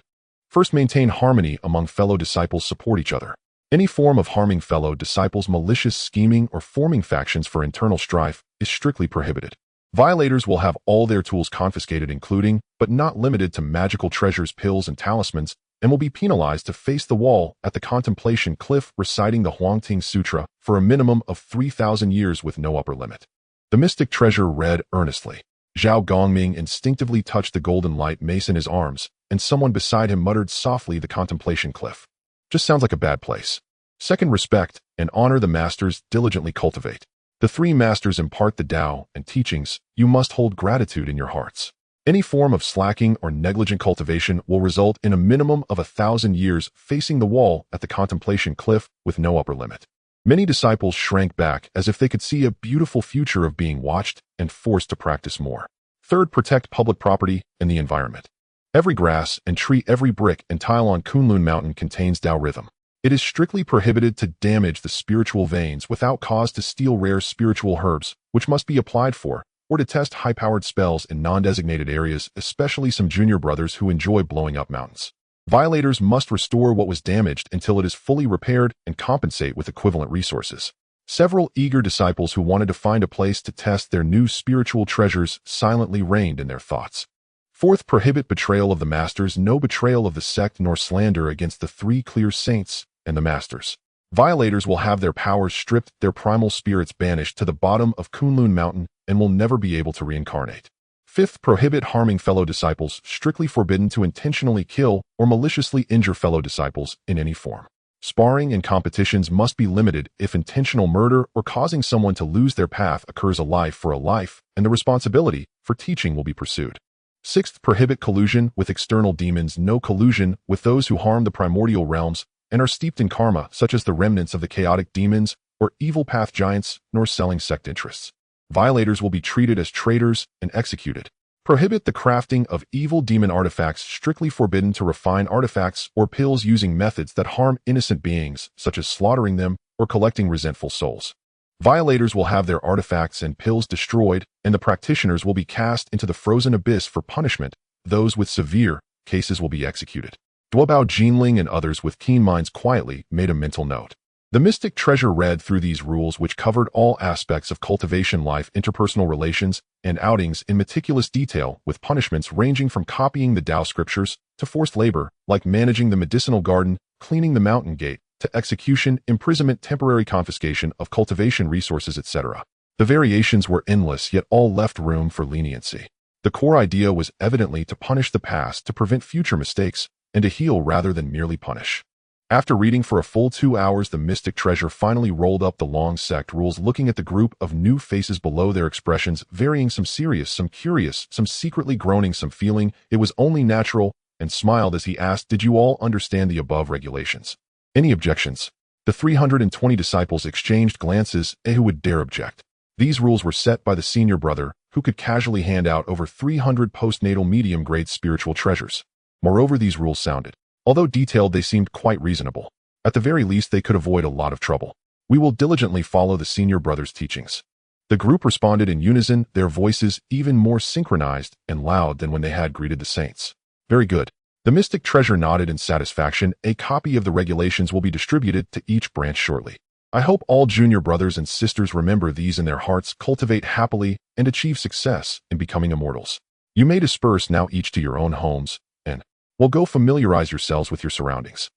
First, maintain harmony among fellow disciples. Support each other. Any form of harming fellow disciples, malicious scheming, or forming factions for internal strife is strictly prohibited. Violators will have all their tools confiscated, including, but not limited to, magical treasures, pills, and talismans, and will be penalized to face the wall at the contemplation cliff reciting the Huangting Sutra for a minimum of 3,000 years with no upper limit. The mystic treasure read earnestly. Zhao Gongming instinctively touched the golden light mace in his arms, and someone beside him muttered softly, "The contemplation cliff. Just sounds like a bad place." Second, respect and honor the masters, diligently cultivate. The three masters impart the Tao and teachings. You must hold gratitude in your hearts. Any form of slacking or negligent cultivation will result in a minimum of 1,000 years facing the wall at the contemplation cliff with no upper limit. Many disciples shrank back as if they could see a beautiful future of being watched and forced to practice more. Third, protect public property and the environment. Every grass and tree, every brick and tile on Kunlun Mountain contains Tao rhythm. It is strictly prohibited to damage the spiritual veins without cause, to steal rare spiritual herbs, which must be applied for, or to test high-powered spells in non-designated areas, especially some junior brothers who enjoy blowing up mountains. Violators must restore what was damaged until it is fully repaired and compensate with equivalent resources. Several eager disciples who wanted to find a place to test their new spiritual treasures silently reigned in their thoughts. Fourth, prohibit betrayal of the masters. No betrayal of the sect nor slander against the three clear saints and the masters. Violators will have their powers stripped, their primal spirits banished to the bottom of Kunlun Mountain, and will never be able to reincarnate. Fifth, prohibit harming fellow disciples. Strictly forbidden to intentionally kill or maliciously injure fellow disciples in any form. Sparring and competitions must be limited. If intentional murder or causing someone to lose their path occurs, a life for a life, and the responsibility for teaching will be pursued. Sixth, prohibit collusion with external demons. No collusion with those who harm the primordial realms and are steeped in karma, such as the remnants of the chaotic demons or evil path giants, nor selling sect interests. Violators will be treated as traitors and executed. Prohibit the crafting of evil demon artifacts. Strictly forbidden to refine artifacts or pills using methods that harm innocent beings, such as slaughtering them or collecting resentful souls. Violators will have their artifacts and pills destroyed, and the practitioners will be cast into the frozen abyss for punishment. Those with severe cases will be executed. Xuanbao, Jinling, and others with keen minds quietly made a mental note. The mystic treasure read through these rules, which covered all aspects of cultivation life, interpersonal relations, and outings in meticulous detail, with punishments ranging from copying the Tao scriptures to forced labor, like managing the medicinal garden, cleaning the mountain gate, to execution, imprisonment, temporary confiscation of cultivation resources, etc. The variations were endless, yet all left room for leniency. The core idea was evidently to punish the past, to prevent future mistakes, and to heal rather than merely punish. After reading for a full 2 hours, the mystic treasure finally rolled up the long sect rules, looking at the group of new faces below, their expressions varying, some serious, some curious, some secretly groaning, some feeling it was only natural, and smiled as he asked, "Did you all understand the above regulations? Any objections?" The 320 disciples exchanged glances. Who would dare object? These rules were set by the senior brother, who could casually hand out over 300 postnatal medium-grade spiritual treasures. Moreover, these rules sounded, although detailed, they seemed quite reasonable. At the very least, they could avoid a lot of trouble. "We will diligently follow the senior brother's teachings." The group responded in unison, their voices even more synchronized and loud than when they had greeted the saints. "Very good." The mystic treasure nodded in satisfaction. "A copy of the regulations will be distributed to each branch shortly. I hope all junior brothers and sisters remember these in their hearts, cultivate happily, and achieve success in becoming immortals. You may disperse now, each to your own homes, and will go familiarize yourselves with your surroundings."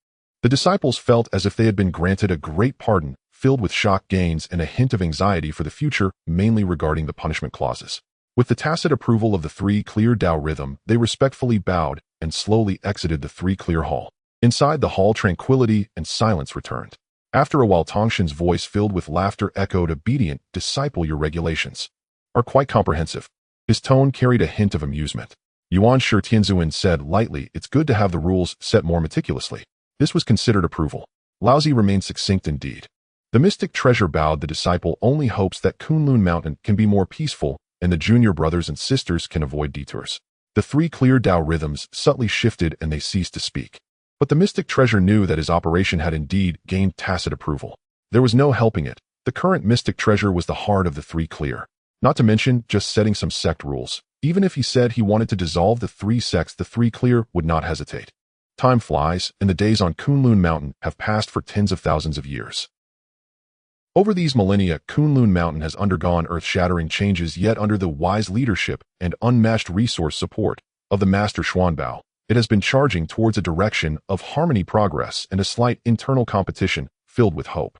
The disciples felt as if they had been granted a great pardon, filled with shock gains and a hint of anxiety for the future, mainly regarding the punishment clauses. With the tacit approval of the three clear Tao rhythm, they respectfully bowed and slowly exited the three clear hall. Inside the hall, tranquility and silence returned. After a while, Tongtian's voice filled with laughter echoed, "Obedient, disciple, your regulations are quite comprehensive." His tone carried a hint of amusement. Yuan Shi Tianzuan said lightly, "It's good to have the rules set more meticulously." This was considered approval. Laozi remained succinct indeed. The mystic treasure bowed. The disciple only hopes that Kunlun Mountain can be more peaceful and the junior brothers and sisters can avoid detours. The three clear Tao rhythms subtly shifted and they ceased to speak. But the mystic treasure knew that his operation had indeed gained tacit approval. There was no helping it. The current mystic treasure was the heart of the three clear. Not to mention just setting some sect rules. Even if he said he wanted to dissolve the three sects, the three clear would not hesitate. Time flies, and the days on Kunlun Mountain have passed for tens of thousands of years. Over these millennia, Kunlun Mountain has undergone earth-shattering changes, yet under the wise leadership and unmatched resource support of the Master Xuanbao, it has been charging towards a direction of harmony, progress, and a slight internal competition filled with hope.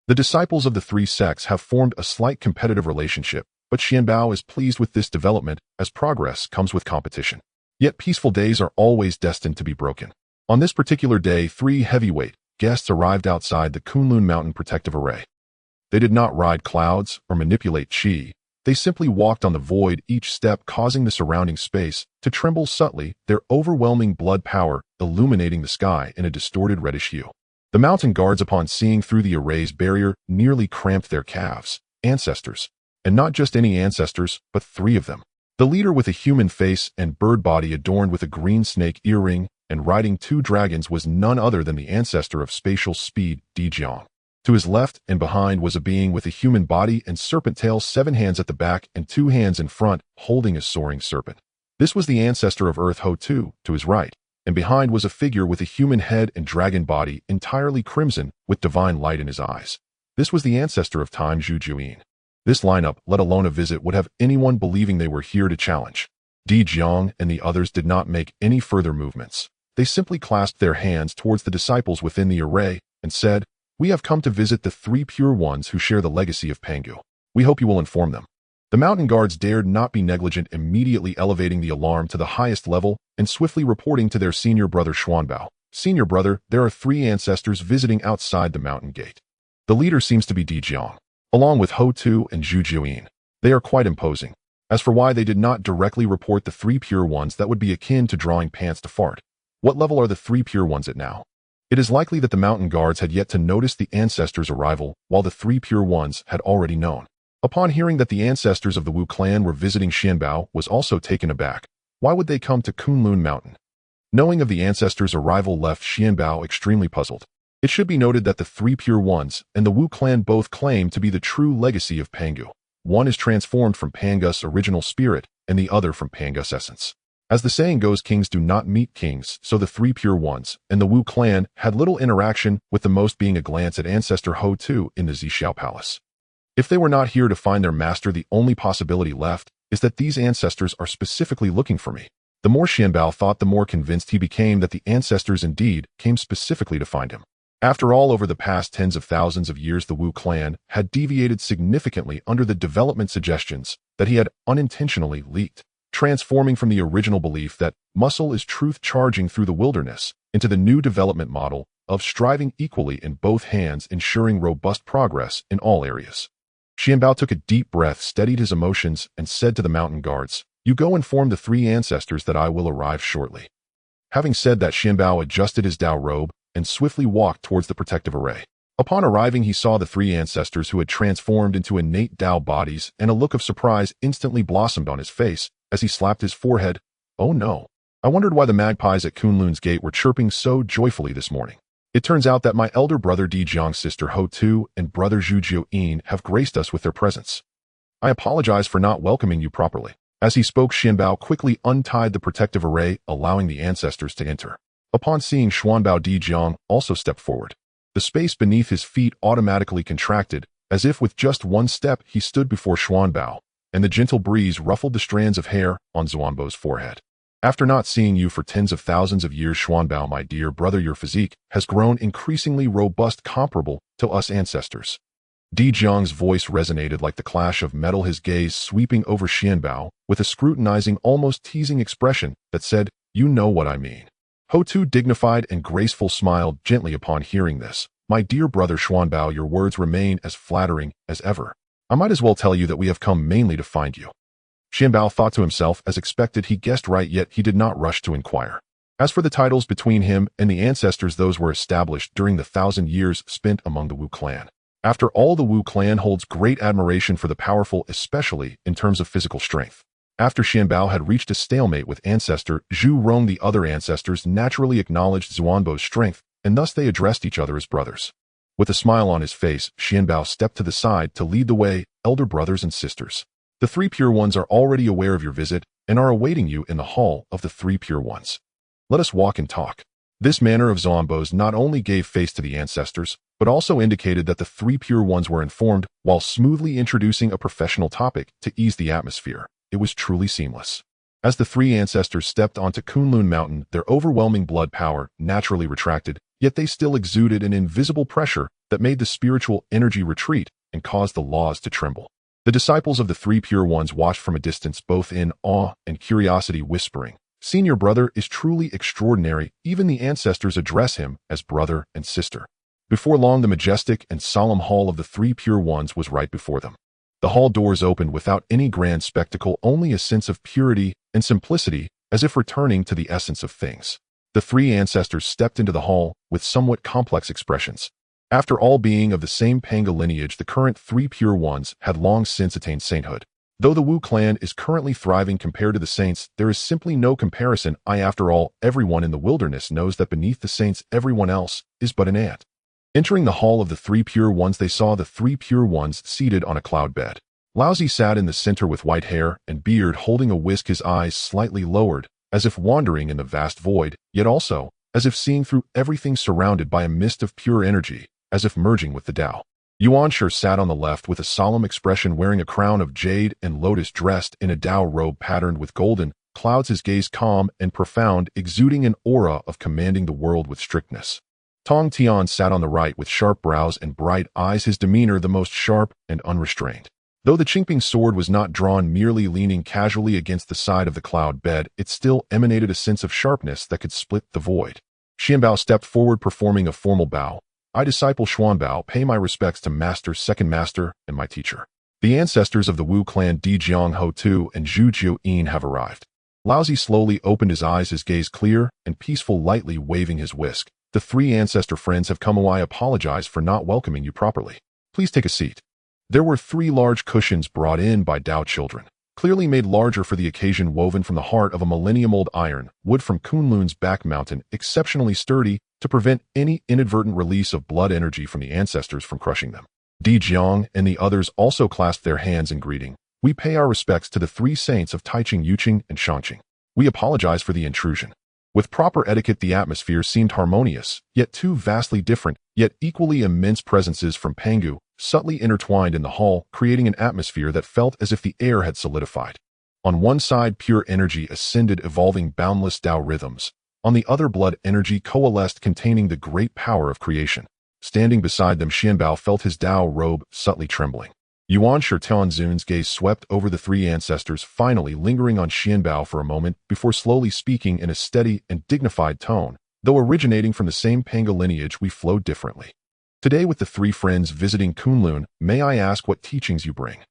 The disciples of the three sects have formed a slight competitive relationship, but Xuanbao is pleased with this development as progress comes with competition. Yet peaceful days are always destined to be broken. On this particular day, three heavyweight guests arrived outside the Kunlun Mountain protective array. They did not ride clouds or manipulate qi. They simply walked on the void, each step causing the surrounding space to tremble subtly, their overwhelming blood power illuminating the sky in a distorted reddish hue. The mountain guards, upon seeing through the array's barrier, nearly cramped their calves. Ancestors. And not just any ancestors, but three of them. The leader with a human face and bird body adorned with a green snake earring and riding two dragons was none other than the ancestor of spatial speed, Dijiang. To his left and behind was a being with a human body and serpent tail, 7 hands at the back and 2 hands in front, holding a soaring serpent. This was the ancestor of Earth Ho-Tu, to his right, and behind was a figure with a human head and dragon body, entirely crimson, with divine light in his eyes. This was the ancestor of Time, Zhujuyin. This lineup, let alone a visit, would have anyone believing they were here to challenge. Dijiang and the others did not make any further movements. They simply clasped their hands towards the disciples within the array and said, "We have come to visit the three pure ones who share the legacy of Pangu. We hope you will inform them." The mountain guards dared not be negligent, immediately elevating the alarm to the highest level and swiftly reporting to their senior brother Xuanbao. "Senior brother, there are 3 ancestors visiting outside the mountain gate. The leader seems to be Dijiang, along with Ho-Tu and Zhujuyin. They are quite imposing. As for why they did not directly report the 3 pure ones, that would be akin to drawing pants to fart. What level are the 3 pure ones at now?" It is likely that the mountain guards had yet to notice the ancestors' arrival, while the 3 pure ones had already known. Upon hearing that the ancestors of the Wu clan were visiting, Xuanbao was also taken aback. Why would they come to Kunlun Mountain? Knowing of the ancestors' arrival left Xuanbao extremely puzzled. It should be noted that the 3 pure ones and the Wu clan both claim to be the true legacy of Pangu. One is transformed from Pangus' original spirit, and the other from Pangus' essence. As the saying goes, kings do not meet kings, so the 3 pure ones and the Wu clan had little interaction, with the most being a glance at ancestor Ho-Tu in the Zhixiao Palace. If they were not here to find their master, the only possibility left is that these ancestors are specifically looking for me. The more Xuanbao thought, the more convinced he became that the ancestors indeed came specifically to find him. After all, over the past tens of thousands of years, the Wu clan had deviated significantly under the development suggestions that he had unintentionally leaked, transforming from the original belief that muscle is truth charging through the wilderness into the new development model of striving equally in both hands, ensuring robust progress in all areas. Xuanbao took a deep breath, steadied his emotions, and said to the mountain guards, "You go inform the 3 ancestors that I will arrive shortly." Having said that, Xuanbao adjusted his Dao robe and swiftly walked towards the protective array. Upon arriving, he saw the 3 ancestors who had transformed into innate Dao bodies, and a look of surprise instantly blossomed on his face as he slapped his forehead. "Oh no. I wondered why the magpies at Kunlun's gate were chirping so joyfully this morning. It turns out that my elder brother Dijiang's sister Ho-Tu and brother Zhujuyin have graced us with their presence. I apologize for not welcoming you properly." As he spoke, Xuanbao quickly untied the protective array, allowing the ancestors to enter. Upon seeing Xuanbao, Dijiang also stepped forward. The space beneath his feet automatically contracted, as if with just one step he stood before Xuanbao, and the gentle breeze ruffled the strands of hair on Xuanbao's forehead. After not seeing you for tens of thousands of years, Xuanbao, my dear brother, your physique has grown increasingly robust, comparable to us ancestors. Di Jiang's voice resonated like the clash of metal, his gaze sweeping over Xuanbao with a scrutinizing, almost teasing expression that said, "You know what I mean." Ho-Tu, dignified and graceful, smiled gently upon hearing this. "My dear brother Xuanbao, your words remain as flattering as ever. I might as well tell you that we have come mainly to find you." Xuanbao thought to himself. As expected, he guessed right, yet he did not rush to inquire. As for the titles between him and the ancestors, those were established during the 1,000 years spent among the Wu clan. After all, the Wu clan holds great admiration for the powerful, especially in terms of physical strength. After Xuanbao had reached a stalemate with ancestor Zhu Rong, the other ancestors naturally acknowledged Xuanbao's strength, and thus they addressed each other as brothers. With a smile on his face, Xuanbao stepped to the side to lead the way. "Elder brothers and sisters, the three pure ones are already aware of your visit and are awaiting you in the hall of the three pure ones. Let us walk and talk." This manner of Xuanbao's not only gave face to the ancestors, but also indicated that the three pure ones were informed, while smoothly introducing a professional topic to ease the atmosphere. It was truly seamless. As the three ancestors stepped onto Kunlun Mountain, their overwhelming blood power naturally retracted, yet they still exuded an invisible pressure that made the spiritual energy retreat and caused the laws to tremble. The disciples of the three pure ones watched from a distance, both in awe and curiosity, whispering, "Senior brother is truly extraordinary." Even the ancestors address him as brother and sister. Before long, the majestic and solemn hall of the three pure ones was right before them. The hall doors opened without any grand spectacle, only a sense of purity and simplicity, as if returning to the essence of things. The three ancestors stepped into the hall with somewhat complex expressions. After all, being of the same Panga lineage, the current three pure ones had long since attained sainthood. Though the Wu clan is currently thriving compared to the saints, there is simply no comparison. After all, everyone in the wilderness knows that beneath the saints, everyone else is but an ant. Entering the hall of the three pure ones, they saw the three pure ones seated on a cloud bed. Laozi sat in the center with white hair and beard, holding a whisk, his eyes slightly lowered, as if wandering in the vast void, yet also as if seeing through everything, surrounded by a mist of pure energy, as if merging with the Tao. Yuanshi sat on the left with a solemn expression, wearing a crown of jade and lotus, dressed in a Tao robe patterned with golden clouds, his gaze calm and profound, exuding an aura of commanding the world with strictness. Tongtian sat on the right with sharp brows and bright eyes, his demeanor the most sharp and unrestrained. Though the Qingping sword was not drawn, merely leaning casually against the side of the cloud bed, it still emanated a sense of sharpness that could split the void. Xuanbao stepped forward, performing a formal bow. "I, disciple Xuanbao, pay my respects to master, second master, and my teacher. The ancestors of the Wu clan Di Jiang, Ho-Tu, and Zhu Jiuyin have arrived." Laozi slowly opened his eyes, his gaze clear and peaceful, lightly waving his whisk. "The three ancestor friends have come. I apologize for not welcoming you properly. Please take a seat." There were three large cushions brought in by Tao children, clearly made larger for the occasion, woven from the heart of a millennium-old iron, wood from Kunlun's back mountain, exceptionally sturdy to prevent any inadvertent release of blood energy from the ancestors from crushing them. Di Jiang and the others also clasped their hands in greeting. "We pay our respects to the three saints of Taiching, Yuqing, and Shangqing. We apologize for the intrusion." With proper etiquette, the atmosphere seemed harmonious, yet two vastly different, yet equally immense presences from Pangu subtly intertwined in the hall, creating an atmosphere that felt as if the air had solidified. On one side, pure energy ascended, evolving boundless Tao rhythms. On the other, blood energy coalesced, containing the great power of creation. Standing beside them, Xuanbao felt his Tao robe subtly trembling. Yuanshi Tianzun's gaze swept over the three ancestors, finally lingering on Xuanbao for a moment before slowly speaking in a steady and dignified tone. "Though originating from the same Panga lineage, we flow differently. Today, with the three friends visiting Kunlun, may I ask what teachings you bring?"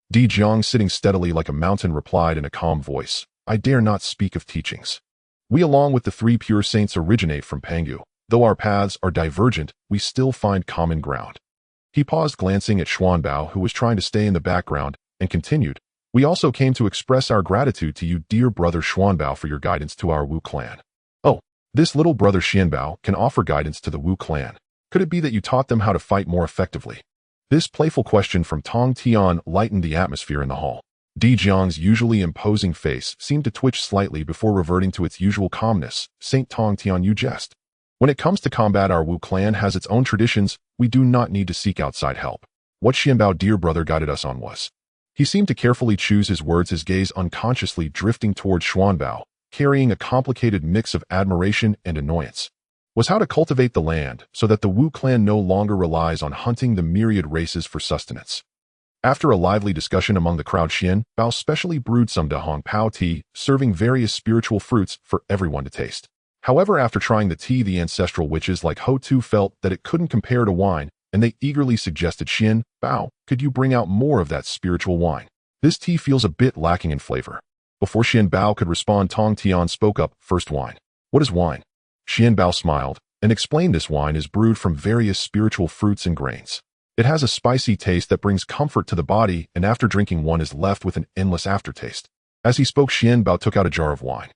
Di Jiang, sitting steadily like a mountain, replied in a calm voice, "I dare not speak of teachings. We, along with the three pure saints, originate from Pangu. Though our paths are divergent, we still find common ground." He paused, glancing at Xuanbao, who was trying to stay in the background, and continued, "We also came to express our gratitude to you, dear brother Xuanbao, for your guidance to our Wu clan." "Oh, this little brother Xuanbao can offer guidance to the Wu clan. Could it be that you taught them how to fight more effectively?" This playful question from Tongtian lightened the atmosphere in the hall. Di Jiang's usually imposing face seemed to twitch slightly before reverting to its usual calmness. "Saint Tongtian, you jest. When it comes to combat, our Wu clan has its own traditions. We do not need to seek outside help. What Xuanbao, dear brother, guided us on was He seemed to carefully choose his words, his gaze unconsciously drifting towards Xuanbao, carrying a complicated mix of admiration and annoyance. Was how to cultivate the land so that the Wu clan no longer relies on hunting the myriad races for sustenance. After a lively discussion among the crowd, Xuanbao specially brewed some Hongpao tea, serving various spiritual fruits for everyone to taste. However, after trying the tea, the ancestral witches like Ho Tu felt that it couldn't compare to wine, and they eagerly suggested, Xuanbao, could you bring out more of that spiritual wine? This tea feels a bit lacking in flavor. Before Xuanbao could respond, Tongtian spoke up, first wine. What is wine? Xuanbao smiled and explained this wine is brewed from various spiritual fruits and grains. It has a spicy taste that brings comfort to the body, and after drinking one is left with an endless aftertaste. As he spoke, Xuanbao took out a jar of wine.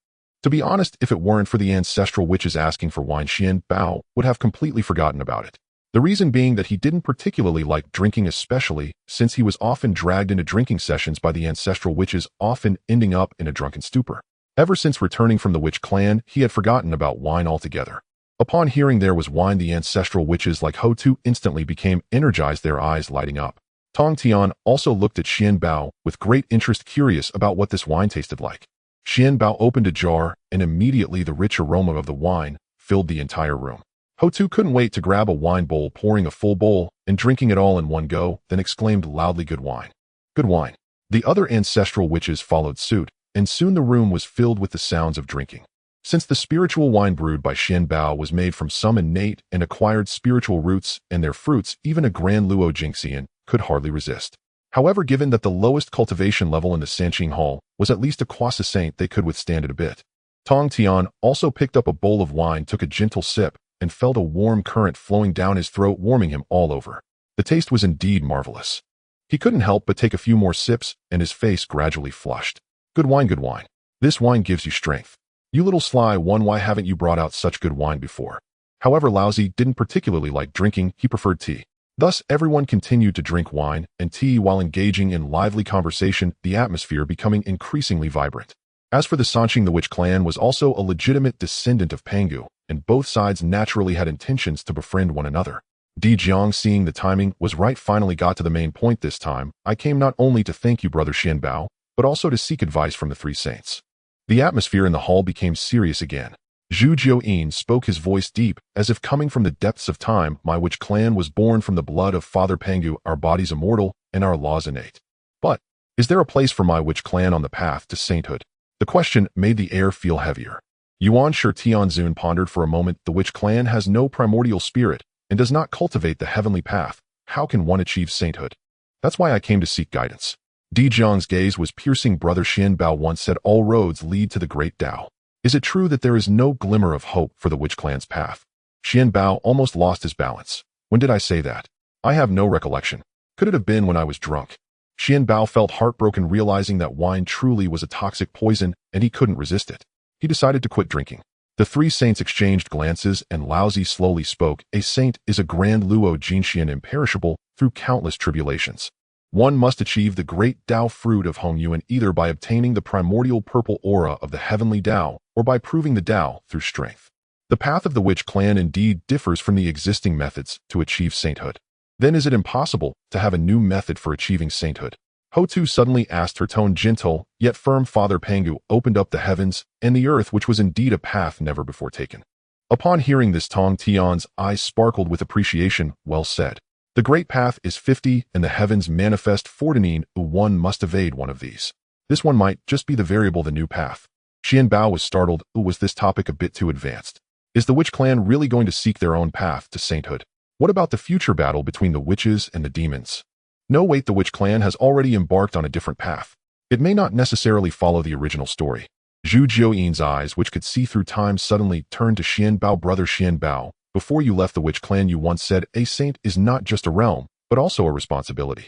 To be honest, if it weren't for the ancestral witches asking for wine, Xuanbao would have completely forgotten about it. The reason being that he didn't particularly like drinking, especially since he was often dragged into drinking sessions by the ancestral witches, often ending up in a drunken stupor. Ever since returning from the witch clan, he had forgotten about wine altogether. Upon hearing there was wine, the ancestral witches like Ho Tu instantly became energized, their eyes lighting up. Tongtian also looked at Xuanbao with great interest, curious about what this wine tasted like. Xuanbao opened a jar, and immediately the rich aroma of the wine filled the entire room. Ho Tu couldn't wait to grab a wine bowl, pouring a full bowl and drinking it all in one go, then exclaimed loudly, "Good wine! Good wine!" The other ancestral witches followed suit, and soon the room was filled with the sounds of drinking. Since the spiritual wine brewed by Xuanbao was made from some innate and acquired spiritual roots and their fruits, even a Grand Luo Jingxian could hardly resist. However, given that the lowest cultivation level in the Sanqing Hall was at least a quasi saint, they could withstand it a bit. Tongtian also picked up a bowl of wine, took a gentle sip, and felt a warm current flowing down his throat, warming him all over. The taste was indeed marvelous. He couldn't help but take a few more sips, and his face gradually flushed. Good wine, good wine. This wine gives you strength. You little sly one, why haven't you brought out such good wine before? However, Laozi didn't particularly like drinking, he preferred tea. Thus, everyone continued to drink wine and tea while engaging in lively conversation, the atmosphere becoming increasingly vibrant. As for the Sanqing, the witch clan was also a legitimate descendant of Pangu, and both sides naturally had intentions to befriend one another. Di Jiang, seeing the timing was right, finally got to the main point this time. I came not only to thank you, brother Xuanbao, but also to seek advice from the three saints. The atmosphere in the hall became serious again. Zhu Jiuyin spoke, his voice deep, as if coming from the depths of time. My witch clan was born from the blood of Father Pangu, our bodies immortal, and our laws innate. But, is there a place for my witch clan on the path to sainthood? The question made the air feel heavier. Yuan Shi Tianzun pondered for a moment. The witch clan has no primordial spirit, and does not cultivate the heavenly path. How can one achieve sainthood? That's why I came to seek guidance. Di Jiang's gaze was piercing. Brother Xuanbao once said all roads lead to the great Tao. Is it true that there is no glimmer of hope for the witch clan's path? Xuanbao almost lost his balance. When did I say that? I have no recollection. Could it have been when I was drunk? Xuanbao felt heartbroken, realizing that wine truly was a toxic poison, and he couldn't resist it. He decided to quit drinking. The three saints exchanged glances, and Laozi slowly spoke. A saint is a Grand Luo Jingxian, imperishable through countless tribulations. One must achieve the great Tao fruit of Hongyuan either by obtaining the primordial purple aura of the heavenly Tao or by proving the Tao through strength. The path of the witch clan indeed differs from the existing methods to achieve sainthood. Then is it impossible to have a new method for achieving sainthood? Ho Tu suddenly asked, her tone gentle, yet firm. Father Pangu opened up the heavens and the earth, which was indeed a path never before taken. Upon hearing this, Tongtian's eyes sparkled with appreciation. Well said. The great path is 50, and the heavens manifest 49. One must evade one of these. This one might just be the variable, the new path. Xuanbao was startled. Was this topic a bit too advanced? Is the witch clan really going to seek their own path to sainthood? What about the future battle between the witches and the demons? No, wait, the witch clan has already embarked on a different path. It may not necessarily follow the original story. Zhu Jiuyin's eyes, which could see through time, suddenly turned to Xuanbao. Brother Xuanbao, before you left the witch clan, you once said a saint is not just a realm, but also a responsibility.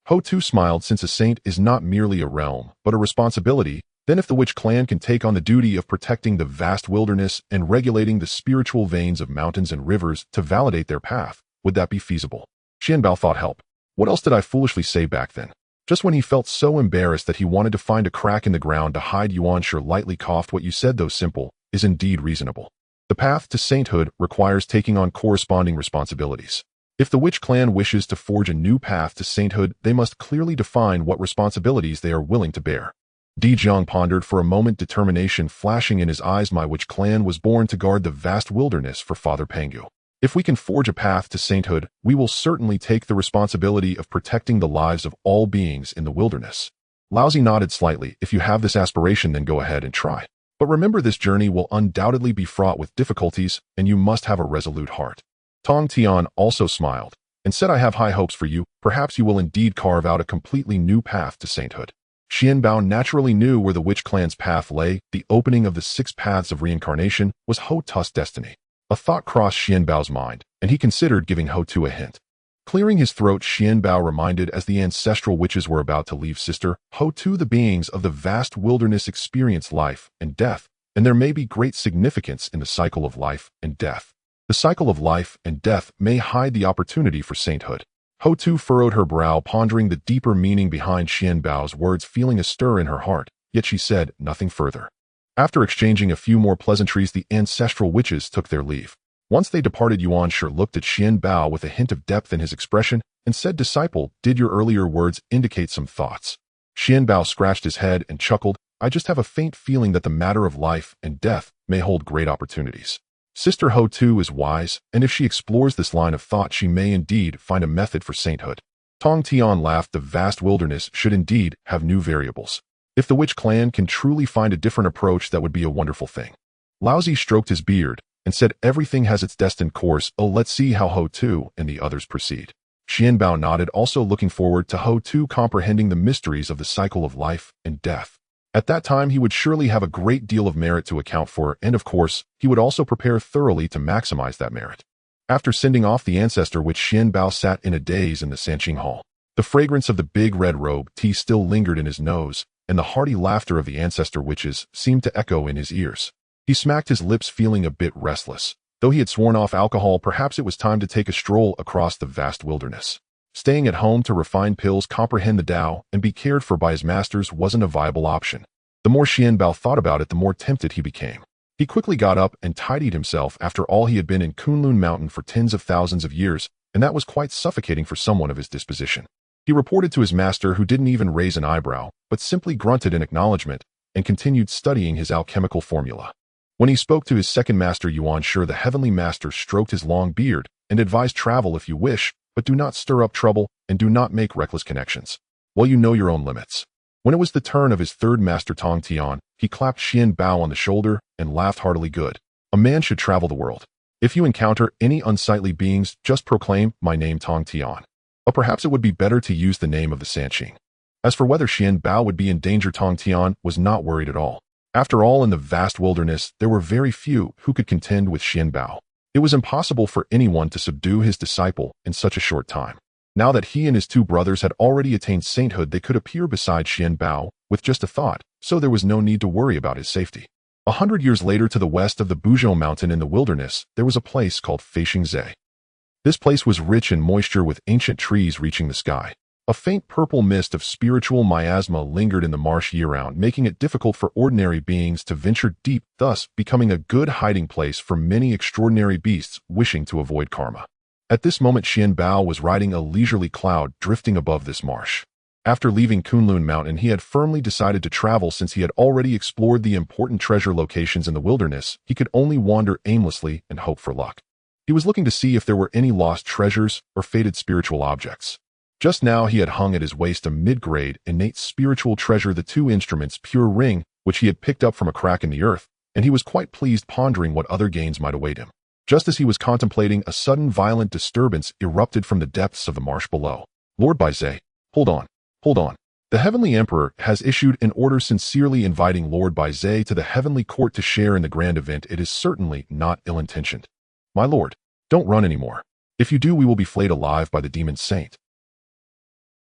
Ho Tu smiled. Since a saint is not merely a realm, but a responsibility, then if the witch clan can take on the duty of protecting the vast wilderness and regulating the spiritual veins of mountains and rivers to validate their path, would that be feasible? Xuanbao thought, help. What else did I foolishly say back then? Just when he felt so embarrassed that he wanted to find a crack in the ground to hide, Yuan Shi lightly coughed. What you said, though simple, is indeed reasonable. The path to sainthood requires taking on corresponding responsibilities. If the witch clan wishes to forge a new path to sainthood, they must clearly define what responsibilities they are willing to bear. Di Jiang pondered for a moment, determination flashing in his eyes. My witch clan was born to guard the vast wilderness for Father Pangu. If we can forge a path to sainthood, we will certainly take the responsibility of protecting the lives of all beings in the wilderness. Laozi nodded slightly. If you have this aspiration, then go ahead and try. But remember, this journey will undoubtedly be fraught with difficulties, and you must have a resolute heart. Tongtian also smiled and said, I have high hopes for you. Perhaps you will indeed carve out a completely new path to sainthood. Xuanbao naturally knew where the witch clan's path lay. The opening of the 6 paths of reincarnation was Ho Tu's destiny. A thought crossed Xuanbao's mind, and he considered giving Ho Tu a hint. Clearing his throat, Xuanbao reminded, as the ancestral witches were about to leave, Sister Ho Tu, the beings of the vast wilderness experience life and death, and there may be great significance in the cycle of life and death. The cycle of life and death may hide the opportunity for sainthood. Ho Tu furrowed her brow, pondering the deeper meaning behind Xuanbao's words, feeling a stir in her heart, yet she said nothing further. After exchanging a few more pleasantries, the ancestral witches took their leave. Once they departed, Yuan Shi looked at Xuanbao with a hint of depth in his expression and said, Disciple, did your earlier words indicate some thoughts? Xuanbao scratched his head and chuckled, I just have a faint feeling that the matter of life and death may hold great opportunities. Sister Ho Tu is wise, and if she explores this line of thought, she may indeed find a method for sainthood. Tongtian laughed. The vast wilderness should indeed have new variables. If the witch clan can truly find a different approach, that would be a wonderful thing. Laozi stroked his beard and said, Everything has its destined course. Oh, let's see how Ho Tu and the others proceed. Xuanbao nodded, also looking forward to Ho Tu comprehending the mysteries of the cycle of life and death. At that time, he would surely have a great deal of merit to account for, and of course, he would also prepare thoroughly to maximize that merit. After sending off the ancestor witch, Xuanbao sat in a daze in the Sanqing Hall. The fragrance of the big red robe tea still lingered in his nose, and the hearty laughter of the ancestor witches seemed to echo in his ears. He smacked his lips, feeling a bit restless. Though he had sworn off alcohol, perhaps it was time to take a stroll across the vast wilderness. Staying at home to refine pills, comprehend the Tao, and be cared for by his masters wasn't a viable option. The more Xuanbao thought about it, the more tempted he became. He quickly got up and tidied himself. After all, he had been in Kunlun Mountain for tens of thousands of years, and that was quite suffocating for someone of his disposition. He reported to his master, who didn't even raise an eyebrow, but simply grunted in acknowledgement, and continued studying his alchemical formula. When he spoke to his second master, Yuan Shi, the heavenly master stroked his long beard and advised, Travel if you wish, but do not stir up trouble, and do not make reckless connections. Well, you know your own limits. When it was the turn of his third master, Tongtian, he clapped Xuanbao on the shoulder and laughed heartily. Good. A man should travel the world. If you encounter any unsightly beings, just proclaim, My name Tongtian. Or perhaps it would be better to use the name of the Sanqing. As for whether Xuanbao would be in danger, Tongtian was not worried at all. After all, in the vast wilderness, there were very few who could contend with Xuanbao. It was impossible for anyone to subdue his disciple in such a short time. Now that he and his 2 brothers had already attained sainthood, they could appear beside Xuanbao with just a thought, so there was no need to worry about his safety. 100 years later, to the west of the Buzhou mountain in the wilderness, there was a place called Feishingzhe. This place was rich in moisture, with ancient trees reaching the sky. A faint purple mist of spiritual miasma lingered in the marsh year-round, making it difficult for ordinary beings to venture deep, thus becoming a good hiding place for many extraordinary beasts wishing to avoid karma. At this moment, Xuanbao was riding a leisurely cloud drifting above this marsh. After leaving Kunlun Mountain, he had firmly decided to travel. Since he had already explored the important treasure locations in the wilderness, he could only wander aimlessly and hope for luck. He was looking to see if there were any lost treasures or fated spiritual objects. Just now he had hung at his waist a mid-grade, innate spiritual treasure, the 2 instruments pure ring, which he had picked up from a crack in the earth, and he was quite pleased, pondering what other gains might await him. Just as he was contemplating, a sudden violent disturbance erupted from the depths of the marsh below. Lord Baizhe, hold on. The Heavenly Emperor has issued an order sincerely inviting Lord Baizhe to the Heavenly Court to share in the grand event. It is certainly not ill-intentioned. My lord, don't run anymore. If you do, we will be flayed alive by the demon saint.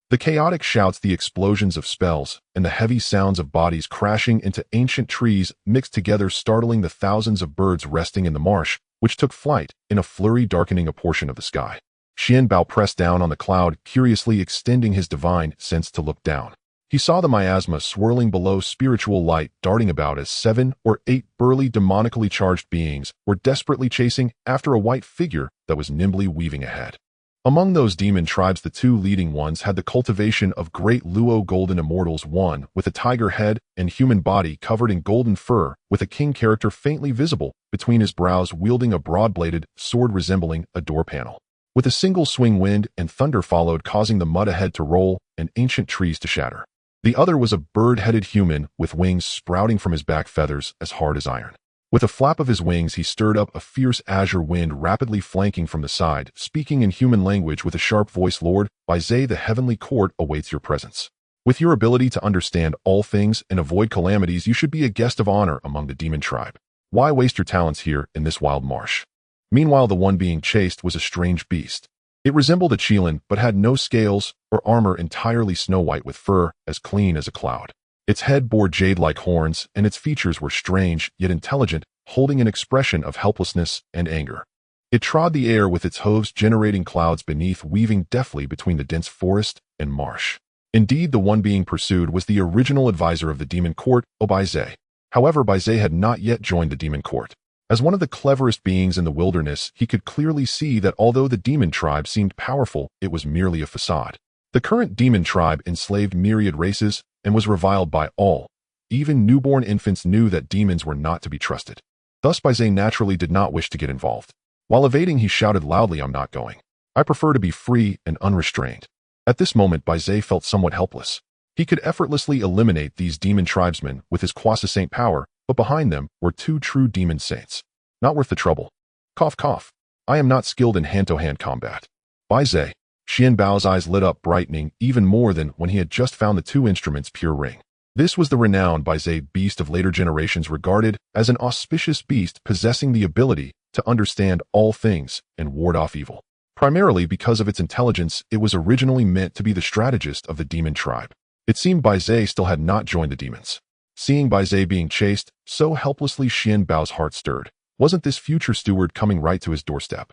The chaotic shouts, the explosions of spells, and the heavy sounds of bodies crashing into ancient trees mixed together, startling the thousands of birds resting in the marsh, which took flight in a flurry, darkening a portion of the sky. Xuanbao pressed down on the cloud, curiously extending his divine sense to look down. He saw the miasma swirling below, spiritual light darting about as 7 or 8 burly, demonically charged beings were desperately chasing after a white figure that was nimbly weaving ahead. Among those demon tribes, the two leading ones had the cultivation of great Luo Golden Immortals, one with a tiger head and human body covered in golden fur, with a king character faintly visible between his brows, wielding a broad-bladed sword resembling a door panel. With a single swing, wind and thunder followed, causing the mud ahead to roll and ancient trees to shatter. The other was a bird-headed human with wings sprouting from his back, feathers as hard as iron. With a flap of his wings, he stirred up a fierce azure wind, rapidly flanking from the side, speaking in human language with a sharp voice. Lord, by Zay, the heavenly court awaits your presence. With your ability to understand all things and avoid calamities, you should be a guest of honor among the demon tribe. Why waste your talents here in this wild marsh? Meanwhile, the one being chased was a strange beast. It resembled a Qilin, but had no scales or armor, entirely snow-white with fur as clean as a cloud. Its head bore jade-like horns, and its features were strange yet intelligent, holding an expression of helplessness and anger. It trod the air with its hooves, generating clouds beneath, weaving deftly between the dense forest and marsh. Indeed, the one being pursued was the original advisor of the demon court, Bai Zay. However, Bai Zay had not yet joined the demon court. As one of the cleverest beings in the wilderness, he could clearly see that although the demon tribe seemed powerful, it was merely a facade. The current demon tribe enslaved myriad races and was reviled by all. Even newborn infants knew that demons were not to be trusted. Thus, Bai Zay naturally did not wish to get involved. While evading, he shouted loudly, "I'm not going. I prefer to be free and unrestrained." At this moment, Bai Zay felt somewhat helpless. He could effortlessly eliminate these demon tribesmen with his Quasi-Saint power, but behind them were two true demon saints. Not worth the trouble. Cough, cough. I am not skilled in hand-to-hand combat. Bai Zay. Xuanbao's eyes lit up, brightening even more than when he had just found the two instruments' pure ring. This was the renowned Bai Zay, beast of later generations, regarded as an auspicious beast possessing the ability to understand all things and ward off evil. Primarily because of its intelligence, it was originally meant to be the strategist of the demon tribe. It seemed Bai Zay still had not joined the demons. Seeing Bai Zay being chased so helplessly, Xuanbao's heart stirred. Wasn't this future steward coming right to his doorstep?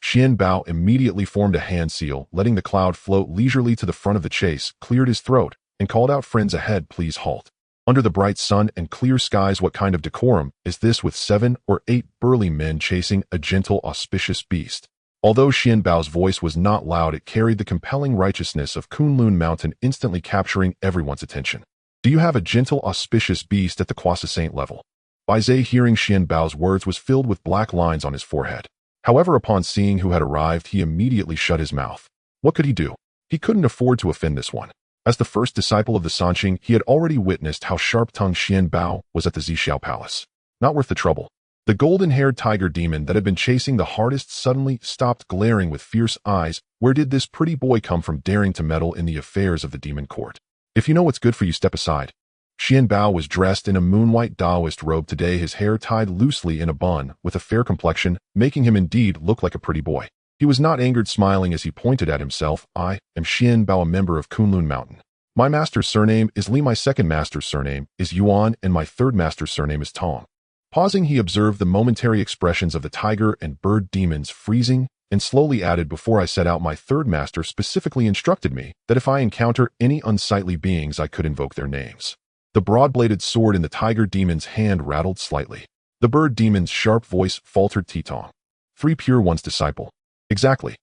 Xuanbao immediately formed a hand seal, letting the cloud float leisurely to the front of the chase, cleared his throat, and called out, "Friends ahead, please halt." Under the bright sun and clear skies, what kind of decorum is this with 7 or 8 burly men chasing a gentle, auspicious beast? Although Xuanbao's voice was not loud, it carried the compelling righteousness of Kunlun Mountain, instantly capturing everyone's attention. Do you have a gentle, auspicious beast at the Quasi-Saint level? Bai Zay, hearing Xuanbao's words, was filled with black lines on his forehead. However, upon seeing who had arrived, he immediately shut his mouth. What could he do? He couldn't afford to offend this one. As the first disciple of the Sanqing, he had already witnessed how sharp-tongued Xuanbao was at the Zixiao Palace. Not worth the trouble. The golden-haired tiger demon that had been chasing the hardest suddenly stopped, glaring with fierce eyes. Where did this pretty boy come from, daring to meddle in the affairs of the demon court? If you know what's good for you, step aside. Xuanbao was dressed in a moon-white Taoist robe today, his hair tied loosely in a bun, with a fair complexion, making him indeed look like a pretty boy. He was not angered, smiling as he pointed at himself. "I am Xuanbao, a member of Kunlun Mountain. My master's surname is Li, my second master's surname is Yuan, and my third master's surname is Tong." Pausing, he observed the momentary expressions of the tiger and bird demons, freezing, and slowly added, "Before I set out, my third master specifically instructed me that if I encounter any unsightly beings, I could invoke their names." The broad-bladed sword in the tiger demon's hand rattled slightly. The bird demon's sharp voice faltered, "Titong. 3 pure ones, disciple." "Exactly."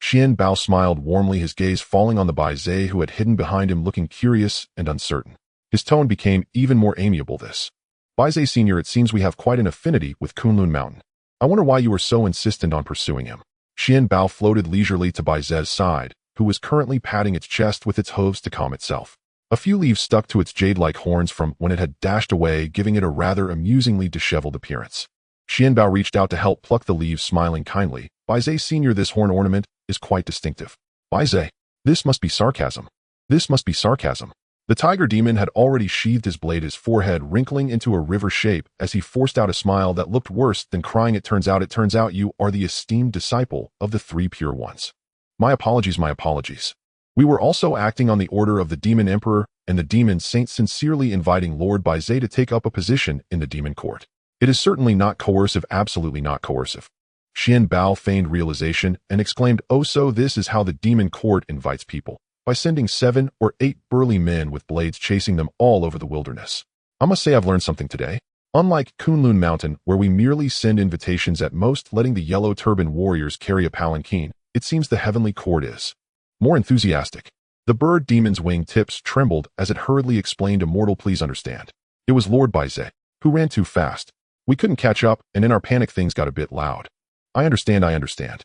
Xuanbao smiled warmly, his gaze falling on the Bai Zay, who had hidden behind him, looking curious and uncertain. His tone became even more amiable. "This Bai Zay Senior, it seems we have quite an affinity with Kunlun Mountain. I wonder why you were so insistent on pursuing him." Xuanbao floated leisurely to Bai Zay's side, who was currently patting its chest with its hooves to calm itself. A few leaves stuck to its jade-like horns from when it had dashed away, giving it a rather amusingly disheveled appearance. Xuanbao reached out to help pluck the leaves, smiling kindly. "Bai Zay Senior, this horn ornament is quite distinctive." "Bai Zay, this must be sarcasm. This must be sarcasm." The tiger demon had already sheathed his blade, his forehead wrinkling into a river shape as he forced out a smile that looked worse than crying. It turns out you are the esteemed disciple of the 3 pure ones. My apologies, my apologies. We were also acting on the order of the Demon Emperor and the Demon Saint, sincerely inviting Lord Bai Zay to take up a position in the demon court. It is certainly not coercive, absolutely not coercive. Xuanbao feigned realization and exclaimed, "Oh, so this is how the demon court invites people, by sending 7 or 8 burly men with blades chasing them all over the wilderness. I must say I've learned something today. Unlike Kunlun Mountain, where we merely send invitations, at most letting the yellow turban warriors carry a palanquin, it seems the heavenly court is more enthusiastic. The bird demon's wing tips trembled as it hurriedly explained, Immortal, please understand. It was Lord Baize, who ran too fast. We couldn't catch up, and in our panic things got a bit loud. I understand.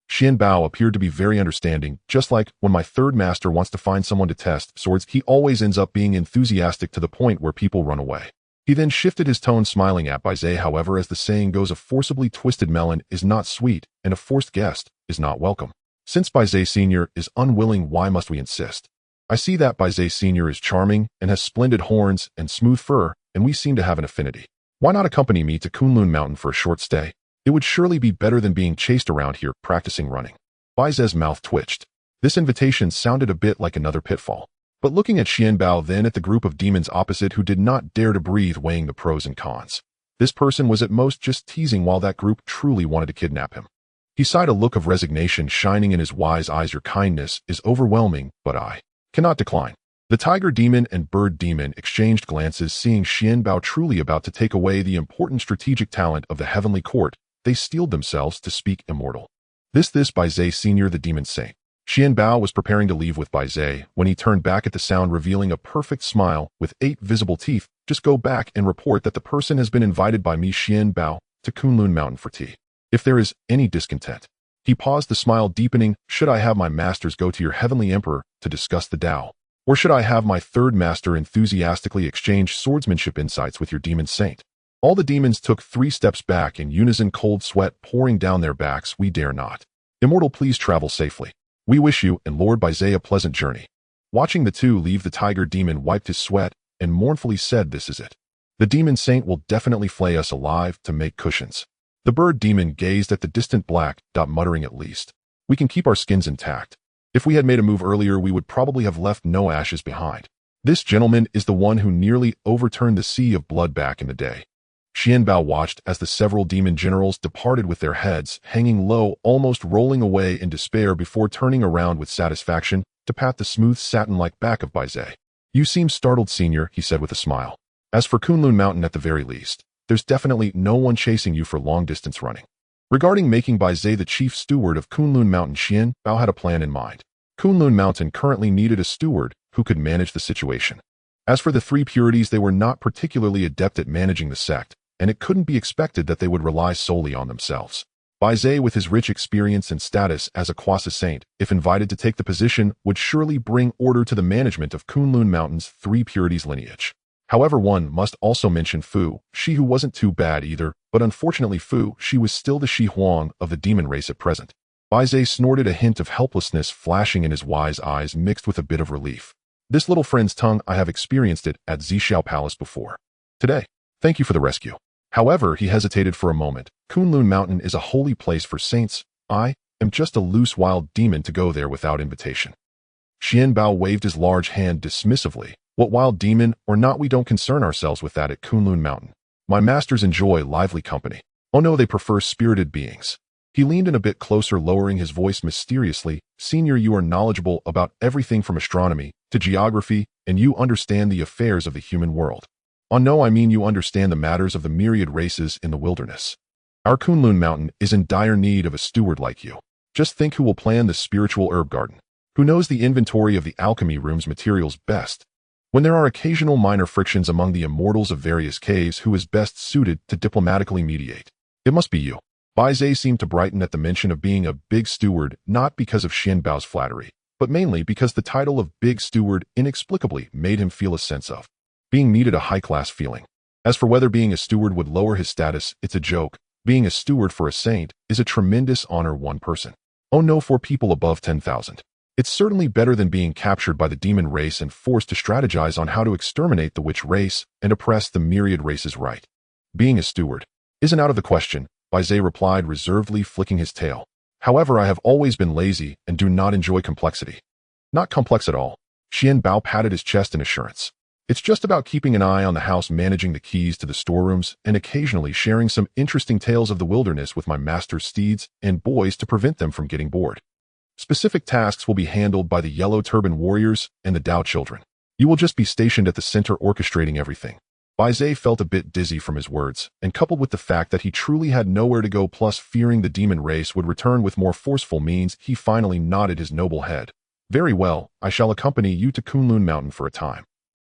Xuanbao appeared to be very understanding, just like when my third master wants to find someone to test swords, he always ends up being enthusiastic to the point where people run away. He then shifted his tone, smiling at Baize. However, as the saying goes, a forcibly twisted melon is not sweet, and a forced guest is not welcome. Since Baize Sr. is unwilling, why must we insist? I see that Baize Sr. is charming and has splendid horns and smooth fur, and we seem to have an affinity. Why not accompany me to Kunlun Mountain for a short stay? It would surely be better than being chased around here practicing running. Baize's mouth twitched. This invitation sounded a bit like another pitfall. But looking at Xuanbao, then at the group of demons opposite who did not dare to breathe, weighing the pros and cons. This person was at most just teasing, while that group truly wanted to kidnap him. He sighed, a look of resignation shining in his wise eyes. Your kindness is overwhelming, but I cannot decline. The tiger demon and bird demon exchanged glances, seeing Xuanbao truly about to take away the important strategic talent of the heavenly court. They steeled themselves to speak. Immortal. This Baize Sr., the demon saint. Xuanbao was preparing to leave with Baize when he turned back at the sound, revealing a perfect smile with 8 visible teeth. Just go back and report that the person has been invited by me, Xuanbao, to Kunlun Mountain for tea. If there is any discontent. He paused, the smile deepening. Should I have my masters go to your heavenly emperor to discuss the Tao? Or should I have my third master enthusiastically exchange swordsmanship insights with your demon saint? All the demons took 3 steps back in unison, cold sweat pouring down their backs. We dare not. Immortal, please travel safely. We wish you and Lord Baize a pleasant journey. Watching the two leave, the tiger demon wiped his sweat and mournfully said, this is it. The demon saint will definitely flay us alive to make cushions. The bird demon gazed at the distant black dot, muttering, at least we can keep our skins intact. If we had made a move earlier, we would probably have left no ashes behind. This gentleman is the one who nearly overturned the sea of blood back in the day. Xuanbao watched as the several demon generals departed with their heads hanging low, almost rolling away in despair, before turning around with satisfaction to pat the smooth satin-like back of Baize. You seem startled, senior, he said with a smile. As for Kunlun Mountain, at the very least, there's definitely no one chasing you for long-distance running. Regarding making Baize the chief steward of Kunlun Mountain, Xuanbao had a plan in mind. Kunlun Mountain currently needed a steward who could manage the situation. As for the 3 purities, they were not particularly adept at managing the sect, and it couldn't be expected that they would rely solely on themselves. Baize, with his rich experience and status as a Quasi Saint, if invited to take the position, would surely bring order to the management of Kunlun Mountain's 3 purities lineage. However, one must also mention Fu, she who wasn't too bad either, but unfortunately Fu, she was still the Shi Huang of the demon race at present. Baize snorted, a hint of helplessness flashing in his wise eyes mixed with a bit of relief. This little friend's tongue, I have experienced it at Zishao Palace before. Today. Thank you for the rescue. However, he hesitated for a moment. Kunlun Mountain is a holy place for saints. I am just a loose wild demon to go there without invitation. Xuanbao waved his large hand dismissively. What wild demon or not, we don't concern ourselves with that at Kunlun Mountain. My masters enjoy lively company. Oh no, they prefer spirited beings. He leaned in a bit closer, lowering his voice mysteriously. Senior, you are knowledgeable about everything from astronomy to geography, and you understand the affairs of the human world. Oh no, I mean you understand the matters of the myriad races in the wilderness. Our Kunlun Mountain is in dire need of a steward like you. Just think who will plan the spiritual herb garden. Who knows the inventory of the alchemy room's materials best? When there are occasional minor frictions among the immortals of various caves, who is best suited to diplomatically mediate? It must be you. Baize seemed to brighten at the mention of being a big steward, not because of Xuanbao's flattery, but mainly because the title of big steward inexplicably made him feel a sense of being needed, a high-class feeling. As for whether being a steward would lower his status, it's a joke. Being a steward for a saint is a tremendous honor. One person. Oh no, for people above 10,000. It's certainly better than being captured by the demon race and forced to strategize on how to exterminate the witch race and oppress the myriad races. Right. Being a steward isn't out of the question, Baize replied reservedly, flicking his tail. However, I have always been lazy and do not enjoy complexity. Not complex at all. Xuanbao patted his chest in assurance. It's just about keeping an eye on the house, managing the keys to the storerooms, and occasionally sharing some interesting tales of the wilderness with my master's steeds and boys to prevent them from getting bored. Specific tasks will be handled by the Yellow Turban Warriors and the Dao Children. You will just be stationed at the center orchestrating everything. Baizé felt a bit dizzy from his words, and coupled with the fact that he truly had nowhere to go plus fearing the demon race would return with more forceful means, he finally nodded his noble head. Very well, I shall accompany you to Kunlun Mountain for a time.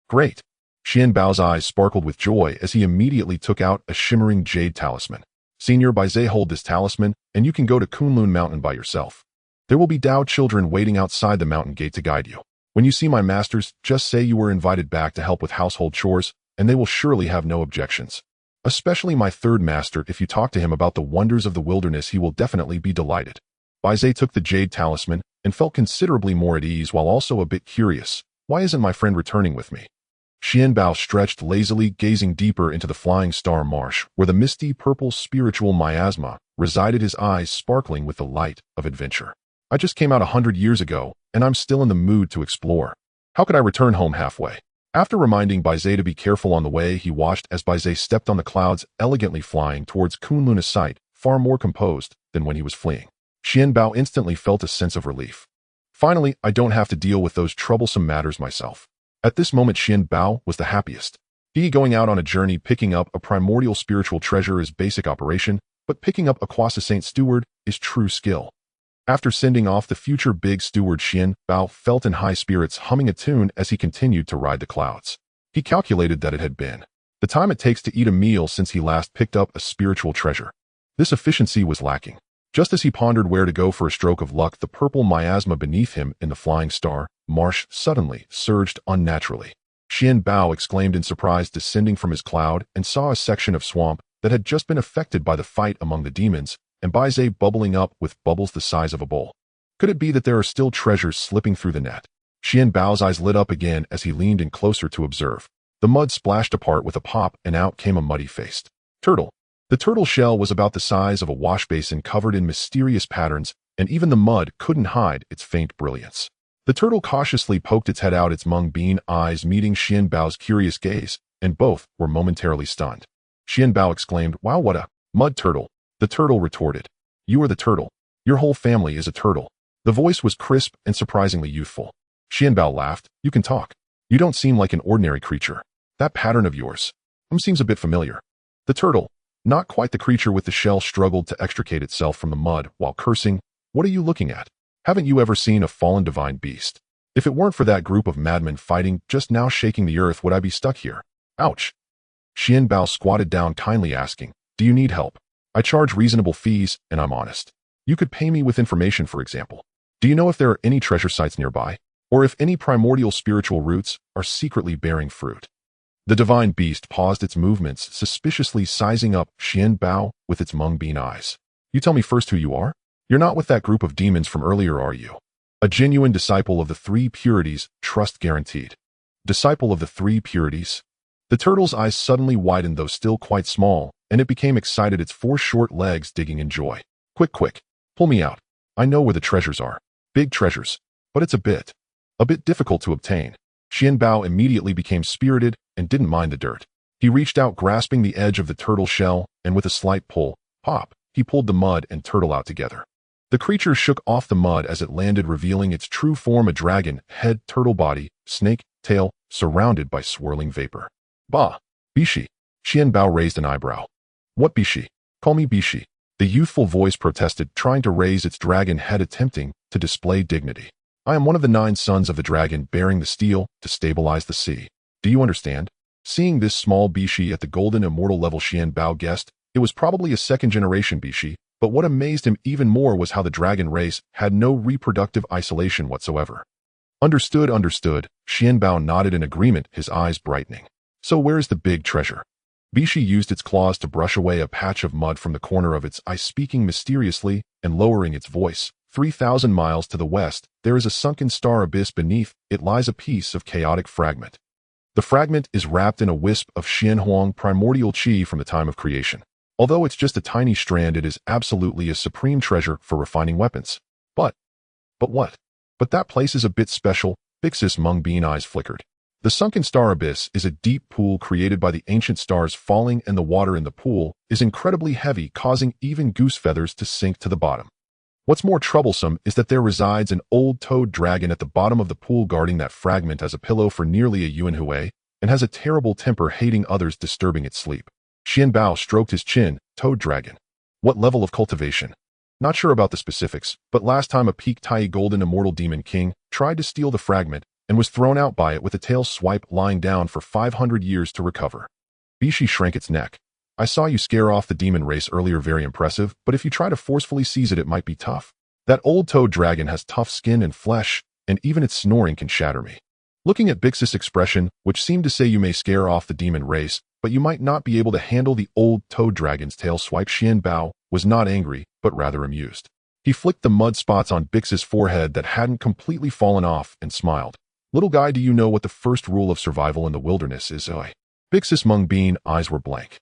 Great. Xuanbao's eyes sparkled with joy as he immediately took out a shimmering jade talisman. Senior Baizé, hold this talisman, and you can go to Kunlun Mountain by yourself. There will be Dao children waiting outside the mountain gate to guide you. When you see my masters, just say you were invited back to help with household chores, and they will surely have no objections. Especially my third master, if you talk to him about the wonders of the wilderness, he will definitely be delighted. Baizé took the jade talisman and felt considerably more at ease while also a bit curious. Why isn't my friend returning with me? Xuanbao stretched lazily, gazing deeper into the flying star marsh, where the misty purple spiritual miasma resided, his eyes sparkling with the light of adventure. I just came out 100 years ago, and I'm still in the mood to explore. How could I return home halfway? After reminding Baizé to be careful on the way, he watched as Baizé stepped on the clouds, elegantly flying towards Kunlun's sight, far more composed than when he was fleeing. Xuanbao instantly felt a sense of relief. Finally, I don't have to deal with those troublesome matters myself. At this moment, Xuanbao was the happiest. Going out on a journey picking up a primordial spiritual treasure is basic operation, but picking up a Quasi Saint Steward is true skill. After sending off the future big steward, Xuanbao felt in high spirits, humming a tune as he continued to ride the clouds. He calculated that it had been the time it takes to eat a meal since he last picked up a spiritual treasure. This efficiency was lacking. Just as he pondered where to go for a stroke of luck, the purple miasma beneath him in the flying star marsh suddenly surged unnaturally. Xuanbao exclaimed in surprise, descending from his cloud, and saw a section of swamp that had just been affected by the fight among the demons, and Baizé bubbling up with bubbles the size of a bowl. Could it be that there are still treasures slipping through the net? Xuanbao's eyes lit up again as he leaned in closer to observe. The mud splashed apart with a pop, and out came a muddy-faced turtle. The turtle shell was about the size of a wash basin, covered in mysterious patterns, and even the mud couldn't hide its faint brilliance. The turtle cautiously poked its head out, its mung bean eyes meeting Xuanbao's curious gaze, and both were momentarily stunned. Xuanbao exclaimed, "Wow, what a mud turtle!" The turtle retorted, "You are the turtle. Your whole family is a turtle." The voice was crisp and surprisingly youthful. Xuanbao laughed, "You can talk. You don't seem like an ordinary creature. That pattern of yours seems a bit familiar." The turtle, not quite the creature with the shell, struggled to extricate itself from the mud while cursing, "What are you looking at? Haven't you ever seen a fallen divine beast? If it weren't for that group of madmen fighting just now shaking the earth, would I be stuck here? Ouch." Xuanbao squatted down, kindly asking, "Do you need help? I charge reasonable fees, and I'm honest. You could pay me with information, for example. Do you know if there are any treasure sites nearby? Or if any primordial spiritual roots are secretly bearing fruit?" The divine beast paused its movements, suspiciously sizing up Xuanbao with its mung bean eyes. "You tell me first who you are? You're not with that group of demons from earlier, are you? A genuine disciple of the three purities, trust guaranteed." Disciple of the three purities? The turtle's eyes suddenly widened, though still quite small, and it became excited, its four short legs digging in joy. Quick, pull me out. I know where the treasures are. Big treasures. But it's a bit difficult to obtain." Xuanbao immediately became spirited and didn't mind the dirt. He reached out, grasping the edge of the turtle shell, and with a slight pull, pop, he pulled the mud and turtle out together. The creature shook off the mud as it landed, revealing its true form, a dragon, head, turtle body, snake, tail, surrounded by swirling vapor. "Bah, Bishi." Xuanbao raised an eyebrow. "What Bishi? Call me Bishi." The youthful voice protested, trying to raise its dragon head, attempting to display dignity. "I am one of the 9 sons of the dragon, bearing the steel to stabilize the sea. Do you understand?" Seeing this small Bishi at the Golden Immortal level, Xuanbao guessed it was probably a second-generation Bishi, but what amazed him even more was how the dragon race had no reproductive isolation whatsoever. Understood. Xuanbao nodded in agreement, his eyes brightening. "So where is the big treasure?" Bishi used its claws to brush away a patch of mud from the corner of its eye, speaking mysteriously and lowering its voice. 3,000 miles to the west, there is a sunken star abyss. Beneath it lies a piece of chaotic fragment. The fragment is wrapped in a wisp of Xianhuang primordial qi from the time of creation. Although it's just a tiny strand, it is absolutely a supreme treasure for refining weapons. But what? But that place is a bit special. Bix's mung bean eyes flickered. The sunken star abyss is a deep pool created by the ancient stars falling, and the water in the pool is incredibly heavy, causing even goose feathers to sink to the bottom. What's more troublesome is that there resides an old toad dragon at the bottom of the pool, guarding that fragment as a pillow for nearly a yuan hui. and has a terrible temper, hating others disturbing its sleep. Xuanbao stroked his chin. Toad dragon. What level of cultivation? Not sure about the specifics, but last time a peak Tai Golden Immortal Demon King tried to steal the fragment and was thrown out by it with a tail swipe, lying down for 500 years to recover. Bishi shrank its neck. I saw you scare off the demon race earlier, very impressive, but if you try to forcefully seize it, it might be tough. That old toad dragon has tough skin and flesh, and even its snoring can shatter me. Looking at Bix's expression, which seemed to say you may scare off the demon race, but you might not be able to handle the old toad dragon's tail swipe, Xuanbao was not angry, but rather amused. He flicked the mud spots on Bix's forehead that hadn't completely fallen off and smiled. Little guy, do you know what the first rule of survival in the wilderness is? Bix's mung bean eyes were blank.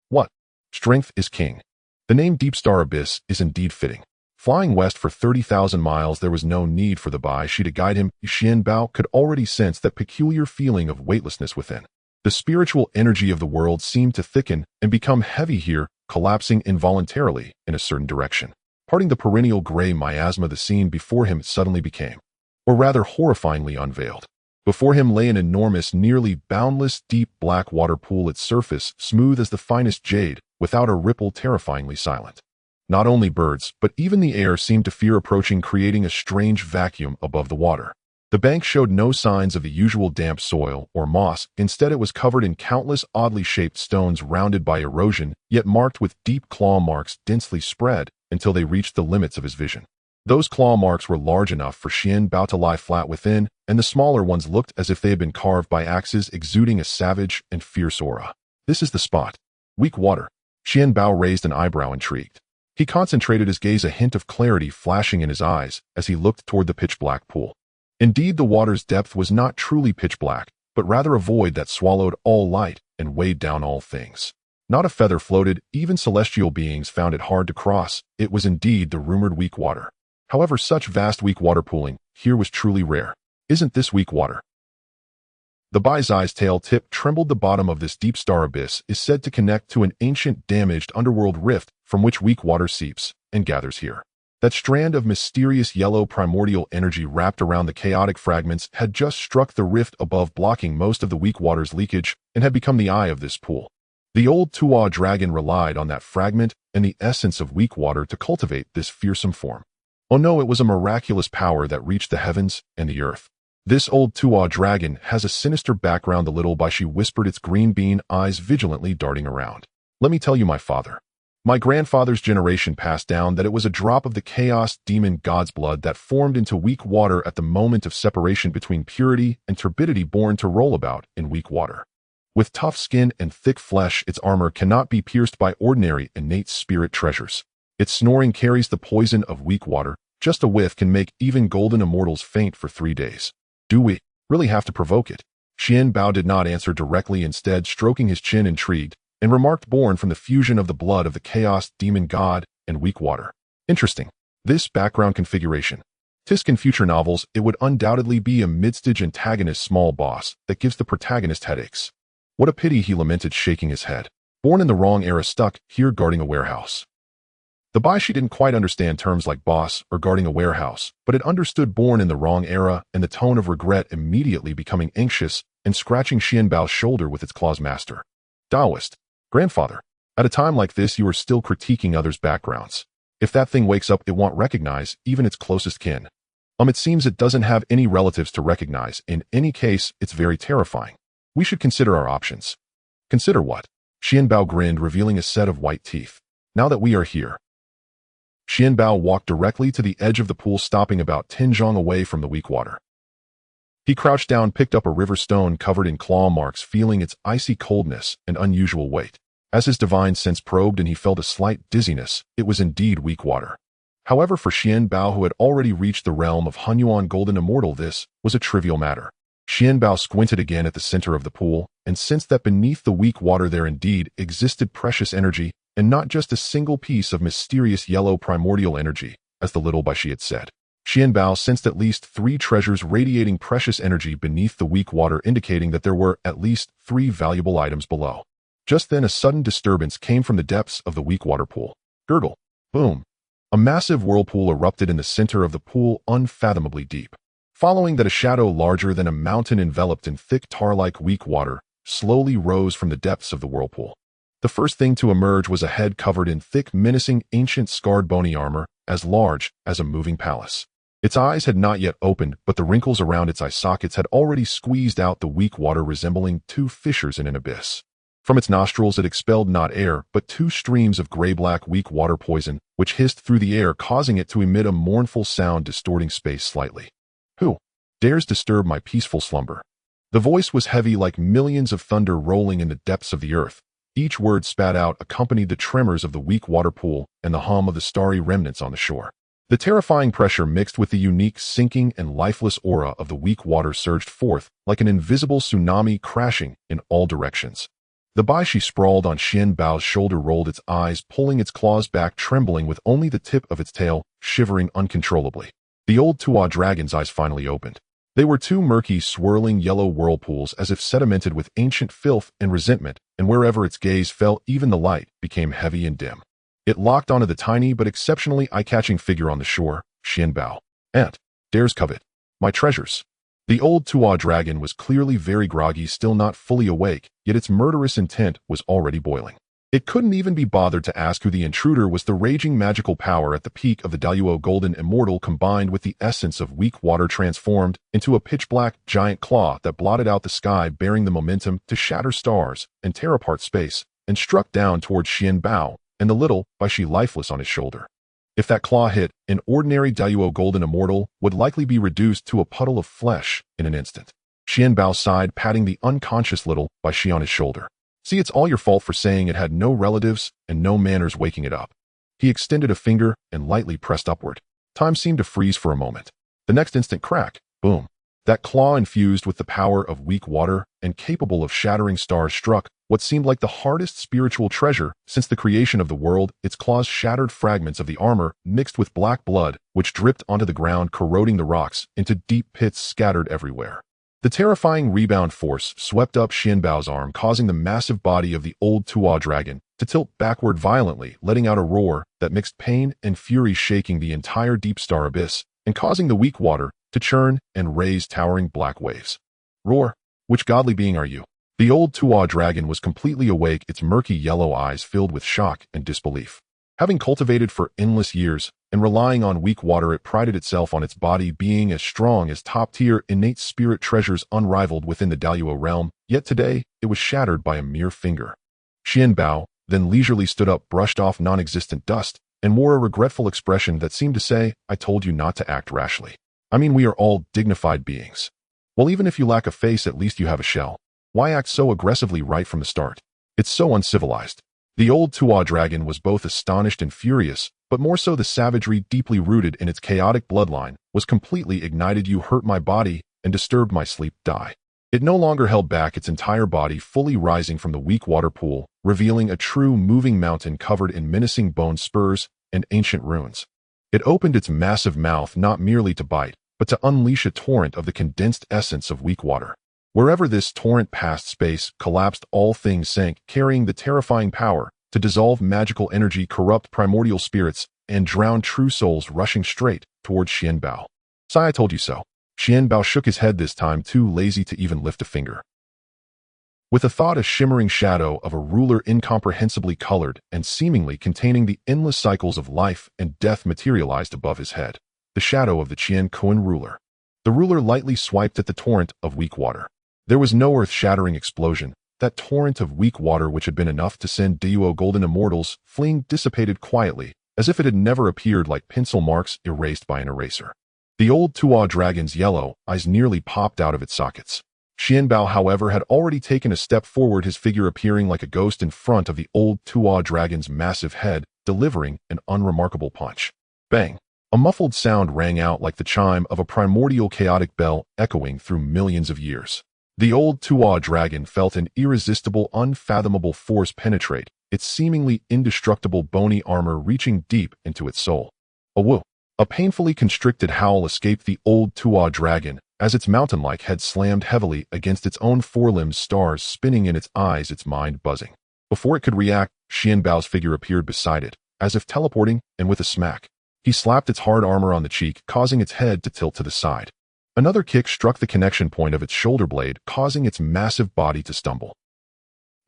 What? Strength is king. The name Deep Star Abyss is indeed fitting. Flying west for 30,000 miles, there was no need for the Bishi to guide him. Xuanbao could already sense that peculiar feeling of weightlessness within. The spiritual energy of the world seemed to thicken and become heavy here, collapsing involuntarily in a certain direction. Parting the perennial gray miasma, the scene before him suddenly became, or rather horrifyingly unveiled. Before him lay an enormous, nearly boundless, deep black water pool, its surface smooth as the finest jade, without a ripple, terrifyingly silent. Not only birds, but even the air seemed to fear approaching, creating a strange vacuum above the water. The bank showed no signs of the usual damp soil or moss. Instead, it was covered in countless oddly shaped stones, rounded by erosion, yet marked with deep claw marks densely spread until they reached the limits of his vision. Those claw marks were large enough for Xuanbao to lie flat within, and the smaller ones looked as if they had been carved by axes, exuding a savage and fierce aura. This is the spot. Weak water. Xuanbao raised an eyebrow, intrigued. He concentrated his gaze, a hint of clarity flashing in his eyes as he looked toward the pitch-black pool. Indeed, the water's depth was not truly pitch-black, but rather a void that swallowed all light and weighed down all things. Not a feather floated, even celestial beings found it hard to cross. It was indeed the rumored weak water. However, such vast weak water pooling here was truly rare. Isn't this weak water? The Bai's tail tip trembled. The bottom of this deep star abyss is said to connect to an ancient, damaged underworld rift from which weak water seeps and gathers here. That strand of mysterious yellow primordial energy wrapped around the chaotic fragments had just struck the rift above, blocking most of the weak water's leakage, and had become the eye of this pool. The old Tuo dragon relied on that fragment and the essence of weak water to cultivate this fearsome form. Oh no, it was a miraculous power that reached the heavens and the earth. This old Tuo dragon has a sinister background, the little Bishi whispered, its green bean eyes vigilantly darting around. Let me tell you, my father. My grandfather's generation passed down that it was a drop of the chaos demon god's blood that formed into weak water at the moment of separation between purity and turbidity, born to roll about in weak water. With tough skin and thick flesh, its armor cannot be pierced by ordinary innate spirit treasures. Its snoring carries the poison of weak water. Just a whiff can make even golden immortals faint for 3 days. Do we really have to provoke it? Xuanbao did not answer directly, instead stroking his chin, intrigued, and remarked, born from the fusion of the blood of the chaos demon god and weak water. Interesting. This background configuration. Tisk in future novels, it would undoubtedly be a mid-stage antagonist small boss that gives the protagonist headaches. What a pity, he lamented, shaking his head. Born in the wrong era, stuck here guarding a warehouse. The Bishi didn't quite understand terms like boss or guarding a warehouse, but it understood born in the wrong era and the tone of regret, immediately becoming anxious and scratching Xuanbao's shoulder with its claws. Master. Taoist. Grandfather. At a time like this, you are still critiquing others' backgrounds. If that thing wakes up, it won't recognize even its closest kin. It seems it doesn't have any relatives to recognize. In any case, it's very terrifying. We should consider our options. Consider what? Xuanbao grinned, revealing a set of white teeth. Now that we are here. Xuanbao walked directly to the edge of the pool, stopping about 10 zhong away from the weak water. He crouched down, picked up a river stone covered in claw marks, feeling its icy coldness and unusual weight. As his divine sense probed and he felt a slight dizziness, it was indeed weak water. However, for Xuanbao, who had already reached the realm of Honghuang Golden Immortal, this was a trivial matter. Xuanbao squinted again at the center of the pool and sensed that beneath the weak water there indeed existed precious energy, and not just a single piece of mysterious yellow primordial energy, as the little Bishi had said. Xuanbao sensed at least 3 treasures radiating precious energy beneath the weak water, indicating that there were at least 3 valuable items below. Just then, a sudden disturbance came from the depths of the weak water pool. Gurgle. Boom. A massive whirlpool erupted in the center of the pool, unfathomably deep. Following that, a shadow larger than a mountain enveloped in thick tar-like weak water slowly rose from the depths of the whirlpool. The first thing to emerge was a head covered in thick, menacing, ancient, scarred bony armor, as large as a moving palace. Its eyes had not yet opened, but the wrinkles around its eye sockets had already squeezed out the weak water, resembling two fissures in an abyss. From its nostrils it expelled not air, but two streams of gray-black weak water poison, which hissed through the air, causing it to emit a mournful sound, distorting space slightly. "Who dares disturb my peaceful slumber?" The voice was heavy, like millions of thunder rolling in the depths of the earth. Each word spat out accompanied the tremors of the weak water pool and the hum of the starry remnants on the shore. The terrifying pressure mixed with the unique sinking and lifeless aura of the weak water surged forth like an invisible tsunami, crashing in all directions. The Baishi sprawled on Xuanbao's shoulder, rolled its eyes, pulling its claws back, trembling with only the tip of its tail shivering uncontrollably. The old Tuo dragon's eyes finally opened. They were two murky, swirling yellow whirlpools, as if sedimented with ancient filth and resentment, and wherever its gaze fell, even the light became heavy and dim. It locked onto the tiny but exceptionally eye-catching figure on the shore. "Xuanbao, Aunt, dares covet my treasures." The old Tuo dragon was clearly very groggy, still not fully awake, yet its murderous intent was already boiling. It couldn't even be bothered to ask who the intruder was. The raging magical power at the peak of the Daluo Golden Immortal, combined with the essence of weak water, transformed into a pitch-black giant claw that blotted out the sky, bearing the momentum to shatter stars and tear apart space, and struck down towards Xuanbao and the little Baishi lifeless on his shoulder. If that claw hit, an ordinary Daluo Golden Immortal would likely be reduced to a puddle of flesh in an instant. Xuanbao sighed, patting the unconscious little Baishi on his shoulder. "See, it's all your fault for saying it had no relatives and no manners, waking it up." He extended a finger and lightly pressed upward. Time seemed to freeze for a moment. The next instant, crack, boom. That claw, infused with the power of weak water and capable of shattering stars, struck what seemed like the hardest spiritual treasure since the creation of the world. Its claws shattered fragments of the armor mixed with black blood, which dripped onto the ground, corroding the rocks into deep pits scattered everywhere. The terrifying rebound force swept up Xuanbao's arm, causing the massive body of the old Tuo dragon to tilt backward violently, letting out a roar that mixed pain and fury, shaking the entire deep star abyss and causing the weak water to churn and raise towering black waves. "Roar, which godly being are you?" The old Tuo dragon was completely awake, its murky yellow eyes filled with shock and disbelief. Having cultivated for endless years and relying on weak water, it prided itself on its body being as strong as top-tier innate spirit treasures unrivaled within the Daluo realm, yet today it was shattered by a mere finger. Xuanbao then leisurely stood up, brushed off non-existent dust, and wore a regretful expression that seemed to say, "I told you not to act rashly. I mean, we are all dignified beings. Well, even if you lack a face, at least you have a shell. Why act so aggressively right from the start? It's so uncivilized." The old Tuo dragon was both astonished and furious, but more so the savagery deeply rooted in its chaotic bloodline was completely ignited. "You hurt my body and disturbed my sleep, die." It no longer held back, its entire body fully rising from the weak water pool, revealing a true moving mountain covered in menacing bone spurs and ancient runes. It opened its massive mouth not merely to bite, but to unleash a torrent of the condensed essence of weak water. Wherever this torrent passed, space collapsed, all things sank, carrying the terrifying power to dissolve magical energy, corrupt primordial spirits, and drown true souls, rushing straight towards Xuanbao. "Sai, I told you so." Xuanbao shook his head, this time too lazy to even lift a finger. With a thought, a shimmering shadow of a ruler, incomprehensibly colored and seemingly containing the endless cycles of life and death, materialized above his head. The shadow of the Qian Kuan ruler. The ruler lightly swiped at the torrent of weak water. There was no earth-shattering explosion. That torrent of weak water, which had been enough to send Daluo Golden Immortals fleeing, dissipated quietly, as if it had never appeared, like pencil marks erased by an eraser. The old Tuo dragon's yellow eyes nearly popped out of its sockets. Xuanbao, however, had already taken a step forward, his figure appearing like a ghost in front of the old Tuo dragon's massive head, delivering an unremarkable punch. Bang! A muffled sound rang out like the chime of a primordial chaotic bell echoing through millions of years. The old Tuo dragon felt an irresistible, unfathomable force penetrate its seemingly indestructible bony armor, reaching deep into its soul. A woo! A painfully constricted howl escaped the old Tuo dragon as its mountain-like head slammed heavily against its own forelimbs, stars spinning in its eyes, its mind buzzing. Before it could react, Xuanbao's figure appeared beside it, as if teleporting, and with a smack, he slapped its hard armor on the cheek, causing its head to tilt to the side. Another kick struck the connection point of its shoulder blade, causing its massive body to stumble.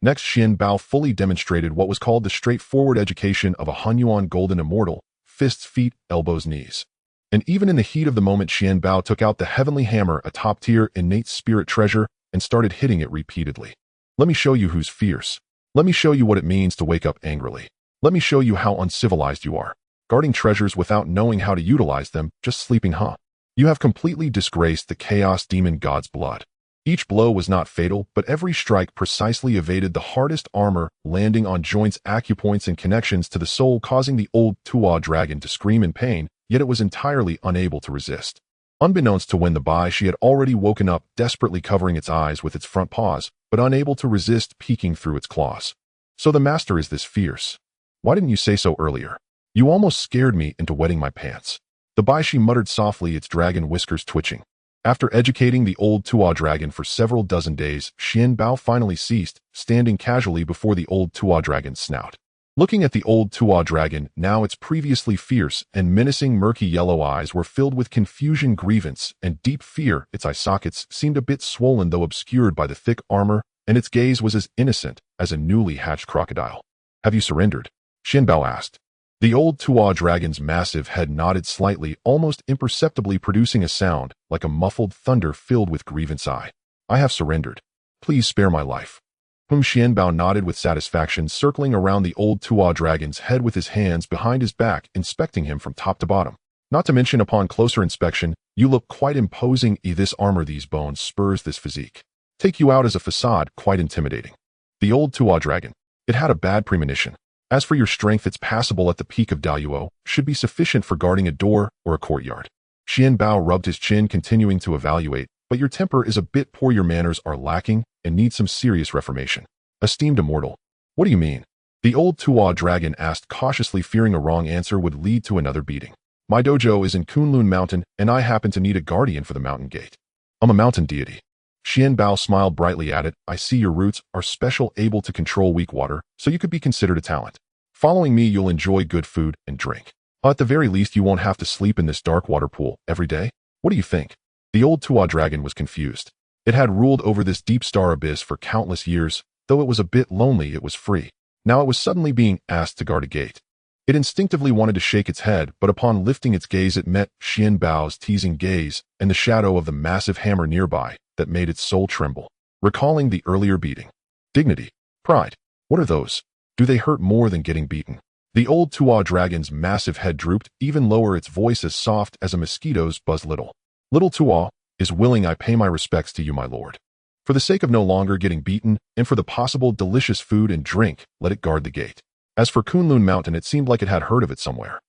Next, Xuanbao fully demonstrated what was called the straightforward education of a Honghuang Golden Immortal: fists, feet, elbows, knees. And even in the heat of the moment, Xuanbao took out the heavenly hammer, a top-tier innate spirit treasure, and started hitting it repeatedly. Let me show you who's fierce. Let me show you what it means to wake up angrily. Let me show you how uncivilized you are. Guarding treasures without knowing how to utilize them, just sleeping, huh? You have completely disgraced the Chaos Demon God's blood. Each blow was not fatal, but every strike precisely evaded the hardest armor, landing on joints, acupoints, and connections to the soul, causing the old Tuo dragon to scream in pain, yet it was entirely unable to resist. Unbeknownst to Xuanbao, she had already woken up, desperately covering its eyes with its front paws, but unable to resist peeking through its claws. So the master is this fierce. Why didn't you say so earlier? You almost scared me into wetting my pants. The Baishi muttered softly, its dragon whiskers twitching. After educating the old Tuo dragon for several dozen days, Xuanbao finally ceased, standing casually before the old Tuo dragon's snout. Looking at the old Tuo dragon, now its previously fierce and menacing murky yellow eyes were filled with confusion, grievance, and deep fear. Its eye sockets seemed a bit swollen, though obscured by the thick armor, and its gaze was as innocent as a newly hatched crocodile. Have you surrendered? Xuanbao asked. The old Tuo dragon's massive head nodded slightly, almost imperceptibly, producing a sound like a muffled thunder filled with grievance. I have surrendered. Please spare my life. Xuanbao nodded with satisfaction, circling around the old Tuo dragon's head with his hands behind his back, inspecting him from top to bottom. Not to mention, upon closer inspection, you look quite imposing. This armor, these bones, spurs, this physique. Take you out as a facade, quite intimidating. The old Tuo dragon. It had a bad premonition. As for your strength, it's passable at the peak of Daluo, should be sufficient for guarding a door or a courtyard. Xuanbao rubbed his chin, continuing to evaluate, but your temper is a bit poor, your manners are lacking, and need some serious reformation. Esteemed immortal. What do you mean? The old Tuo dragon asked cautiously, fearing a wrong answer would lead to another beating. My dojo is in Kunlun Mountain, and I happen to need a guardian for the mountain gate. I'm a mountain deity. Xuanbao smiled brightly at it. I see your roots are special, able to control weak water, so you could be considered a talent. Following me, you'll enjoy good food and drink. At the very least, you won't have to sleep in this dark water pool every day. What do you think? The old Tuo dragon was confused. It had ruled over this deep star abyss for countless years. Though it was a bit lonely, it was free. Now it was suddenly being asked to guard a gate. It instinctively wanted to shake its head, but upon lifting its gaze, it met Xuanbao's teasing gaze and the shadow of the massive hammer nearby that made its soul tremble, recalling the earlier beating. Dignity, pride, what are those? Do they hurt more than getting beaten? The old Tuo dragon's massive head drooped even lower, its voice as soft as a mosquito's buzz. Little Tuo is willing. I pay my respects to you, my lord. For the sake of no longer getting beaten, and for the possible delicious food and drink, let it guard the gate. As for Kunlun Mountain, it seemed like it had heard of it somewhere.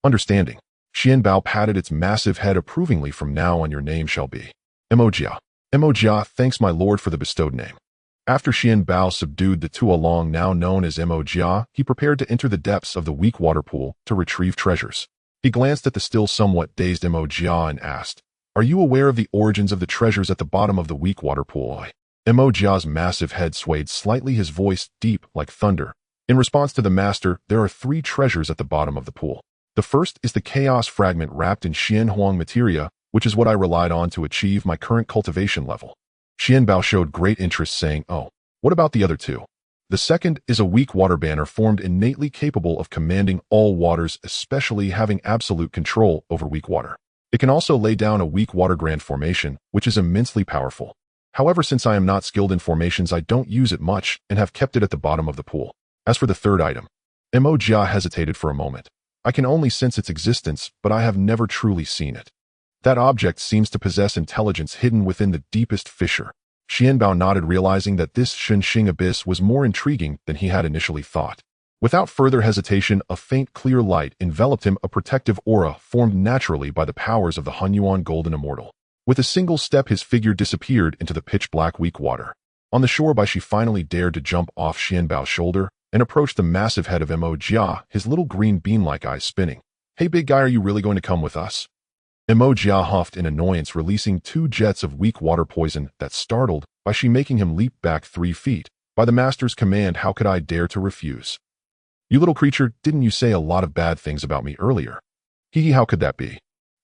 Understanding. Xuanbao patted its massive head approvingly. From now on, your name shall be Emojia. Emojia, thanks my lord for the bestowed name. After Xuanbao subdued the Tuolong, now known as Emojia, he prepared to enter the depths of the weak water pool to retrieve treasures. He glanced at the still somewhat dazed Emojia and asked, are you aware of the origins of the treasures at the bottom of the weak water pool? Emojia's massive head swayed slightly, his voice deep like thunder. In response to the master, there are 3 treasures at the bottom of the pool. The first is the chaos fragment wrapped in Xianhuang materia, which is what I relied on to achieve my current cultivation level. Xuanbao showed great interest, saying, oh, what about the other 2? The second is a weak water banner formed innately capable of commanding all waters, especially having absolute control over weak water. It can also lay down a weak water grand formation, which is immensely powerful. However, since I am not skilled in formations, I don't use it much and have kept it at the bottom of the pool. As for the third item, Emojia hesitated for a moment. I can only sense its existence, but I have never truly seen it. That object seems to possess intelligence hidden within the deepest fissure. Xuanbao nodded, realizing that this Shenxing abyss was more intriguing than he had initially thought. Without further hesitation, a faint clear light enveloped him, a protective aura formed naturally by the powers of the Honghuang Golden Immortal. With a single step, his figure disappeared into the pitch-black weak water. On the shore, Baishi finally dared to jump off Xuanbao's shoulder and approach the massive head of Emojia, his little green bean-like eyes spinning. Hey big guy, are you really going to come with us? Emojia huffed in annoyance, releasing 2 jets of weak water poison that startled Baishi, making him leap back 3 feet. By the master's command, how could I dare to refuse? You little creature, didn't you say a lot of bad things about me earlier? Hee, how could that be?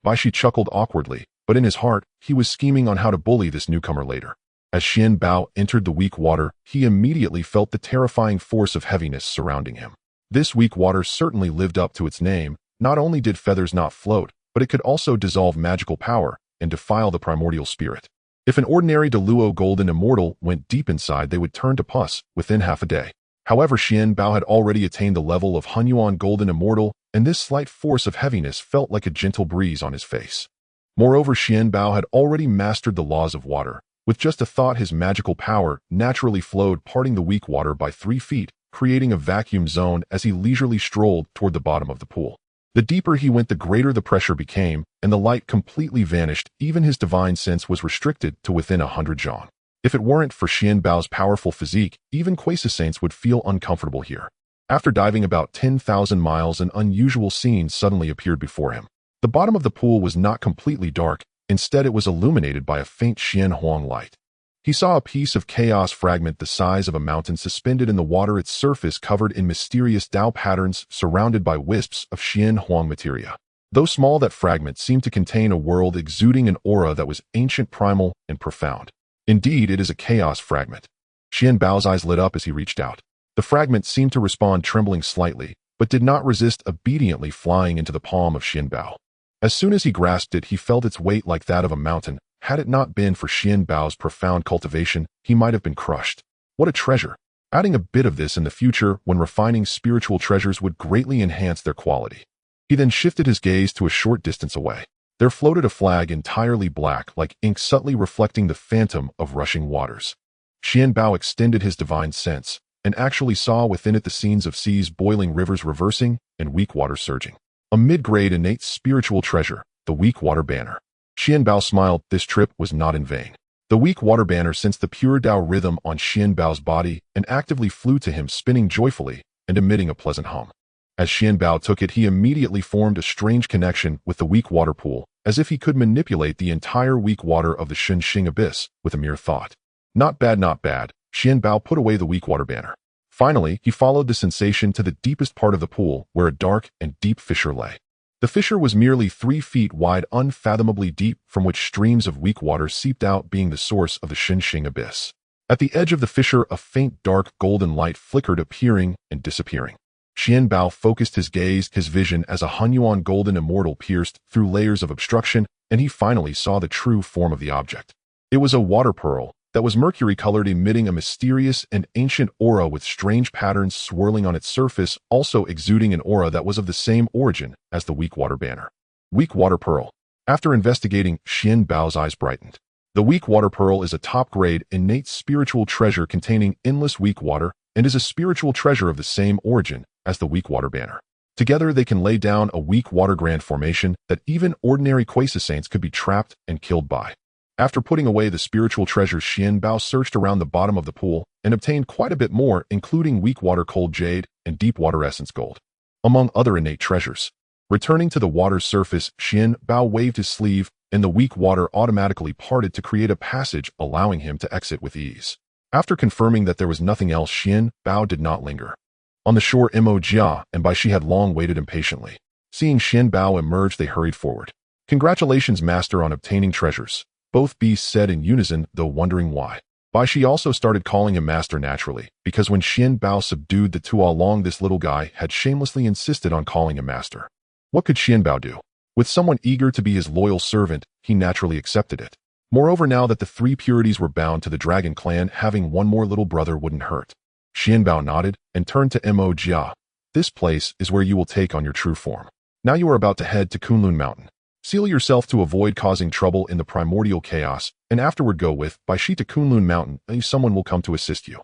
Baishi chuckled awkwardly, but in his heart, he was scheming on how to bully this newcomer later. As Xuanbao entered the weak water, he immediately felt the terrifying force of heaviness surrounding him. This weak water certainly lived up to its name. Not only did feathers not float, but it could also dissolve magical power and defile the primordial spirit. If an ordinary Deluo Golden Immortal went deep inside, they would turn to pus within half a day. However, Xuanbao had already attained the level of Honghuang Golden Immortal, and this slight force of heaviness felt like a gentle breeze on his face. Moreover, Xuanbao had already mastered the laws of water. With just a thought, his magical power naturally flowed, parting the weak water by 3 feet, creating a vacuum zone as he leisurely strolled toward the bottom of the pool. The deeper he went, the greater the pressure became, and the light completely vanished. Even his divine sense was restricted to within 100 zhang. If it weren't for Xuanbao's powerful physique, even Quasi-Saints would feel uncomfortable here. After diving about 10,000 miles, an unusual scene suddenly appeared before him. The bottom of the pool was not completely dark. Instead, it was illuminated by a faint Xianhuang light. He saw a piece of chaos fragment the size of a mountain suspended in the water, its surface covered in mysterious Dao patterns surrounded by wisps of Xianhuang materia. Though small, that fragment seemed to contain a world exuding an aura that was ancient, primal, and profound. Indeed, it is a chaos fragment. Xuanbao's eyes lit up as he reached out. The fragment seemed to respond, trembling slightly, but did not resist, obediently flying into the palm of Xuanbao. As soon as he grasped it, he felt its weight like that of a mountain. Had it not been for Xuanbao's profound cultivation, he might have been crushed. What a treasure! Adding a bit of this in the future when refining spiritual treasures would greatly enhance their quality. He then shifted his gaze to a short distance away. There floated a flag entirely black, like ink, subtly reflecting the phantom of rushing waters. Xuanbao extended his divine sense, and actually saw within it the scenes of seas boiling, rivers reversing, and weak water surging. A mid-grade innate spiritual treasure, the weak water banner. Xuanbao smiled. This trip was not in vain. The weak water banner sensed the pure Dao rhythm on Xuanbao's body and actively flew to him, spinning joyfully and emitting a pleasant hum. As Xuanbao took it, he immediately formed a strange connection with the weak water pool, as if he could manipulate the entire weak water of the Shunxing abyss with a mere thought. Not bad, not bad. Xuanbao put away the weak water banner. Finally, he followed the sensation to the deepest part of the pool, where a dark and deep fissure lay. The fissure was merely 3 feet wide, unfathomably deep, from which streams of weak water seeped out, being the source of the Shunxing abyss. At the edge of the fissure, a faint dark golden light flickered, appearing and disappearing. Xuanbao focused his gaze, his vision, as a Honghuang Golden Immortal pierced through layers of obstruction, and he finally saw the true form of the object. It was a water pearl that was mercury-colored, emitting a mysterious and ancient aura with strange patterns swirling on its surface, also exuding an aura that was of the same origin as the weak water banner. Weak water pearl. After investigating, Xuanbao's eyes brightened. The weak water pearl is a top-grade, innate spiritual treasure containing endless weak water and is a spiritual treasure of the same origin as the weak water banner. Together, they can lay down a weak water grand formation that even ordinary Quasi-Saints could be trapped and killed by. After putting away the spiritual treasures, Xuanbao searched around the bottom of the pool and obtained quite a bit more, including weak water cold jade and deep water essence gold, among other innate treasures. Returning to the water's surface, Xuanbao waved his sleeve, and the weak water automatically parted to create a passage, allowing him to exit with ease. After confirming that there was nothing else, Xuanbao did not linger. On the shore, Jia and Bai Shi had long waited impatiently. Seeing Xuanbao emerge, they hurried forward. Congratulations, master, on obtaining treasures, both beasts said in unison, though wondering why. Bai Shi also started calling him master naturally, because when Xuanbao subdued the two all along, this little guy had shamelessly insisted on calling him master. What could Xuanbao do? With someone eager to be his loyal servant, he naturally accepted it. Moreover, now that the 3 purities were bound to the dragon clan, having one more little brother wouldn't hurt. Xuanbao nodded and turned to Jia. This place is where you will take on your true form. Now you are about to head to Kunlun Mountain. Seal yourself to avoid causing trouble in the primordial chaos, and afterward go with Bai Shi to Kunlun Mountain. Someone will come to assist you.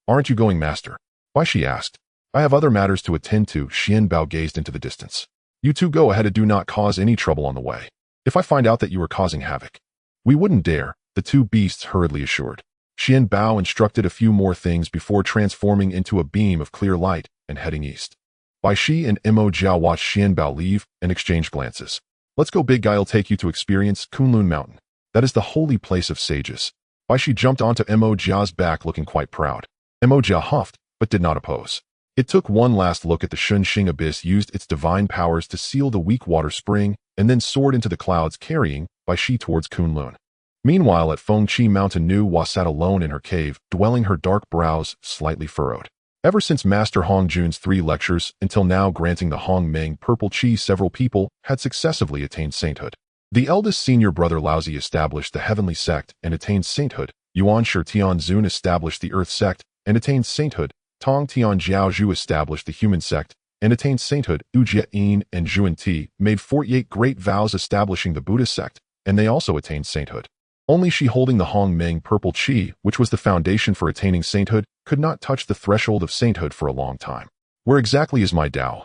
Aren't you going, master? Bai Shi asked. I have other matters to attend to. Xuanbao gazed into the distance. You two go ahead and do not cause any trouble on the way. If I find out that you are causing havoc, we wouldn't dare, the two beasts hurriedly assured. Xuanbao instructed a few more things before transforming into a beam of clear light and heading east. Bai Shi and Jia watched Xuanbao leave and exchanged glances. Let's go, big guy. I'll take you to experience Kunlun Mountain. That is the holy place of sages. Bai Shi jumped onto Jia's back, looking quite proud. Jia huffed, but did not oppose. It took one last look at the Shunxing abyss, used its divine powers to seal the weak water spring, and then soared into the clouds, carrying by Shi towards Kunlun. Meanwhile, at Fengqi Mountain, Nu Hua sat alone in her cave, dwelling, her dark brows slightly furrowed. Ever since Master Hongjun's 3 lectures, until now granting the Hongmeng Purple Qi, several people had successively attained sainthood. The eldest senior brother Laozi established the Heavenly Sect and attained sainthood. Yuan Shitian Zun established the Earth Sect and attained sainthood. Tongtian Jiaozhu established the Human Sect and attained sainthood. Ujie and Zhuan made 48 great vows establishing the Buddhist sect, and they also attained sainthood. Only Shi, holding the Hongmeng Purple Qi, which was the foundation for attaining sainthood, could not touch the threshold of sainthood for a long time. Where exactly is my Tao?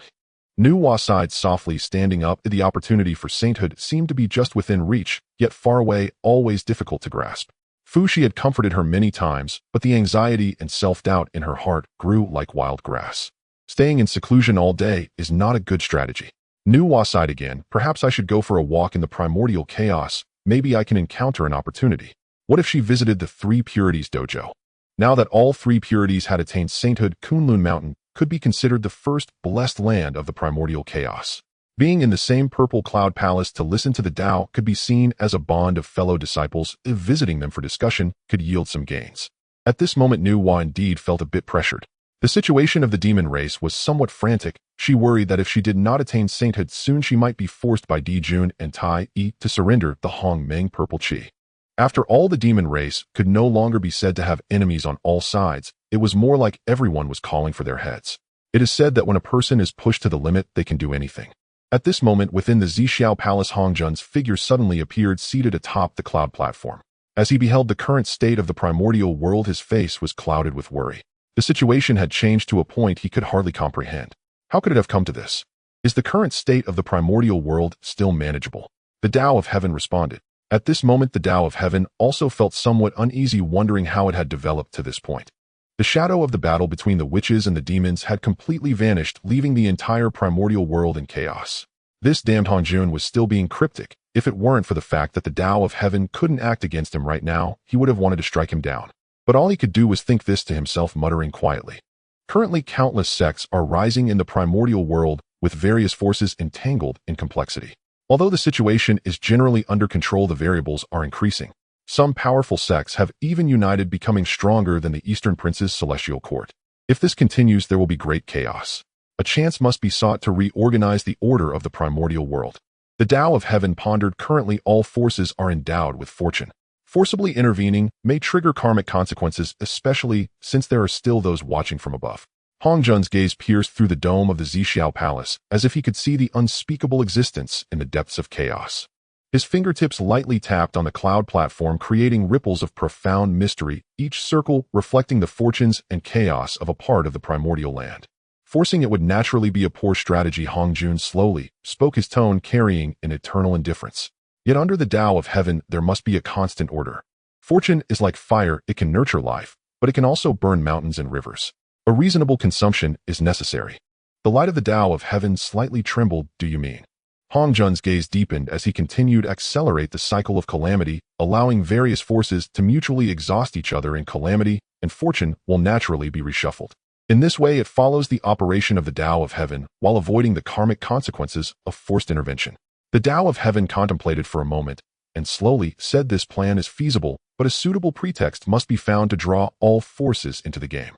Nu Hua sighed softly, standing up. The opportunity for sainthood seemed to be just within reach, yet far away, always difficult to grasp. Fu Shi had comforted her many times, but the anxiety and self-doubt in her heart grew like wild grass. Staying in seclusion all day is not a good strategy. Nu Hua sighed again. Perhaps I should go for a walk in the primordial chaos. Maybe I can encounter an opportunity. What if she visited the 3 Purities dojo? Now that all 3 Purities had attained sainthood, Kunlun Mountain could be considered the first blessed land of the primordial chaos. Being in the same purple cloud palace to listen to the Tao could be seen as a bond of fellow disciples. If visiting them for discussion could yield some gains. At this moment, Nu Hua indeed felt a bit pressured. The situation of the demon race was somewhat frantic. She worried that if she did not attain sainthood soon, she might be forced by Dijun and Tai Yi to surrender the Hongmeng Purple Qi. After all, the demon race could no longer be said to have enemies on all sides. It was more like everyone was calling for their heads. It is said that when a person is pushed to the limit, they can do anything. At this moment, within the Zixiao Palace, Hongjun's figure suddenly appeared, seated atop the cloud platform. As he beheld the current state of the primordial world, his face was clouded with worry. The situation had changed to a point he could hardly comprehend. How could it have come to this? Is the current state of the primordial world still manageable? The Tao of Heaven responded. At this moment, the Tao of Heaven also felt somewhat uneasy, wondering how it had developed to this point. The shadow of the battle between the witches and the demons had completely vanished, leaving the entire primordial world in chaos. This damned Hongjun was still being cryptic. If it weren't for the fact that the Tao of Heaven couldn't act against him right now, he would have wanted to strike him down. But all he could do was think this to himself, muttering quietly. Currently, countless sects are rising in the primordial world, with various forces entangled in complexity. Although the situation is generally under control, the variables are increasing. Some powerful sects have even united, becoming stronger than the Eastern Prince's celestial court. If this continues, there will be great chaos. A chance must be sought to reorganize the order of the primordial world. The Tao of Heaven pondered. Currently, all forces are endowed with fortune. Forcibly intervening may trigger karmic consequences, especially since there are still those watching from above. Hongjun's gaze pierced through the dome of the Zixiao Palace, as if he could see the unspeakable existence in the depths of chaos. His fingertips lightly tapped on the cloud platform, creating ripples of profound mystery, each circle reflecting the fortunes and chaos of a part of the primordial land. Forcing it would naturally be a poor strategy. Hongjun slowly spoke, his tone carrying an eternal indifference. Yet under the Tao of Heaven, there must be a constant order. Fortune is like fire, it can nurture life, but it can also burn mountains and rivers. A reasonable consumption is necessary. The light of the Tao of Heaven slightly trembled. Do you mean? Hongjun's gaze deepened as he continued to accelerate the cycle of calamity, allowing various forces to mutually exhaust each other in calamity, and fortune will naturally be reshuffled. In this way, it follows the operation of the Tao of Heaven while avoiding the karmic consequences of forced intervention. The Tao of Heaven contemplated for a moment, and slowly said, this plan is feasible, but a suitable pretext must be found to draw all forces into the game.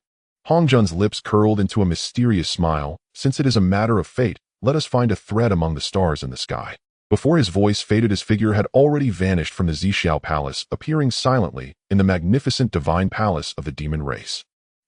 Hongjun's lips curled into a mysterious smile. Since it is a matter of fate, let us find a thread among the stars in the sky. Before his voice faded, his figure had already vanished from the Zixiao Palace, appearing silently in the magnificent divine palace of the demon race.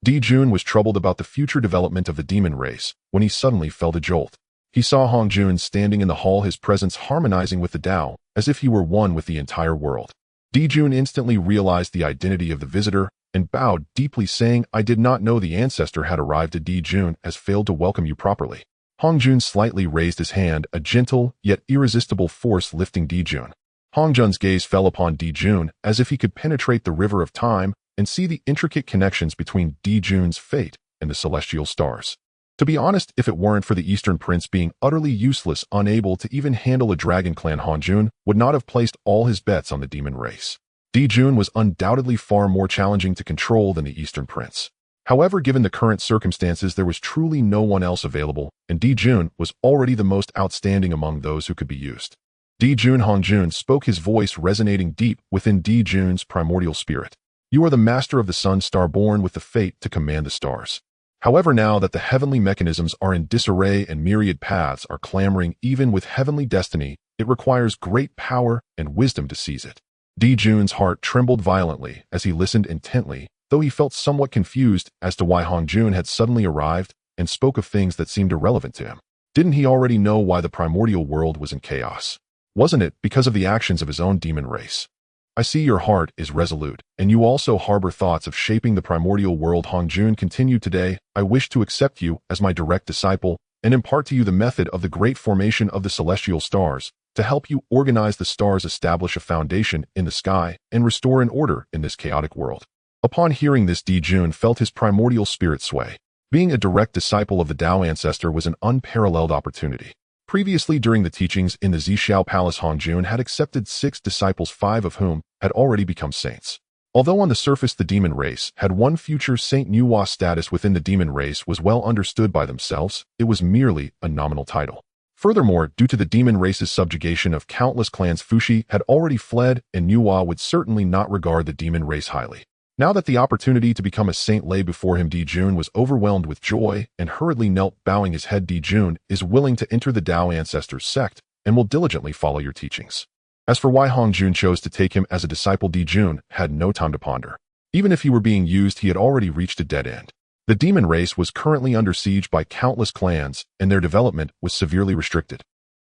Dijun was troubled about the future development of the demon race when he suddenly felt a jolt. He saw Hongjun standing in the hall, his presence harmonizing with the Tao, as if he were one with the entire world. Dijun instantly realized the identity of the visitor and bowed deeply, saying, I did not know the ancestor had arrived. Dijun has failed to welcome you properly. Hongjun slightly raised his hand, a gentle yet irresistible force lifting Dijun. Hongjun's gaze fell upon Dijun as if he could penetrate the river of time and see the intricate connections between Dijun's fate and the celestial stars. To be honest, if it weren't for the Eastern Prince being utterly useless, unable to even handle a dragon clan, Hongjun would not have placed all his bets on the demon race. Dijun was undoubtedly far more challenging to control than the Eastern Prince. However, given the current circumstances, there was truly no one else available, and Dijun was already the most outstanding among those who could be used. Dijun Hongjun spoke, his voice resonating deep within Dijun's primordial spirit. You are the master of the sun star, born with the fate to command the stars. However, now that the heavenly mechanisms are in disarray and myriad paths are clamoring even with heavenly destiny, it requires great power and wisdom to seize it. Dijun's heart trembled violently as he listened intently, though he felt somewhat confused as to why Hongjun had suddenly arrived and spoke of things that seemed irrelevant to him. Didn't he already know why the primordial world was in chaos? Wasn't it because of the actions of his own demon race? I see your heart is resolute, and you also harbor thoughts of shaping the primordial world. Hongjun continued, today, I wish to accept you as my direct disciple and impart to you the method of the great formation of the celestial stars, to help you organize the stars, establish a foundation in the sky, and restore an order in this chaotic world. Upon hearing this, Dijun felt his primordial spirit sway. Being a direct disciple of the Tao ancestor was an unparalleled opportunity. Previously, during the teachings in the Zhixiao Palace, Hongjun had accepted 6 disciples, 5 of whom had already become saints. Although on the surface the demon race had one future Saint Nuwa status within the demon race was well understood by themselves, it was merely a nominal title. Furthermore, due to the demon race's subjugation of countless clans, Fuxi had already fled, and Nuwa would certainly not regard the demon race highly. Now that the opportunity to become a saint lay before him, Dijun was overwhelmed with joy and hurriedly knelt, bowing his head. Dijun is willing to enter the Tao Ancestors sect and will diligently follow your teachings. As for why Hongjun chose to take him as a disciple, Dijun had no time to ponder. Even if he were being used, he had already reached a dead end. The demon race was currently under siege by countless clans, and their development was severely restricted.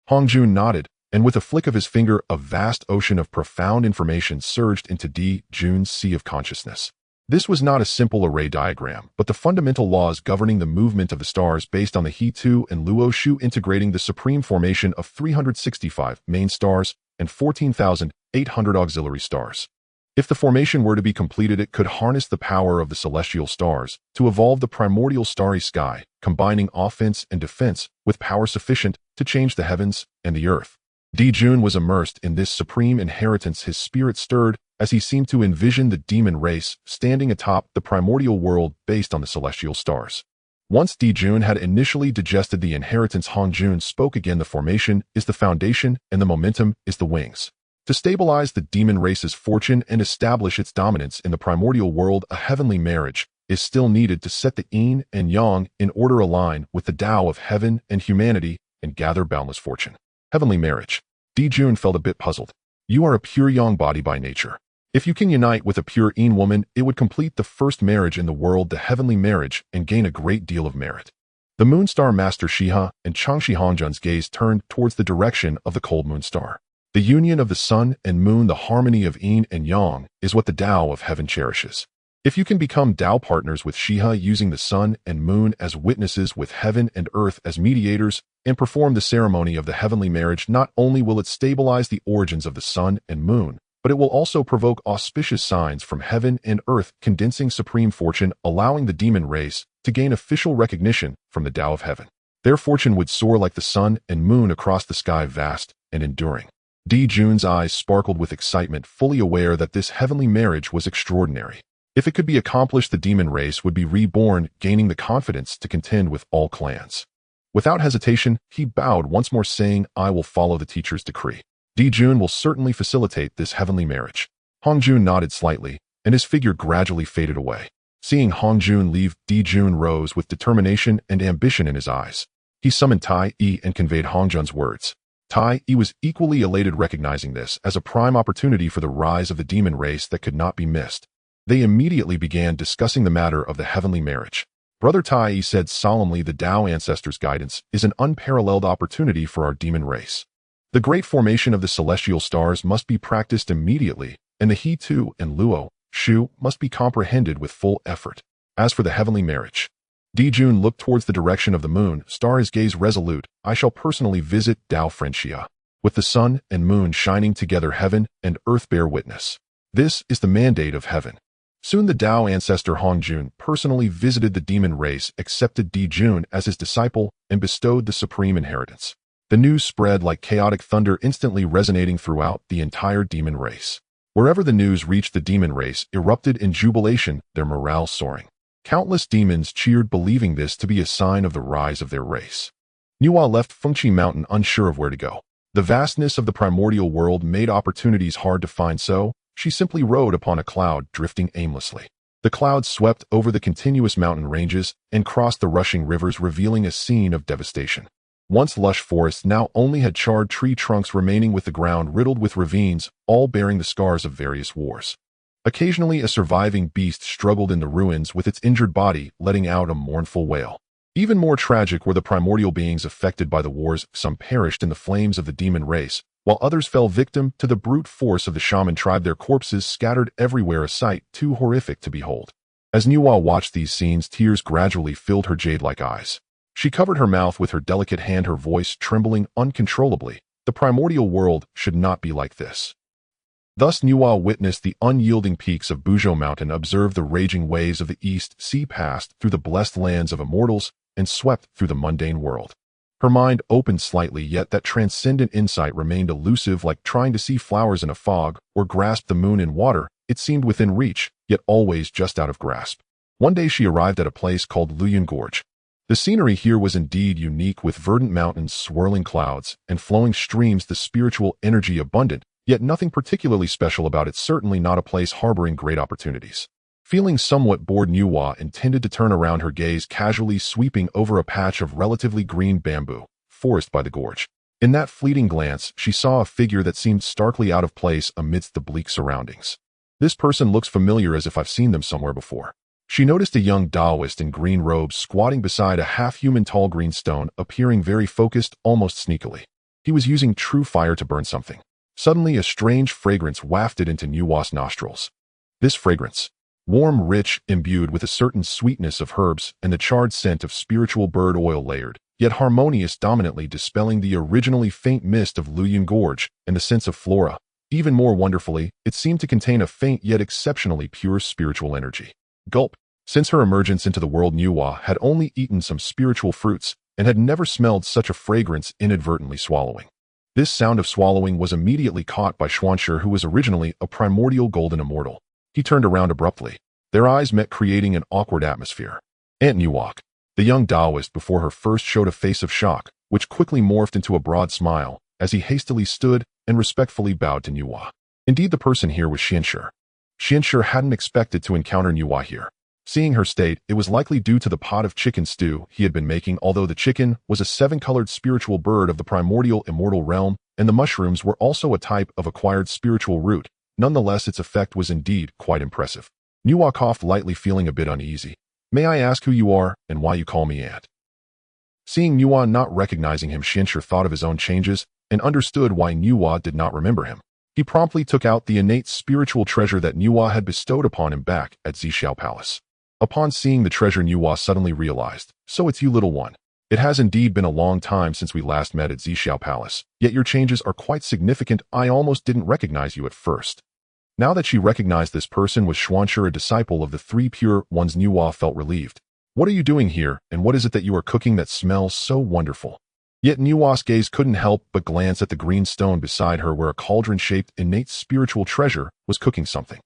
Hongjun nodded, and with a flick of his finger, a vast ocean of profound information surged into Dijun's sea of consciousness. This was not a simple array diagram, but the fundamental laws governing the movement of the stars based on the He2 and Luo Shu, integrating the supreme formation of 365 main stars and 14,800 auxiliary stars. If the formation were to be completed, it could harness the power of the celestial stars to evolve the primordial starry sky, combining offense and defense with power sufficient to change the heavens and the earth. Dijun was immersed in this supreme inheritance. His spirit stirred as he seemed to envision the demon race standing atop the primordial world based on the celestial stars. Once Dijun had initially digested the inheritance, Hongjun spoke again. The formation is the foundation, and the momentum is the wings. To stabilize the demon race's fortune and establish its dominance in the primordial world, a heavenly marriage is still needed to set the yin and yang in order, align with the Tao of heaven and humanity, and gather boundless fortune. Heavenly marriage. Dijun felt a bit puzzled. You are a pure yang body by nature. If you can unite with a pure yin woman, it would complete the first marriage in the world, the heavenly marriage, and gain a great deal of merit. The Moonstar Master Shiha and Changshi Hongjun's gaze turned towards the direction of the cold moon star. The union of the sun and moon, the harmony of yin and yang, is what the Tao of heaven cherishes. If you can become Tao partners with Shiha, using the sun and moon as witnesses with heaven and earth as mediators, and perform the ceremony of the heavenly marriage, not only will it stabilize the origins of the sun and moon, but it will also provoke auspicious signs from heaven and earth, condensing supreme fortune, allowing the demon race to gain official recognition from the Tao of heaven. Their fortune would soar like the sun and moon across the sky, vast and enduring. Dijun's eyes sparkled with excitement, fully aware that this heavenly marriage was extraordinary. If it could be accomplished, the demon race would be reborn, gaining the confidence to contend with all clans. Without hesitation, he bowed once more, saying, I will follow the teacher's decree. Dijun will certainly facilitate this heavenly marriage. Hongjun nodded slightly, and his figure gradually faded away. Seeing Hongjun leave, Dijun rose with determination and ambition in his eyes. He summoned Tai Yi and conveyed Hongjun's words. Tai Yi was equally elated, recognizing this as a prime opportunity for the rise of the demon race that could not be missed. They immediately began discussing the matter of the heavenly marriage. Brother Tai Yi said solemnly, the Tao Ancestors' guidance is an unparalleled opportunity for our demon race. The great formation of the celestial stars must be practiced immediately, and the He2 and Luo Shu must be comprehended with full effort. As for the heavenly marriage, Dijun looked towards the direction of the moon star, his gaze resolute. I shall personally visit Tao Friendshia. With the sun and moon shining together, heaven and earth bear witness. This is the mandate of heaven. Soon the Tao ancestor Hongjun personally visited the demon race, accepted Dijun as his disciple, and bestowed the supreme inheritance. The news spread like chaotic thunder, instantly resonating throughout the entire demon race. Wherever the news reached, the demon race erupted in jubilation, their morale soaring. Countless demons cheered, believing this to be a sign of the rise of their race. Nuwa left Fengqi Mountain unsure of where to go. The vastness of the primordial world made opportunities hard to find, so she simply rode upon a cloud, drifting aimlessly. The clouds swept over the continuous mountain ranges and crossed the rushing rivers, revealing a scene of devastation. Once lush forests now only had charred tree trunks remaining, with the ground riddled with ravines, all bearing the scars of various wars. Occasionally a surviving beast struggled in the ruins with its injured body, letting out a mournful wail. Even more tragic were the primordial beings affected by the wars. Some perished in the flames of the demon race, while others fell victim to the brute force of the shaman tribe, their corpses scattered everywhere, a sight too horrific to behold. As Nuwa watched these scenes, tears gradually filled her jade-like eyes. She covered her mouth with her delicate hand, her voice trembling uncontrollably. The primordial world should not be like this. Thus Nuwa witnessed the unyielding peaks of Buzhou Mountain, observed the raging waves of the East Sea, passed through the blessed lands of immortals, and swept through the mundane world. Her mind opened slightly, yet that transcendent insight remained elusive, like trying to see flowers in a fog or grasp the moon in water. It seemed within reach, yet always just out of grasp. One day she arrived at a place called Luyun Gorge. The scenery here was indeed unique, with verdant mountains, swirling clouds, and flowing streams, the spiritual energy abundant, yet nothing particularly special about it, certainly not a place harboring great opportunities. Feeling somewhat bored, Nuwa intended to turn around, her gaze casually sweeping over a patch of relatively green bamboo forest by the gorge. In that fleeting glance, she saw a figure that seemed starkly out of place amidst the bleak surroundings. This person looks familiar, as if I've seen them somewhere before. She noticed a young Taoist in green robes squatting beside a half-human tall green stone, appearing very focused, almost sneakily. He was using true fire to burn something. Suddenly, a strange fragrance wafted into Nuwa's nostrils. This fragrance, warm, rich, imbued with a certain sweetness of herbs and the charred scent of spiritual bird oil, layered, yet harmonious, dominantly dispelling the originally faint mist of Luyun Gorge and the sense of flora. Even more wonderfully, it seemed to contain a faint yet exceptionally pure spiritual energy. Gulp. Since her emergence into the world, Nuwa had only eaten some spiritual fruits and had never smelled such a fragrance, inadvertently swallowing. This sound of swallowing was immediately caught by Xuanbao, who was originally a primordial golden immortal. He turned around abruptly. Their eyes met, creating an awkward atmosphere. Aunt Nuwak. The young Taoist before her first showed a face of shock, which quickly morphed into a broad smile, as he hastily stood and respectfully bowed to Nuwa. Indeed, the person here was Xuanbao. Xuanbao hadn't expected to encounter Nuwa here. Seeing her state, it was likely due to the pot of chicken stew he had been making, although the chicken was a 7-colored spiritual bird of the primordial immortal realm, and the mushrooms were also a type of acquired spiritual root. Nonetheless, its effect was indeed quite impressive. Nuwa coughed lightly, feeling a bit uneasy. May I ask who you are, and why you call me aunt? Seeing Nuwa not recognizing him, Xuanbao thought of his own changes and understood why Nuwa did not remember him. He promptly took out the innate spiritual treasure that Nuwa had bestowed upon him back at Xixiao Palace. Upon seeing the treasure, Nuwa suddenly realized, so it's you, little one. It has indeed been a long time since we last met at Xixiao Palace, yet your changes are quite significant. I almost didn't recognize you at first. Now that she recognized this person was Xuanbao, a disciple of the 3 pure ones, Nuwa felt relieved. What are you doing here, and what is it that you are cooking that smells so wonderful? Yet Nuwa's gaze couldn't help but glance at the green stone beside her, where a cauldron-shaped innate spiritual treasure was cooking something.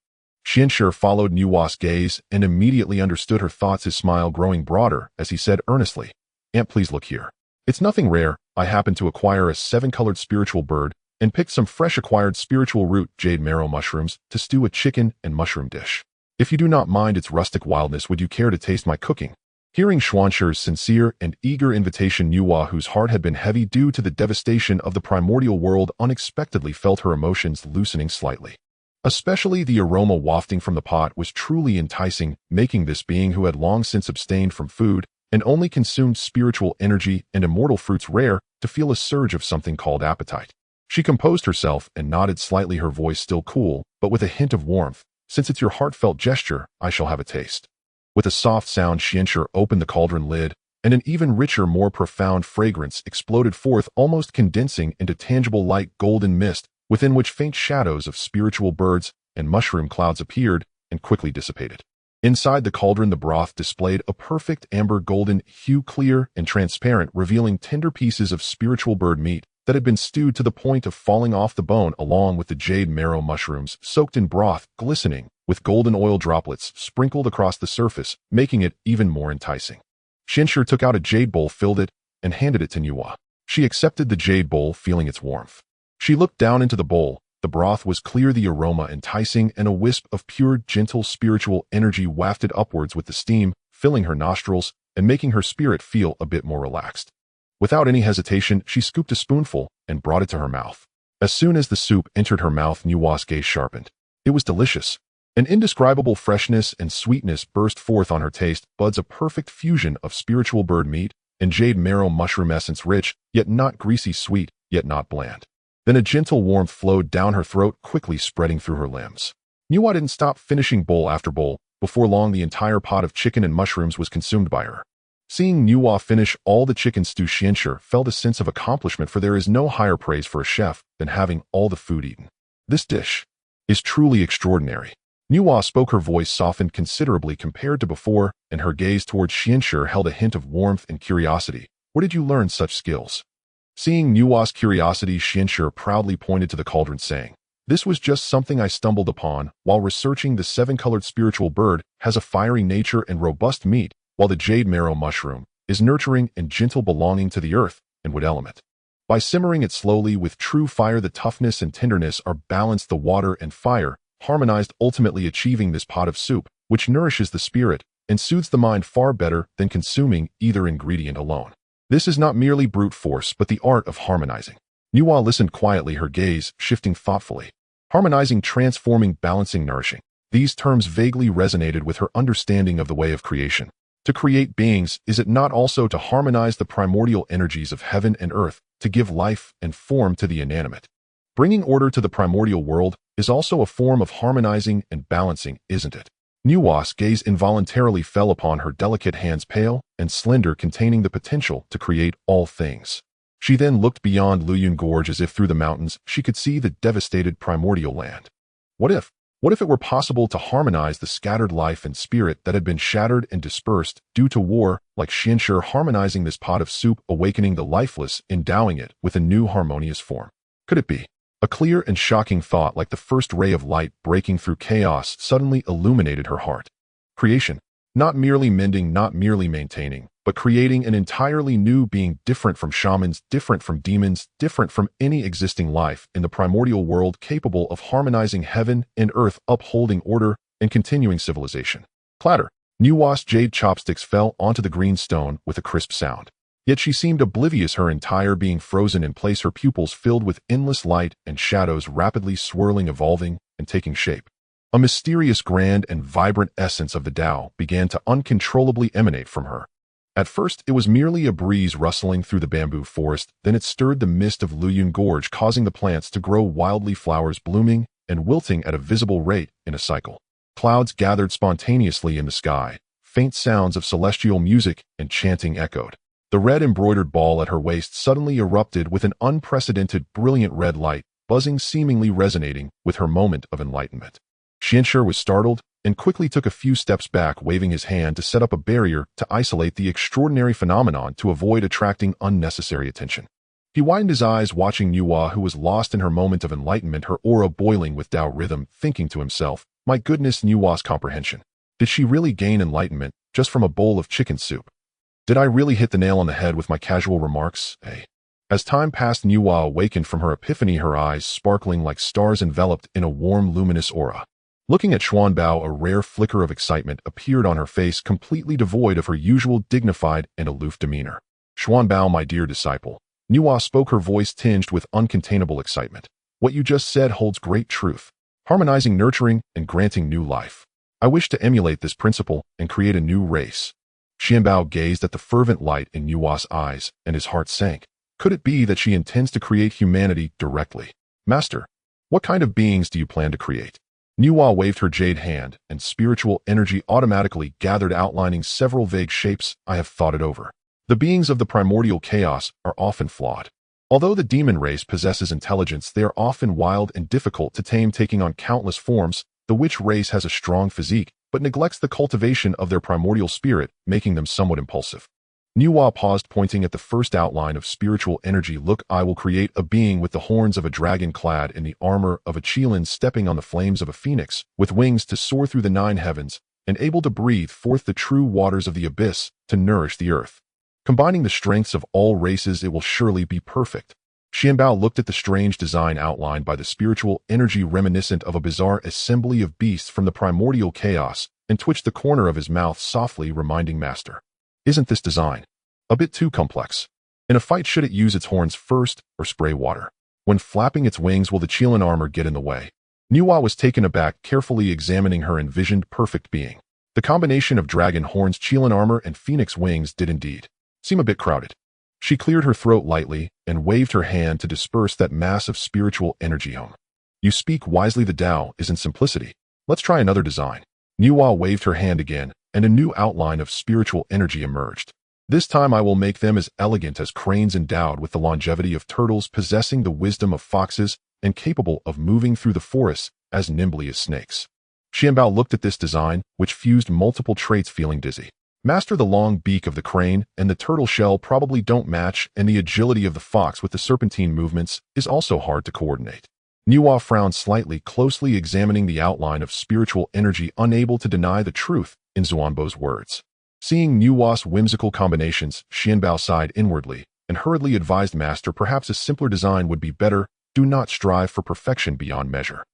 Xuanbao followed Nuwa's gaze and immediately understood her thoughts, his smile growing broader as he said earnestly, Aunt, please look here. It's nothing rare. I happened to acquire a 7-colored spiritual bird and picked some fresh acquired spiritual root jade marrow mushrooms to stew a chicken and mushroom dish. If you do not mind its rustic wildness, would you care to taste my cooking? Hearing Xuanbao's sincere and eager invitation, Nuwa, whose heart had been heavy due to the devastation of the primordial world, unexpectedly felt her emotions loosening slightly. Especially the aroma wafting from the pot was truly enticing, making this being who had long since abstained from food and only consumed spiritual energy and immortal fruits rare to feel a surge of something called appetite. She composed herself and nodded slightly, her voice still cool, but with a hint of warmth. Since it's your heartfelt gesture, I shall have a taste. With a soft sound, Xuanbao opened the cauldron lid, and an even richer, more profound fragrance exploded forth, almost condensing into tangible light golden mist, within which faint shadows of spiritual birds and mushroom clouds appeared and quickly dissipated. Inside the cauldron, the broth displayed a perfect amber golden hue, clear and transparent, revealing tender pieces of spiritual bird meat that had been stewed to the point of falling off the bone, along with the jade marrow mushrooms soaked in broth, glistening with golden oil droplets sprinkled across the surface, making it even more enticing. Xuanbao took out a jade bowl, filled it, and handed it to Nuwa. She accepted the jade bowl, feeling its warmth. She looked down into the bowl. The broth was clear, the aroma enticing, and a wisp of pure, gentle spiritual energy wafted upwards with the steam, filling her nostrils and making her spirit feel a bit more relaxed. Without any hesitation, she scooped a spoonful and brought it to her mouth. As soon as the soup entered her mouth, Nuwa's gaze sharpened. It was delicious. An indescribable freshness and sweetness burst forth on her taste buds, a perfect fusion of spiritual bird meat and jade marrow mushroom essence, rich, yet not greasy, sweet, yet not bland. Then a gentle warmth flowed down her throat, quickly spreading through her limbs. Nuwa didn't stop, finishing bowl after bowl. Before long, the entire pot of chicken and mushrooms was consumed by her. Seeing Nuwa finish all the chicken stew, Xianxue felt a sense of accomplishment, for there is no higher praise for a chef than having all the food eaten. This dish is truly extraordinary. Nuwa spoke, her voice softened considerably compared to before, and her gaze towards Xianxue held a hint of warmth and curiosity. Where did you learn such skills? Seeing Nuwa's curiosity, Xianxue proudly pointed to the cauldron, saying, "This was just something I stumbled upon while researching. The seven-colored spiritual bird has a fiery nature and robust meat, while the jade marrow mushroom is nurturing and gentle, belonging to the earth and wood element. By simmering it slowly with true fire, the toughness and tenderness are balanced. The water and fire harmonized, ultimately achieving this pot of soup, which nourishes the spirit and soothes the mind far better than consuming either ingredient alone. This is not merely brute force, but the art of harmonizing." Nuwa listened quietly, her gaze shifting thoughtfully. Harmonizing, transforming, balancing, nourishing. These terms vaguely resonated with her understanding of the way of creation. To create beings, is it not also to harmonize the primordial energies of heaven and earth, to give life and form to the inanimate? Bringing order to the primordial world is also a form of harmonizing and balancing, isn't it? Nuwa's gaze involuntarily fell upon her delicate hands, pale and slender, containing the potential to create all things. She then looked beyond Luyun Gorge, as if through the mountains she could see the devastated primordial land. What if it were possible to harmonize the scattered life and spirit that had been shattered and dispersed due to war, like Xianxue harmonizing this pot of soup, awakening the lifeless, endowing it with a new harmonious form? Could it be? A clear and shocking thought, like the first ray of light breaking through chaos, suddenly illuminated her heart. Creation. Not merely mending, not merely maintaining, but creating an entirely new being, different from shamans, different from demons, different from any existing life in the primordial world, capable of harmonizing heaven and earth, upholding order and continuing civilization. Clatter. Nuwa's jade chopsticks fell onto the green stone with a crisp sound. Yet she seemed oblivious, her entire being frozen in place, her pupils filled with endless light and shadows rapidly swirling, evolving, and taking shape. A mysterious, grand, and vibrant essence of the Tao began to uncontrollably emanate from her. At first, it was merely a breeze rustling through the bamboo forest, then it stirred the mist of Luyun Gorge, causing the plants to grow wildly, flowers blooming and wilting at a visible rate in a cycle. Clouds gathered spontaneously in the sky, faint sounds of celestial music and chanting echoed. The red embroidered ball at her waist suddenly erupted with an unprecedented, brilliant red light, buzzing, seemingly resonating with her moment of enlightenment. Xianxue was startled and quickly took a few steps back, waving his hand to set up a barrier to isolate the extraordinary phenomenon to avoid attracting unnecessary attention. He widened his eyes, watching Nuwa, who was lost in her moment of enlightenment, her aura boiling with Tao rhythm, thinking to himself, "My goodness, Nuwa's comprehension. Did she really gain enlightenment just from a bowl of chicken soup? Did I really hit the nail on the head with my casual remarks? Hey." As time passed, Nuwa awakened from her epiphany, her eyes sparkling like stars enveloped in a warm, luminous aura. Looking at Xuanbao, a rare flicker of excitement appeared on her face, completely devoid of her usual dignified and aloof demeanor. "Xuanbao, my dear disciple," Nuwa spoke, her voice tinged with uncontainable excitement. "What you just said holds great truth. Harmonizing, nurturing, and granting new life. I wish to emulate this principle and create a new race." Xuanbao gazed at the fervent light in Nuwa's eyes, and his heart sank. Could it be that she intends to create humanity directly? "Master, what kind of beings do you plan to create?" Nuwa waved her jade hand, and spiritual energy automatically gathered, outlining several vague shapes. "I have thought it over. The beings of the primordial chaos are often flawed. Although the demon race possesses intelligence, they are often wild and difficult to tame, taking on countless forms. The witch race has a strong physique, but neglects the cultivation of their primordial spirit, making them somewhat impulsive." Nuwa paused, pointing at the first outline of spiritual energy. "Look, I will create a being with the horns of a dragon, clad in the armor of a Qilin, stepping on the flames of a phoenix, with wings to soar through the 9 heavens, and able to breathe forth the true waters of the abyss to nourish the earth." Combining the strengths of all races, it will surely be perfect. Xuanbao looked at the strange design outlined by the spiritual energy reminiscent of a bizarre assembly of beasts from the primordial chaos and twitched the corner of his mouth softly, reminding Master. Isn't this design a bit too complex? In a fight, should it use its horns first or spray water? When flapping its wings, will the Qilin armor get in the way? Nuwa was taken aback, carefully examining her envisioned perfect being. The combination of dragon horns, Qilin armor, and phoenix wings did indeed seem a bit crowded. She cleared her throat lightly and waved her hand to disperse that mass of spiritual energy. You speak wisely, the Tao is in simplicity. Let's try another design. Nuwa waved her hand again, and a new outline of spiritual energy emerged. This time I will make them as elegant as cranes, endowed with the longevity of turtles, possessing the wisdom of foxes, and capable of moving through the forests as nimbly as snakes. Xuanbao looked at this design, which fused multiple traits, feeling dizzy. Master, the long beak of the crane and the turtle shell probably don't match, and the agility of the fox with the serpentine movements is also hard to coordinate. Nuwa frowned slightly, closely examining the outline of spiritual energy, unable to deny the truth in Xuanbao's words. Seeing Nuwa's whimsical combinations, Xuanbao sighed inwardly and hurriedly advised Master, perhaps a simpler design would be better. Do not strive for perfection beyond measure.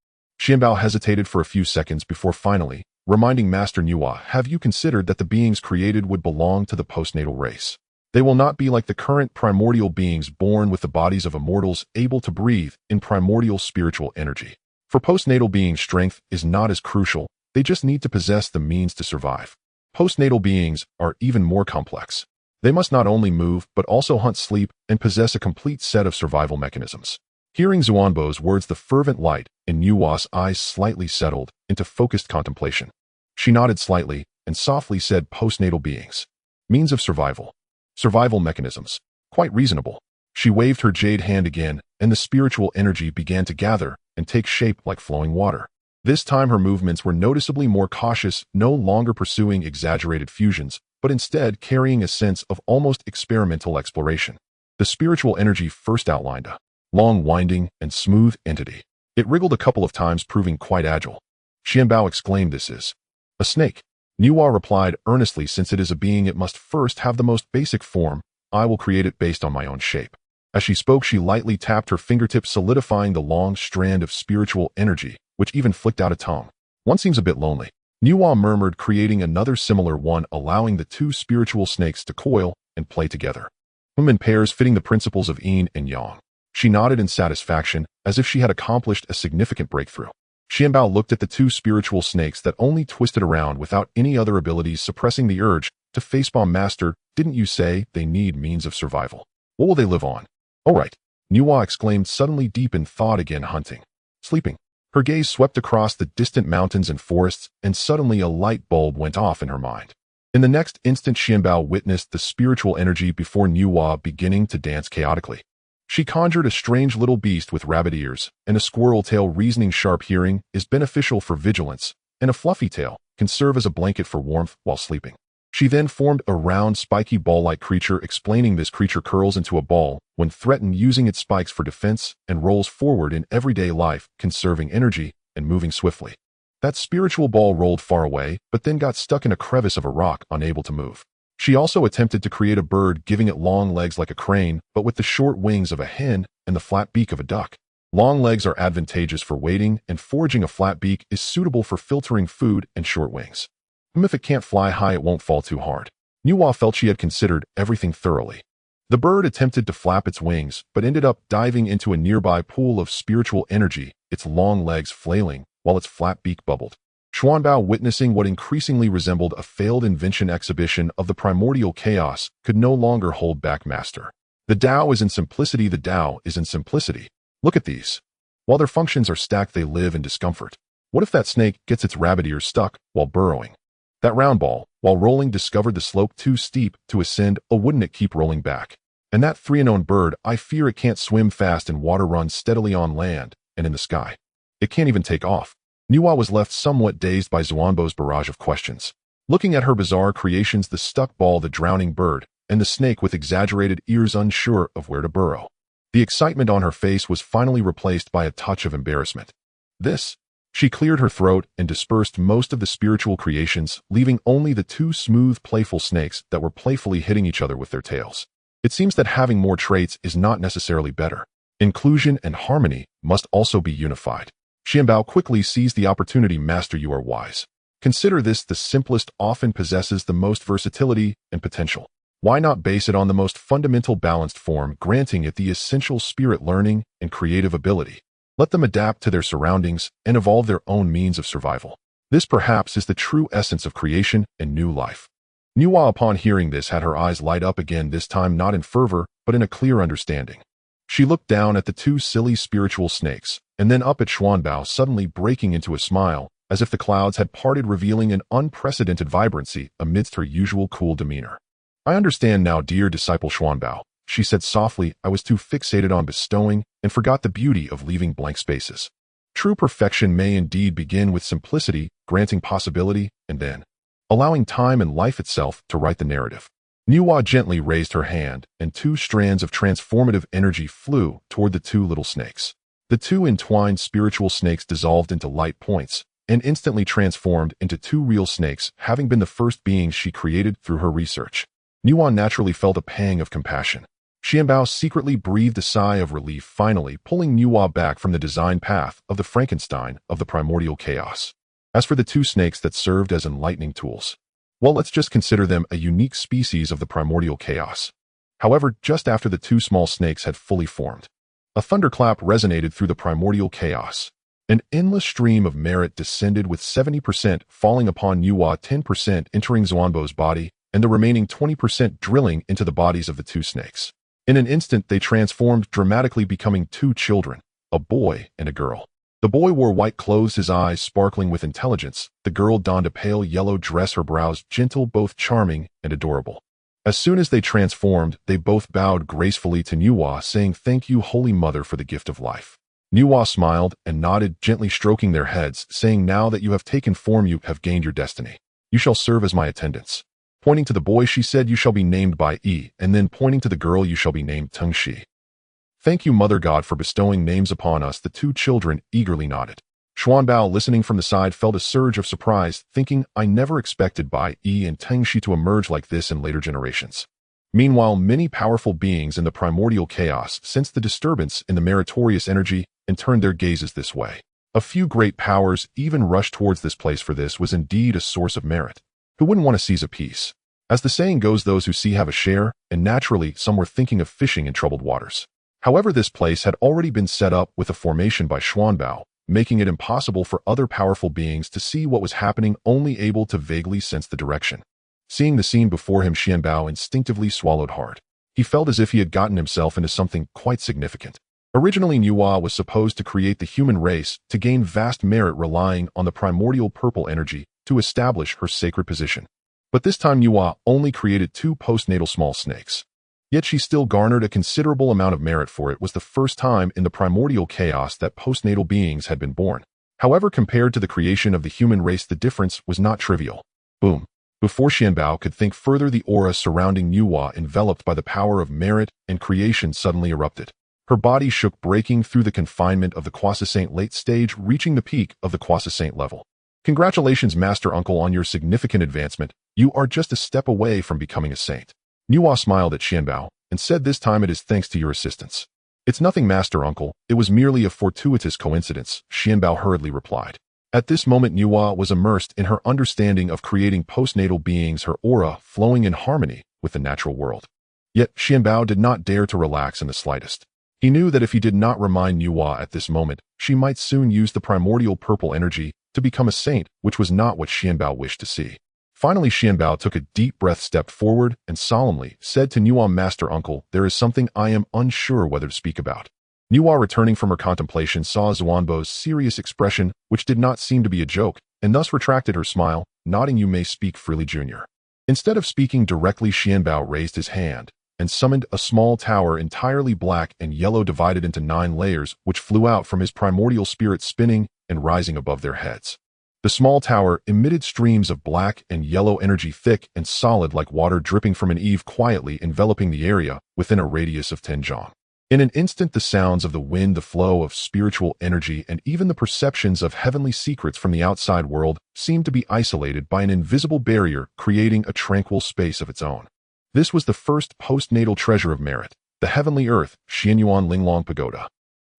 Xuanbao hesitated for a few seconds before finally reminding Master, Nuwa, have you considered that the beings created would belong to the postnatal race? They will not be like the current primordial beings born with the bodies of immortals, able to breathe in primordial spiritual energy. For postnatal beings, strength is not as crucial, they just need to possess the means to survive. Postnatal beings are even more complex. They must not only move, but also hunt, sleep, and possess a complete set of survival mechanisms. Hearing Xuanbao's words, the fervent light in Nuwa's eyes slightly settled into focused contemplation. She nodded slightly and softly said, postnatal beings. Means of survival. Survival mechanisms. Quite reasonable. She waved her jade hand again, and the spiritual energy began to gather and take shape like flowing water. This time her movements were noticeably more cautious, no longer pursuing exaggerated fusions, but instead carrying a sense of almost experimental exploration. The spiritual energy first outlined a long, winding, and smooth entity. It wriggled a couple of times, proving quite agile. Xuanbao exclaimed, this is a snake. Nuwa replied earnestly, since it is a being, it must first have the most basic form. I will create it based on my own shape. As she spoke, she lightly tapped her fingertips, solidifying the long strand of spiritual energy, which even flicked out a tongue. One seems a bit lonely. Nuwa murmured, creating another similar one, allowing the two spiritual snakes to coil and play together. In pairs, fitting the principles of yin and yang. She nodded in satisfaction, as if she had accomplished a significant breakthrough. Xuanbao looked at the two spiritual snakes that only twisted around without any other abilities, suppressing the urge to facepalm. Master, didn't you say they need means of survival? What will they live on? Oh right, Nuwa exclaimed, suddenly deep in thought again. Hunting. Sleeping. Her gaze swept across the distant mountains and forests, and suddenly a light bulb went off in her mind. In the next instant, Xuanbao witnessed the spiritual energy before Nuwa beginning to dance chaotically. She conjured a strange little beast with rabbit ears and a squirrel tail, reasoning sharp hearing is beneficial for vigilance, and a fluffy tail can serve as a blanket for warmth while sleeping. She then formed a round, spiky ball-like creature, explaining this creature curls into a ball when threatened, using its spikes for defense, and rolls forward in everyday life, conserving energy and moving swiftly. That spiritual ball rolled far away, but then got stuck in a crevice of a rock, unable to move. She also attempted to create a bird, giving it long legs like a crane, but with the short wings of a hen and the flat beak of a duck. Long legs are advantageous for wading, and foraging. A flat beak is suitable for filtering food, and short wings. If it can't fly high, it won't fall too hard. Nuwa felt she had considered everything thoroughly. The bird attempted to flap its wings, but ended up diving into a nearby pool of spiritual energy, its long legs flailing, while its flat beak bubbled. Xuanbao, witnessing what increasingly resembled a failed invention exhibition of the primordial chaos, could no longer hold back. Master, the Tao is in simplicity. The Tao is in simplicity. Look at these. While their functions are stacked, they live in discomfort. What if that snake gets its rabbit ears stuck while burrowing? That round ball, while rolling, discovered the slope too steep to ascend. Oh, wouldn't it keep rolling back? And that three-unknown bird, I fear it can't swim fast in water, run steadily on land and in the sky. It can't even take off. Nuwa was left somewhat dazed by Xuanbao's barrage of questions. Looking at her bizarre creations, the stuck ball, the drowning bird, and the snake with exaggerated ears unsure of where to burrow. The excitement on her face was finally replaced by a touch of embarrassment. This? She cleared her throat and dispersed most of the spiritual creations, leaving only the two smooth, playful snakes that were playfully hitting each other with their tails. It seems that having more traits is not necessarily better. Inclusion and harmony must also be unified. Xuanbao quickly seized the opportunity. Master, you are wise. Consider this: the simplest often possesses the most versatility and potential. Why not base it on the most fundamental balanced form, granting it the essential spirit, learning, and creative ability? Let them adapt to their surroundings and evolve their own means of survival. This perhaps is the true essence of creation and new life. Nuwa, upon hearing this, had her eyes light up again, this time not in fervor, but in a clear understanding. She looked down at the two silly spiritual snakes, and then up at Xuanbao, suddenly breaking into a smile, as if the clouds had parted, revealing an unprecedented vibrancy amidst her usual cool demeanor. I understand now, dear disciple Xuanbao, she said softly. I was too fixated on bestowing and forgot the beauty of leaving blank spaces. True perfection may indeed begin with simplicity, granting possibility, and then allowing time and life itself to write the narrative. Nuwa gently raised her hand, and two strands of transformative energy flew toward the two little snakes. The two entwined spiritual snakes dissolved into light points and instantly transformed into two real snakes, having been the first beings she created through her research. Nuwa naturally felt a pang of compassion. Xuanbao secretly breathed a sigh of relief, finally pulling Nuwa back from the design path of the Frankenstein of the primordial chaos. As for the two snakes that served as enlightening tools, well, let's just consider them a unique species of the primordial chaos. However, just after the two small snakes had fully formed, a thunderclap resonated through the primordial chaos. An endless stream of merit descended, with 70% falling upon Nuwa, 10% entering Xuanbao's body, and the remaining 20% drilling into the bodies of the two snakes. In an instant, they transformed dramatically, becoming two children, a boy and a girl. The boy wore white clothes, his eyes sparkling with intelligence. The girl donned a pale yellow dress, her brows gentle, both charming and adorable. As soon as they transformed, they both bowed gracefully to Nuwa, saying, "Thank you, Holy Mother, for the gift of life." Nuwa smiled and nodded, gently stroking their heads, saying, "Now that you have taken form, you have gained your destiny. You shall serve as my attendants." Pointing to the boy, she said, "You shall be named by E," and then pointing to the girl, "You shall be named Tongshi." "Thank you, Mother God, for bestowing names upon us." The two children eagerly nodded. Xuanbao, listening from the side, felt a surge of surprise, thinking, "I never expected Bai E and Tengshi to emerge like this in later generations." Meanwhile, many powerful beings in the primordial chaos sensed the disturbance in the meritorious energy and turned their gazes this way. A few great powers even rushed towards this place, for this was indeed a source of merit. Who wouldn't want to seize a piece? As the saying goes, those who see have a share, and naturally, some were thinking of fishing in troubled waters. However, this place had already been set up with a formation by Xuanbao, making it impossible for other powerful beings to see what was happening, only able to vaguely sense the direction. Seeing the scene before him, Xuanbao instinctively swallowed hard. He felt as if he had gotten himself into something quite significant. Originally, Nuwa was supposed to create the human race to gain vast merit, relying on the primordial purple energy to establish her sacred position. But this time, Nuwa only created two postnatal small snakes. Yet she still garnered a considerable amount of merit, for it was the first time in the primordial chaos that postnatal beings had been born. However, compared to the creation of the human race, the difference was not trivial. Boom. Before Xuanbao could think further, the aura surrounding Nuwa, enveloped by the power of merit and creation, suddenly erupted. Her body shook, breaking through the confinement of the Quasi-Saint late stage, reaching the peak of the Quasi-Saint level. Congratulations, Master Uncle, on your significant advancement. You are just a step away from becoming a saint. Nuwa smiled at Xuanbao and said, "This time it is thanks to your assistance." "It's nothing, Master Uncle. It was merely a fortuitous coincidence," Xuanbao hurriedly replied. At this moment, Nuwa was immersed in her understanding of creating postnatal beings, her aura flowing in harmony with the natural world. Yet Xuanbao did not dare to relax in the slightest. He knew that if he did not remind Nuwa at this moment, she might soon use the primordial purple energy to become a saint, which was not what Xuanbao wished to see. Finally, Xuanbao took a deep breath, stepped forward, and solemnly said to Nuwa, "Master Uncle, there is something I am unsure whether to speak about." Nuwa, returning from her contemplation, saw Xuanbao's serious expression, which did not seem to be a joke, and thus retracted her smile, nodding, "You may speak freely, Junior." Instead of speaking directly, Xuanbao raised his hand and summoned a small tower entirely black and yellow, divided into 9 layers, which flew out from his primordial spirit, spinning and rising above their heads. The small tower emitted streams of black and yellow energy, thick and solid like water dripping from an eave, quietly enveloping the area within a radius of 10 zhang. In an instant, the sounds of the wind, the flow of spiritual energy, and even the perceptions of heavenly secrets from the outside world seemed to be isolated by an invisible barrier, creating a tranquil space of its own. This was the first postnatal treasure of merit, the heavenly earth, Xianyuan Linglong Pagoda.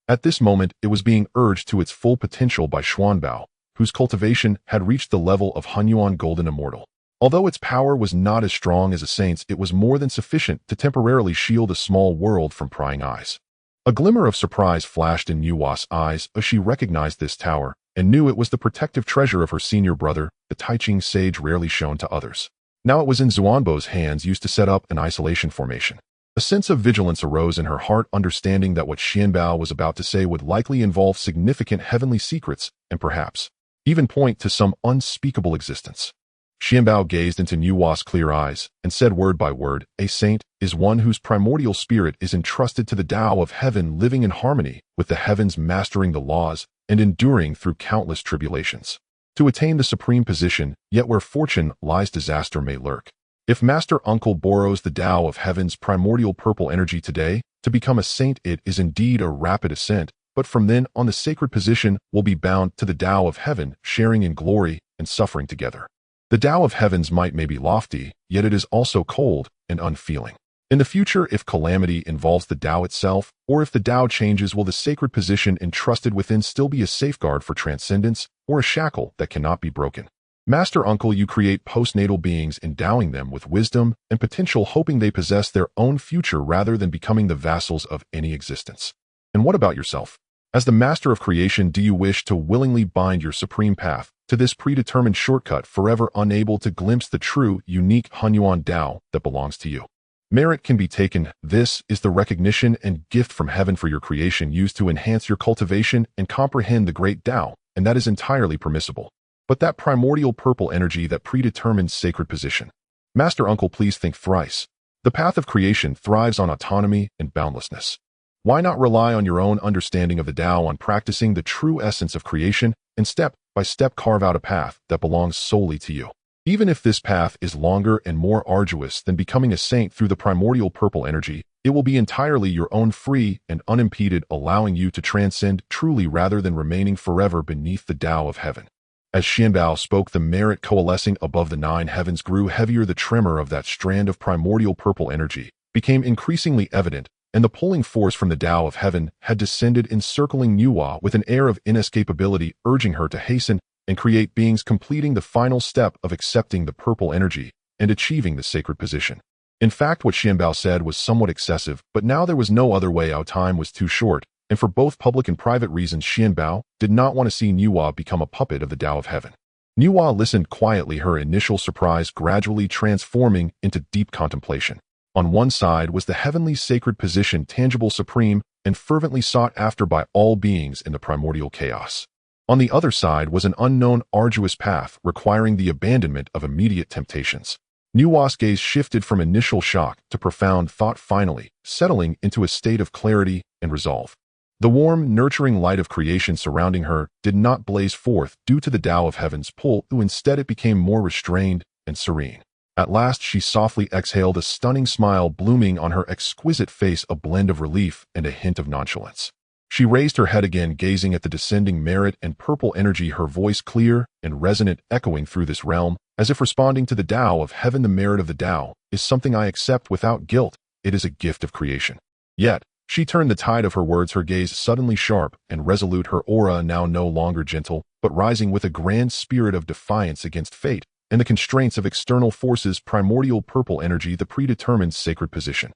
At this moment, it was being urged to its full potential by Xuanbao, whose cultivation had reached the level of Honghuang Golden Immortal. Although its power was not as strong as a saint's, it was more than sufficient to temporarily shield a small world from prying eyes. A glimmer of surprise flashed in Yuwa's eyes as she recognized this tower and knew it was the protective treasure of her senior brother, the Taiching sage rarely shown to others. Now it was in Xuanbao's hands, used to set up an isolation formation. A sense of vigilance arose in her heart, understanding that what Xuanbao was about to say would likely involve significant heavenly secrets and perhaps even point to some unspeakable existence. Xuanbao gazed into Yuwa's clear eyes and said word by word, "A saint is one whose primordial spirit is entrusted to the Tao of heaven, living in harmony with the heavens, mastering the laws, and enduring through countless tribulations. To attain the supreme position, yet where fortune lies, disaster may lurk. If Master Uncle borrows the Tao of heaven's primordial purple energy today, to become a saint, it is indeed a rapid ascent, but from then on the sacred position will be bound to the Tao of heaven, sharing in glory and suffering together. The Tao of heavens might may be lofty, yet it is also cold and unfeeling. In the future, if calamity involves the Tao itself, or if the Tao changes, will the sacred position entrusted within still be a safeguard for transcendence, or a shackle that cannot be broken? Master Uncle, you create postnatal beings, endowing them with wisdom and potential, hoping they possess their own future rather than becoming the vassals of any existence. And what about yourself? As the master of creation, do you wish to willingly bind your supreme path to this predetermined shortcut, forever unable to glimpse the true, unique Honghuang Tao that belongs to you? Merit can be taken. This is the recognition and gift from heaven for your creation, used to enhance your cultivation and comprehend the great Tao, and that is entirely permissible. But that primordial purple energy, that predetermined sacred position. Master Uncle, please think thrice. The path of creation thrives on autonomy and boundlessness. Why not rely on your own understanding of the Tao, on practicing the true essence of creation, and step by step carve out a path that belongs solely to you? Even if this path is longer and more arduous than becoming a saint through the primordial purple energy, it will be entirely your own, free and unimpeded, allowing you to transcend truly rather than remaining forever beneath the Tao of heaven. As Xuanbao spoke, the merit coalescing above the 9 heavens grew heavier. The tremor of that strand of primordial purple energy became increasingly evident, and the pulling force from the Tao of heaven had descended, encircling Yuwa with an air of inescapability, urging her to hasten and create beings, completing the final step of accepting the purple energy and achieving the sacred position. In fact, what Xuanbao said was somewhat excessive, but now there was no other way out. Time was too short, and for both public and private reasons, Xuanbao did not want to see Yuwa become a puppet of the Tao of heaven. Yuwa listened quietly, her initial surprise gradually transforming into deep contemplation. On one side was the heavenly sacred position, tangible, supreme, and fervently sought after by all beings in the primordial chaos. On the other side was an unknown, arduous path requiring the abandonment of immediate temptations. Yuwa's gaze shifted from initial shock to profound thought, finally settling into a state of clarity and resolve. The warm, nurturing light of creation surrounding her did not blaze forth due to the Tao of heaven's pull. Instead, it became more restrained and serene. At last, she softly exhaled, a stunning smile blooming on her exquisite face, a blend of relief and a hint of nonchalance. She raised her head again, gazing at the descending merit and purple energy, her voice clear and resonant, echoing through this realm, as if responding to the Tao of heaven. The merit of the Tao is something I accept without guilt. It is a gift of creation. Yet, she turned the tide of her words, her gaze suddenly sharp and resolute, her aura now no longer gentle, but rising with a grand spirit of defiance against fate and the constraints of external forces. Primordial purple energy, the predetermined sacred position,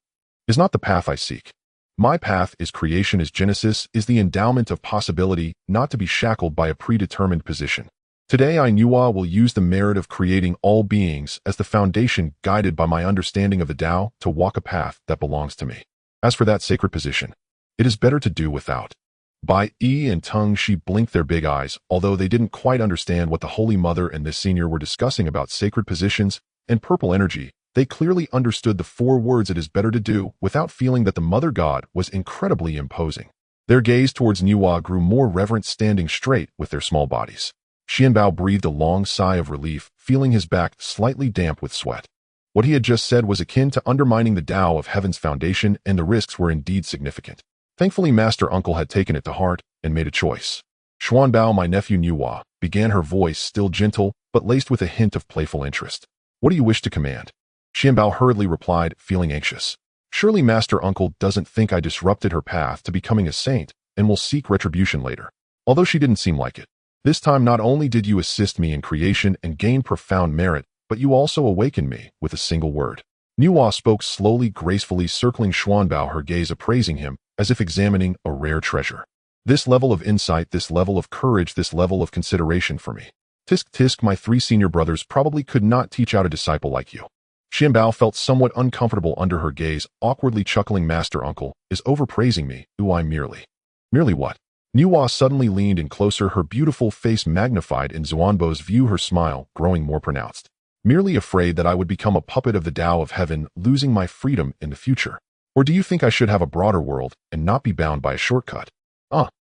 is not the path I seek. My path is creation, is Genesis, is the endowment of possibility, not to be shackled by a predetermined position. Today, I, Yuwa, will use the merit of creating all beings as the foundation, guided by my understanding of the Tao, to walk a path that belongs to me. As for that sacred position, it is better to do without. Bai and Tung Shi blinked their big eyes, although they didn't quite understand what the Holy Mother and this senior were discussing about sacred positions and purple energy. They clearly understood the 4 words, "it is better to do," without feeling that the Mother God was incredibly imposing. Their gaze towards Yuwa grew more reverent, standing straight with their small bodies. Xuanbao breathed a long sigh of relief, feeling his back slightly damp with sweat. What he had just said was akin to undermining the Tao of Heaven's foundation, and the risks were indeed significant. Thankfully, Master Uncle had taken it to heart and made a choice. Xuanbao, my nephew Nuwa, began, her voice still gentle, but laced with a hint of playful interest. What do you wish to command? Xuanbao hurriedly replied, feeling anxious. Surely Master Uncle doesn't think I disrupted her path to becoming a saint and will seek retribution later. Although she didn't seem like it. This time not only did you assist me in creation and gain profound merit, but you also awakened me with a single word. Nuwa spoke slowly, gracefully, circling Xuanbao, her gaze appraising him as if examining a rare treasure. This level of insight, this level of courage, this level of consideration for me. Tisk tisk, my 3 senior brothers probably could not teach out a disciple like you. Xuanbao felt somewhat uncomfortable under her gaze, awkwardly chuckling. Master Uncle is overpraising me. I merely. Merely what? Nuwa suddenly leaned in closer, her beautiful face magnified in Xuanbao's view, her smile growing more pronounced. Merely afraid that I would become a puppet of the Tao of Heaven, losing my freedom in the future. Or do you think I should have a broader world and not be bound by a shortcut?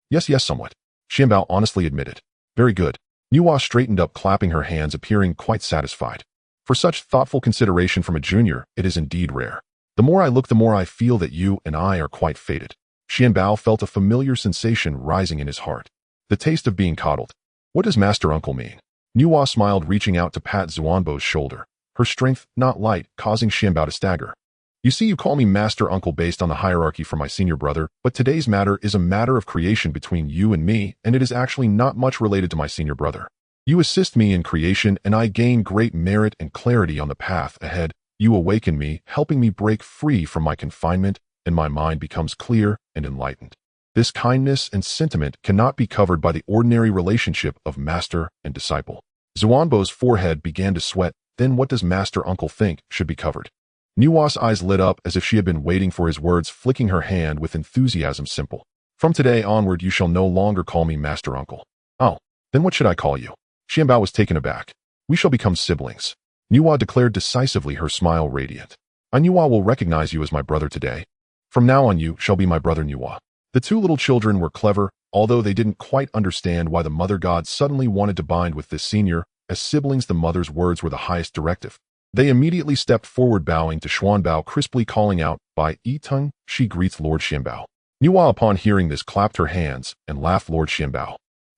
Yes, somewhat. Xuanbao honestly admitted. Very good. Nuwa straightened up, clapping her hands, appearing quite satisfied. For such thoughtful consideration from a junior, it is indeed rare. The more I look, the more I feel that you and I are quite fated. Xuanbao felt a familiar sensation rising in his heart. The taste of being coddled. What does Master Uncle mean? Nuwa smiled, reaching out to pat Xuanbao's shoulder. Her strength, not light, causing Xuanbao to stagger. You see, you call me Master Uncle based on the hierarchy for my senior brother, but today's matter is a matter of creation between you and me, and it is actually not much related to my senior brother. You assist me in creation, and I gain great merit and clarity on the path ahead. You awaken me, helping me break free from my confinement, and my mind becomes clear and enlightened. This kindness and sentiment cannot be covered by the ordinary relationship of master and disciple. Xuanbao's forehead began to sweat. Then what does Master Uncle think should be covered? Nuwa's eyes lit up as if she had been waiting for his words, flicking her hand with enthusiasm. Simple. From today onward, you shall no longer call me Master Uncle. Oh, then what should I call you? Xuanbao was taken aback. We shall become siblings. Nuwa declared decisively, her smile radiant. I Nuwa will recognize you as my brother today. From now on, you shall be my brother Nuwa. The 2 little children were clever, although they didn't quite understand why the mother god suddenly wanted to bind with this senior. As siblings, the mother's words were the highest directive. They immediately stepped forward, bowing to Xuanbao, crisply calling out, by Yitung, she greets Lord Xuanbao. Nuwa, upon hearing this, clapped her hands and laughed. Lord Xuanbao.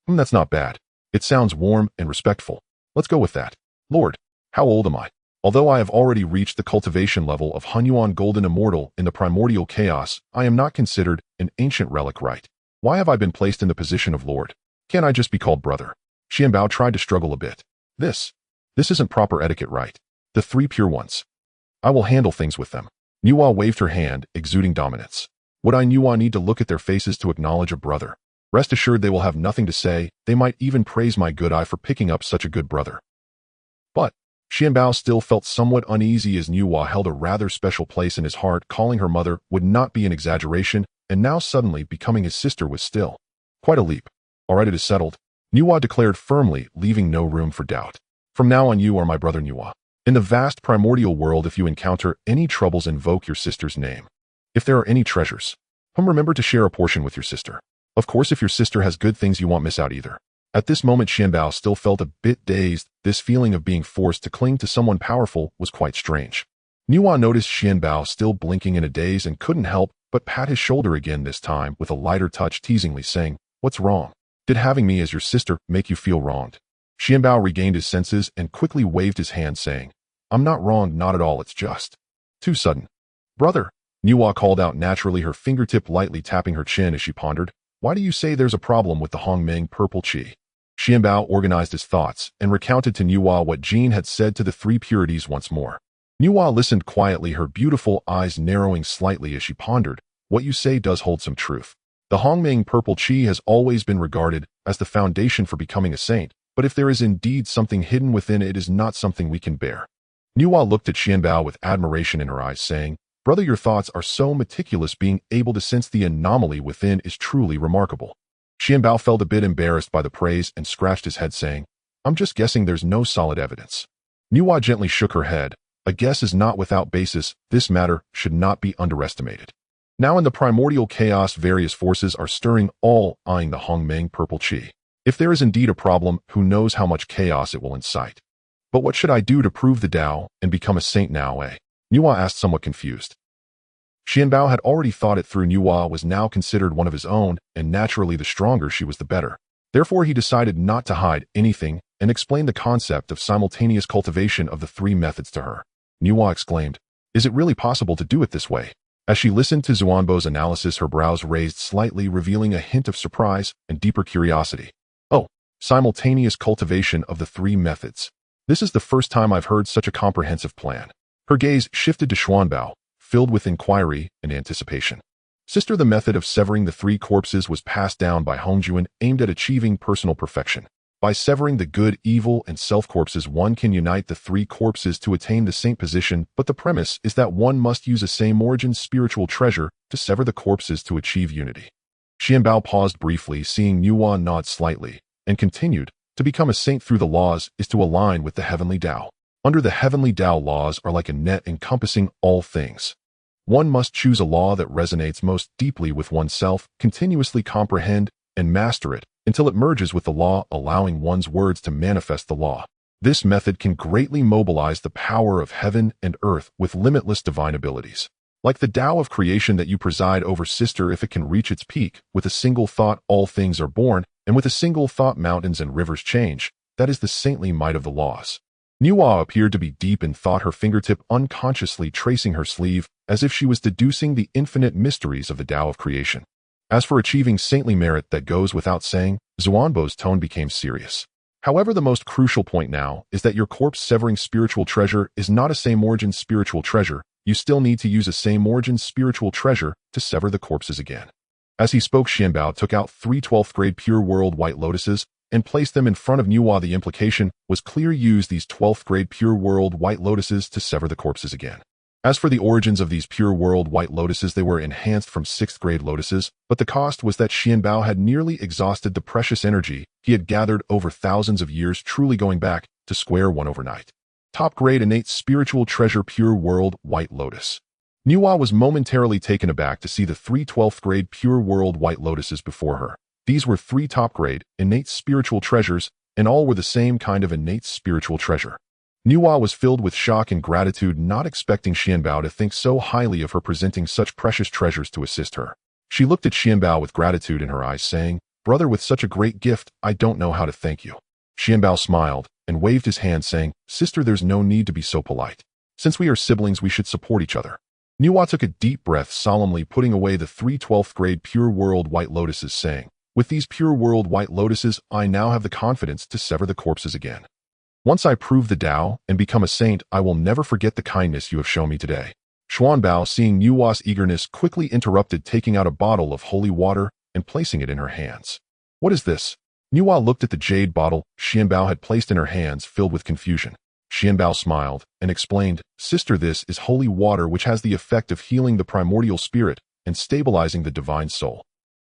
That's not bad. It sounds warm and respectful. Let's go with that. Lord, how old am I? Although I have already reached the cultivation level of Honghuang Golden Immortal in the Primordial Chaos, I am not considered an ancient relic, right? Why have I been placed in the position of Lord? Can't I just be called brother? Xuanbao tried to struggle a bit. This isn't proper etiquette, right? The 3 pure ones. I will handle things with them. Nuwa waved her hand, exuding dominance. Would I Nuwa need to look at their faces to acknowledge a brother? Rest assured they will have nothing to say. They might even praise my good eye for picking up such a good brother. But Xuanbao still felt somewhat uneasy as Nuwa held a rather special place in his heart. Calling her mother would not be an exaggeration, and now suddenly becoming his sister was still quite a leap. All right, it is settled. Nuwa declared firmly, leaving no room for doubt. From now on, you are my brother Nuwa. In the vast primordial world, if you encounter any troubles, invoke your sister's name. If there are any treasures, remember to share a portion with your sister. Of course, if your sister has good things, you won't miss out either. At this moment, Xuanbao still felt a bit dazed. This feeling of being forced to cling to someone powerful was quite strange. Nuwa noticed Xuanbao still blinking in a daze and couldn't help but pat his shoulder again, this time with a lighter touch, teasingly saying, "What's wrong? Did having me as your sister make you feel wronged?" Xuanbao regained his senses and quickly waved his hand, saying, "I'm not wronged, not at all, it's just too sudden." "Brother," Nuwa called out naturally, her fingertip lightly tapping her chin as she pondered, "why do you say there's a problem with the Hongmeng purple chi?" Xuanbao organized his thoughts and recounted to Nuwa what Jean had said to the 3 purities once more. Nuwa listened quietly, her beautiful eyes narrowing slightly as she pondered. "What you say does hold some truth. The Hongmeng purple chi has always been regarded as the foundation for becoming a saint, but if there is indeed something hidden within it, it is not something we can bear." Nuwa looked at Xuanbao with admiration in her eyes, saying, "Brother, your thoughts are so meticulous. Being able to sense the anomaly within is truly remarkable." Xuanbao felt a bit embarrassed by the praise and scratched his head, saying, "I'm just guessing, there's no solid evidence." Nuwa gently shook her head. "A guess is not without basis. This matter should not be underestimated." Now in the primordial chaos, various forces are stirring, all eyeing the Hongmeng purple chi. If there is indeed a problem, who knows how much chaos it will incite. But what should I do to prove the Tao and become a saint now, eh? Nuwa asked, somewhat confused. Xuanbao had already thought it through. Nuwa was now considered one of his own, and naturally the stronger she was the better. Therefore he decided not to hide anything and explained the concept of simultaneous cultivation of the three methods to her. Nuwa exclaimed, "Is it really possible to do it this way?" As she listened to Xuanbao's analysis, her brows raised slightly, revealing a hint of surprise and deeper curiosity. "Oh, simultaneous cultivation of the three methods. This is the first time I've heard such a comprehensive plan." Her gaze shifted to Xuanbao, filled with inquiry and anticipation. "Sister, the method of severing the three corpses was passed down by Hongjuan, aimed at achieving personal perfection. By severing the good, evil, and self-corpses, one can unite the three corpses to attain the saint position, but the premise is that one must use a same origin spiritual treasure to sever the corpses to achieve unity." Xuanbao paused briefly, seeing Nuwa nod slightly, and continued, "To become a saint through the laws is to align with the heavenly Tao. Under the heavenly Tao, laws are like a net encompassing all things. One must choose a law that resonates most deeply with oneself, continuously comprehend and master it until it merges with the law, allowing one's words to manifest the law. This method can greatly mobilize the power of heaven and earth with limitless divine abilities. Like the Tao of creation that you preside over, sister, if it can reach its peak, with a single thought all things are born, and with a single thought mountains and rivers change. That is the saintly might of the laws." Nuwa appeared to be deep in thought, her fingertip unconsciously tracing her sleeve, as if she was deducing the infinite mysteries of the Tao of creation. "As for achieving saintly merit, that goes without saying." Xuanbao's tone became serious. "However, the most crucial point now is that your corpse-severing spiritual treasure is not a same-origin spiritual treasure. You still need to use a same-origin spiritual treasure to sever the corpses again." As he spoke, Xuanbao took out 3 12th-grade pure world white lotuses and placed them in front of Nuwa. The implication was clear: use these 12th-grade pure world white lotuses to sever the corpses again. As for the origins of these pure world white lotuses, they were enhanced from 6th-grade lotuses, but the cost was that Xuanbao had nearly exhausted the precious energy he had gathered over thousands of years, truly going back to square one overnight. Top-grade innate spiritual treasure pure world white lotus. Nuwa was momentarily taken aback to see the 3 12th-grade pure world white lotuses before her. These were 3 top-grade innate spiritual treasures, and all were the same kind of innate spiritual treasure. Nuwa was filled with shock and gratitude, not expecting Xuanbao to think so highly of her, presenting such precious treasures to assist her. She looked at Xuanbao with gratitude in her eyes, saying, "Brother, with such a great gift, I don't know how to thank you." Xuanbao smiled and waved his hand, saying, "Sister, there's no need to be so polite. Since we are siblings, we should support each other." Nuwa took a deep breath, solemnly putting away the 3 12th-grade pure world white lotuses, saying, "With these pure world white lotuses, I now have the confidence to sever the corpses again. Once I prove the Tao and become a saint, I will never forget the kindness you have shown me today." Xuanbao, seeing Nuwa's eagerness, quickly interrupted, taking out a bottle of holy water and placing it in her hands. "What is this?" Nuwa looked at the jade bottle Xuanbao had placed in her hands, filled with confusion. Xuanbao smiled and explained, "Sister, this is holy water which has the effect of healing the primordial spirit and stabilizing the divine soul.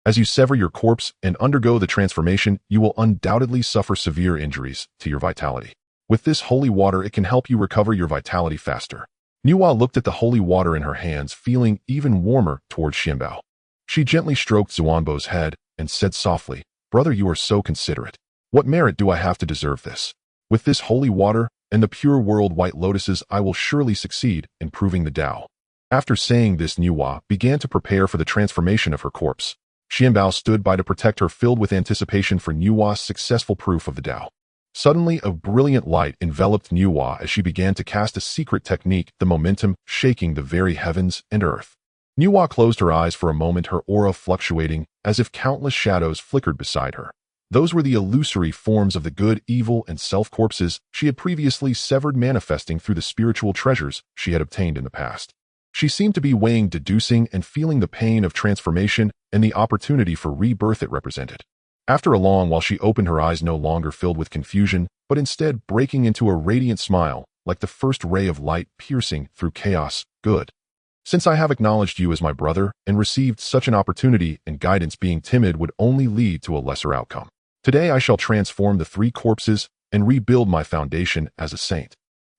As you sever your corpse and undergo the transformation, you will undoubtedly suffer severe injuries to your vitality. With this holy water, it can help you recover your vitality faster." Nuwa looked at the holy water in her hands, feeling even warmer towards Xuanbao. She gently stroked Xuanbao's head and said softly, "Brother, you are so considerate. What merit do I have to deserve this? With this holy water and the pure world white lotuses, I will surely succeed in proving the Tao." After saying this, Nuwa began to prepare for the transformation of her corpse. Xuanbao stood by to protect her, filled with anticipation for Nuwa's successful proof of the Tao. Suddenly, a brilliant light enveloped Nuwa as she began to cast a secret technique, the momentum shaking the very heavens and earth. Nuwa closed her eyes for a moment, her aura fluctuating as if countless shadows flickered beside her. Those were the illusory forms of the good, evil, and self-corpses she had previously severed, manifesting through the spiritual treasures she had obtained in the past. She seemed to be weighing, deducing, and feeling the pain of transformation and the opportunity for rebirth it represented. After a long while, she opened her eyes, no longer filled with confusion, but instead breaking into a radiant smile, like the first ray of light piercing through chaos. "Good. Since I have acknowledged you as my brother and received such an opportunity and guidance, being timid would only lead to a lesser outcome. Today I shall transform the 3 corpses and rebuild my foundation as a saint."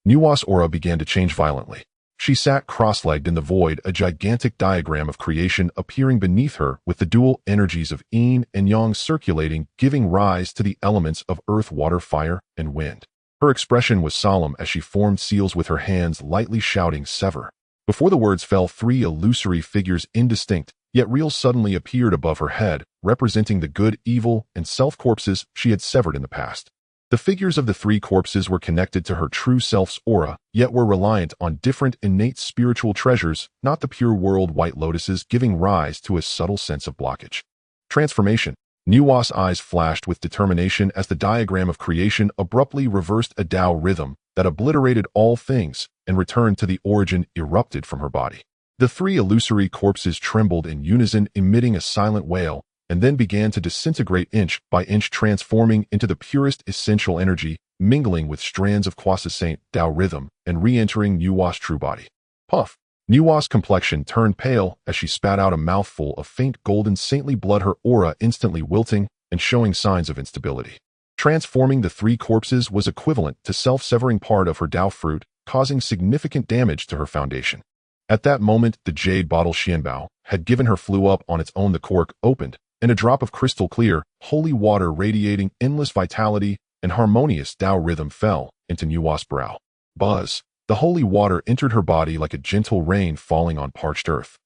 Nuwa's aura began to change violently. She sat cross-legged in the void, a gigantic diagram of creation appearing beneath her, with the dual energies of yin and yang circulating, giving rise to the elements of earth, water, fire, and wind. Her expression was solemn as she formed seals with her hands, lightly shouting, "Sever." Before the words fell, three illusory figures, indistinct, yet real, suddenly appeared above her head, representing the good, evil, and self-corpses she had severed in the past. The figures of the three corpses were connected to her true self's aura, yet were reliant on different innate spiritual treasures, not the pure world white lotuses, giving rise to a subtle sense of blockage. Transformation. Nuwa's eyes flashed with determination as the diagram of creation abruptly reversed a Tao rhythm that obliterated all things and returned to the origin erupted from her body. The three illusory corpses trembled in unison, emitting a silent wail, and then began to disintegrate inch by inch, transforming into the purest essential energy, mingling with strands of quiescent Tao rhythm and re-entering Nuwa's true body. Puff! Nuwa's complexion turned pale as she spat out a mouthful of faint golden saintly blood, her aura instantly wilting and showing signs of instability. Transforming the three corpses was equivalent to self-severing part of her Tao fruit, causing significant damage to her foundation. At that moment, the jade bottle Xuanbao had given her flew up on its own. The cork opened, and a drop of crystal clear, holy water radiating endless vitality and harmonious Tao rhythm fell into Nuwa's brow. Buzz! The holy water entered her body like a gentle rain falling on parched earth.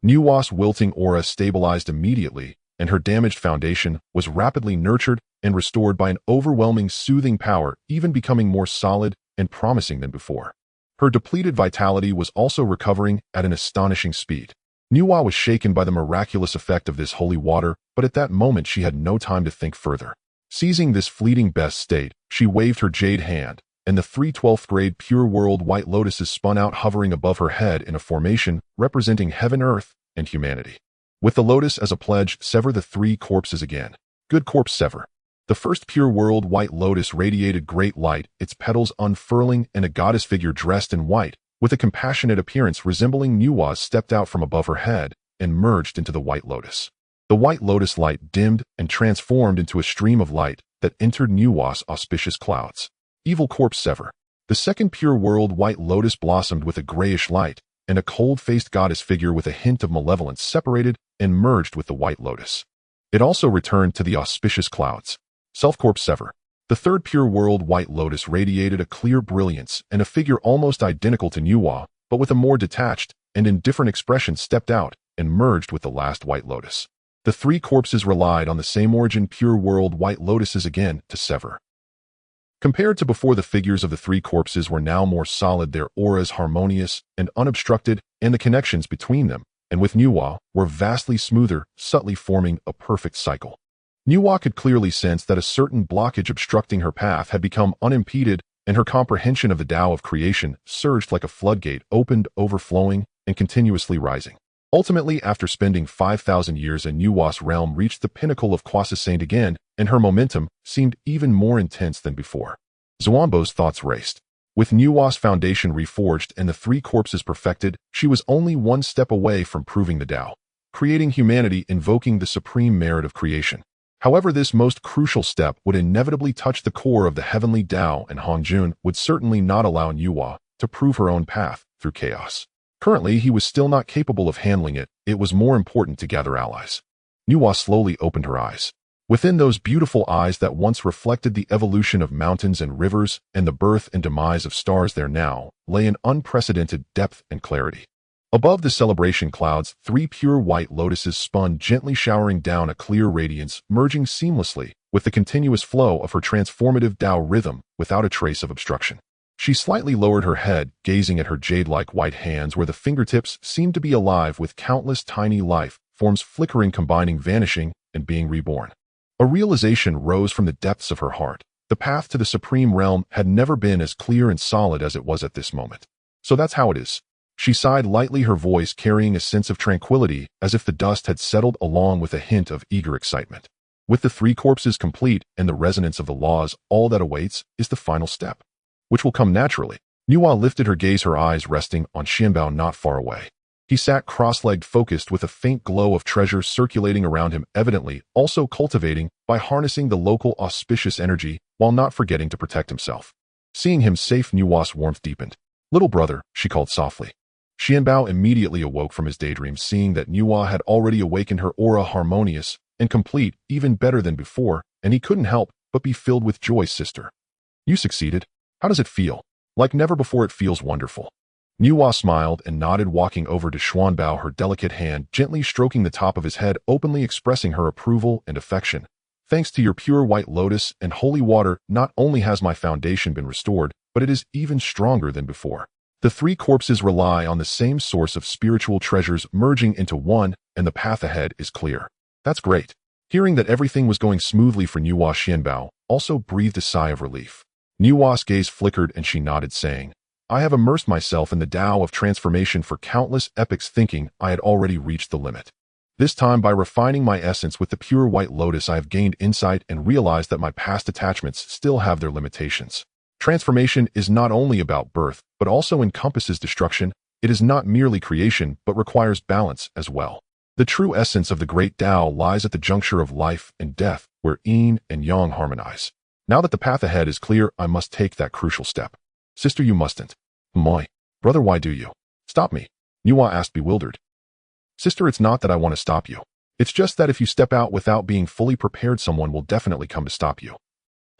Nuwa's wilting aura stabilized immediately, and her damaged foundation was rapidly nurtured and restored by an overwhelming soothing power, even becoming more solid and promising than before. Her depleted vitality was also recovering at an astonishing speed. Nuwa was shaken by the miraculous effect of this holy water, but at that moment she had no time to think further. Seizing this fleeting best state, she waved her jade hand, and the three 12th grade pure world white lotuses spun out, hovering above her head in a formation representing heaven, earth, and humanity. With the lotus as a pledge, sever the three corpses again. Good corpse, sever. The first pure world white lotus radiated great light, its petals unfurling, and a goddess figure dressed in white, with a compassionate appearance resembling Nuwa's, stepped out from above her head and merged into the white lotus. The white lotus light dimmed and transformed into a stream of light that entered Nuwa's auspicious clouds. Evil corpse, sever. The second pure world white lotus blossomed with a grayish light, and a cold-faced goddess figure with a hint of malevolence separated and merged with the white lotus. It also returned to the auspicious clouds. Self-corpse, sever. The third pure world white lotus radiated a clear brilliance, and a figure almost identical to Nuwa, but with a more detached and indifferent expression, stepped out and merged with the last white lotus. The three corpses relied on the same origin pure world white lotuses again to sever. Compared to before, the figures of the three corpses were now more solid, their auras harmonious and unobstructed, and the connections between them and with Nuwa were vastly smoother, subtly forming a perfect cycle. Nuwa could clearly sense that a certain blockage obstructing her path had become unimpeded, and her comprehension of the Tao of creation surged like a floodgate, opened, overflowing, and continuously rising. Ultimately, after spending 5,000 years in Nuwa's realm, reached the pinnacle of quiescent again, and her momentum seemed even more intense than before. Xuanbao's thoughts raced. With Nuwa's foundation reforged and the three corpses perfected, she was only one step away from proving the Tao, creating humanity, invoking the supreme merit of creation. However, this most crucial step would inevitably touch the core of the heavenly Tao, and Hongjun would certainly not allow Nuwa to prove her own path through chaos. Currently, he was still not capable of handling it. It was more important to gather allies. Nuwa slowly opened her eyes. Within those beautiful eyes that once reflected the evolution of mountains and rivers and the birth and demise of stars, there now lay an unprecedented depth and clarity. Above the celebration clouds, three pure white lotuses spun, gently showering down a clear radiance, merging seamlessly with the continuous flow of her transformative Tao rhythm without a trace of obstruction. She slightly lowered her head, gazing at her jade-like white hands where the fingertips seemed to be alive with countless tiny life forms flickering, combining, vanishing, and being reborn. A realization rose from the depths of her heart. The path to the supreme realm had never been as clear and solid as it was at this moment. So that's how it is. She sighed lightly, her voice carrying a sense of tranquility, as if the dust had settled along with a hint of eager excitement. With the three corpses complete and the resonance of the laws, all that awaits is the final step, which will come naturally. Nuwa lifted her gaze, her eyes resting on Xuanbao not far away. He sat cross-legged, focused, with a faint glow of treasure circulating around him, evidently also cultivating by harnessing the local auspicious energy while not forgetting to protect himself. Seeing him safe, Nuwa's warmth deepened. "Little brother," she called softly. Xuanbao immediately awoke from his daydream, seeing that Nuwa had already awakened, her aura harmonious and complete, even better than before, and he couldn't help but be filled with joy. "Sister." You succeeded. How does it feel? Like never before. It feels wonderful. Nuwa smiled and nodded, walking over to Xuanbao, her delicate hand gently stroking the top of his head, openly expressing her approval and affection. Thanks to your pure white lotus and holy water, not only has my foundation been restored, but it is even stronger than before. The three corpses rely on the same source of spiritual treasures merging into one, and the path ahead is clear. That's great. Hearing that everything was going smoothly for Nuwa, Xuanbao also breathed a sigh of relief. Nuwa's gaze flickered and she nodded, saying, I have immersed myself in the Tao of transformation for countless epochs, thinking I had already reached the limit. This time, by refining my essence with the pure white lotus, I have gained insight and realized that my past attachments still have their limitations. Transformation is not only about birth, but also encompasses destruction. It is not merely creation, but requires balance as well. The true essence of the great Tao lies at the juncture of life and death, where yin and yang harmonize. Now that the path ahead is clear, I must take that crucial step. Sister, you mustn't. Moi. Brother, why do you? Stop me. Nuwa asked, bewildered. Sister, it's not that I want to stop you. It's just that if you step out without being fully prepared, someone will definitely come to stop you.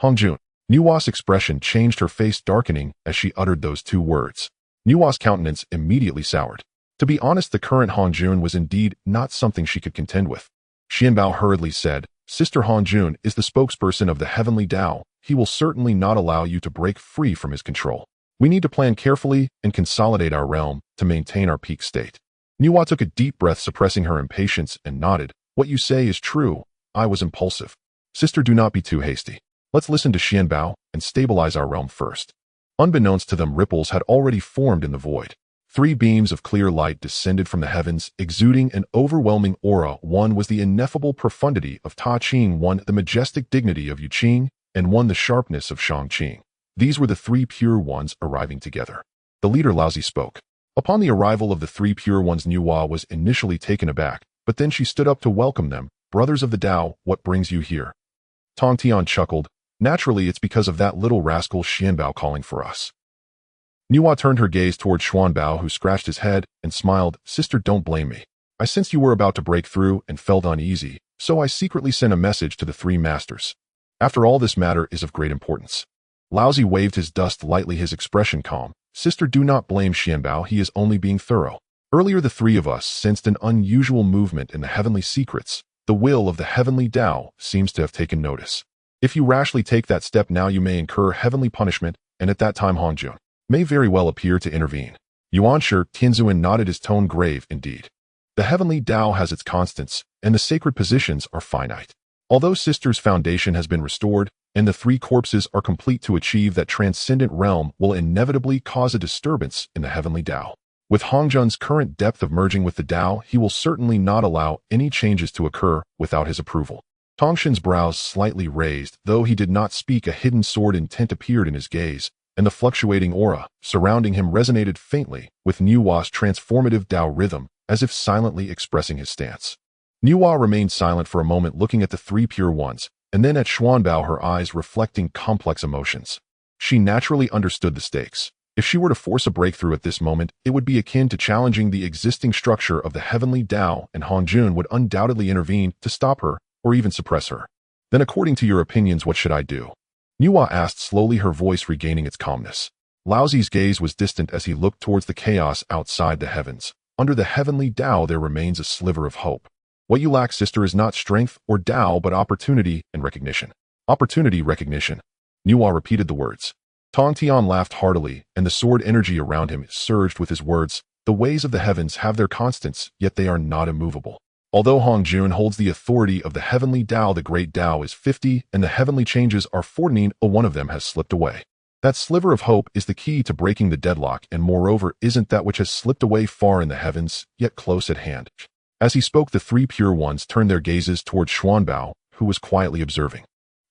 Hongjun. Nuwa's expression changed, her face darkening as she uttered those two words. Nuwa's countenance immediately soured. To be honest, the current Hongjun was indeed not something she could contend with. Xuanbao hurriedly said, Sister, Hongjun is the spokesperson of the heavenly Tao. He will certainly not allow you to break free from his control. We need to plan carefully and consolidate our realm to maintain our peak state. Nuwa took a deep breath, suppressing her impatience, and nodded. What you say is true. I was impulsive. Sister, do not be too hasty. Let's listen to Xuanbao and stabilize our realm first. Unbeknownst to them, ripples had already formed in the void. 3 beams of clear light descended from the heavens, exuding an overwhelming aura. One was the ineffable profundity of Ta Qing, one the majestic dignity of Yu Qing, and one the sharpness of Shang Qing. These were the 3 pure ones arriving together. The leader Laozi spoke. Upon the arrival of the 3 pure ones, Nuwa was initially taken aback, but then she stood up to welcome them. Brothers of the Tao, what brings you here? Tongtian chuckled. Naturally, it's because of that little rascal Xuanbao calling for us. Nuwa turned her gaze toward Xuanbao, who scratched his head and smiled. Sister, don't blame me. I sensed you were about to break through and felt uneasy, so I secretly sent a message to the 3 masters. After all, this matter is of great importance. Laozi waved his dust lightly, his expression calm. Sister, do not blame Xuanbao, he is only being thorough. Earlier, the 3 of us sensed an unusual movement in the heavenly secrets. The will of the heavenly Tao seems to have taken notice. If you rashly take that step now, you may incur heavenly punishment, and at that time Hongjun may very well appear to intervene. Yuanshi Tianzuan nodded, his tone grave indeed. The heavenly Tao has its constants, and the sacred positions are finite. Although Sister's foundation has been restored, and the 3 corpses are complete, to achieve that transcendent realm will inevitably cause a disturbance in the heavenly Tao. With Hongjun's current depth of merging with the Tao, he will certainly not allow any changes to occur without his approval. Tongtian's brows slightly raised, though he did not speak. A hidden sword intent appeared in his gaze, and the fluctuating aura surrounding him resonated faintly with Nuwa's transformative Tao rhythm, as if silently expressing his stance. Nuwa remained silent for a moment, looking at the 3 pure ones, and then at Xuanbao, her eyes reflecting complex emotions. She naturally understood the stakes. If she were to force a breakthrough at this moment, it would be akin to challenging the existing structure of the heavenly Tao, and Hongjun would undoubtedly intervene to stop her or even suppress her. Then, according to your opinions, what should I do? Nuwa asked slowly, her voice regaining its calmness. Laozi's gaze was distant as he looked towards the chaos outside the heavens. Under the heavenly Tao there remains a sliver of hope. What you lack, sister, is not strength or Tao, but opportunity and recognition. Opportunity, recognition. Nuwa repeated the words. Tongtian laughed heartily, and the sword energy around him surged with his words. The ways of the heavens have their constants, yet they are not immovable. Although Hongjun holds the authority of the heavenly Tao, the great Tao is 50, and the heavenly changes are 14. One of them has slipped away. That sliver of hope is the key to breaking the deadlock, and moreover, isn't that which has slipped away far in the heavens, yet close at hand. As he spoke, the 3 pure ones turned their gazes toward Xuanbao, who was quietly observing.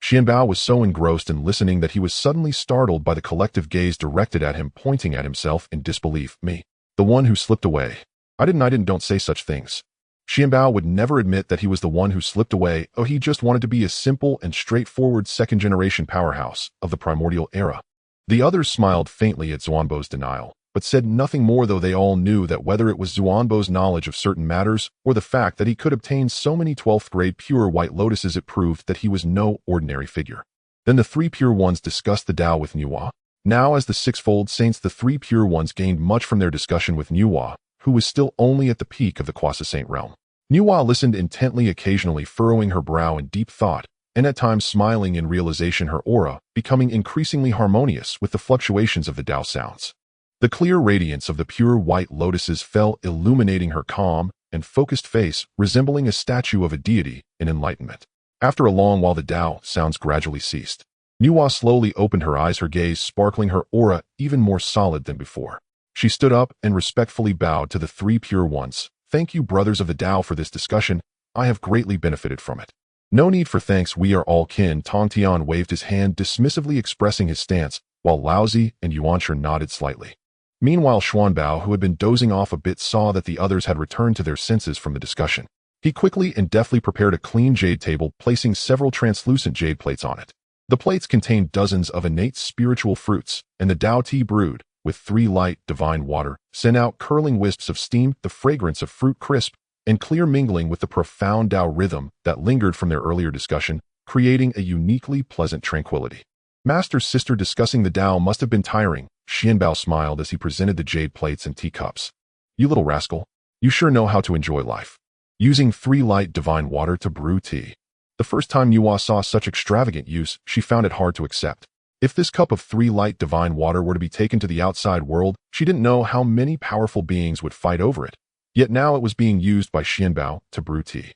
Xuanbao was so engrossed in listening that he was suddenly startled by the collective gaze directed at him, pointing at himself in disbelief. Me, the one who slipped away. I didn't, don't say such things. Xuanbao would never admit that he was the one who slipped away. Oh, he just wanted to be a simple and straightforward second-generation powerhouse of the primordial era. The others smiled faintly at Xuanbao's denial, but said nothing more, though they all knew that whether it was Xuanbao's knowledge of certain matters or the fact that he could obtain so many 12th grade pure white lotuses, it proved that he was no ordinary figure. Then the three Pure Ones discussed the Tao with Nuwa. Now as the sixfold saints, the three Pure Ones gained much from their discussion with Nuwa, who was still only at the peak of the quasi-saint realm. Nuwa listened intently, occasionally furrowing her brow in deep thought, and at times smiling in realization, her aura becoming increasingly harmonious with the fluctuations of the Tao sounds. The clear radiance of the pure white lotuses fell, illuminating her calm and focused face, resembling a statue of a deity in enlightenment. After a long while, the Tao sounds gradually ceased. Nuwa slowly opened her eyes, her gaze sparkling, her aura even more solid than before. She stood up and respectfully bowed to the three Pure Ones. "Thank you, brothers of the Tao, for this discussion. I have greatly benefited from it." "No need for thanks, we are all kin." Tongtian waved his hand, dismissively expressing his stance, while Laozi and Yuanshi nodded slightly. Meanwhile, Xuanbao, who had been dozing off a bit, saw that the others had returned to their senses from the discussion. He quickly and deftly prepared a clean jade table, placing several translucent jade plates on it. The plates contained dozens of innate spiritual fruits, and the Tao tea brewed with 3 light divine water sent out curling wisps of steam, the fragrance of fruit crisp and clear mingling with the profound Tao rhythm that lingered from their earlier discussion, creating a uniquely pleasant tranquility. Master's sister, discussing the Tao must have been tiring. Xuanbao smiled as he presented the jade plates and teacups. "You little rascal, you sure know how to enjoy life. Using 3 light divine water to brew tea." The first time Nuwa saw such extravagant use, she found it hard to accept. If this cup of 3 light divine water were to be taken to the outside world, she didn't know how many powerful beings would fight over it. Yet now it was being used by Xuanbao to brew tea.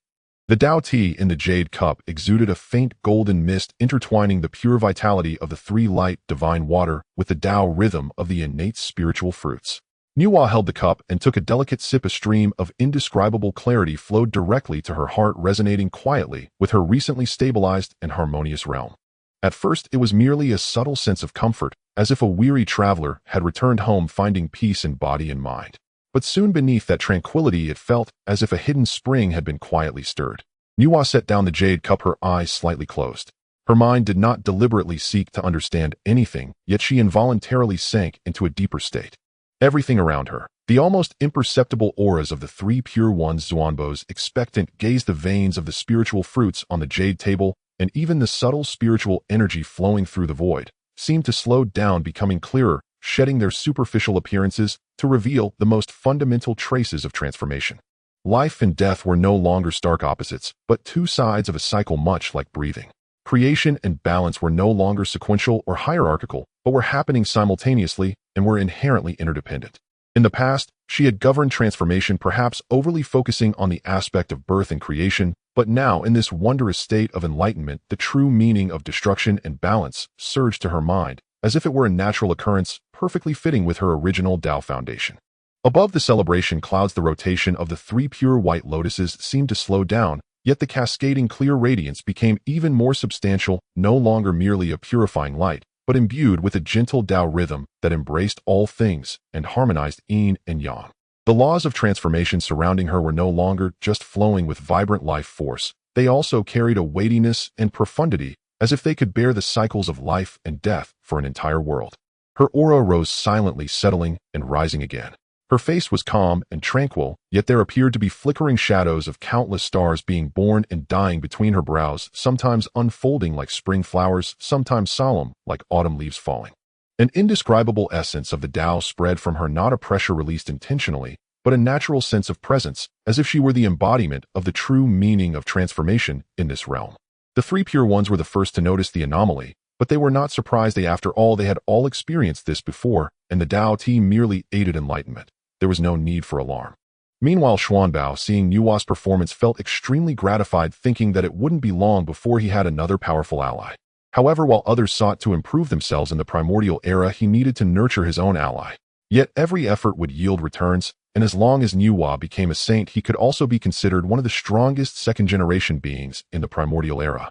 The Tao tea in the jade cup exuded a faint golden mist, intertwining the pure vitality of the 3 light divine water with the Tao rhythm of the innate spiritual fruits. Nuwa held the cup and took a delicate sip. A stream of indescribable clarity flowed directly to her heart, resonating quietly with her recently stabilized and harmonious realm. At first, it was merely a subtle sense of comfort, as if a weary traveler had returned home finding peace in body and mind. But soon beneath that tranquility, it felt as if a hidden spring had been quietly stirred. Nuwa set down the jade cup, her eyes slightly closed. Her mind did not deliberately seek to understand anything, yet she involuntarily sank into a deeper state. Everything around her, the almost imperceptible auras of the 3 Pure Ones, Xuanbao's expectant gaze, the veins of the spiritual fruits on the jade table, and even the subtle spiritual energy flowing through the void, seemed to slow down, becoming clearer, shedding their superficial appearances to reveal the most fundamental traces of transformation. Life and death were no longer stark opposites, but 2 sides of a cycle, much like breathing. Creation and balance were no longer sequential or hierarchical, but were happening simultaneously and were inherently interdependent. In the past, she had governed transformation, perhaps overly focusing on the aspect of birth and creation, but now, in this wondrous state of enlightenment, the true meaning of destruction and balance surged to her mind, as if it were a natural occurrence, perfectly fitting with her original Tao foundation. Above the celebration clouds, the rotation of the 3 pure white lotuses seemed to slow down, yet the cascading clear radiance became even more substantial, no longer merely a purifying light, but imbued with a gentle Tao rhythm that embraced all things and harmonized yin and yang. The laws of transformation surrounding her were no longer just flowing with vibrant life force. They also carried a weightiness and profundity, as if they could bear the cycles of life and death for an entire world. Her aura rose silently, settling and rising again. Her face was calm and tranquil, yet there appeared to be flickering shadows of countless stars being born and dying between her brows, sometimes unfolding like spring flowers, sometimes solemn like autumn leaves falling. An indescribable essence of the Tao spread from her, not a pressure released intentionally, but a natural sense of presence, as if she were the embodiment of the true meaning of transformation in this realm. The 3 Pure Ones were the first to notice the anomaly, but they were not surprised. After all, they had all experienced this before, and the Tao tea merely aided enlightenment. There was no need for alarm. Meanwhile, Xuanbao, seeing Nuwa's performance, felt extremely gratified, thinking that it wouldn't be long before he had another powerful ally. However, while others sought to improve themselves in the primordial era, he needed to nurture his own ally. Yet every effort would yield returns, and as long as Nuwa became a saint, he could also be considered one of the strongest second-generation beings in the primordial era.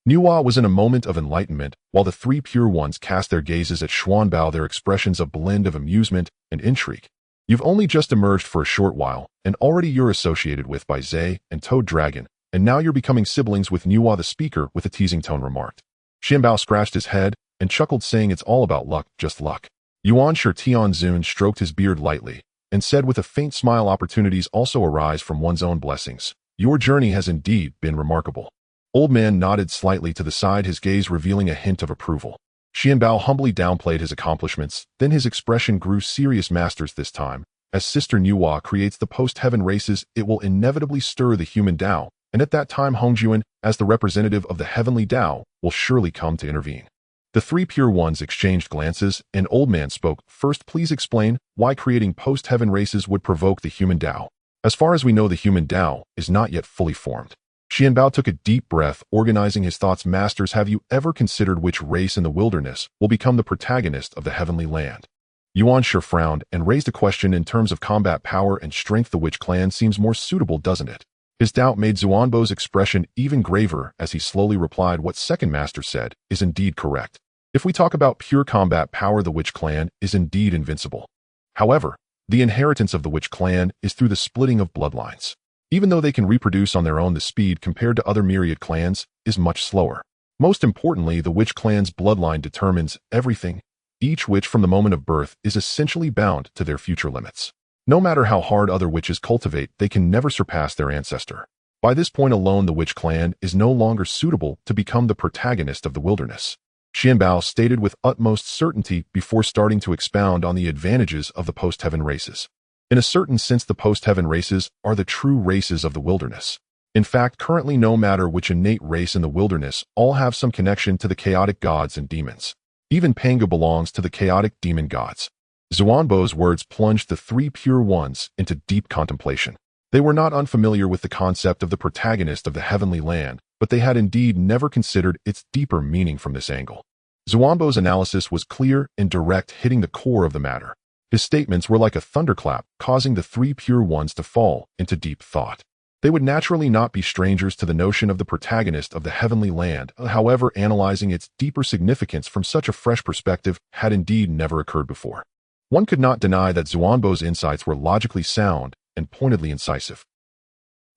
Nuwa was in a moment of enlightenment, while the 3 Pure Ones cast their gazes at Xuanbao, their expressions a blend of amusement and intrigue. "You've only just emerged for a short while, and already you're associated with by Zay and Toad Dragon, and now you're becoming siblings with Nuwa," the speaker with a teasing tone remarked. Xuanbao scratched his head and chuckled, saying, "It's all about luck, just luck." Yuanshi Tianzun stroked his beard lightly and said with a faint smile, "Opportunities also arise from one's own blessings. Your journey has indeed been remarkable." Old Man nodded slightly to the side, his gaze revealing a hint of approval. Xuanbao humbly downplayed his accomplishments, then his expression grew serious. Masters, this time, as Sister Nuwa creates the post-heaven races, it will inevitably stir the human Tao, and at that time Hongjuan, as the representative of the heavenly Tao, will surely come to intervene. The three pure ones exchanged glances, and Old Man spoke. First, please explain why creating post-heaven races would provoke the human Tao. As far as we know, the human Tao is not yet fully formed. Xuanbao took a deep breath, organizing his thoughts. Masters, have you ever considered which race in the wilderness will become the protagonist of the heavenly land? Yuan Shi frowned and raised a question. In terms of combat power and strength, the Witch clan seems more suitable, doesn't it? His doubt made Xuanbao's expression even graver as he slowly replied, what Second Master said is indeed correct. If we talk about pure combat power, the Witch clan is indeed invincible. However, the inheritance of the Witch clan is through the splitting of bloodlines. Even though they can reproduce on their own, the speed compared to other myriad clans is much slower. Most importantly, the Witch clan's bloodline determines everything. Each witch from the moment of birth is essentially bound to their future limits. No matter how hard other witches cultivate, they can never surpass their ancestor. By this point alone, the Witch clan is no longer suitable to become the protagonist of the wilderness. Xuanbao stated with utmost certainty before starting to expound on the advantages of the post-heaven races. In a certain sense, the post-heaven races are the true races of the wilderness. In fact, currently no matter which innate race in the wilderness, all have some connection to the chaotic gods and demons. Even Pangu belongs to the chaotic demon gods. Xuanbao's words plunged the three pure ones into deep contemplation. They were not unfamiliar with the concept of the protagonist of the heavenly land, but they had indeed never considered its deeper meaning from this angle. Xuanbao's analysis was clear and direct, hitting the core of the matter. His statements were like a thunderclap, causing the three pure ones to fall into deep thought. They would naturally not be strangers to the notion of the protagonist of the heavenly land. However, analyzing its deeper significance from such a fresh perspective had indeed never occurred before. One could not deny that Xuanbao's insights were logically sound and pointedly incisive.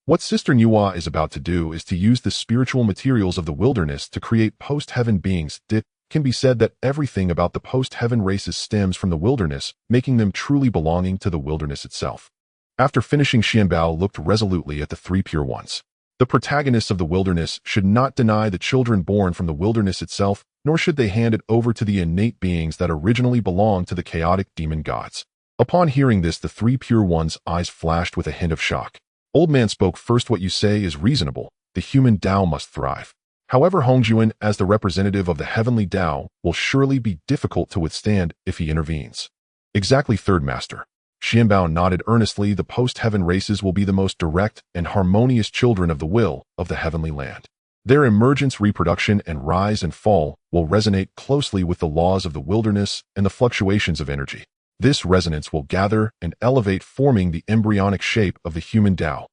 What Sister Nuwa is about to do is to use the spiritual materials of the wilderness to create post-heaven beings. It can be said that everything about the post-heaven races stems from the wilderness, making them truly belonging to the wilderness itself. After finishing, Xuanbao looked resolutely at the three pure ones. The protagonists of the wilderness should not deny the children born from the wilderness itself, nor should they hand it over to the innate beings that originally belonged to the chaotic demon gods. Upon hearing this, the three pure ones' eyes flashed with a hint of shock. Old Man spoke first. What you say is reasonable. The human Tao must thrive. However, Hongjuan, as the representative of the heavenly Tao, will surely be difficult to withstand if he intervenes. Exactly, Third Master. Xuanbao nodded earnestly. The post-heaven races will be the most direct and harmonious children of the will of the heavenly land. Their emergence, reproduction, and rise and fall will resonate closely with the laws of the wilderness and the fluctuations of energy. This resonance will gather and elevate, forming the embryonic shape of the human Tao.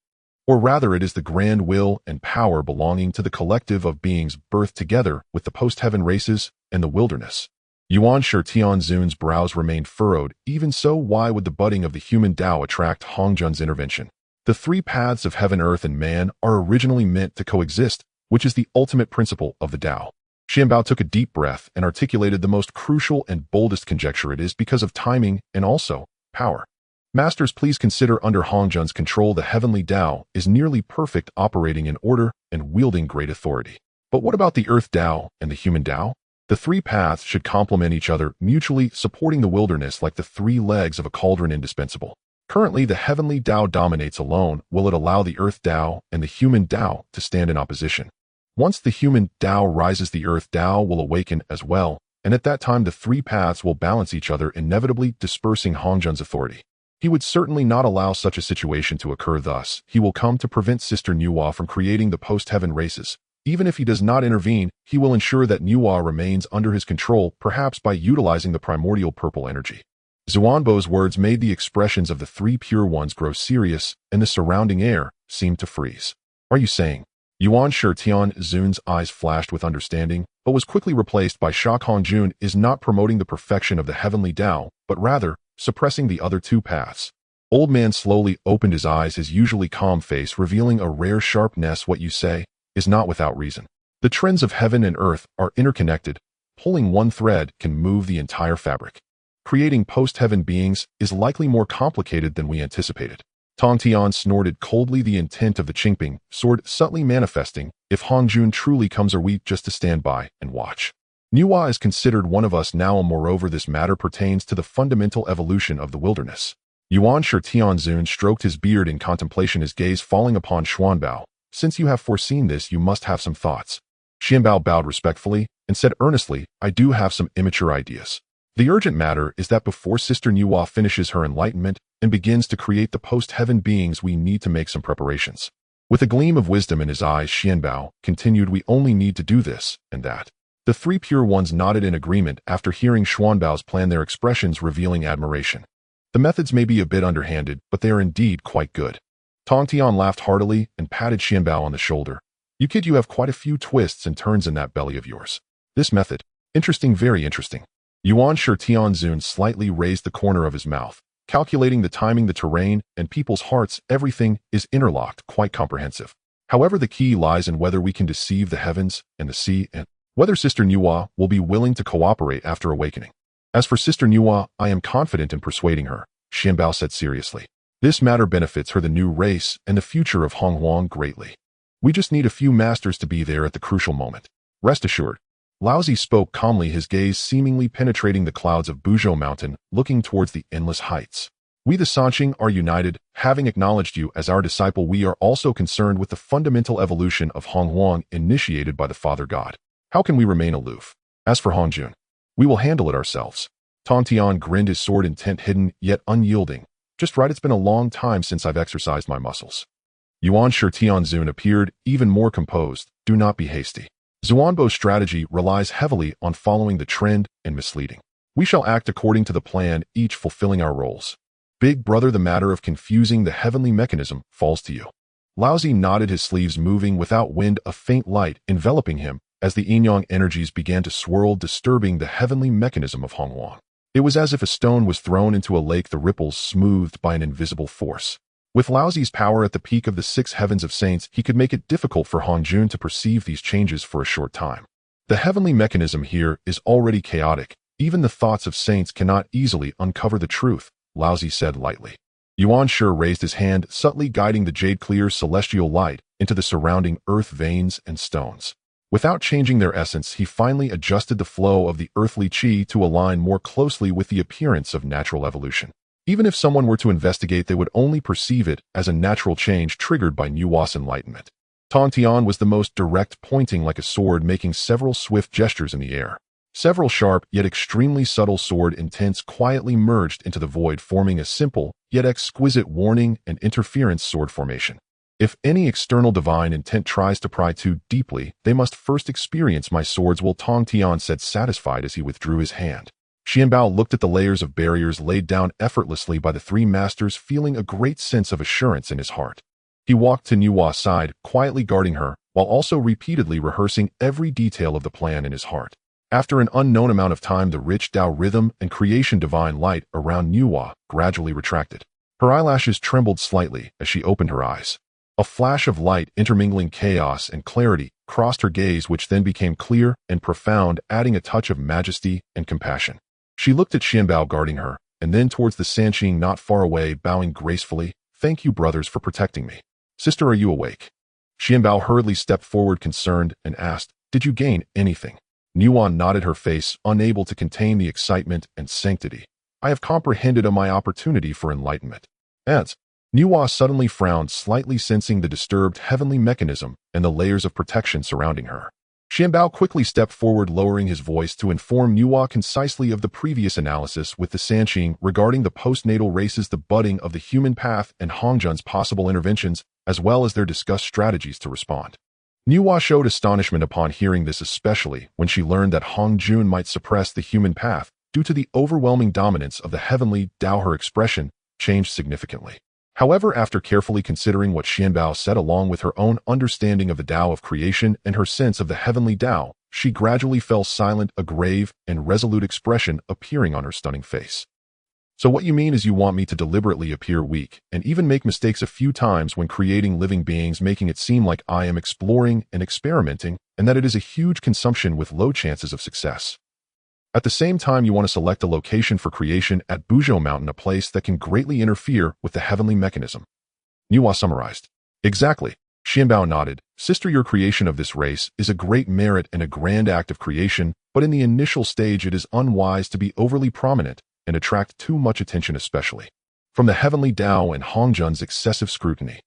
Or rather, it is the grand will and power belonging to the collective of beings birthed together with the post-heaven races and the wilderness. Yuan Shi Tianzun's brows remained furrowed. Even so, why would the budding of the human Tao attract Hongjuan's intervention? The three paths of heaven, earth, and man are originally meant to coexist, which is the ultimate principle of the Tao. Xuanbao took a deep breath and articulated the most crucial and boldest conjecture. It is because of timing and also power. Masters, please consider under Hongjuan's control, the heavenly Tao is nearly perfect, operating in order and wielding great authority. But what about the earth Tao and the human Tao? The three paths should complement each other, mutually supporting the wilderness like the three legs of a cauldron, indispensable. Currently, the heavenly Tao dominates alone. Will it allow the earth Tao and the human Tao to stand in opposition? Once the human Tao rises, the earth Tao will awaken as well, and at that time the three paths will balance each other, inevitably dispersing Hongjuan's authority. He would certainly not allow such a situation to occur. Thus, he will come to prevent Sister Nuwa from creating the post-heaven races. Even if he does not intervene, he will ensure that Nuwa remains under his control, perhaps by utilizing the primordial purple energy. Xuanbao's words made the expressions of the three pure ones grow serious, and the surrounding air seemed to freeze. Are you saying? Yuan Shi Tianzun's eyes flashed with understanding, but was quickly replaced by shock. Hongjuan is not promoting the perfection of the heavenly Tao, but rather suppressing the other two paths. Old Man slowly opened his eyes, his usually calm face revealing a rare sharpness. What you say is not without reason. The trends of heaven and earth are interconnected. Pulling one thread can move the entire fabric. Creating post-heaven beings is likely more complicated than we anticipated. Tongtian snorted coldly, the intent of the Qingping sword subtly manifesting. If Hongjun truly comes, are we just to stand by and watch? Nuwa is considered one of us now, and moreover this matter pertains to the fundamental evolution of the wilderness. Yuan Shi Tianzun stroked his beard in contemplation, his gaze falling upon Xuanbao. Since you have foreseen this, you must have some thoughts. Xuanbao bowed respectfully and said earnestly, I do have some immature ideas. The urgent matter is that before Sister Nuwa finishes her enlightenment and begins to create the post-heaven beings, we need to make some preparations. With a gleam of wisdom in his eyes, Xuanbao continued, we only need to do this and that. The three pure ones nodded in agreement after hearing Xuanbao's plan, their expressions revealing admiration. The methods may be a bit underhanded, but they are indeed quite good. Tongtian laughed heartily and patted Xuanbao on the shoulder. You kid, you have quite a few twists and turns in that belly of yours. This method, interesting, very interesting. Yuan Shi Tianzun slightly raised the corner of his mouth, calculating the timing, the terrain, and people's hearts. Everything is interlocked, quite comprehensive. However, the key lies in whether we can deceive the heavens and the sea, and whether Sister Nuwa will be willing to cooperate after awakening. As for Sister Nuwa, I am confident in persuading her, Xuanbao said seriously. This matter benefits her, the new race, and the future of Honghuang greatly. We just need a few masters to be there at the crucial moment. Rest assured. Laozi spoke calmly, his gaze seemingly penetrating the clouds of Buzhou Mountain, looking towards the endless heights. We the Sanqing are united. Having acknowledged you as our disciple, we are also concerned with the fundamental evolution of Honghuang initiated by the Father God. How can we remain aloof? As for Hongjun, we will handle it ourselves. Tongtian grinned, his sword intent hidden yet unyielding. Just right, it's been a long time since I've exercised my muscles. Yuan Shi Tianzun appeared even more composed. Do not be hasty. Xuanbao's strategy relies heavily on following the trend and misleading. We shall act according to the plan, each fulfilling our roles. Big brother, the matter of confusing the heavenly mechanism falls to you. Laozi nodded, his sleeves moving without wind, a faint light enveloping him as the yin-yang energies began to swirl, disturbing the heavenly mechanism of Honghuang. It was as if a stone was thrown into a lake, the ripples smoothed by an invisible force. With Laozi's power at the peak of the six heavens of saints, he could make it difficult for Hongjun to perceive these changes for a short time. The heavenly mechanism here is already chaotic. Even the thoughts of saints cannot easily uncover the truth, Laozi said lightly. Yuan Shi raised his hand, subtly guiding the jade-clear celestial light into the surrounding earth veins and stones. Without changing their essence, he finally adjusted the flow of the earthly qi to align more closely with the appearance of natural evolution. Even if someone were to investigate, they would only perceive it as a natural change triggered by Nuwa's enlightenment. Tongtian was the most direct, pointing like a sword, making several swift gestures in the air. Several sharp yet extremely subtle sword intents quietly merged into the void, forming a simple yet exquisite warning and interference sword formation. If any external divine intent tries to pry too deeply, they must first experience my swords will, Tongtian said, satisfied as he withdrew his hand. Xuanbao looked at the layers of barriers laid down effortlessly by the three masters, feeling a great sense of assurance in his heart. He walked to Nuwa's side, quietly guarding her, while also repeatedly rehearsing every detail of the plan in his heart. After an unknown amount of time, the rich Tao rhythm and creation divine light around Nuwa gradually retracted. Her eyelashes trembled slightly as she opened her eyes. A flash of light intermingling chaos and clarity crossed her gaze, which then became clear and profound, adding a touch of majesty and compassion. She looked at Xuanbao guarding her, and then towards the Sanqing not far away, bowing gracefully. Thank you, brothers, for protecting me. Sister, are you awake? Xuanbao hurriedly stepped forward, concerned, and asked, did you gain anything? Nuwa nodded, her face unable to contain the excitement and sanctity. I have comprehended my opportunity for enlightenment. As Nuwa suddenly frowned, slightly sensing the disturbed heavenly mechanism and the layers of protection surrounding her. Xuanbao quickly stepped forward, lowering his voice to inform Nuwa concisely of the previous analysis with the Sanqing regarding the postnatal races, the budding of the human path, and Hongjun's possible interventions, as well as their discussed strategies to respond. Nuwa showed astonishment upon hearing this, especially when she learned that Hongjun might suppress the human path due to the overwhelming dominance of the heavenly Tao. Her expression changed significantly. However, after carefully considering what Xuanbao said, along with her own understanding of the Tao of creation and her sense of the heavenly Tao, she gradually fell silent, a grave and resolute expression appearing on her stunning face. So what you mean is you want me to deliberately appear weak and even make mistakes a few times when creating living beings, making it seem like I am exploring and experimenting, and that it is a huge consumption with low chances of success. At the same time, you want to select a location for creation at Buzhou Mountain, a place that can greatly interfere with the heavenly mechanism. Nuwa summarized. Exactly. Xuanbao nodded. Sister, your creation of this race is a great merit and a grand act of creation, but in the initial stage it is unwise to be overly prominent and attract too much attention, especially from the heavenly Tao and Hongjun's excessive scrutiny.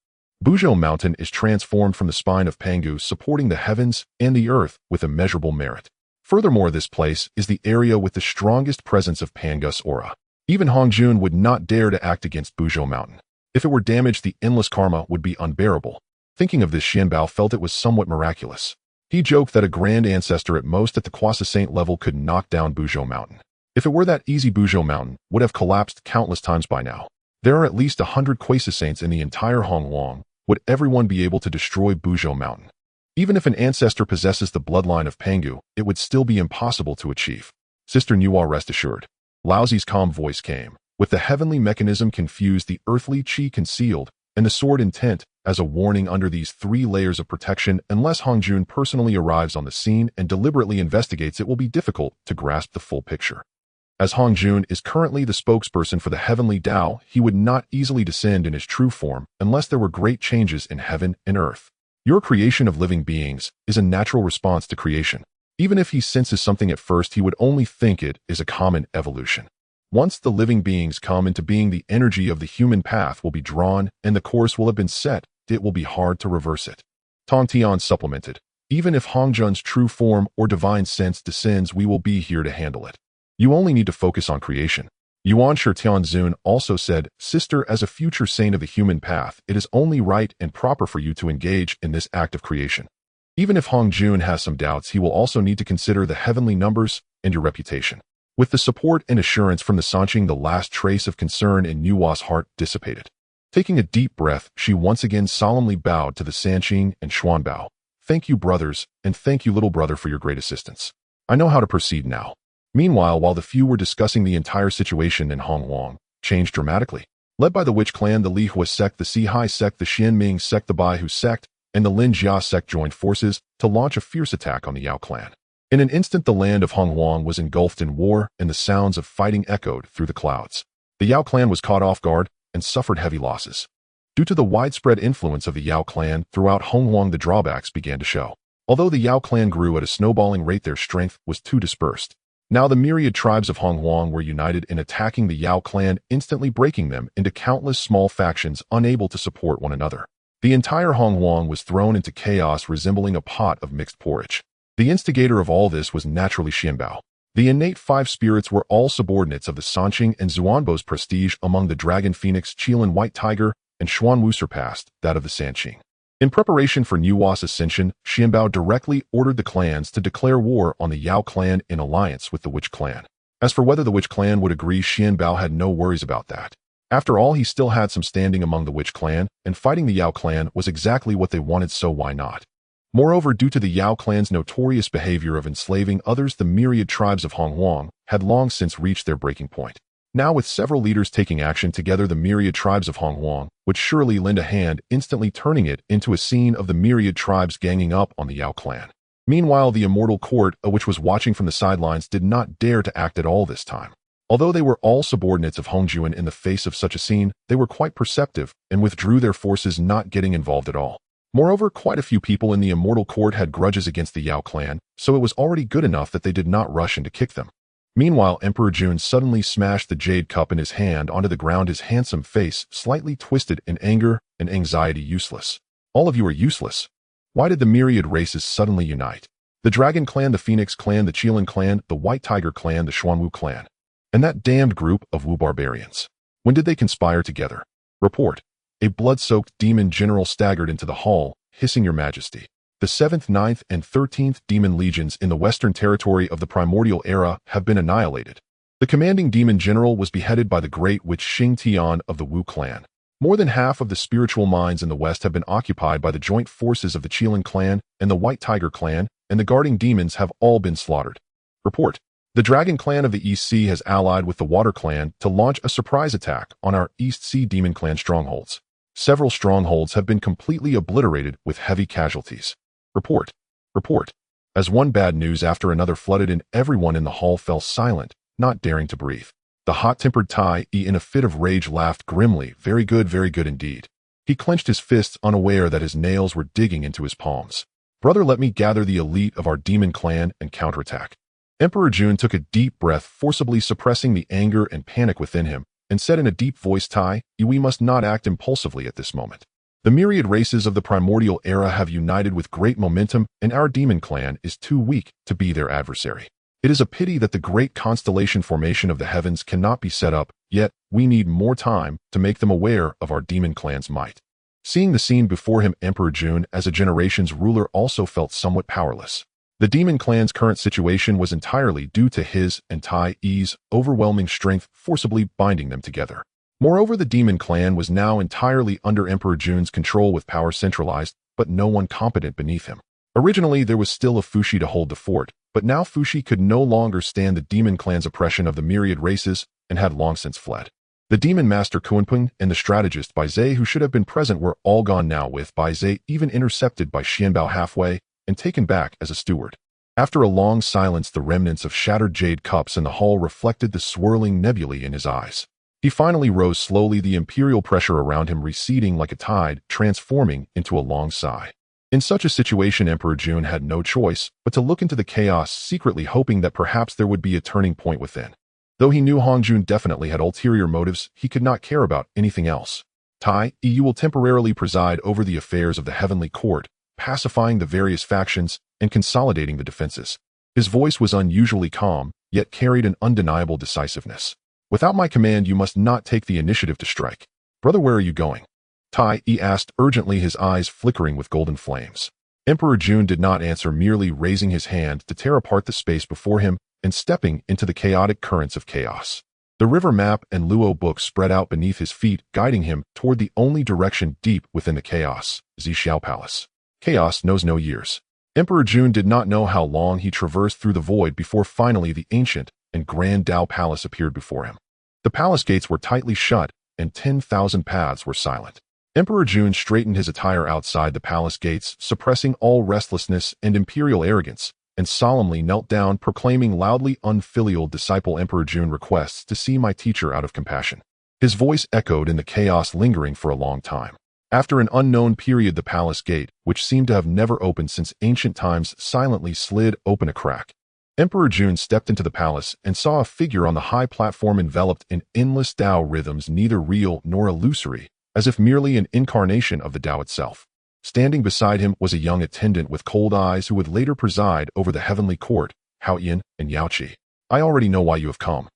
Buzhou Mountain is transformed from the spine of Pangu, supporting the heavens and the earth with immeasurable merit. Furthermore, this place is the area with the strongest presence of Pangus aura. Even Hongjun would not dare to act against Buzhou Mountain. If it were damaged, the endless karma would be unbearable. Thinking of this, Xuanbao felt it was somewhat miraculous. He joked that a grand ancestor at most at the Quasi Saint level could knock down Buzhou Mountain. If it were that easy, Buzhou Mountain would have collapsed countless times by now. There are at least 100 Quasi Saints in the entire Honghuang. Would everyone be able to destroy Buzhou Mountain? Even if an ancestor possesses the bloodline of Pangu, it would still be impossible to achieve. Sister Nuwa, rest assured. Laozi's calm voice came. With the heavenly mechanism confused, the earthly chi concealed, and the sword intent as a warning under these 3 layers of protection. Unless Hongjun personally arrives on the scene and deliberately investigates, it will be difficult to grasp the full picture. As Hongjun is currently the spokesperson for the heavenly Tao, he would not easily descend in his true form unless there were great changes in heaven and earth. Your creation of living beings is a natural response to creation. Even if he senses something at first, he would only think it is a common evolution. Once the living beings come into being, the energy of the human path will be drawn and the course will have been set. It will be hard to reverse it. Tongtian supplemented. Even if Hongjun's true form or divine sense descends, we will be here to handle it. You only need to focus on creation. Yuan Shitianzun also said, Sister, as a future saint of the human path, it is only right and proper for you to engage in this act of creation. Even if Hongjun has some doubts, he will also need to consider the heavenly numbers and your reputation. With the support and assurance from the Sanqing, the last trace of concern in Nuwa's heart dissipated. Taking a deep breath, she once again solemnly bowed to the Sanqing and Xuanbao. Thank you, brothers, and thank you, little brother, for your great assistance. I know how to proceed now. Meanwhile, while the few were discussing, the entire situation in Honghuang changed dramatically. Led by the Witch Clan, the Li Hua sect, the Sihai sect, the Xianming sect, the Baihu sect, and the Lin Jia sect joined forces to launch a fierce attack on the Yao clan. In an instant, the land of Honghuang was engulfed in war, and the sounds of fighting echoed through the clouds. The Yao clan was caught off guard and suffered heavy losses. Due to the widespread influence of the Yao clan throughout Honghuang, the drawbacks began to show. Although the Yao clan grew at a snowballing rate, their strength was too dispersed. Now the myriad tribes of Honghuang were united in attacking the Yao clan, instantly breaking them into countless small factions unable to support one another. The entire Honghuang was thrown into chaos, resembling a pot of mixed porridge. The instigator of all this was naturally Xuanbao. The innate 5 spirits were all subordinates of the Sanqing, and Xuanbao's prestige among the Dragon Phoenix, Qilin White Tiger, and Xuanwu surpassed that of the Sanqing. In preparation for Nuwa's ascension, Xuanbao directly ordered the clans to declare war on the Yao clan in alliance with the Witch clan. As for whether the Witch clan would agree, Xuanbao had no worries about that. After all, he still had some standing among the Witch clan, and fighting the Yao clan was exactly what they wanted, so why not? Moreover, due to the Yao clan's notorious behavior of enslaving others, the myriad tribes of Honghuang had long since reached their breaking point. Now, with several leaders taking action together, the myriad tribes of Honghuang would surely lend a hand, instantly turning it into a scene of the myriad tribes ganging up on the Yao clan. Meanwhile, the immortal court, which was watching from the sidelines, did not dare to act at all this time. Although they were all subordinates of Hongjuan, in the face of such a scene, they were quite perceptive and withdrew their forces, not getting involved at all. Moreover, quite a few people in the immortal court had grudges against the Yao clan, so it was already good enough that they did not rush in to kick them. Meanwhile, Emperor Jun suddenly smashed the jade cup in his hand onto the ground, his handsome face slightly twisted in anger and anxiety. Useless. All of you are useless. Why did the myriad races suddenly unite? The Dragon clan, the Phoenix clan, the Qilin clan, the White Tiger clan, the Xuanwu clan, and that damned group of Wu barbarians. When did they conspire together? Report. A blood-soaked demon general staggered into the hall, hissing, Your Majesty. The 7th, 9th, and 13th demon legions in the western territory of the Primordial era have been annihilated. The commanding demon general was beheaded by the great witch Xing Tian of the Wu clan. More than half of the spiritual minds in the west have been occupied by the joint forces of the Qilin clan and the White Tiger clan, and the guarding demons have all been slaughtered. Report. The Dragon clan of the East Sea has allied with the Water clan to launch a surprise attack on our East Sea demon clan strongholds. Several strongholds have been completely obliterated with heavy casualties. Report. Report. As one bad news after another flooded in, everyone in the hall fell silent, not daring to breathe. The hot-tempered Tai, in a fit of rage, laughed grimly. Very good indeed. He clenched his fists, unaware that his nails were digging into his palms. "Brother, let me gather the elite of our demon clan and counterattack." Emperor Jun took a deep breath, forcibly suppressing the anger and panic within him, and said in a deep voice, "Tai, we must not act impulsively at this moment. The myriad races of the primordial era have united with great momentum, and our demon clan is too weak to be their adversary. It is a pity that the great constellation formation of the heavens cannot be set up, yet we need more time to make them aware of our demon clan's might." Seeing the scene before him, Emperor Jun, as a generation's ruler, also felt somewhat powerless. The demon clan's current situation was entirely due to his and Tai's overwhelming strength forcibly binding them together. Moreover, the demon clan was now entirely under Emperor Jun's control, with power centralized, but no one competent beneath him. Originally, there was still a Fushi to hold the fort, but now Fushi could no longer stand the demon clan's oppression of the myriad races and had long since fled. The demon master Xuanbao and the strategist Bai Zhe, who should have been present, were all gone now, with Bai Zhe even intercepted by Xuanbao halfway and taken back as a steward. After a long silence, the remnants of shattered jade cups in the hall reflected the swirling nebulae in his eyes. He finally rose slowly, the imperial pressure around him receding like a tide, transforming into a long sigh. In such a situation, Emperor Jun had no choice but to look into the chaos, secretly hoping that perhaps there would be a turning point within. Though he knew Hongjun definitely had ulterior motives, he could not care about anything else. "Tai, you will temporarily preside over the affairs of the heavenly court, pacifying the various factions and consolidating the defenses." His voice was unusually calm, yet carried an undeniable decisiveness. "Without my command, you must not take the initiative to strike." "Brother, where are you going?" Tai asked urgently, his eyes flickering with golden flames. Emperor Jun did not answer, merely raising his hand to tear apart the space before him and stepping into the chaotic currents of chaos. The river map and Luo book spread out beneath his feet, guiding him toward the only direction deep within the chaos, Zixiao Palace. Chaos knows no years. Emperor Jun did not know how long he traversed through the void before finally the ancient and grand Dao Palace appeared before him. The palace gates were tightly shut, and 10,000 paths were silent. Emperor Jun straightened his attire outside the palace gates, suppressing all restlessness and imperial arrogance, and solemnly knelt down, proclaiming loudly, "Unfilial disciple Emperor Jun requests to see my teacher out of compassion." His voice echoed in the chaos, lingering for a long time. After an unknown period, the palace gate, which seemed to have never opened since ancient times, silently slid open a crack. Emperor Jun stepped into the palace and saw a figure on the high platform enveloped in endless Dao rhythms, neither real nor illusory, as if merely an incarnation of the Dao itself. Standing beside him was a young attendant with cold eyes who would later preside over the heavenly court, Hao Yin and Yao Qi. "I already know why you have come."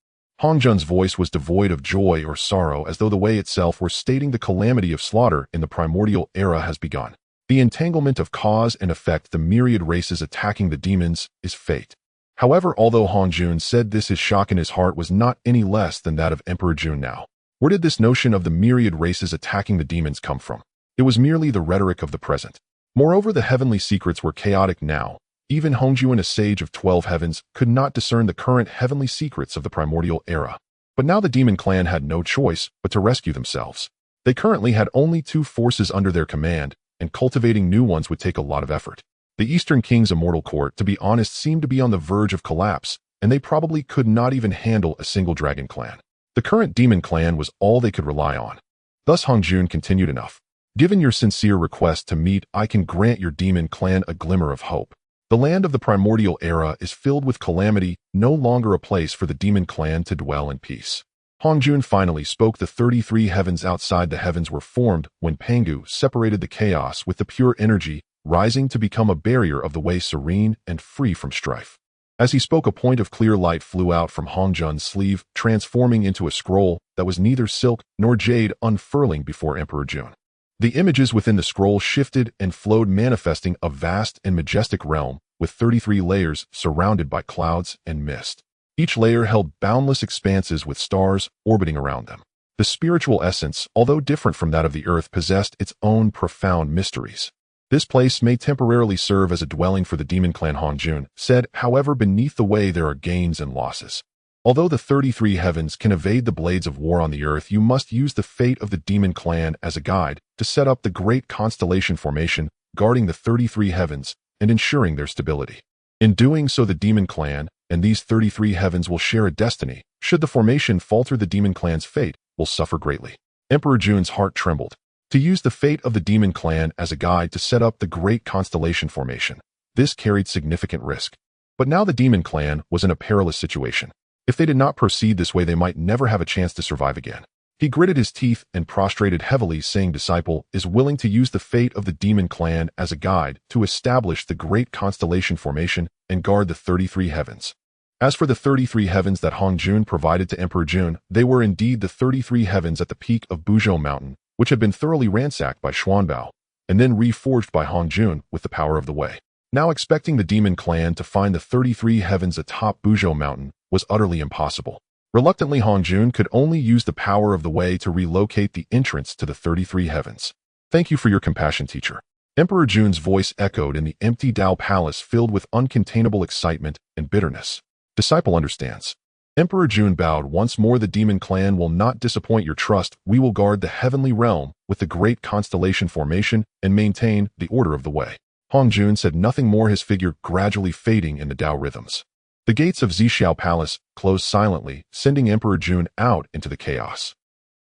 Hongjun's voice was devoid of joy or sorrow, as though the way itself were stating the calamity of slaughter in the primordial era has begun. The entanglement of cause and effect, the myriad races attacking the demons, is fate. However, although Hongjun said this, his shock in his heart was not any less than that of Emperor Jun now. Where did this notion of the myriad races attacking the demons come from? It was merely the rhetoric of the present. Moreover, the heavenly secrets were chaotic now. Even Hongjun, a sage of 12 heavens, could not discern the current heavenly secrets of the primordial era. But now the demon clan had no choice but to rescue themselves. They currently had only 2 forces under their command, and cultivating new ones would take a lot of effort. The Eastern King's immortal court, to be honest, seemed to be on the verge of collapse, and they probably could not even handle a single dragon clan. The current demon clan was all they could rely on. Thus Hongjun continued, "Enough. Given your sincere request to meet, I can grant your demon clan a glimmer of hope. The land of the primordial era is filled with calamity, no longer a place for the demon clan to dwell in peace." Hongjun finally spoke. The 33 heavens outside the heavens were formed when Pangu separated the chaos with the pure energy, rising to become a barrier of the way, serene and free from strife. As he spoke, a point of clear light flew out from Hongjun's sleeve, transforming into a scroll that was neither silk nor jade, unfurling before Emperor Jun. The images within the scroll shifted and flowed, manifesting a vast and majestic realm with 33 layers surrounded by clouds and mist. Each layer held boundless expanses with stars orbiting around them. The spiritual essence, although different from that of the earth, possessed its own profound mysteries. "This place may temporarily serve as a dwelling for the demon clan," Hongjun said. "However, beneath the way there are gains and losses. Although the 33 heavens can evade the blades of war on the earth, you must use the fate of the demon clan as a guide to set up the great constellation formation, guarding the 33 heavens and ensuring their stability. In doing so, the demon clan and these 33 heavens will share a destiny. Should the formation falter, the demon clan's fate will suffer greatly." Emperor Jun's heart trembled. to use the fate of the demon clan as a guide to set up the great constellation formation. This carried significant risk. But now the demon clan was in a perilous situation. If they did not proceed this way, they might never have a chance to survive again. He gritted his teeth and prostrated heavily, saying, "Disciple is willing to use the fate of the demon clan as a guide to establish the great constellation formation and guard the 33 heavens." As for the 33 heavens that Hongjun provided to Emperor Jun, they were indeed the 33 heavens at the peak of Buzhou Mountain, which had been thoroughly ransacked by Xuanbao, and then reforged by Hongjun with the power of the Wei. Now expecting the demon clan to find the 33 heavens atop Buzhou Mountain was utterly impossible. Reluctantly, Hongjun could only use the power of the Wei to relocate the entrance to the 33 heavens. "Thank you for your compassion, teacher." Emperor Jun's voice echoed in the empty Dao Palace, filled with uncontainable excitement and bitterness. "Disciple understands." Emperor Jun bowed once more. "The demon clan will not disappoint your trust. We will guard the heavenly realm with the great constellation formation and maintain the order of the Wei." Hongjun said nothing more, his figure gradually fading in the Dao rhythms. The gates of Zixiao Palace closed silently, sending Emperor Jun out into the chaos.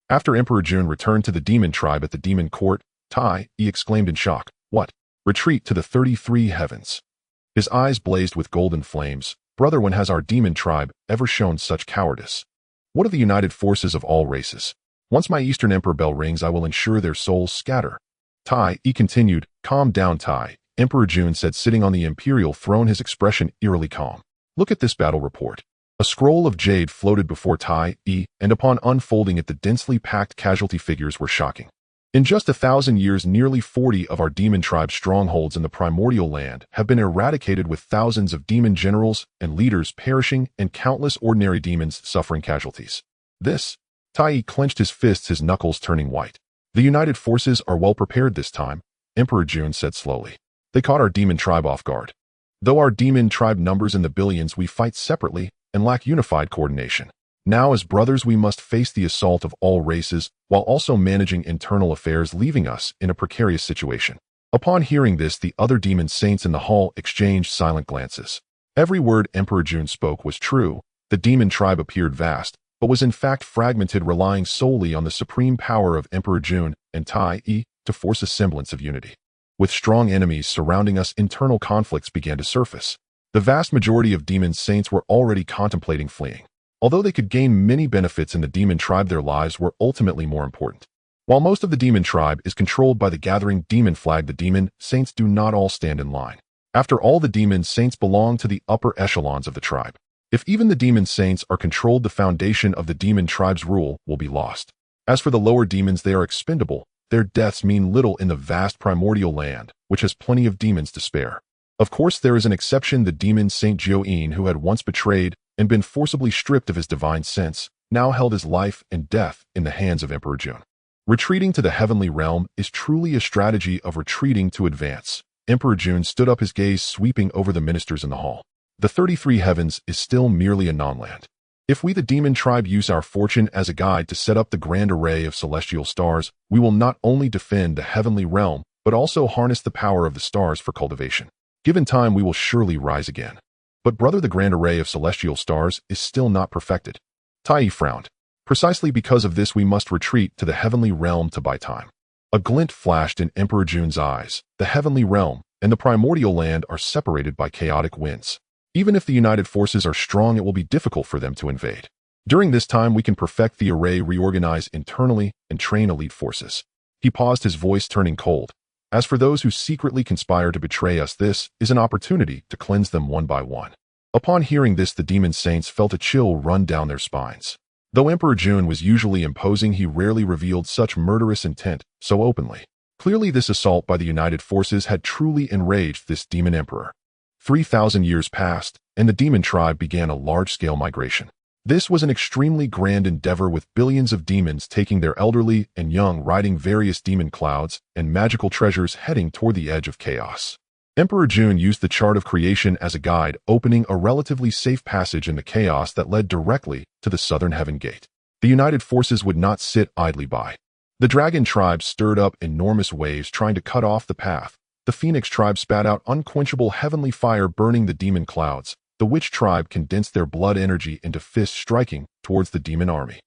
After Emperor Jun returned to the demon tribe at the demon court, he exclaimed in shock, "What? Retreat to the 33 heavens?" His eyes blazed with golden flames. "Brother, when has our demon tribe ever shown such cowardice? What of the united forces of all races? Once my Eastern Emperor bell rings, I will ensure their souls scatter." He continued, "Calm down, Tai," Emperor Jun said, sitting on the imperial throne, his expression eerily calm. "Look at this battle report." A scroll of jade floated before and upon unfolding it, the densely packed casualty figures were shocking. In just 1,000 years, nearly 40 of our demon tribe's strongholds in the primordial land have been eradicated, with thousands of demon generals and leaders perishing and countless ordinary demons suffering casualties. This, Tai clenched his fists, his knuckles turning white. "The united forces are well prepared this time," Emperor Jun said slowly. "They caught our demon tribe off guard. Though our demon tribe numbers in the billions, we fight separately and lack unified coordination. Now, as brothers, we must face the assault of all races while also managing internal affairs, leaving us in a precarious situation." Upon hearing this, the other demon saints in the hall exchanged silent glances. Every word Emperor Jun spoke was true. The demon tribe appeared vast, but was in fact fragmented, relying solely on the supreme power of Emperor Jun and Tai to force a semblance of unity. With strong enemies surrounding us, internal conflicts began to surface. The vast majority of demon saints were already contemplating fleeing. Although they could gain many benefits in the demon tribe, their lives were ultimately more important. While most of the demon tribe is controlled by the gathering demon flag, the demon saints do not all stand in line. After all, the demon saints belong to the upper echelons of the tribe. If even the demon saints are controlled, the foundation of the demon tribe's rule will be lost. As for the lower demons, they are expendable. Their deaths mean little in the vast primordial land, which has plenty of demons to spare. Of course, there is an exception: the demon Saint Jiuyin, who had once betrayed and been forcibly stripped of his divine sense, now held his life and death in the hands of Emperor Jun. Retreating to the heavenly realm is truly a strategy of retreating to advance. Emperor Jun stood up, his gaze sweeping over the ministers in the hall. The 33 heavens is still merely a non-land. If we, the demon tribe, use our fortune as a guide to set up the grand array of celestial stars, we will not only defend the heavenly realm, but also harness the power of the stars for cultivation. Given time, we will surely rise again. But brother, the grand array of celestial stars is still not perfected. Tai frowned. Precisely because of this, we must retreat to the heavenly realm to buy time. A glint flashed in Emperor Jun's eyes. The heavenly realm and the primordial land are separated by chaotic winds. Even if the united forces are strong, it will be difficult for them to invade. During this time, we can perfect the array, reorganize internally, and train elite forces. He paused, his voice turning cold. As for those who secretly conspire to betray us, this is an opportunity to cleanse them one by one. Upon hearing this, the demon saints felt a chill run down their spines. Though Emperor Jun was usually imposing, he rarely revealed such murderous intent so openly. Clearly, this assault by the united forces had truly enraged this demon emperor. 3,000 years passed, and the demon tribe began a large-scale migration. This was an extremely grand endeavor, with billions of demons taking their elderly and young, riding various demon clouds and magical treasures, heading toward the edge of chaos. Emperor Jun used the chart of creation as a guide, opening a relatively safe passage in the chaos that led directly to the southern heaven gate. The united forces would not sit idly by. The dragon tribe stirred up enormous waves, trying to cut off the path. The phoenix tribe spat out unquenchable heavenly fire, burning the demon clouds. The witch tribe condensed their blood energy into fists, striking towards the demon army.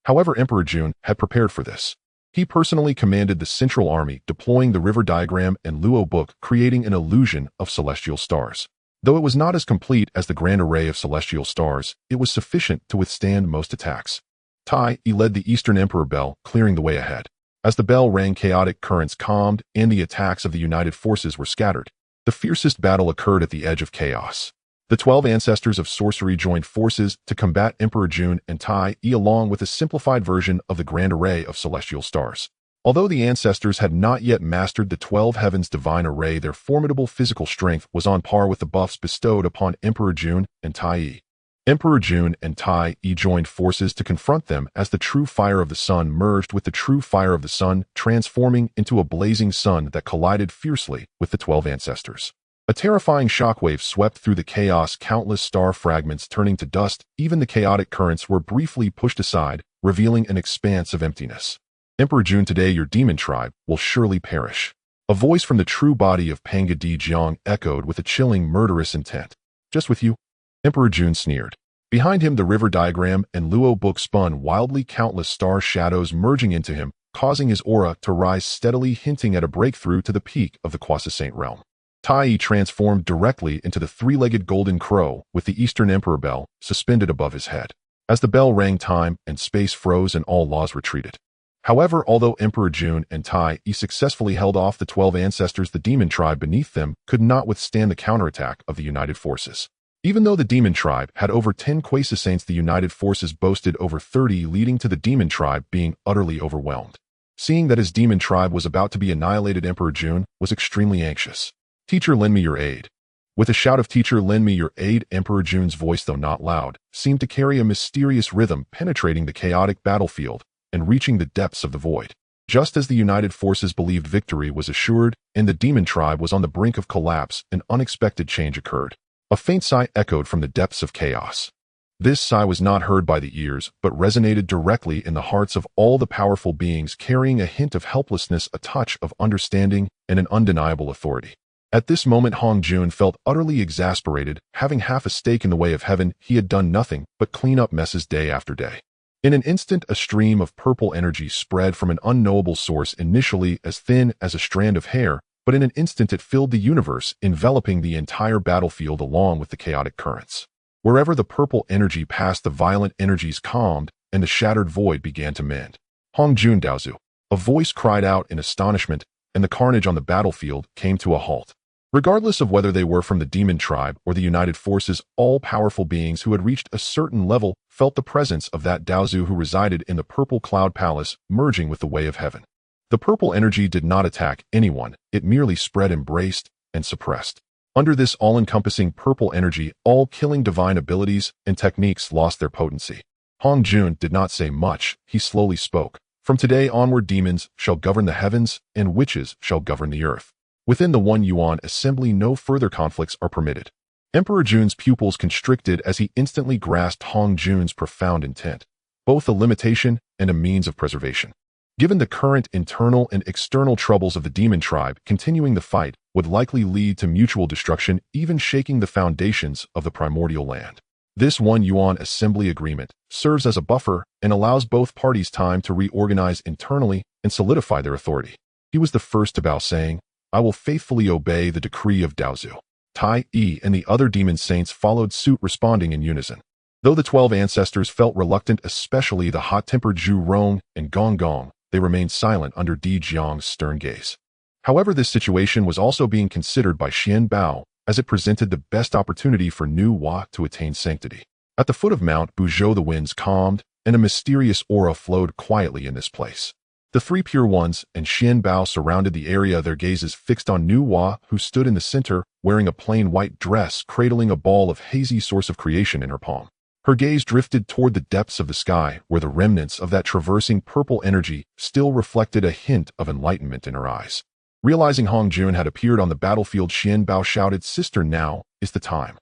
However, Emperor Jun had prepared for this. He personally commanded the central army, deploying the river diagram and Luo book, creating an illusion of celestial stars. Though it was not as complete as the grand array of celestial stars, it was sufficient to withstand most attacks. Tai Yi led the Eastern Emperor bell, clearing the way ahead. As the bell rang, chaotic currents calmed and the attacks of the united forces were scattered. The fiercest battle occurred at the edge of chaos. The 12 ancestors of sorcery joined forces to combat Emperor Jun and Tai Yi along with a simplified version of the grand array of celestial stars. Although the ancestors had not yet mastered the 12 heavens divine array, their formidable physical strength was on par with the buffs bestowed upon Emperor Jun and Tai Yi. Emperor Jun and Tai Yi joined forces to confront them as the true fire of the sun merged with the true fire of the sun, transforming into a blazing sun that collided fiercely with the 12 ancestors. A terrifying shockwave swept through the chaos, countless star fragments turning to dust. Even the chaotic currents were briefly pushed aside, revealing an expanse of emptiness. Emperor Jun, today your demon tribe will surely perish. A voice from the true body of Panga Di Jiang echoed with a chilling, murderous intent. Just with you? Emperor Jun sneered. Behind him, the river diagram and Luo book spun wildly, countless star shadows merging into him, causing his aura to rise steadily, hinting at a breakthrough to the peak of the Quasi-Saint realm. Tai Yi transformed directly into the three-legged golden crow with the Eastern Emperor bell suspended above his head. As the bell rang, time and space froze and all laws retreated. However, although Emperor Jun and Tai Yi successfully held off the 12 ancestors, the demon tribe beneath them could not withstand the counterattack of the united forces. Even though the demon tribe had over 10 Quasi-Saints, the united forces boasted over 30, leading to the demon tribe being utterly overwhelmed. Seeing that his demon tribe was about to be annihilated, Emperor Jun was extremely anxious. Teacher, lend me your aid. With a shout of teacher, lend me your aid, Emperor Jun's voice, though not loud, seemed to carry a mysterious rhythm, penetrating the chaotic battlefield and reaching the depths of the void. Just as the united forces believed victory was assured and the demon tribe was on the brink of collapse, an unexpected change occurred. A faint sigh echoed from the depths of chaos. This sigh was not heard by the ears, but resonated directly in the hearts of all the powerful beings, carrying a hint of helplessness, a touch of understanding, and an undeniable authority. At this moment, Hong Jun felt utterly exasperated. Having half a stake in the way of heaven, he had done nothing but clean up messes day after day. In an instant, a stream of purple energy spread from an unknowable source, initially as thin as a strand of hair, but in an instant it filled the universe, enveloping the entire battlefield along with the chaotic currents. Wherever the purple energy passed, the violent energies calmed, and the shattered void began to mend. Hong Jun Daozu. A voice cried out in astonishment, and the carnage on the battlefield came to a halt. Regardless of whether they were from the demon tribe or the united forces, all powerful beings who had reached a certain level felt the presence of that Daozu who resided in the purple cloud palace, merging with the way of heaven. The purple energy did not attack anyone, it merely spread, embraced, and suppressed. Under this all-encompassing purple energy, all killing divine abilities and techniques lost their potency. Hong Jun did not say much, he slowly spoke. From today onward, demons shall govern the heavens, and witches shall govern the earth. Within the One Yuan assembly, no further conflicts are permitted. Emperor Jun's pupils constricted as he instantly grasped Hong Jun's profound intent, both a limitation and a means of preservation. Given the current internal and external troubles of the demon tribe, continuing the fight would likely lead to mutual destruction, even shaking the foundations of the primordial land. This One Yuan assembly agreement serves as a buffer and allows both parties time to reorganize internally and solidify their authority. He was the first to bow, saying, I will faithfully obey the decree of Daozu. Tai Yi and the other demon saints followed suit, responding in unison. Though the 12 ancestors felt reluctant, especially the hot-tempered Zhu Rong and Gong Gong, they remained silent under Di Jiang's stern gaze. However, this situation was also being considered by Xuanbao, as it presented the best opportunity for Nu Hua to attain sanctity. At the foot of Mount Buzhou, the winds calmed, and a mysterious aura flowed quietly in this place. The three pure ones and Xuanbao surrounded the area, their gazes fixed on Nu Hua, who stood in the center, wearing a plain white dress, cradling a ball of hazy source of creation in her palm. Her gaze drifted toward the depths of the sky, where the remnants of that traversing purple energy still reflected a hint of enlightenment in her eyes. Realizing Hong Jun had appeared on the battlefield, Xuanbao shouted, Sister, now is the time.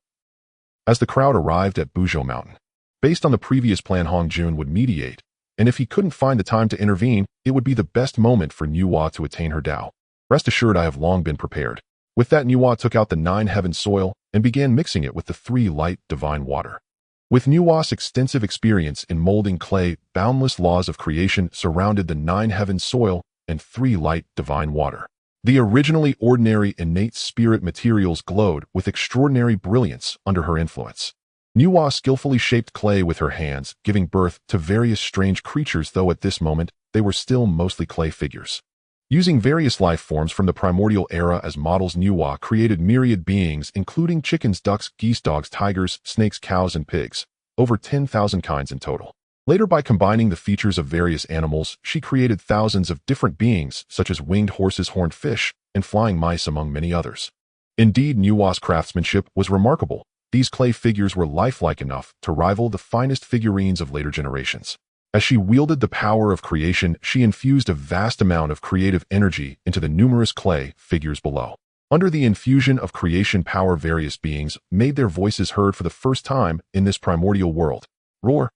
As the crowd arrived at Buzhou Mountain, based on the previous plan, Hong Jun would mediate, and if he couldn't find the time to intervene, it would be the best moment for Nu Hua to attain her Tao. Rest assured, I have long been prepared. With that, Nu Hua took out the 9 heaven soil and began mixing it with the 3 light divine water. With Nuwa's extensive experience in molding clay, boundless laws of creation surrounded the 9 heaven soil and 3 light divine water. The originally ordinary innate spirit materials glowed with extraordinary brilliance under her influence. Nuwa skillfully shaped clay with her hands, giving birth to various strange creatures, though at this moment they were still mostly clay figures. Using various life forms from the primordial era as models, Nuwa created myriad beings including chickens, ducks, geese, dogs, tigers, snakes, cows, and pigs, over 10,000 kinds in total. Later, by combining the features of various animals, she created thousands of different beings such as winged horses, horned fish, and flying mice, among many others. Indeed, Nuwa's craftsmanship was remarkable. These clay figures were lifelike enough to rival the finest figurines of later generations. As she wielded the power of creation, she infused a vast amount of creative energy into the numerous clay figures below. Under the infusion of creation power, various beings made their voices heard for the first time in this primordial world. Roar,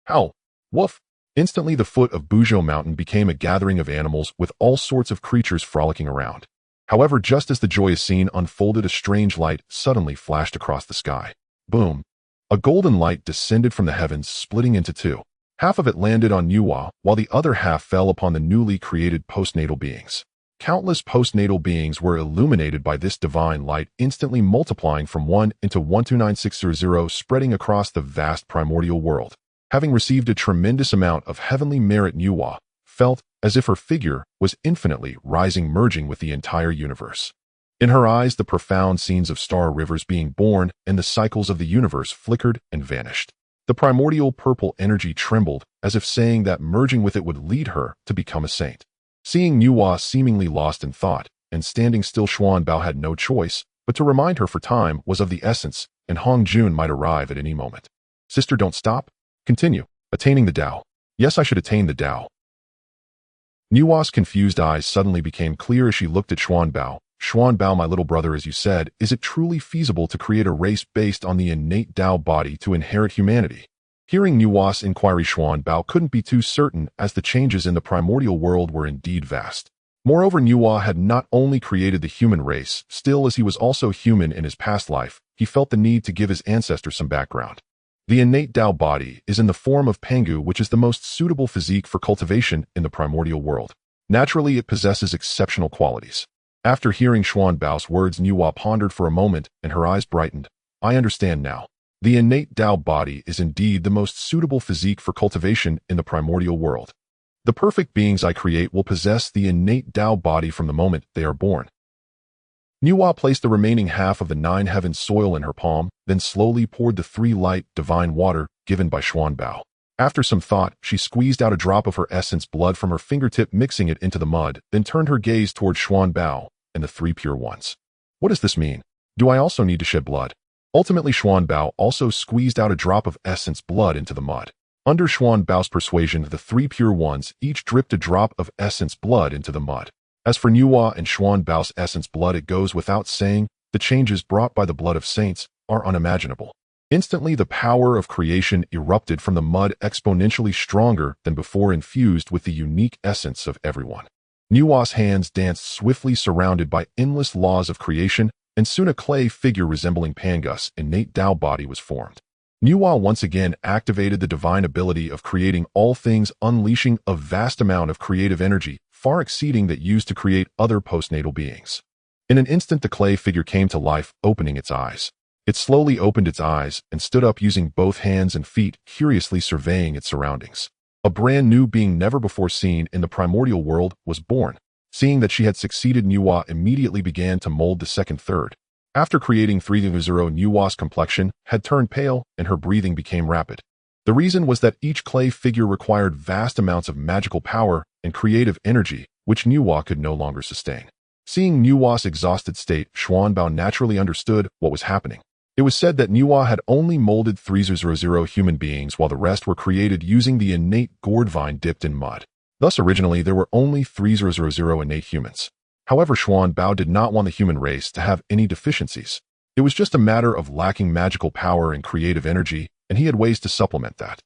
howl, woof. Instantly, the foot of Buzhou Mountain became a gathering of animals with all sorts of creatures frolicking around. However, just as the joyous scene unfolded, a strange light suddenly flashed across the sky. Boom! A golden light descended from the heavens, splitting into two. Half of it landed on Nuwa, while the other half fell upon the newly created postnatal beings. Countless postnatal beings were illuminated by this divine light, instantly multiplying from 1 into 129600, spreading across the vast primordial world. Having received a tremendous amount of heavenly merit, Nuwa felt as if her figure was infinitely rising, merging with the entire universe. In her eyes, the profound scenes of star rivers being born and the cycles of the universe flickered and vanished. The primordial purple energy trembled, as if saying that merging with it would lead her to become a saint. Seeing Nuwa seemingly lost in thought and standing still, Xuanbao had no choice but to remind her, for time was of the essence, and Hongjun might arrive at any moment. Sister, don't stop. Continue. Attaining the Tao. Yes, I should attain the Tao. Nuwa's confused eyes suddenly became clear as she looked at Xuanbao. Xuanbao, my little brother, as you said, is it truly feasible to create a race based on the innate Tao body to inherit humanity? Hearing Nuwa's inquiry, Xuanbao couldn't be too certain, as the changes in the primordial world were indeed vast. Moreover, Nuwa had not only created the human race, still, as he was also human in his past life, he felt the need to give his ancestors some background. The innate Tao body is in the form of Pangu, which is the most suitable physique for cultivation in the primordial world. Naturally, it possesses exceptional qualities. After hearing Xuanbao's words, Nuwa pondered for a moment, and her eyes brightened. I understand now. The innate Tao body is indeed the most suitable physique for cultivation in the primordial world. The perfect beings I create will possess the innate Tao body from the moment they are born. Nuwa placed the remaining half of the 9 heaven soil in her palm, then slowly poured the 3 light divine water given by Xuanbao. After some thought, she squeezed out a drop of her essence blood from her fingertip, mixing it into the mud, then turned her gaze toward Xuanbao and the 3 pure ones. What does this mean? Do I also need to shed blood? Ultimately, Xuanbao also squeezed out a drop of essence blood into the mud. Under Xuanbao's persuasion, the 3 pure ones each dripped a drop of essence blood into the mud. As for Nuwa and Xuanbao's essence blood, it goes without saying, the changes brought by the blood of saints are unimaginable. Instantly, the power of creation erupted from the mud, exponentially stronger than before, infused with the unique essence of everyone. Nuwa's hands danced swiftly, surrounded by endless laws of creation, and soon a clay figure resembling Pangu's innate Tao body was formed. Nuwa once again activated the divine ability of creating all things, unleashing a vast amount of creative energy, far exceeding that used to create other postnatal beings. In an instant, the clay figure came to life, opening its eyes. It slowly opened its eyes and stood up, using both hands and feet, curiously surveying its surroundings. A brand new being never before seen in the primordial world was born. Seeing that she had succeeded, Nuwa immediately began to mold the second third. After creating 3-0, Nuwa's complexion had turned pale and her breathing became rapid. The reason was that each clay figure required vast amounts of magical power and creative energy, which Nuwa could no longer sustain. Seeing Nuwa's exhausted state, Xuanbao naturally understood what was happening. It was said that Nuwa had only molded 300 human beings, while the rest were created using the innate gourd vine dipped in mud. Thus, originally, there were only 300 innate humans. However, Xuanbao did not want the human race to have any deficiencies. It was just a matter of lacking magical power and creative energy, and he had ways to supplement that.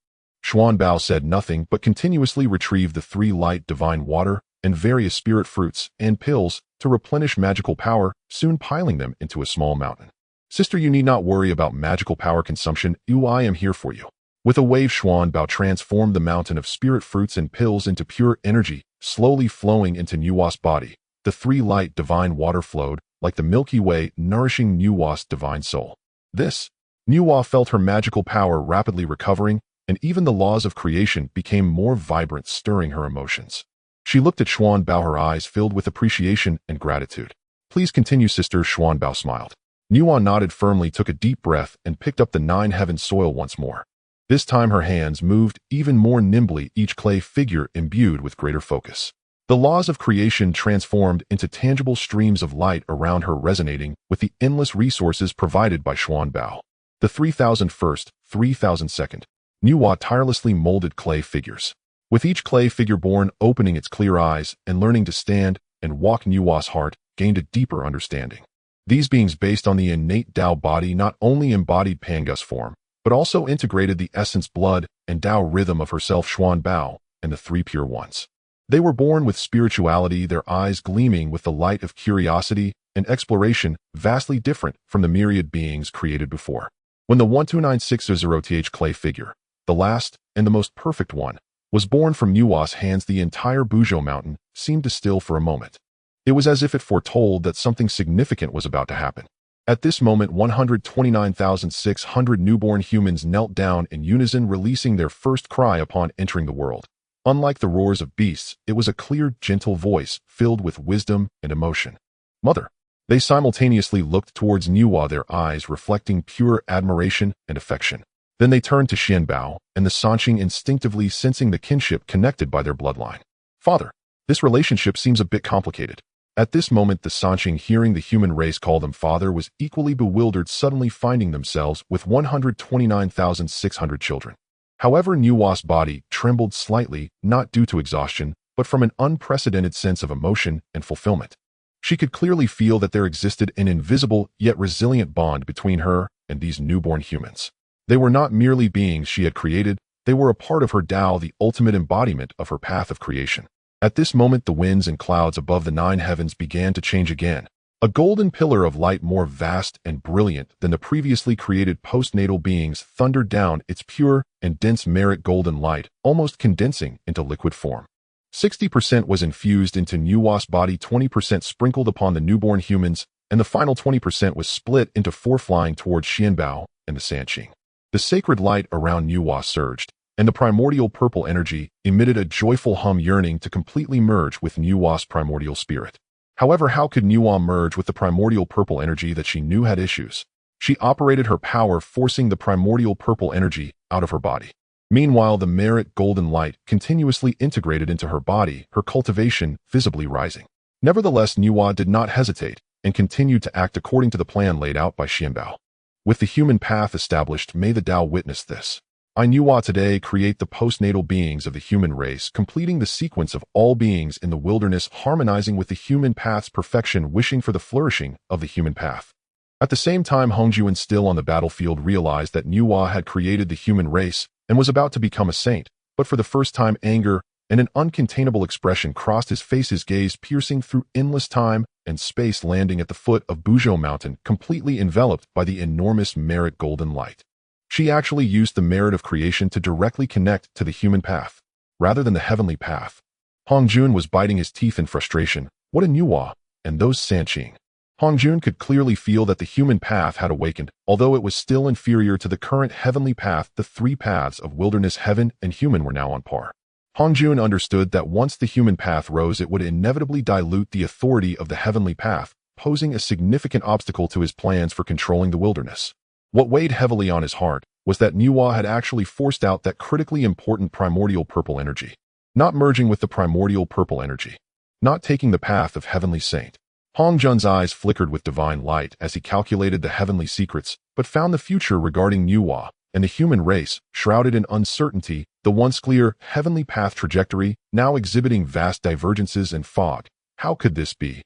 Xuanbao said nothing but continuously retrieved the 3 light divine water and various spirit fruits and pills to replenish magical power, soon piling them into a small mountain. Sister, you need not worry about magical power consumption. I am here for you. With a wave, Xuanbao transformed the mountain of spirit fruits and pills into pure energy, slowly flowing into Nuwa's body. The three light divine water flowed, like the Milky Way, nourishing Nuwa's divine soul. Nuwa felt her magical power rapidly recovering, and even the laws of creation became more vibrant, stirring her emotions. She looked at Xuanbao, her eyes filled with appreciation and gratitude. Please continue, sister, Xuanbao smiled. Nuwa nodded firmly, took a deep breath, and picked up the 9 heaven soil once more. This time her hands moved even more nimbly, each clay figure imbued with greater focus. The laws of creation transformed into tangible streams of light around her, resonating with the endless resources provided by Xuanbao. The 3001st, 3002nd. Nuwa tirelessly molded clay figures. With each clay figure born, opening its clear eyes and learning to stand and walk, Nuwa's heart gained a deeper understanding. These beings, based on the innate Tao body, not only embodied Pangus form, but also integrated the essence, blood, and Tao rhythm of herself, Xuanbao, and the three pure ones. They were born with spirituality, their eyes gleaming with the light of curiosity and exploration, vastly different from the myriad beings created before. When the 12960th clay figure, the last and the most perfect one, was born from Nuwa's hands, the entire Buzhou mountain seemed to still for a moment. It was as if it foretold that something significant was about to happen. At this moment, 129,600 newborn humans knelt down in unison, releasing their first cry upon entering the world. Unlike the roars of beasts, it was a clear, gentle voice filled with wisdom and emotion. Mother. They simultaneously looked towards Nuwa, their eyes reflecting pure admiration and affection. Then they turned to Xuanbao and the Sanqing, instinctively sensing the kinship connected by their bloodline. Father. This relationship seems a bit complicated. At this moment, the Sanqing, hearing the human race call them father, was equally bewildered, suddenly finding themselves with 129,600 children. However, Nuwa's body trembled slightly, not due to exhaustion, but from an unprecedented sense of emotion and fulfillment. She could clearly feel that there existed an invisible yet resilient bond between her and these newborn humans. They were not merely beings she had created, they were a part of her Tao, the ultimate embodiment of her path of creation. At this moment, the winds and clouds above the 9 heavens began to change again. A golden pillar of light, more vast and brilliant than the previously created postnatal beings, thundered down, its pure and dense merit golden light almost condensing into liquid form. 60% was infused into Nuwa's body, 20% sprinkled upon the newborn humans, and the final 20% was split into 4, flying towards Xuanbao and the Sanqing. The sacred light around Nuwa surged, and the primordial purple energy emitted a joyful hum, yearning to completely merge with Nuwa's primordial spirit. However, how could Nuwa merge with the primordial purple energy that she knew had issues? She operated her power, forcing the primordial purple energy out of her body. Meanwhile, the merit golden light continuously integrated into her body, her cultivation visibly rising. Nevertheless, Nuwa did not hesitate and continued to act according to the plan laid out by Xuanbao. With the human path established, may the Tao witness this. I, Nuwa, today create the postnatal beings of the human race, completing the sequence of all beings in the wilderness, harmonizing with the human path's perfection, wishing for the flourishing of the human path. At the same time, Hongjuan, still on the battlefield, realized that Nuwa had created the human race and was about to become a saint, but for the first time, anger and an uncontainable expression crossed his face, his gaze piercing through endless time and space, landing at the foot of Buzhou Mountain, completely enveloped by the enormous merit golden light. She actually used the merit of creation to directly connect to the human path, rather than the heavenly path. Hongjuan was biting his teeth in frustration. What a Nuwa, and those Sanqing. Hongjuan could clearly feel that the human path had awakened, although it was still inferior to the current heavenly path. The 3 paths of wilderness, heaven, and human were now on par. Hongjuan understood that once the human path rose, it would inevitably dilute the authority of the heavenly path, posing a significant obstacle to his plans for controlling the wilderness. What weighed heavily on his heart was that Nuwa had actually forced out that critically important primordial purple energy, not merging with the primordial purple energy, not taking the path of heavenly saint. Hongjuan's eyes flickered with divine light as he calculated the heavenly secrets, but found the future regarding Nuwa and the human race shrouded in uncertainty, the once clear heavenly path trajectory now exhibiting vast divergences and fog. How could this be?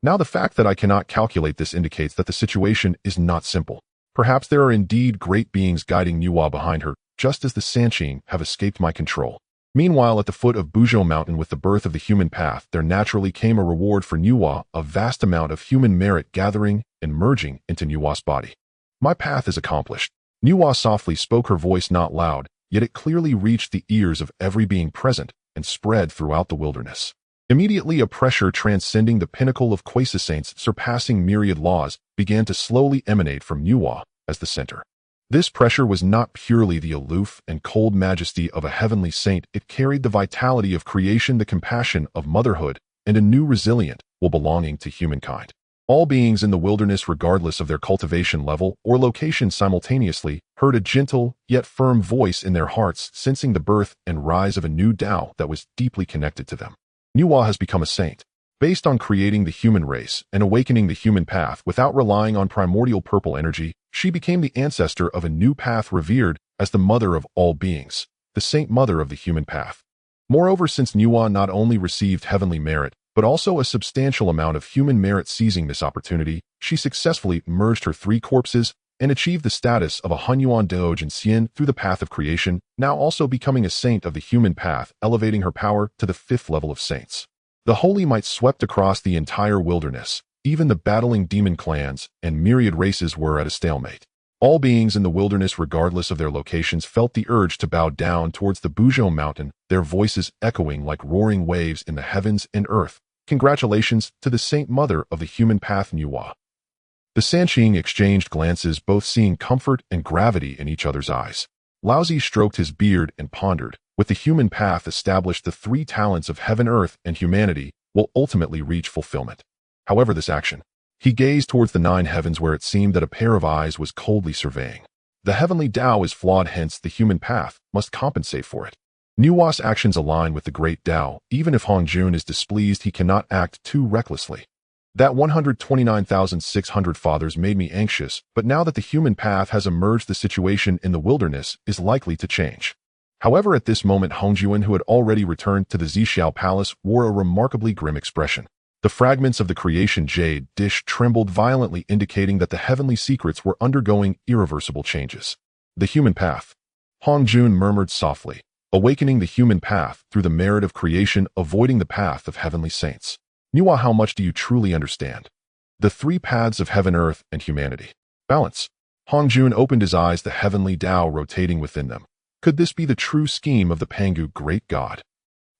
Now the fact that I cannot calculate this indicates that the situation is not simple. Perhaps there are indeed great beings guiding Nuwa behind her, just as the Sanqing have escaped my control. Meanwhile, at the foot of Buzhou Mountain with the birth of the human path, there naturally came a reward for Nuwa, a vast amount of human merit gathering and merging into Nuwa's body. My path is accomplished. Nuwa softly spoke, her voice not loud, yet it clearly reached the ears of every being present and spread throughout the wilderness. Immediately, a pressure transcending the pinnacle of quasi-saints, surpassing myriad laws, began to slowly emanate from Nuwa as the center. This pressure was not purely the aloof and cold majesty of a heavenly saint. It carried the vitality of creation, the compassion of motherhood, and a new resilient will belonging to humankind. All beings in the wilderness, regardless of their cultivation level or location, simultaneously heard a gentle yet firm voice in their hearts, sensing the birth and rise of a new Tao that was deeply connected to them. Nuwa has become a saint, based on creating the human race and awakening the human path without relying on primordial purple energy. She became the ancestor of a new path, revered as the mother of all beings, the saint mother of the human path. Moreover, since Nuwa not only received heavenly merit, but also a substantial amount of human merit, seizing this opportunity, she successfully merged her 3 corpses and achieved the status of a Honghuang Doge Xian through the path of creation, now also becoming a saint of the human path, elevating her power to the 5th level of saints. The holy might swept across the entire wilderness. Even the battling demon clans and myriad races were at a stalemate. All beings in the wilderness, regardless of their locations, felt the urge to bow down towards the Buzhou Mountain, their voices echoing like roaring waves in the heavens and earth. Congratulations to the Saint Mother of the human path, Nuwa. The Sanqing exchanged glances, both seeing comfort and gravity in each other's eyes. Laozi stroked his beard and pondered. With the human path established, the 3 talents of heaven, earth, and humanity will ultimately reach fulfillment. However, this action, he gazed towards the 9 heavens, where it seemed that a pair of eyes was coldly surveying. The heavenly Tao is flawed, hence the human path must compensate for it. Nuwa's actions align with the great Tao. Even if Hongjun is displeased, he cannot act too recklessly. That 129,600 fathers made me anxious, but now that the human path has emerged, the situation in the wilderness is likely to change. However, at this moment, Hongjun, who had already returned to the Zixiao Palace, wore a remarkably grim expression. The fragments of the creation jade dish trembled violently, indicating that the heavenly secrets were undergoing irreversible changes. The human path. Hongjun murmured softly, awakening the human path through the merit of creation, avoiding the path of heavenly saints. Nuwa, how much do you truly understand? The 3 paths of heaven, earth, and humanity. Balance. Hongjun opened his eyes, the heavenly Tao rotating within them. Could this be the true scheme of the Pangu great god?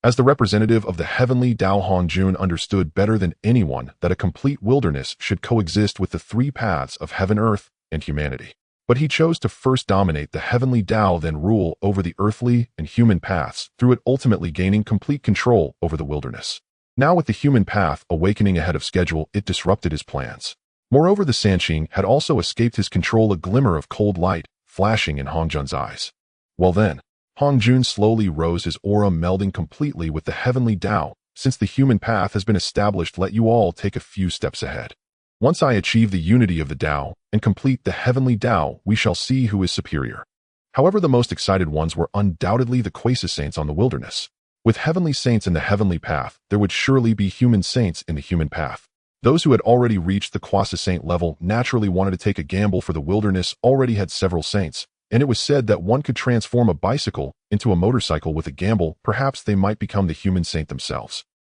As the representative of the heavenly Tao, Hongjun understood better than anyone that a complete wilderness should coexist with the 3 paths of heaven, earth, and humanity. But he chose to first dominate the heavenly Tao, then rule over the earthly and human paths, through it ultimately gaining complete control over the wilderness. Now, with the human path awakening ahead of schedule, it disrupted his plans. Moreover, the Sanqing had also escaped his control, a glimmer of cold light flashing in Hongjun's eyes. Well then, Hongjun slowly rose, his aura melding completely with the heavenly Tao. Since the human path has been established, let you all take a few steps ahead. Once I achieve the unity of the Tao and complete the heavenly Tao, we shall see who is superior. However, the most excited ones were undoubtedly the quasi-saints on the wilderness. With heavenly saints in the heavenly path, there would surely be human saints in the human path. Those who had already reached the quasi-saint level naturally wanted to take a gamble, for the wilderness already had several saints, and it was said that one could transform a bicycle into a motorcycle with a gamble. Perhaps they might become the human saint themselves.